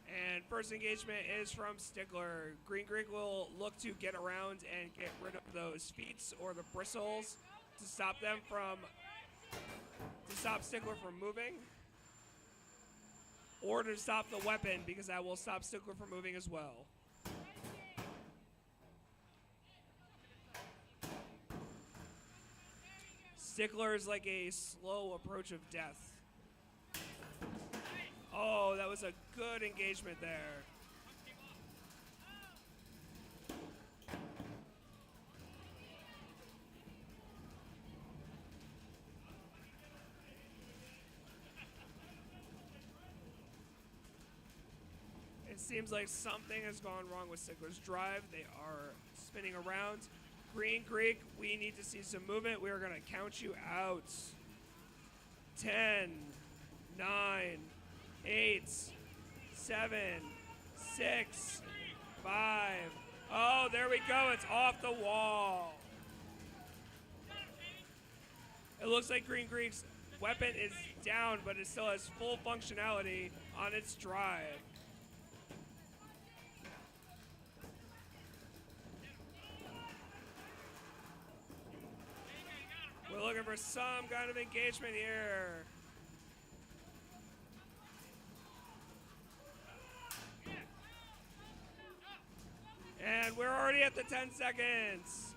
And first engagement is from Stickler. Green Greek will look to get around and get rid of those feet or the bristles to stop Stickler from moving. Or to stop the weapon, because that will stop Stickler from moving as well. Stickler is like a slow approach of death. Oh, that was a good engagement there. It seems like something has gone wrong with Stickler's drive. They are spinning around. Green Greek, we need to see some movement. We are going to count you out. 10, 9, 8, 7, 6, 5. Oh, there we go. It's off the wall. It looks like Green Greek's weapon is down, but it still has full functionality on its drive. We're looking for some kind of engagement here. And we're already at the 10 seconds.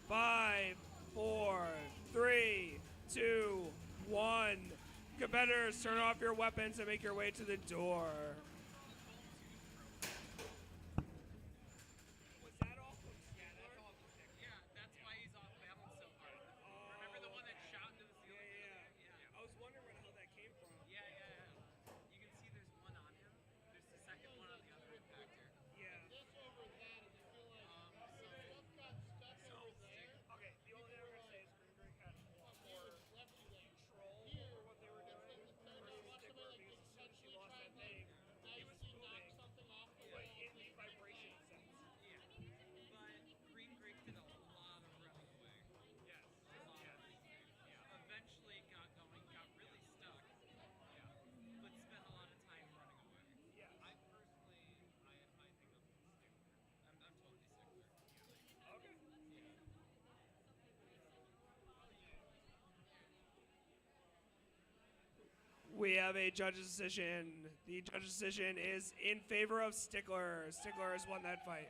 5, 4, 3, 2, 1. Competitors, turn off your weapons and make your way to the door. We have a judge's decision. The judge's decision is in favor of Stickler. Stickler has won that fight.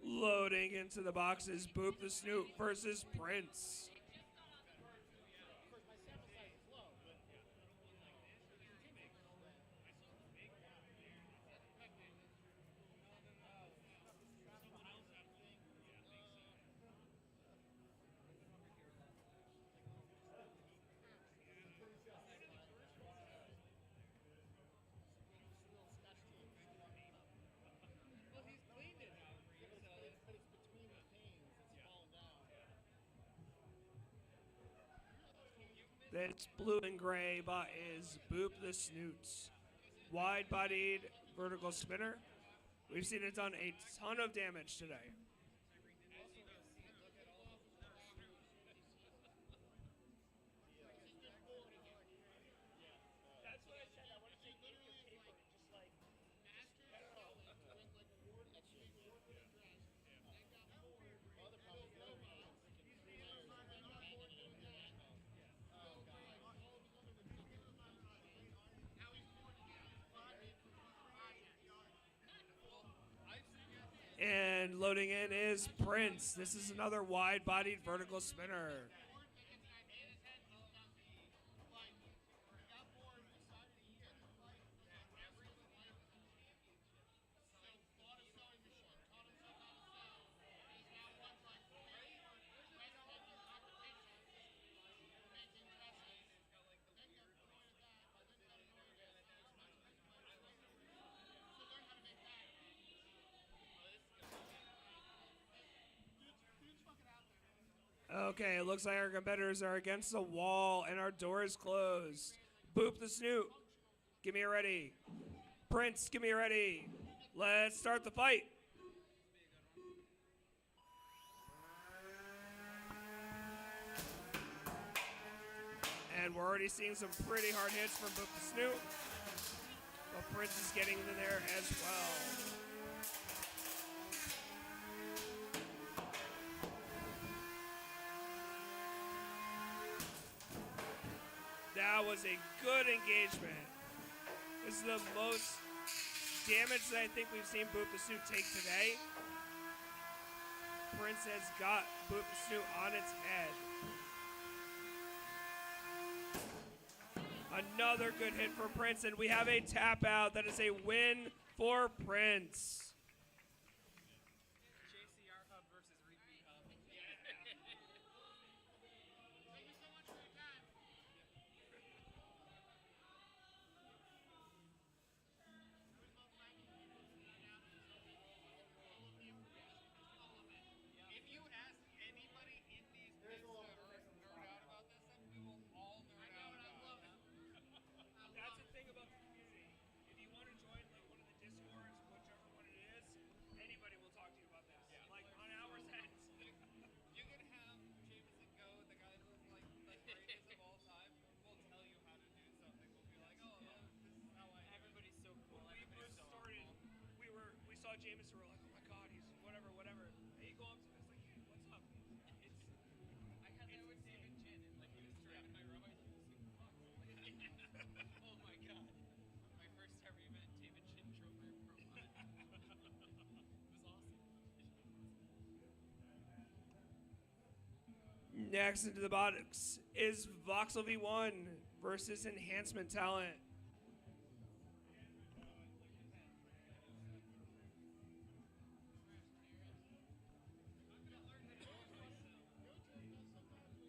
Loading into the boxes, Boop the Snoot versus Prince. This blue and gray bot is Boop the Snoot. Wide-bodied vertical spinner. We've seen it done a ton of damage today. And loading in is Prince. This is another wide-bodied vertical spinner. Okay, it looks like our competitors are against the wall and our door is closed. Boop the Snoot. Give me a ready. Prince, give me a ready. Let's start the fight. And we're already seeing some pretty hard hits from Boop the Snoot. But Prince is getting in there as well. That was a good engagement. This is the most damage that I think we've seen Boop the Snoot take today. Prince has got Boop the Snoot on its head. Another good hit for Prince, and we have a tap out. That is a win for Prince.
JCR Hub versus Repeat Hub.
Thank you so much for your time.
If you ask anybody in these pits to nerd out about this stuff, we will all nerd out about it.
That's the thing about the community. If you want to join like one of the Discords, whichever one it is, anybody will talk to you about this. Like on our sense.
You can have Jameson Go, the guy who's like the greatest of all time, will tell you how to do something. We'll be like, oh, this is how I. Everybody's so cool.
When we first started, we saw Jameson, we were like, oh my god, he's whatever. And you go up to him, it's like, hey, what's up?
I had that with David Jin, and like he was trying my room. I was like, oh my god. My first ever event, David Jin drove my Pro Mod. It was awesome.
Next into the box is Vox V1 versus Enhancement Talent.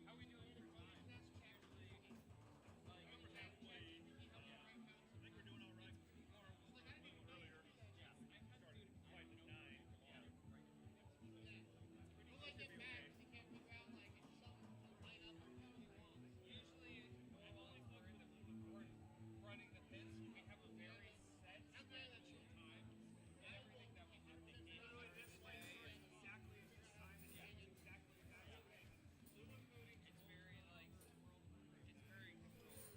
How we doing for time? Actually, like,
I think we're doing all right. Like I did earlier.
yeah, I had to do it.
Fight at 9.
Who like get mad because he can't figure out like if something to line up or what he wants?
Usually, while we're running the pits, we have a very set schedule time, and everything that we have to hit
Literally this way
day.
starts exactly at this time and ends exactly at that time.
It's very like it's very controlled.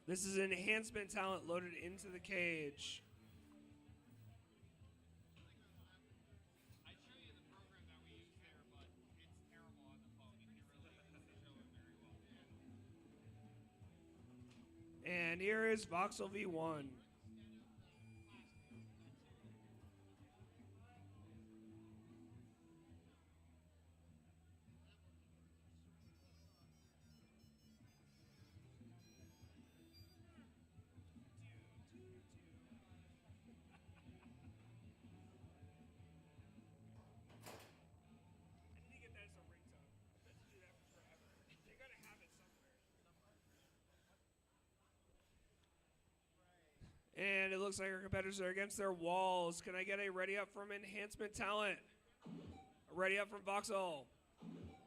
This is Enhancement Talent loaded into the cage.
I'd show you the program that we use there, but it's terrible on the phone. You can really show it very well.
And here is Voxel V1. I need to get that as a ringtone. Let's do that for forever. They gotta have it somewhere. And it looks like our competitors are against their walls. Can I get a ready up from Enhancement Talent? A ready up from Voxel.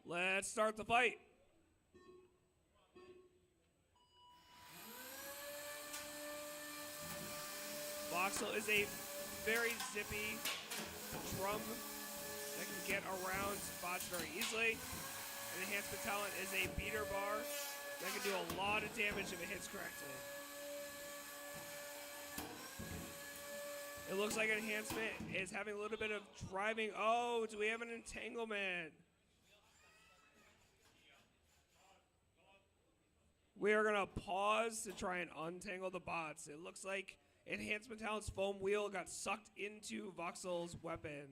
Let's start the fight. Voxel is a very zippy drum that can get around spots very easily. And Enhancement Talent is a beater bar that can do a lot of damage if it hits correctly. It looks like Enhancement is having a little bit of driving. Oh, do we have an entanglement? We are going to pause to try and untangle the bots. It looks like Enhancement Talent's foam wheel got sucked into Voxel's weapon.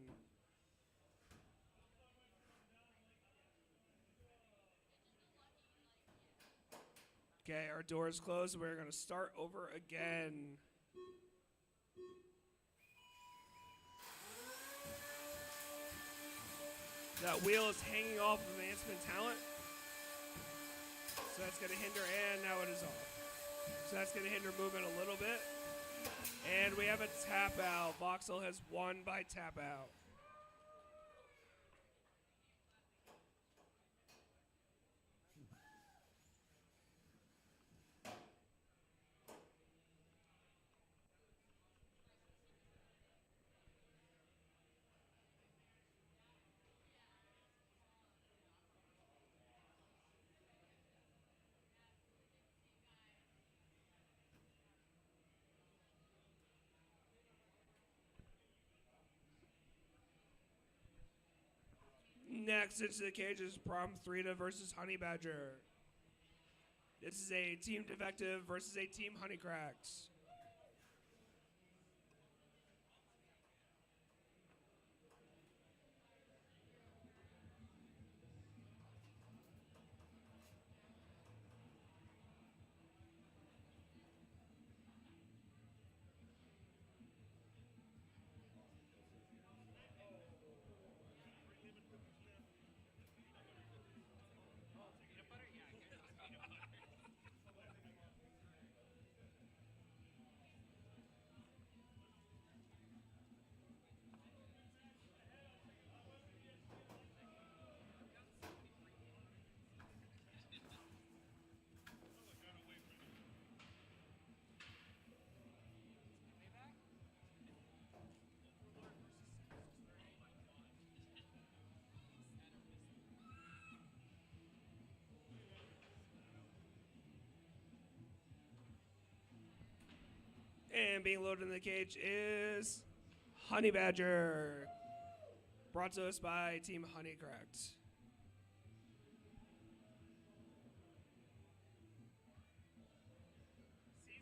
Okay, our door is closed. We're going to start over again. That wheel is hanging off of Enhancement Talent. So that's going to hinder, and now it is off. So that's going to hinder movement a little bit. And we have a tap out. Voxel has won by tap out. Next into the cage is Prom Threa versus Honey Badger. This is a Team Defective versus a Team Honeycracks. And being loaded in the cage is Honey Badger. Brought to us by Team Honeycracked.
See,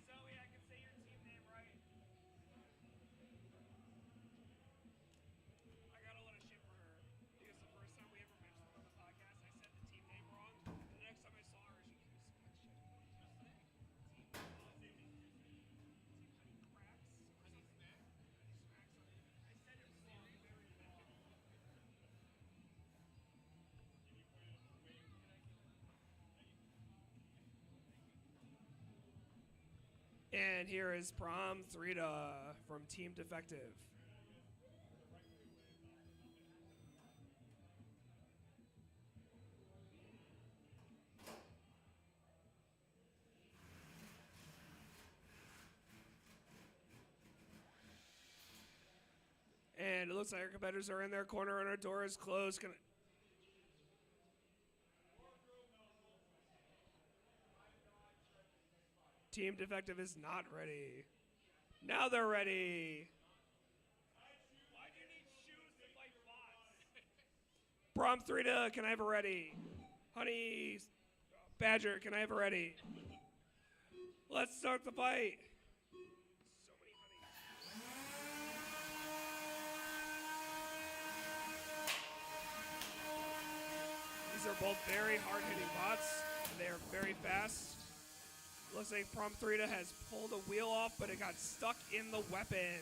Zoe, I can say your team name right. I got a lot of shit for her because the first time we ever mentioned her on the podcast, I said the team name wrong. The next time I saw her, she gave me so much shit.
And here is Prom Threa from Team Defective. And it looks like our competitors are in their corner and our door is closed. Team Defective is not ready. Now they're ready.
Why do you need shoes to fight bots?
Prom Threa, can I have a ready? Honey Badger, can I have a ready? Let's start the fight. So many honeys. These are both very hard-hitting bots. They are very fast. Looks like Prom Threa has pulled a wheel off, but it got stuck in the weapon.
Hey,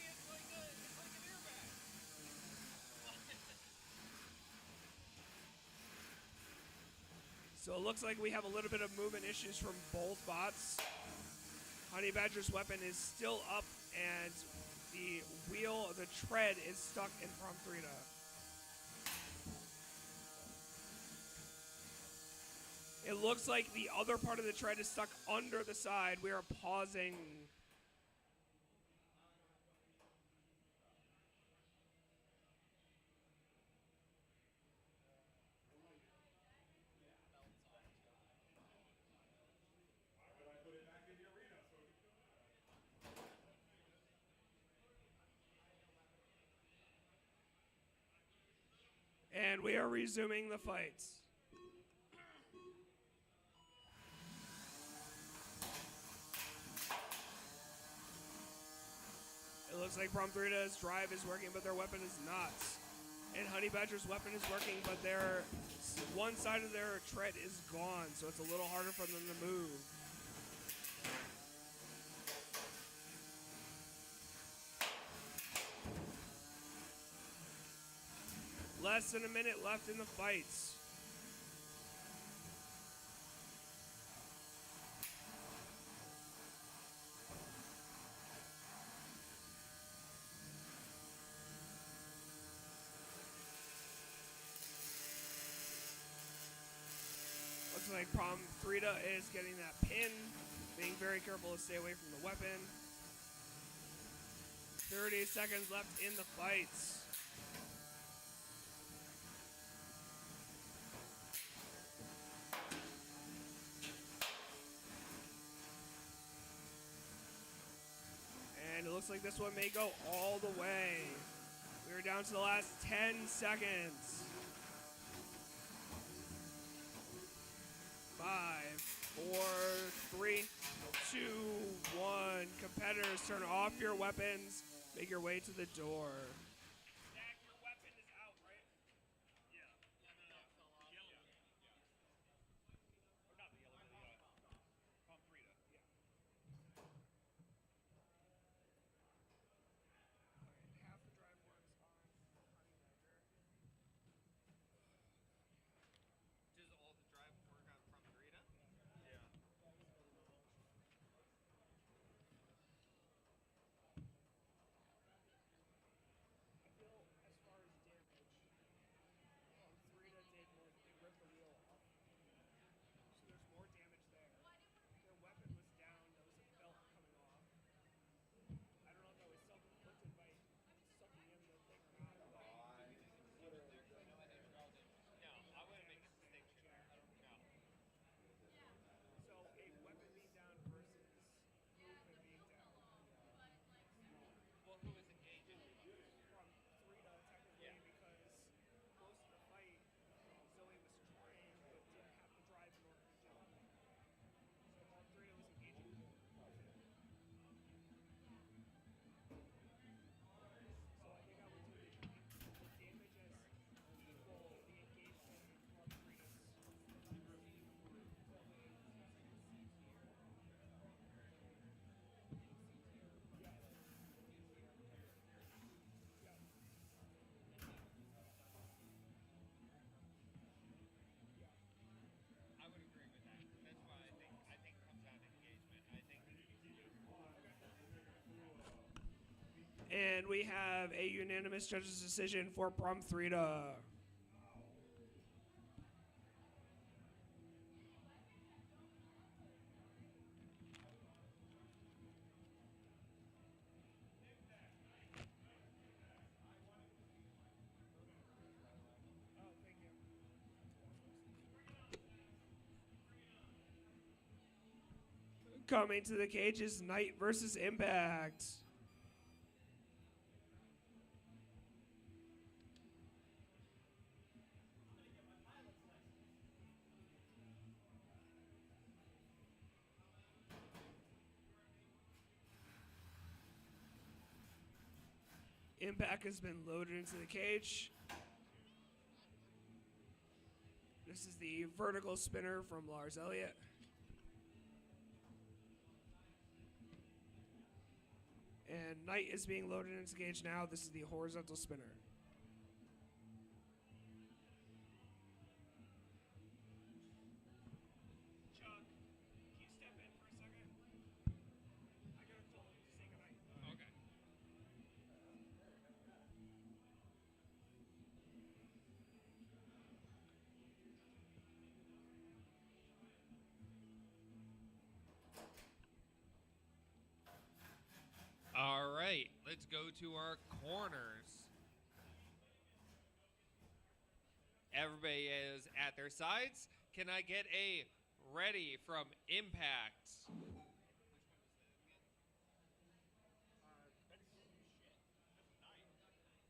it's like an airbag.
So it looks like we have a little bit of movement issues from both bots. Honey Badger's weapon is still up, and the wheel, the tread, is stuck in Prom Threa. It looks like the other part of the tread is stuck under the side. We are pausing. And we are resuming the fights. looks like Prom Threa's drive is working, but their weapon is not. And Honey Badger's weapon is working, but one side of their tread is gone, so it's a little harder for them to move. Less than a minute left in the fights. Looks like Prom Threa is getting that pin, being very careful to stay away from the weapon. 30 seconds left in the fights. And it looks like this one may go all the way. We're down to the last 10 seconds. 5, 4, 3, 2, 1. Competitors, turn off your weapons. Make your way to the door.
Zach, your weapon is out, right? Yeah. Yellow. Or not the yellow, but the Prom Threa. Yeah.
Half the drive works on Honey Badger.
Does all the drive work on Prom Threa?
Yeah.
I feel as far as damage, Threa did more. They ripped the wheel off, so there's more damage there. Their weapon was down. There was a belt coming off. I don't know if that was self-inflicted by sucking in the thing or not.
No, I wouldn't make a distinction there. No.
So a weapon being down versus movement being down.
Well, who is engaging?
From Threa technically,
Yeah.
because most of the fight Zoe was trying but didn't have the drive in order to do it. So while Threa was engaging. So I think I would do the damage as equal the engagement of Threa's.
I would agree with that. That's why I think it comes down to engagement. I think
And we have a unanimous judge's decision for Prom Threa. Coming to the cage is Knight versus Impact. Impact has been loaded into the cage. This is the vertical spinner from Lars Elliott. And Knight is being loaded into the cage now. This is the horizontal spinner.
Chuck, can you step in for a second? I gotta call him to say goodnight.
okay. All right, let's go to our corners. Everybody is at their sides. Can I get a ready from Impact?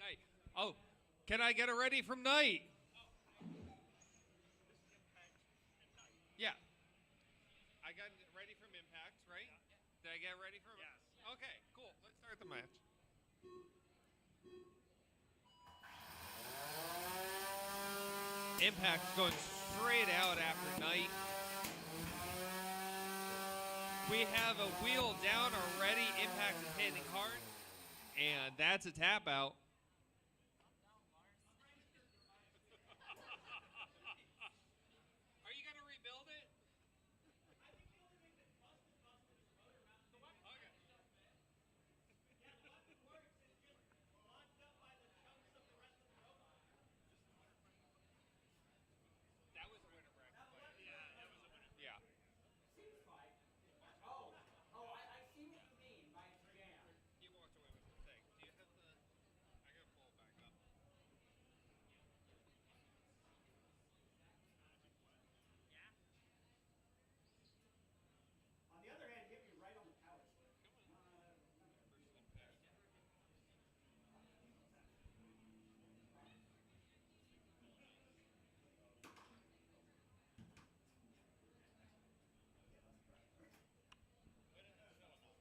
Night. Oh, can I get a ready from Night? Yeah. I got ready from Impact, right? Did I get ready from?
Yes.
Okay, cool. Let's start the match.
Impact's going straight out after Knight. We have a wheel down already. Impact is hitting hard. And that's a tap out.
Are you gonna rebuild it? That was a winner bracket fight. Yeah, that was a winner.
Yeah.
Seems fine. Oh, I see what you mean by it's jam.
He walked away with the thing. Do you have the? I gotta pull it back up.
On the other hand, hit me right on the power stick.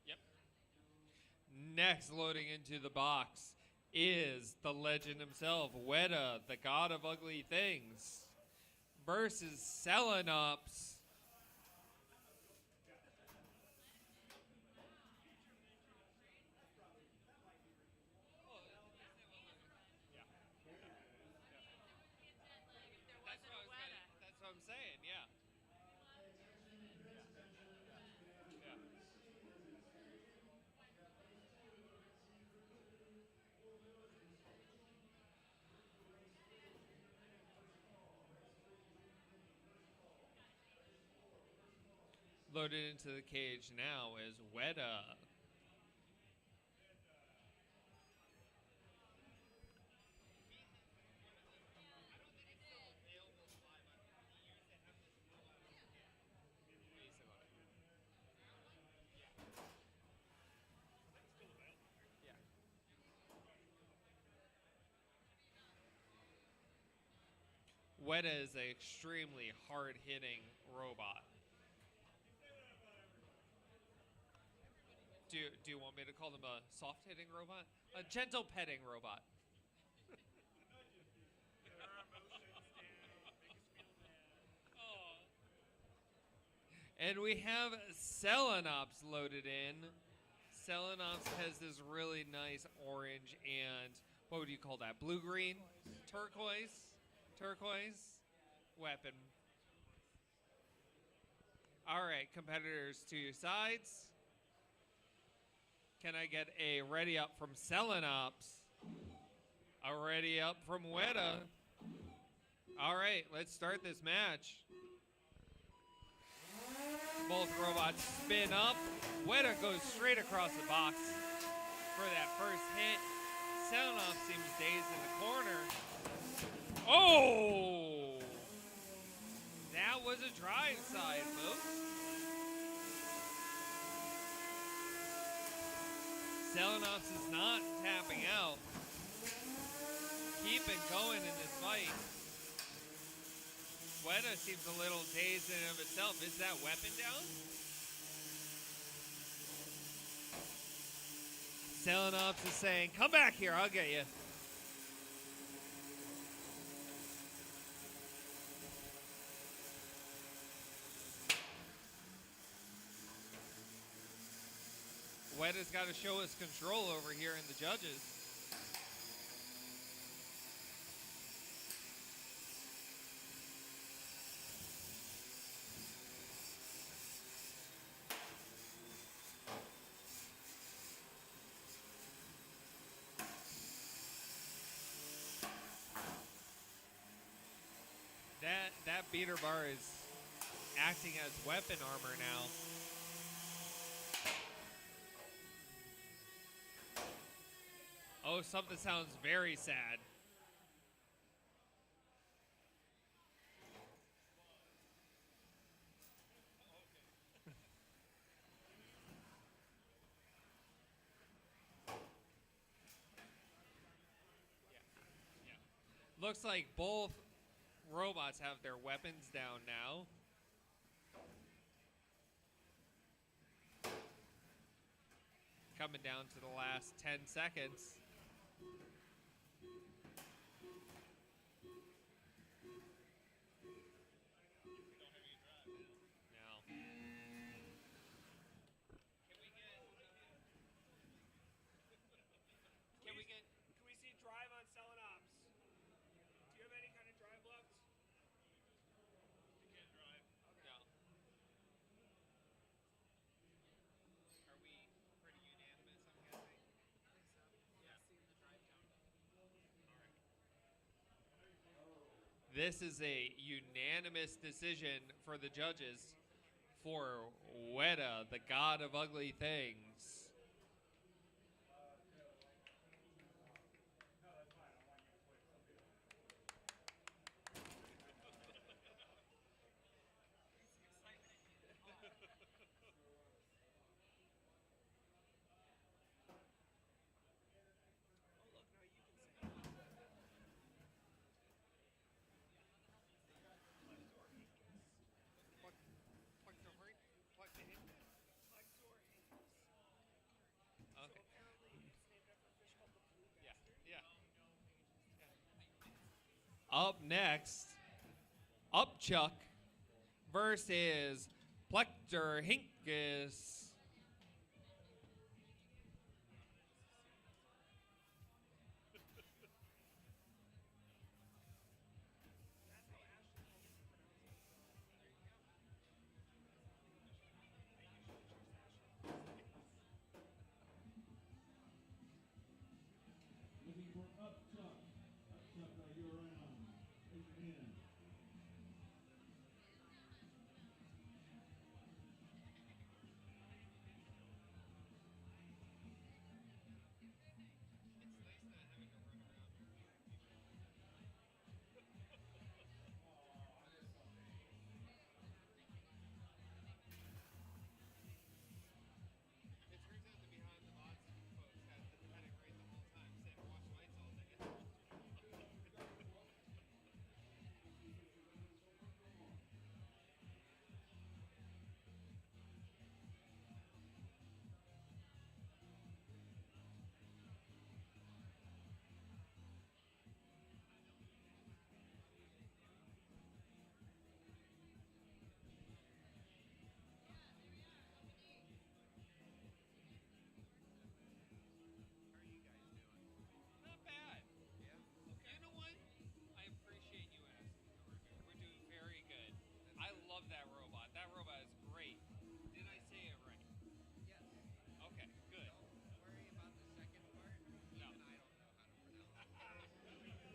Yep. Next, loading into the box is the legend himself, Weta, the god of ugly things, versus Selenops. That's what I'm saying, yeah. Loaded into the cage now is Weta. Weta is an extremely hard-hitting robot. Do you want me to call them a soft-hitting robot? A gentle petting robot. And we have Selenops loaded in. Selenops has this really nice orange and, what would you call that? Blue-green? Turquoise weapon. All right, competitors to your sides. Can I get a ready up from Selenops? A ready up from Weta. All right, let's start this match. Both robots spin up. Weta goes straight across the box for that first hit. Selenops seems dazed in the corner. Oh! That was a drive side move. Selenops is not tapping out. Keeping going in this fight. Weta seems a little dazed in and of itself. Is that weapon down? Selenops is saying, come back here, I'll get you. Weta's got to show his control over here in the judges. That beater bar is acting as weapon armor now. Oh, something sounds very sad. Looks like both robots have their weapons down now. coming down to the last 10 seconds. No.
Can we see drive on Selling Ops? Do you have any kind of drive left?
You can't drive.
No.
Are we pretty unanimous, I'm guessing?
Yeah, seeing the drive count.
This is a unanimous decision for the judges for Weta, the god of ugly things. Okay. Yeah. Up next, Upchuck versus Plector Hinkis.
Looking for Upchuck. Upchuck, are you around? Raise your hand.
It turns out the behind the mods folks had it right the whole time, saying watch lights all day.
Not bad. Yeah. You know what? I appreciate you asking. We're doing very good. I love that robot. That robot is great. Did I say it right?
Yes.
Okay, good.
Don't worry about the second part.
No.
Even I don't know how to pronounce it.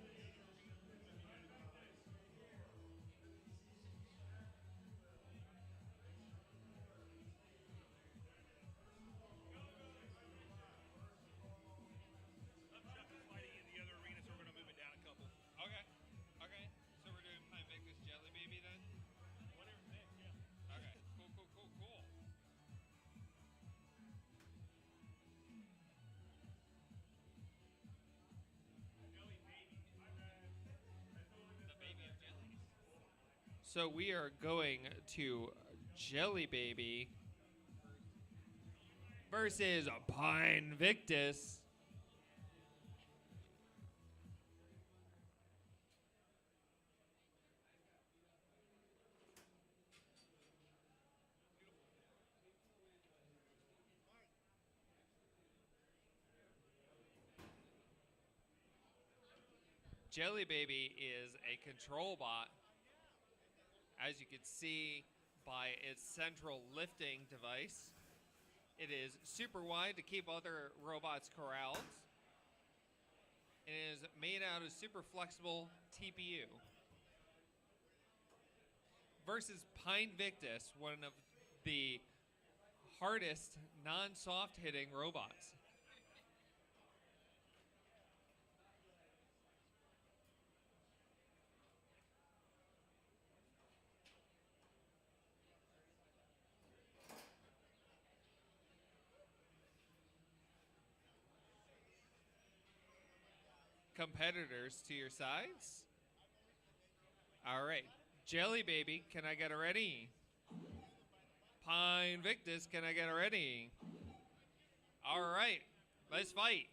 Upchuck is fighting in the other arena, so we're going to move it down a couple.
Okay. Okay. So we're doing Pine Victus Jelly Baby then?
Whatever next, yeah.
Okay. Cool. The baby of jellies. So we are going to Jelly Baby versus Pine Victus. Jelly Baby is a control bot, as you can see by its central lifting device. It is super wide to keep other robots corralled. It is made out of super flexible TPU. Versus Pine Victus, one of the hardest non-soft hitting robots. Competitors to your sides. All right. Jelly Baby, can I get a ready? Pine Victus, can I get a ready? All right, let's fight.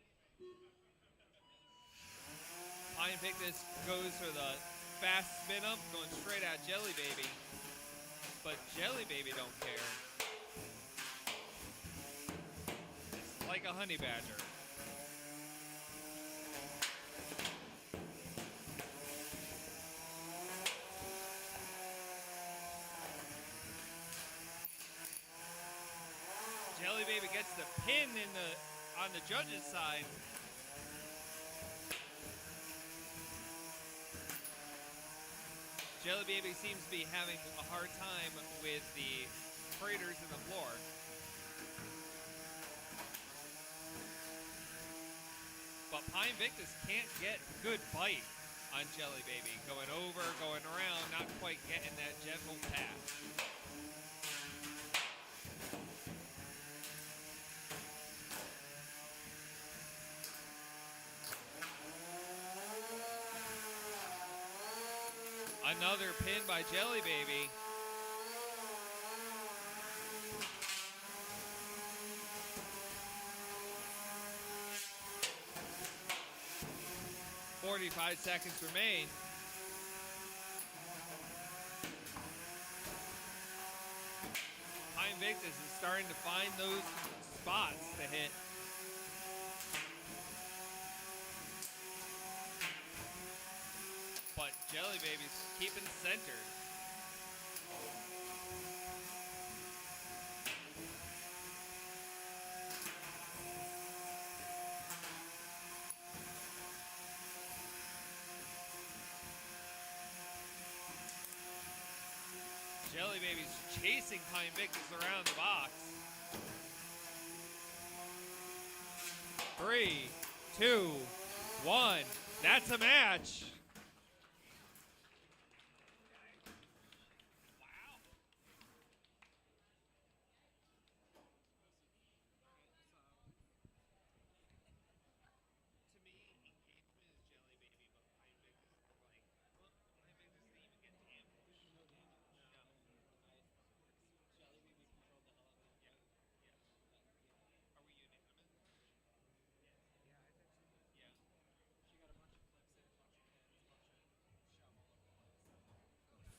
Pine Victus goes for the fast spin up, going straight at Jelly Baby. But Jelly Baby don't care. It's like a honey badger. Jelly Baby gets the pin on the judge's side. Jelly Baby seems to be having a hard time with the freighters in the floor. But Pine Victus can't get good bite on Jelly Baby. Going over, going around, not quite getting that gentle pass. Another pin by Jelly Baby. "45 seconds remain. Pine Victus is starting to find those spots to hit. But Jelly Baby's keeping centered. Jelly Baby's chasing Pine Victus around the box. 3, 2, 1. That's a match.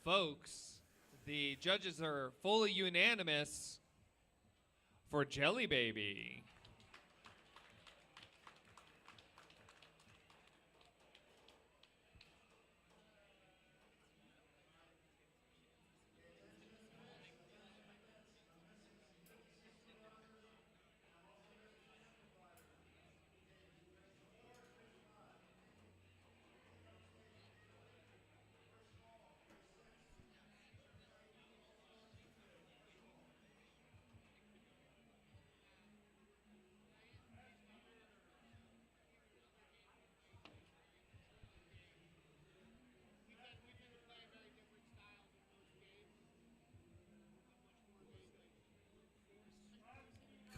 Folks, the judges are fully unanimous for Jelly Baby.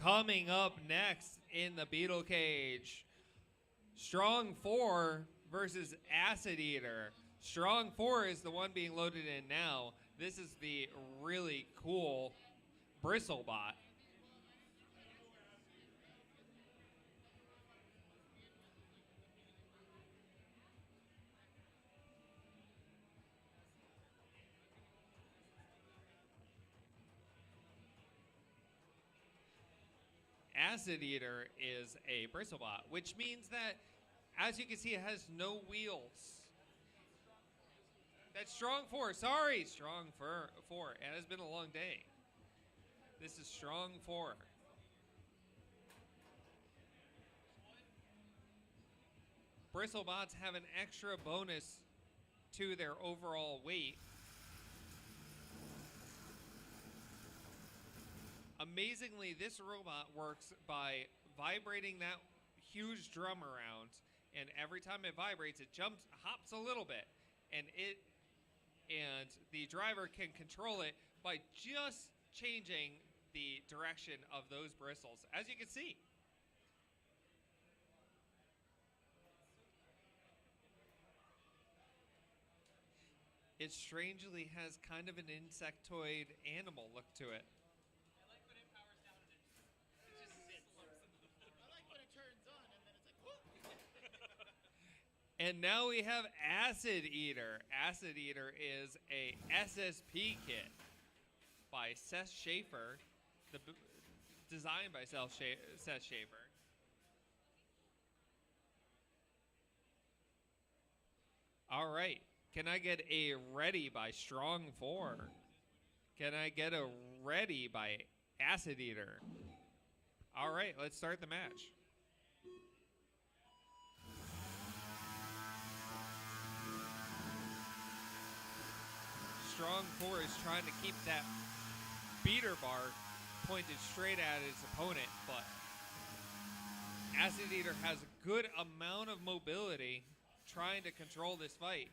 Coming up next in the Beetle Cage, Strong 4 versus Acid Eater. Strong 4 is the one being loaded in now. This is the really cool Bristlebot. Acid Eater is a Bristlebot, which means that, as you can see, it has no wheels. That's Strong 4. Sorry, Strong 4. It has been a long day. This is Strong 4. Bristlebots have an extra bonus to their overall weight. Amazingly, this robot works by vibrating that huge drum around, and every time it vibrates, it hops a little bit, and the driver can control it by just changing the direction of those bristles, as you can see. It strangely has kind of an insectoid animal look to it.
I like when it powers down and it just slumps into the
And now we have Acid Eater. Acid Eater is a SSP kit by Seth Schaefer, designed by Seth Schaefer. All right. Can I get a ready by Strong 4? Can I get a ready by Acid Eater? All right, let's start the match. Strong 4 is trying to keep that beater bar pointed straight at his opponent, but Acid Eater has a good amount of mobility trying to control this fight.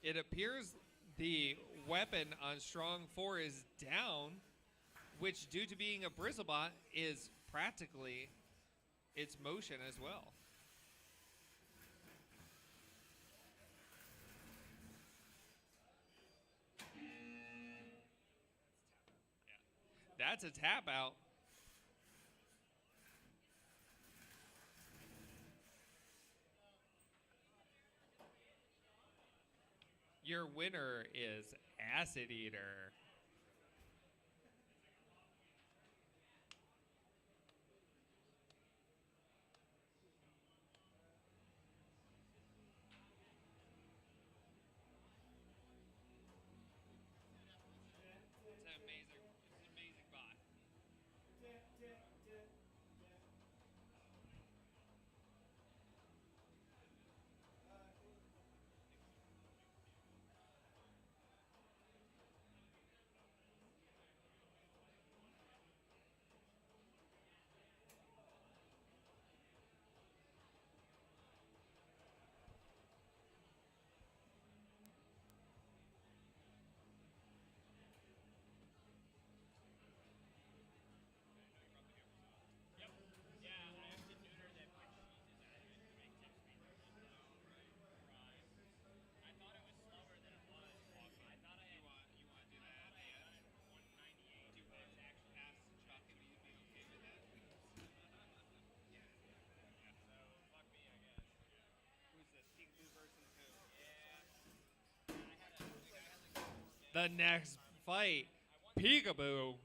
It appears the weapon on Strong 4 is down, which due to being a Bristlebot is practically its motion as well. That's a tap out. Your winner is Acid Eater. It's an amazing bot. The next fight, Peekaboo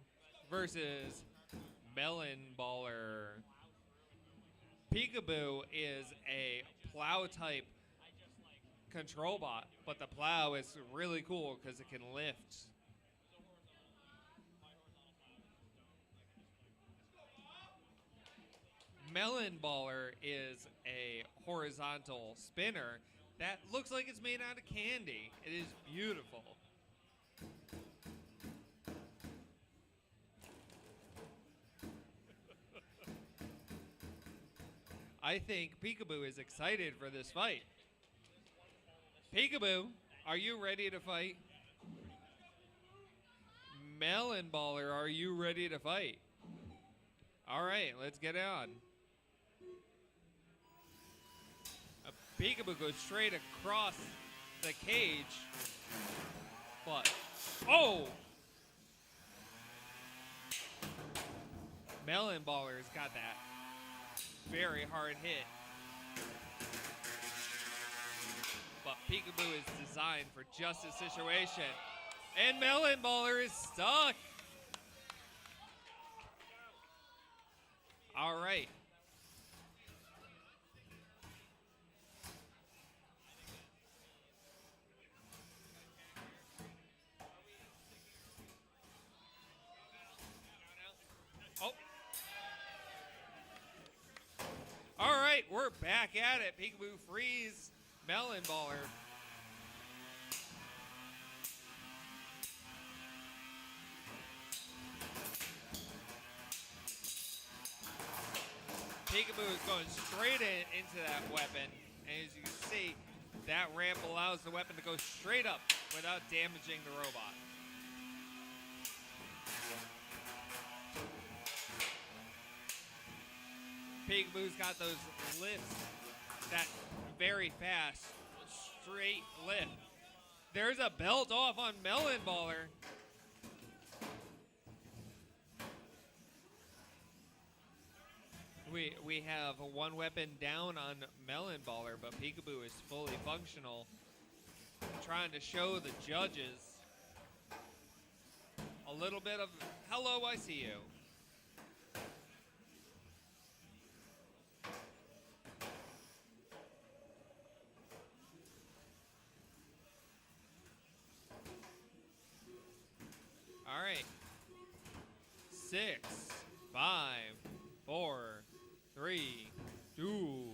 versus Melon Baller. Peekaboo is a plow type control bot, but the plow is really cool because it can lift. Melon Baller is a horizontal spinner that looks like it's made out of candy. It is beautiful. I think Peekaboo is excited for this fight. Peekaboo, are you ready to fight? Melon Baller, are you ready to fight? All right, let's get on. Peekaboo goes straight across the cage, but, oh! Melon Baller's got that very hard hit. But Peekaboo is designed for just this situation. And Melon Baller is stuck. All right. Oh. All right, we're back at it. Peekaboo frees Melon Baller. Peekaboo is going straight into that weapon. And as you can see, that ramp allows the weapon to go straight up without damaging the robot. Peekaboo's got those lifts, that very fast, straight lift. There's a belt off on Melon Baller. We right, we have one weapon down on Melon Baller, but Peekaboo is fully functional. Trying to show the judges a little bit of, hello, I see you. All right. 6, 5, 4, 3, 2,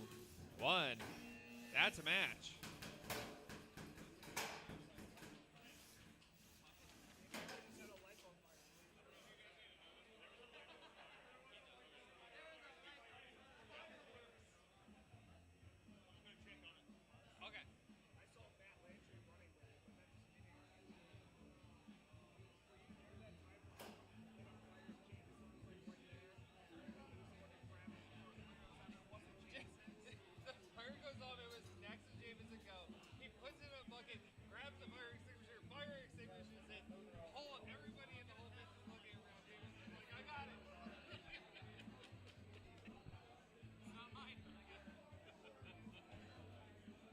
1. That's a match.
Okay. The fire goes off, it was next to Jameson go. He puts it in a bucket, grabs the fire extinguishers it. Whole everybody in the whole business looking around Jameson like, I got it. It's not mine.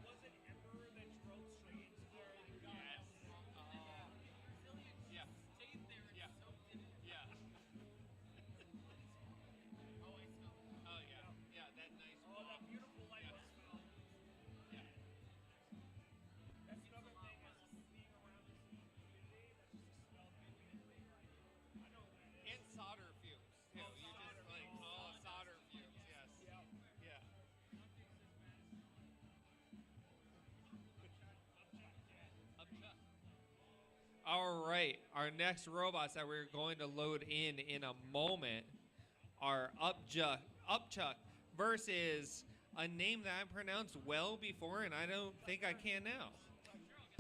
Was it Emperor that drove straight into the
Yes. Yeah.
Stayed there and
Yeah.
soaked in it.
Yeah. Oh, I smell it. Oh, yeah. Yeah, that nice.
Oh, that beautiful light
Yeah.
was smell.
Yeah.
That's another thing is being around this community, that's just a smell that you can really like. I know what that is.
And solder fumes, too.
Oh,
You
solder.
just like,
Oh,
solder fumes, yes.
Yep.
Yeah. Upchuck.
All right, our next robots that we're going to load in a moment are Upchuck versus a name that I pronounced well before, and I don't think I can now.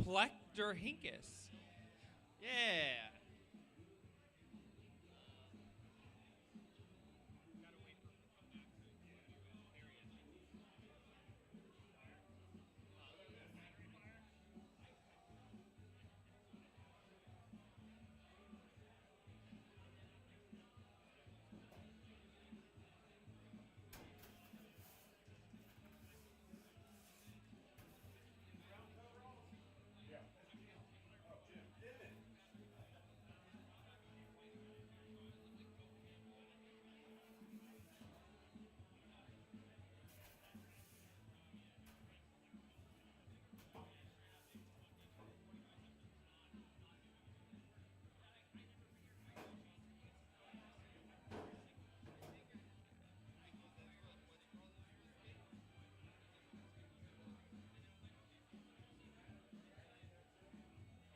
Plector Hinkis. Yeah.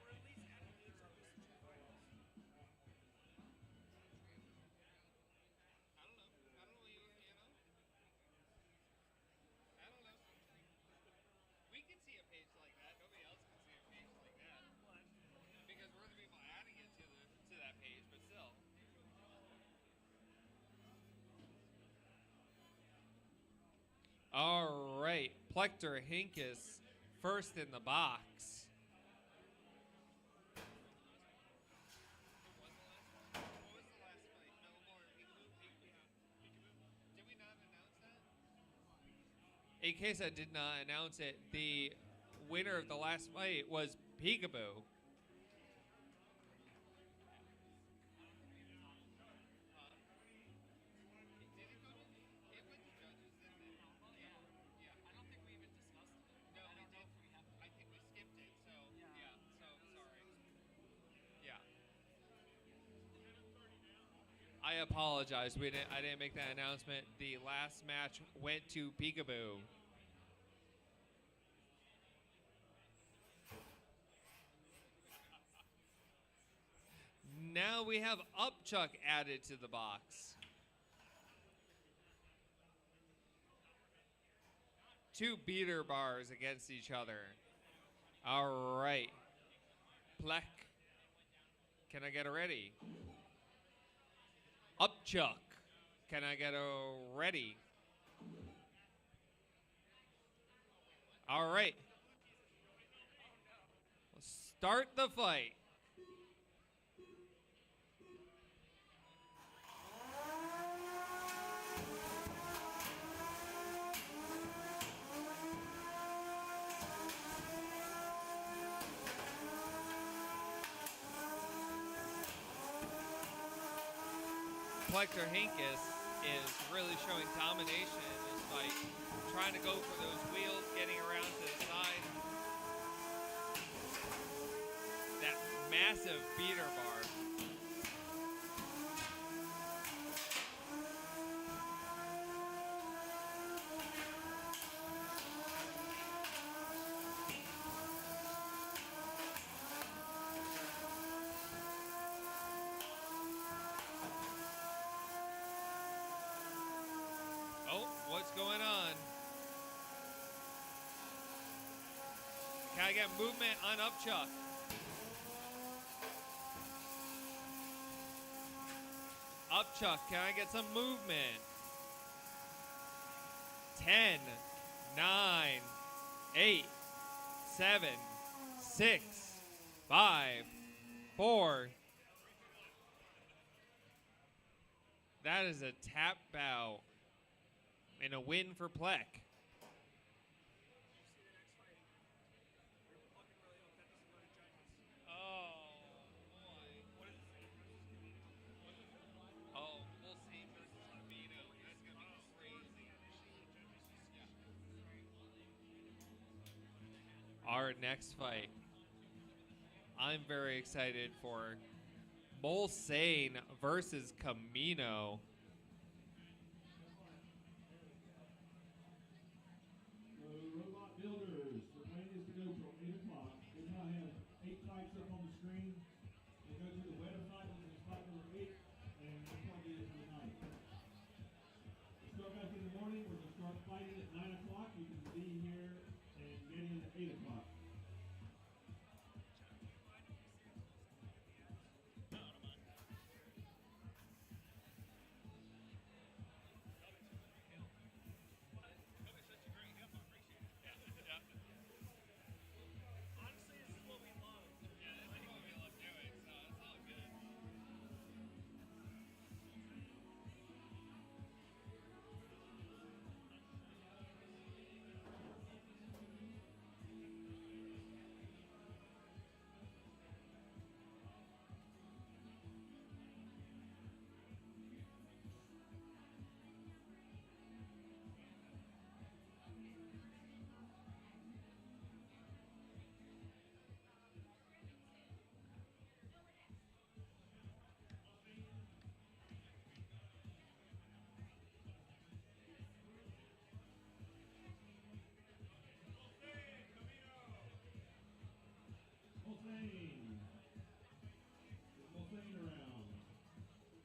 Or at least at least are these two finals.
I don't know. I don't know, you know? I don't know. We can see a page like that. Nobody else can see a page like that.
What?
Because we're the people adding it to that page, but still.
All right, Plector Hinkis first in the box.
What was the last fight? No more. Peekaboo. Did we not announce that?
In case I did not announce it, the winner of the last fight was Peekaboo.
Did it go to? It went to judges, didn't it? Yeah.
I don't think we even discussed it.
No,
I
we
don't know
did.
if we have.
I think we skipped it. So yeah. So sorry. Yeah.
I apologize. I didn't make that announcement. The last match went to Peekaboo. Now we have Upchuck added to the box. Two beater bars against each other. All right. Plek. Can I get a ready? Upchuck. Can I get a ready? All right. Let's start the fight. Reflector Hinkis is really showing domination in this fight. Trying to go for those wheels, getting around to the side. That massive beater bar. Oh, what's going on? Can I get movement on Upchuck? Upchuck, can I get some movement? 10, 9, 8, 7, 6, 5, 4. That is a tap bout and a win for Plek.
Oh, we'll see versus Camino. That's gonna be crazy.
Our next fight, I'm very excited for Malain versus Camino.
So, robot builders, the plan is to go till 8 o'clock. We now have 8 fights up on the screen. We'll go to the Weta fight, which is fight number 8, and that's what it is for the night. We'll start back in the morning. We're going to start fighting at 9 o'clock. You can be here and get in at 8 o'clock.
Honestly, this is what we love.
Yeah, this is what we love doing, so it's all good.
Malain. Is Malain around?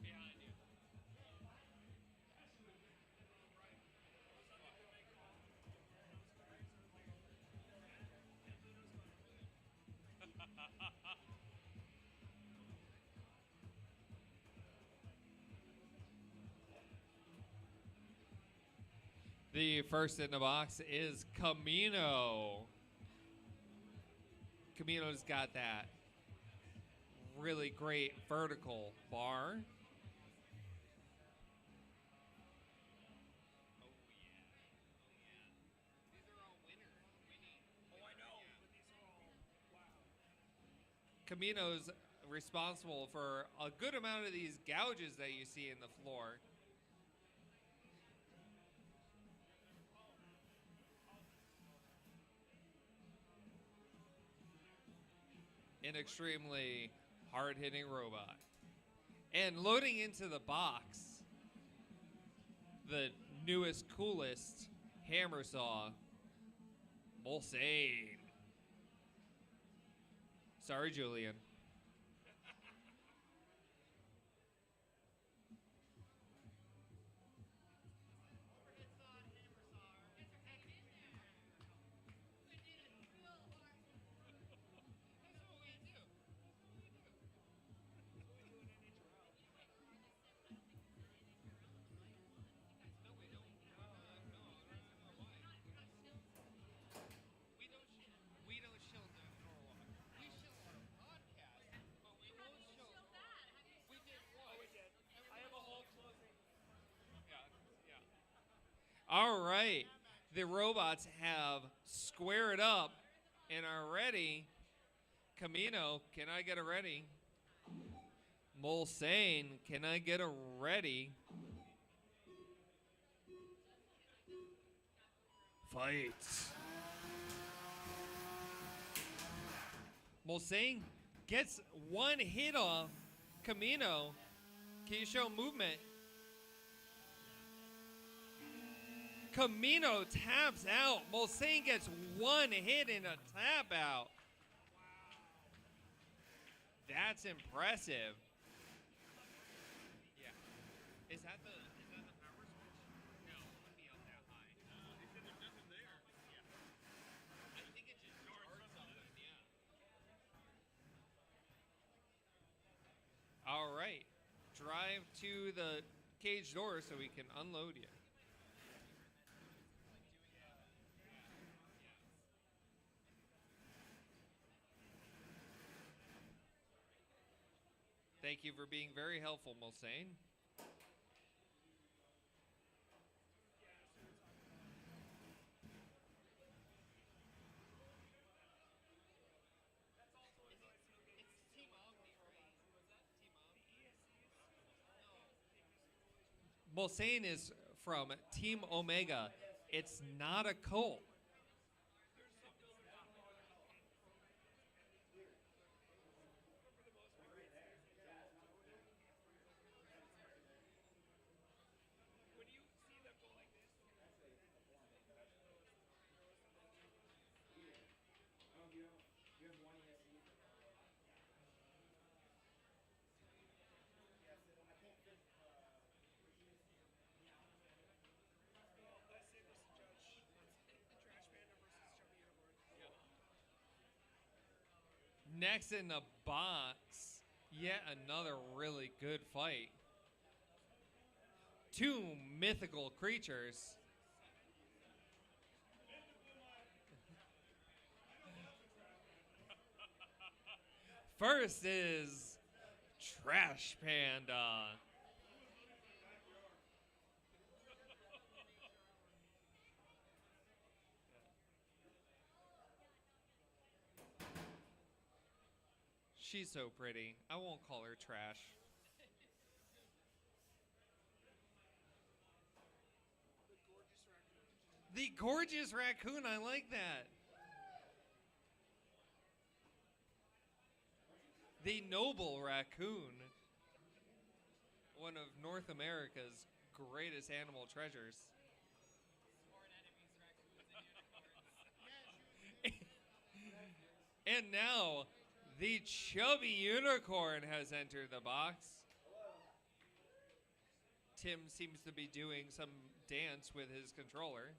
Behind you.
The first in the box is Camino. Camino's got that really great vertical bar.
These are all winners. Winning.
Oh, I know. But these are all wow.
Camino's responsible for a good amount of these gouges that you see in the floor. An extremely hard-hitting robot. And loading into the box, the newest, coolest hammer saw, Malain. Sorry, Julian.
We don't shill the Norwalk. We shill our podcast, but we won't shill. We did one.
Oh, we did. I have a whole closing.
Yeah.
All right. The robots have squared up and are ready. Camino, can I get a ready? Mulsane, can I get a ready? Fight. Mulsane gets one hit off Camino. Can you show movement? Camino taps out. Mulsane gets one hit and a tap out. That's impressive. Yeah. Is that the power switch? No, it wouldn't be up that high. They said there's nothing there. Yeah. I think it just charged something, yeah. All right. Drive to the cage door so we can unload you. Thank you for being very helpful, Mulsane. Mulsane is from Team Omega. It's not a cult. Next in the box, yet another really good fight. Two mythical creatures. First is Trash Panda. She's so pretty. I won't call her trash. The gorgeous raccoon. I like that. The noble raccoon. One of North America's greatest animal treasures. And now, the Chubby Unicorn has entered the box. Tim seems to be doing some dance with his controller.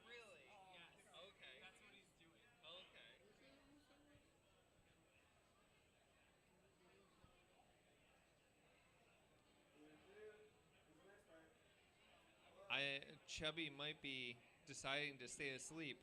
Really? Yes. Okay. That's what he's doing. Okay. Chubby might be deciding to stay asleep.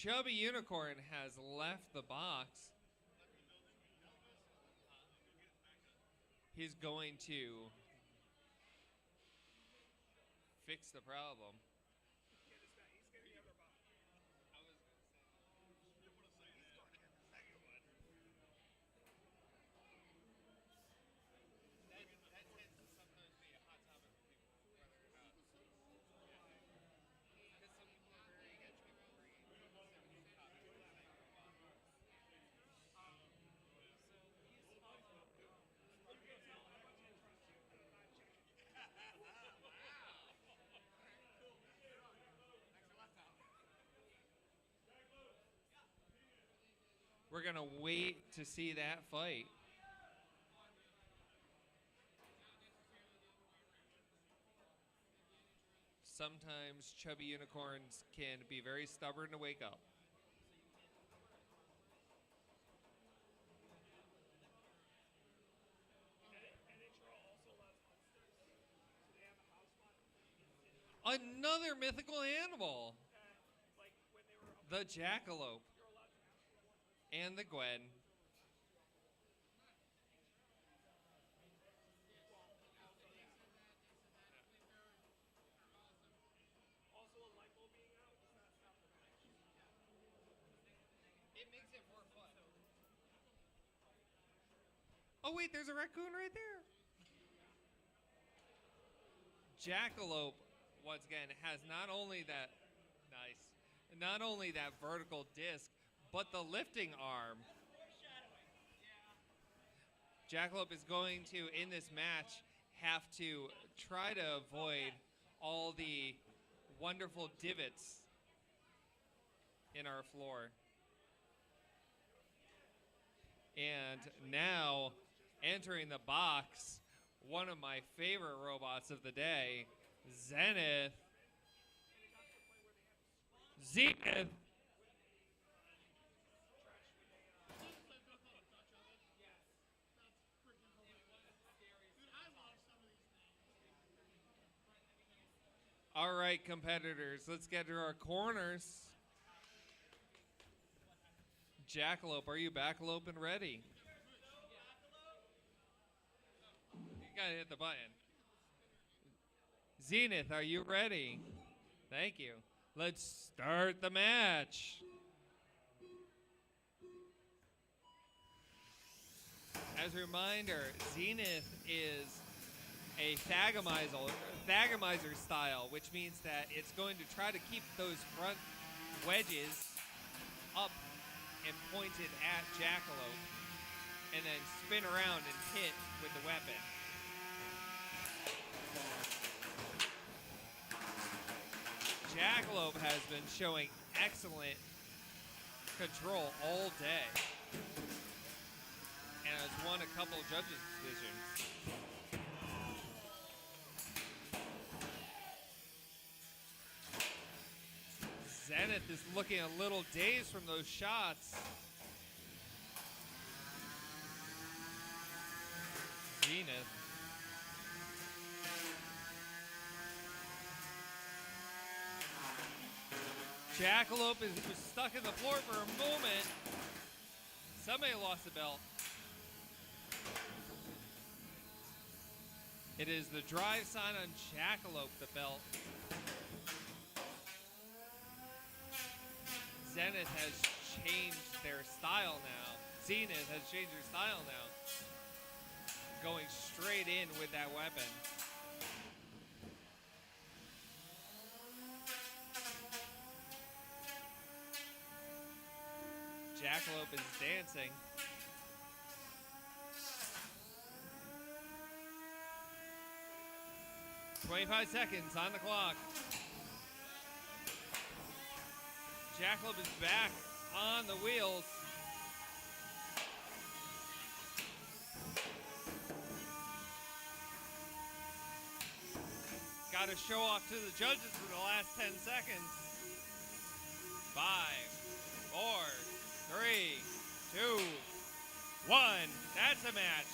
Chubby Unicorn has left the box. He's going to fix the problem. We're going to wait to see that fight. Sometimes chubby unicorns can be very stubborn to wake up. Another mythical animal. The Jackalope. And the Gwen.
It makes it more fun.
Oh wait, there's a raccoon right there. Jackalope, once again, has not only that vertical disc, but the lifting arm. Jackalope is going to, in this match, have to try to avoid all the wonderful divots in our floor. And now, entering the box, one of my favorite robots of the day, Zenith. Zenith. All right, competitors, let's get to our corners. Jackalope, are you backalope and ready? You gotta hit the button. Zenith, are you ready? Thank you. Let's start the match. As a reminder, Zenith is a thagomizer style, which means that it's going to try to keep those front wedges up and pointed at Jackalope, and then spin around and hit with the weapon. Jackalope has been showing excellent control all day and has won a couple judges' decisions. Zenith is looking a little dazed from those shots. Zenith. Jackalope was stuck in the floor for a moment. Somebody lost the belt. It is the drive sign on Jackalope, the belt. Zenith has changed their style now. Zenith has changed their style now. Going straight in with that weapon. Jackalope is dancing. "25 seconds on the clock. Jackalope is back on the wheels. Got to show off to the judges for the last 10 seconds. 5, 4, 3, 2, 1. That's a match.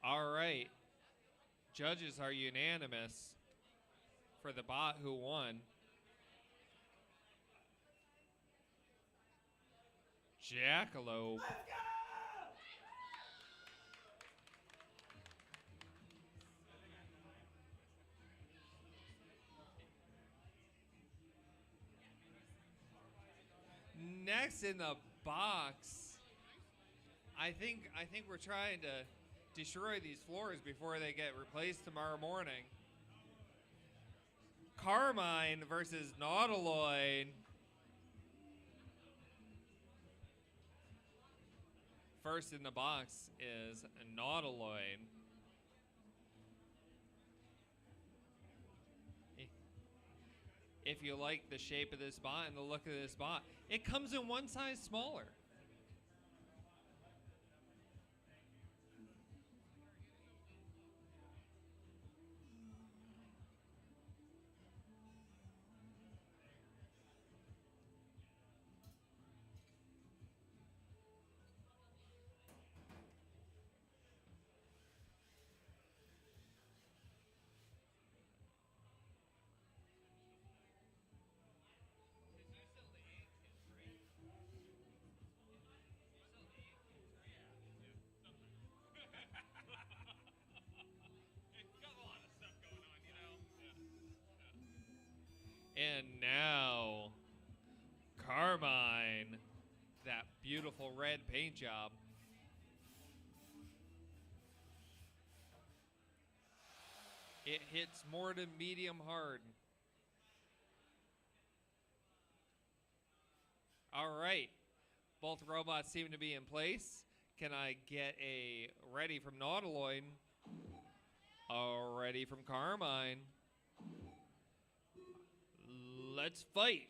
All right. Judges are unanimous for the bot who won. Jackalope. Next in the box, I think we're trying to destroy these floors before they get replaced tomorrow morning. Carmine versus Nautiloid. First in the box is Nautiloid. If you like the shape of this bot and the look of this bot, it comes in one size smaller. And now, Carmine, that beautiful red paint job. It hits more to medium hard. All right, both robots seem to be in place. Can I get a ready from Nautiloid? A ready from Carmine. Let's fight.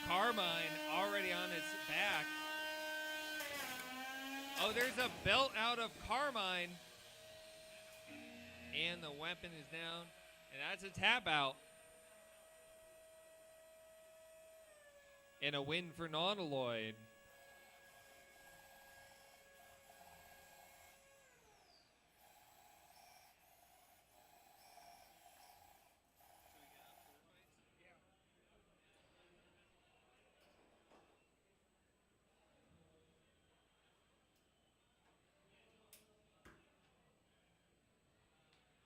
Carmine already on its back. Oh, there's a belt out of Carmine. And the weapon is down. And that's a tap out. And a win for Nautiloid.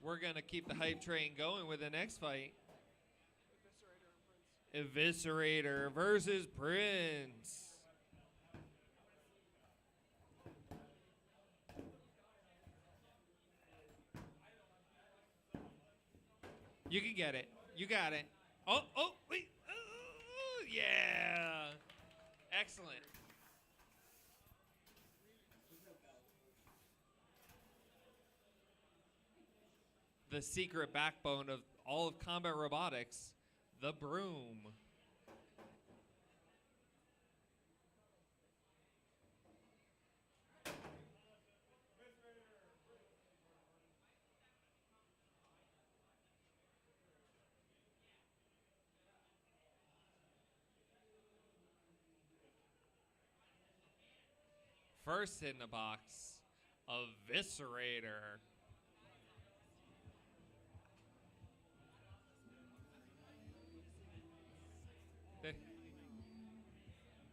We're going to keep the hype train going with the next fight. Eviscerator versus Prince. You can get it. You got it. Oh, wait. Oh, yeah. Excellent. The secret backbone of all of combat robotics, the broom. First in the box, Eviscerator.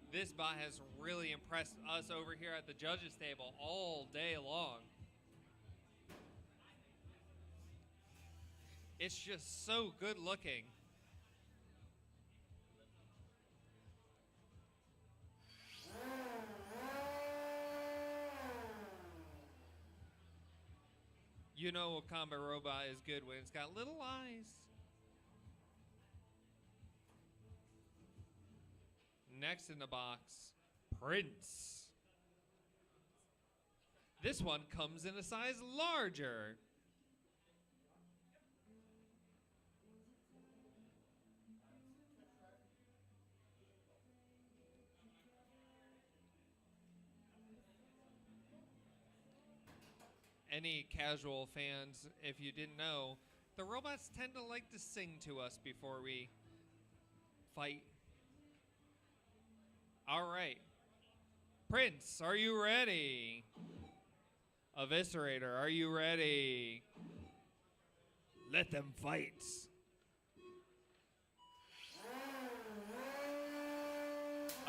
This bot has really impressed us over here at the judges table all day long. It's just so good looking. You know a combat robot is good when it's got little eyes. Next in the box, Prince. This one comes in a size larger. Any casual fans, if you didn't know, the robots tend to like to sing to us before we fight. All right. Prince, are you ready? Eviscerator, are you ready? Let them fight.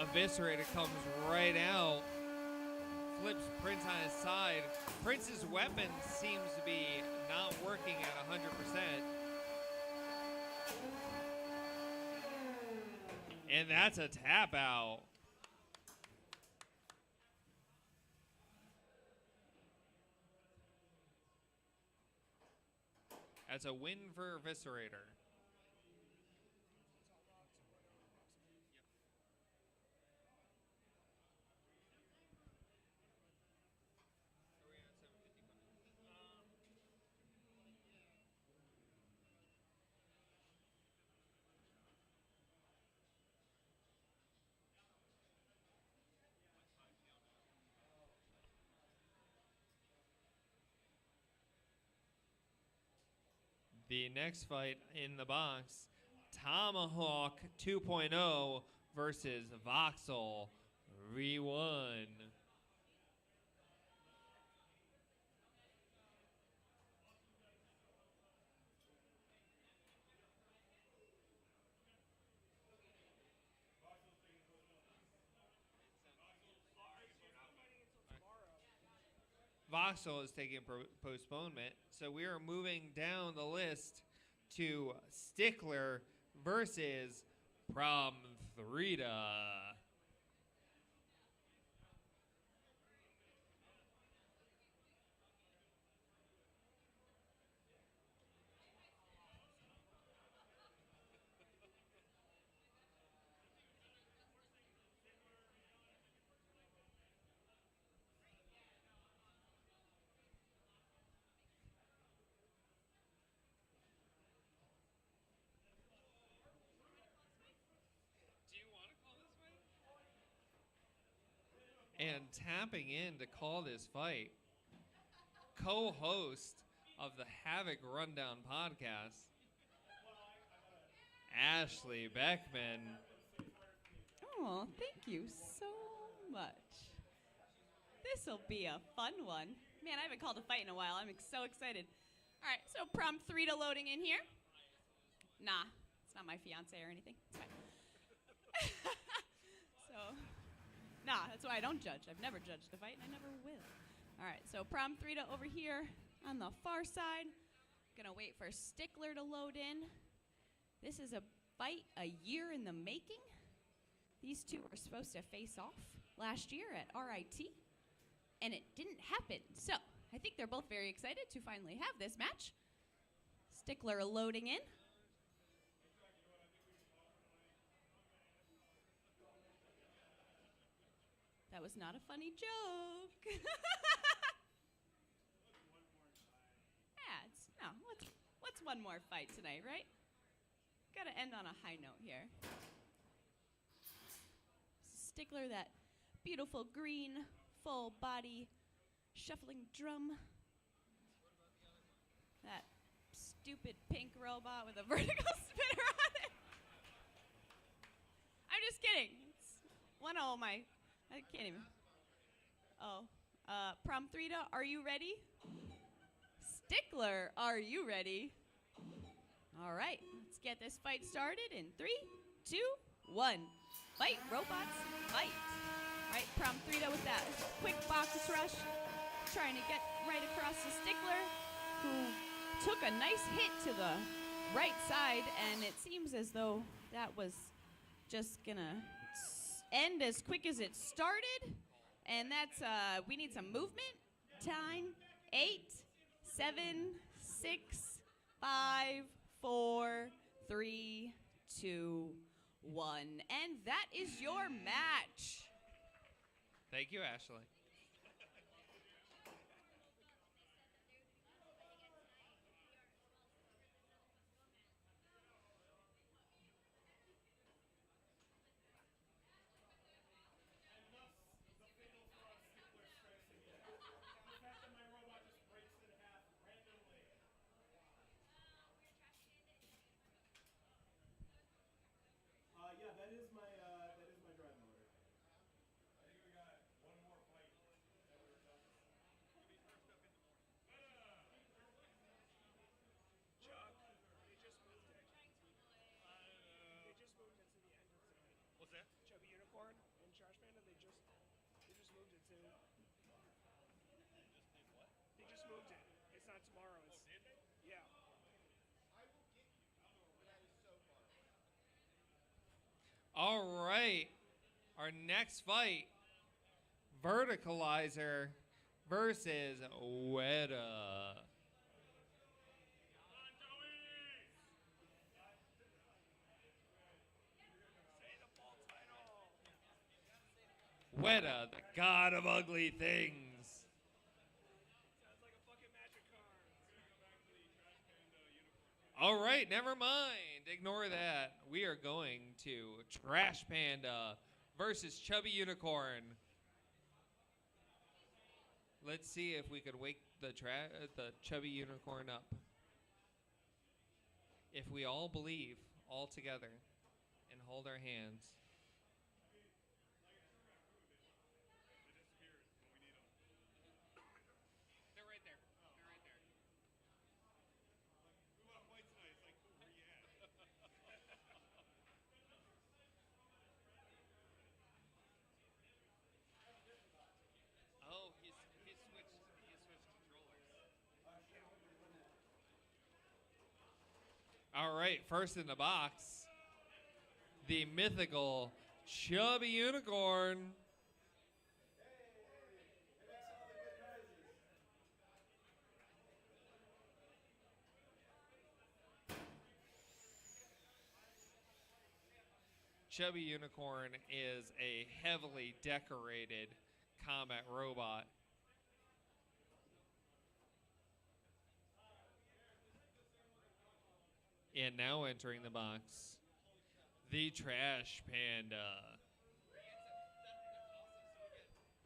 Eviscerator comes right out. Flips Prince on his side. Prince's weapon seems to be not working at 100%. And that's a tap out. That's a win for Eviscerator. The next fight in the box, Tomahawk 2.0 versus Voxel V1. Voxel is taking postponement, so we are moving down the list to Stickler versus Prom Threa. And tapping in to call this fight, co-host of the Havoc Rundown podcast, Ashley Beckman.
Oh, thank you so much. This'll be a fun one. Man, I haven't called a fight in a while. I'm so excited. All right, so Prom Threa loading in here. Nah, it's not my fiance or anything. It's fine. So, nah, that's why I don't judge. I've never judged a fight, and I never will. All right, so Prom Threa over here on the far side. Gonna wait for Stickler to load in. This is a fight a year in the making. These two were supposed to face off last year at RIT, and it didn't happen. So I think they're both very excited to finally have this match. Stickler loading in. That was not a funny joke. Yeah, what's one more fight tonight, right? Gotta end on a high note here. Stickler, that beautiful green, full body, shuffling drum. That stupid pink robot with a vertical spinner on it. I'm just kidding. It's one of my, I can't even. Oh, Prom Threa, are you ready? Stickler, are you ready? All right, let's get this fight started in 3, 2, 1. Fight, robots, fight. Right, Prom Threa with that quick box rush, trying to get right across the Stickler, who took a nice hit to the right side, and it seems as though that was just gonna end as quick as it started. And that's, we need some movement. Time, 8, 7, 6, 5, 4, 3, 2, 1. And that is your match.
Thank you, Ashley.
Yes,
All right. Our next fight, Verticalizer versus Weta. Weta, the god of ugly things. All right, never mind. Ignore that. We are going to Trash Panda versus Chubby Unicorn. Let's see if we could wake the Chubby Unicorn up. If we all believe all together and hold our hands.
They're right there. They're right there.
Oh, he switched controllers. All right, first in the box, the mythical Chubby Unicorn. Chubby Unicorn is a heavily decorated combat robot. And now entering the box, the Trash Panda.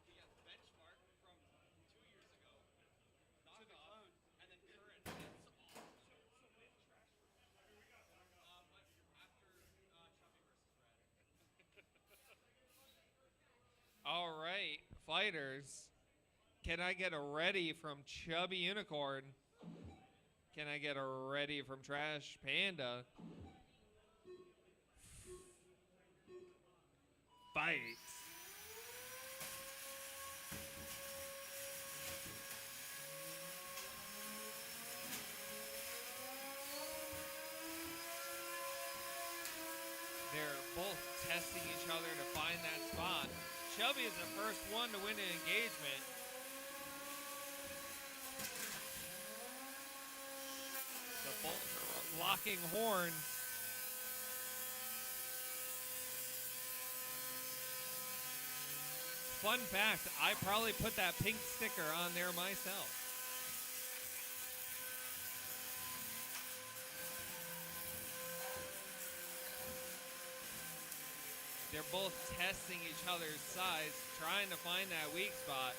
He got benchmark from 2 years ago, knockoff, and then current. But after Chubby versus Red.
All right, fighters. Can I get a ready from Chubby Unicorn? Can I get a ready from Trash Panda? Fight. They're both testing each other to find that spot. Chubby is the first one to win an engagement. The both locking horns. Fun fact, I probably put that pink sticker on there myself. They're both testing each other's size, trying to find that weak spot.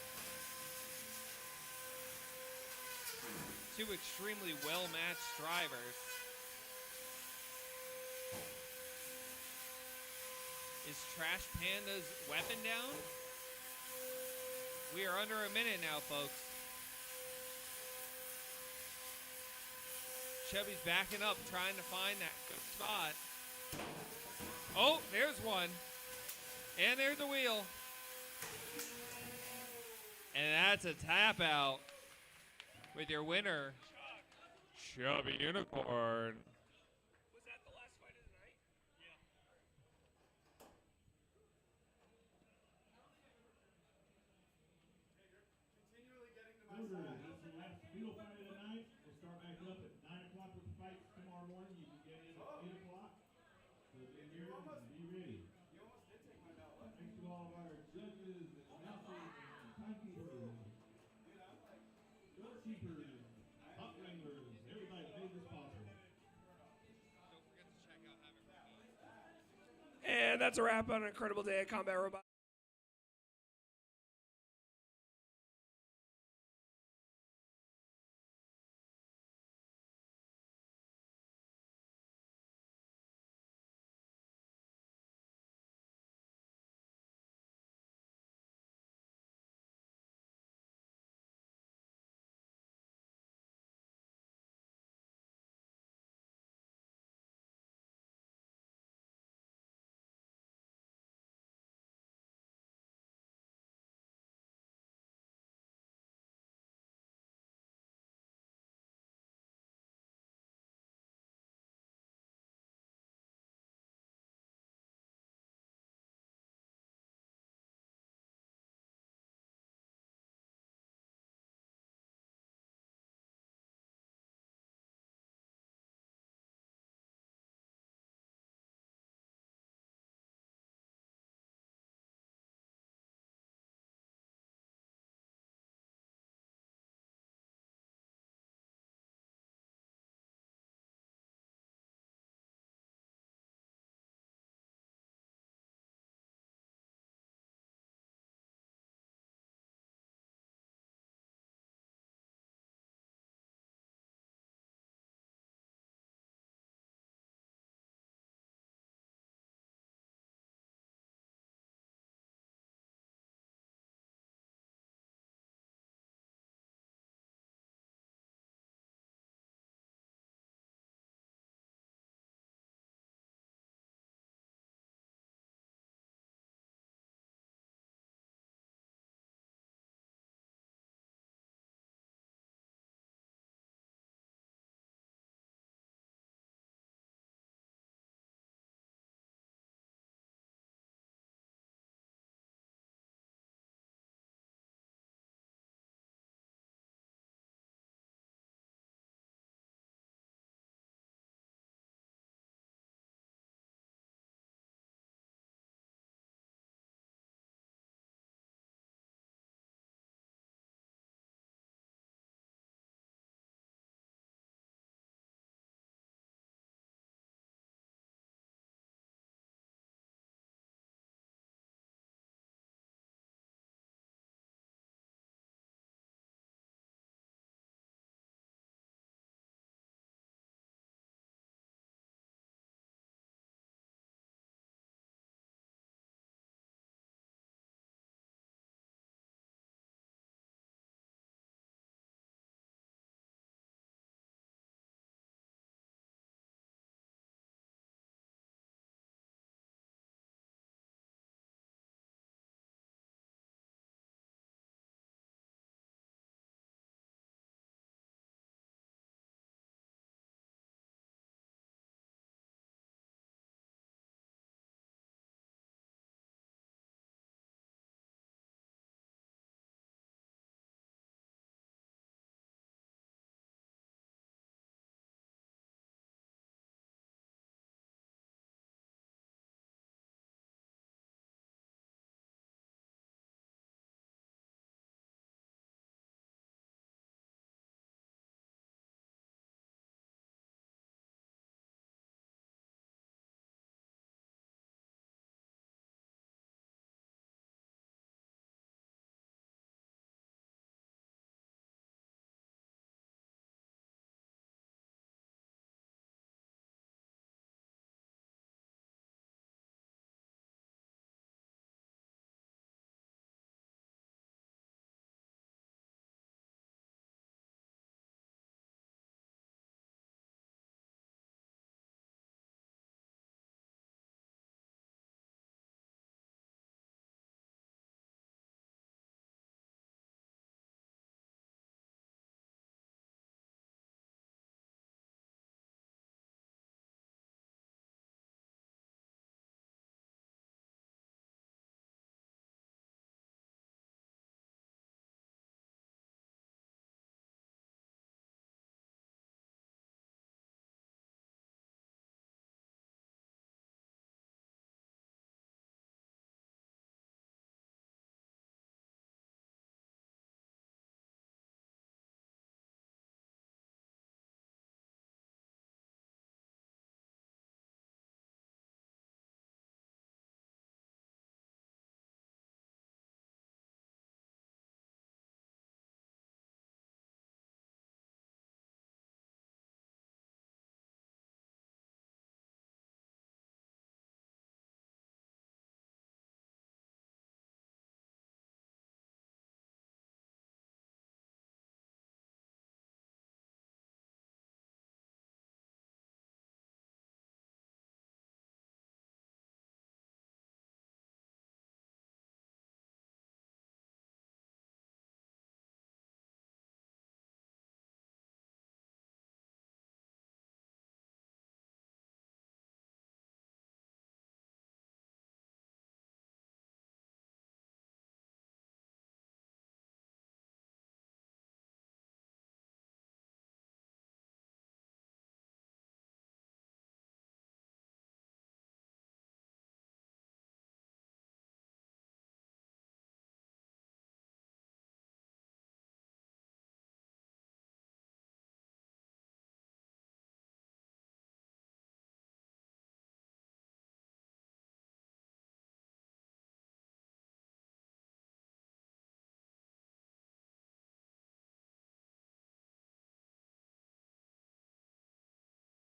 Two extremely well-matched drivers. Is Trash Panda's weapon down? We are under a minute now, folks. Chubby's backing up, trying to find that good spot. Oh, there's one. And there's a wheel. And that's a tap out with your winner, Chubby Unicorn.
Was that the last fight of the night? Yeah.
This is the last field fight of the night. We'll start back up at 9 o'clock with the fights tomorrow morning. You can get in at 8 o'clock. So be here and be ready.
You almost did take my belt.
Thanks to all of our judges and announcers and timekeepers, scorekeepers, hot wranglers, everybody that made this possible.
Don't forget to check out Having
And that's a wrap on an incredible day at Combat Robot.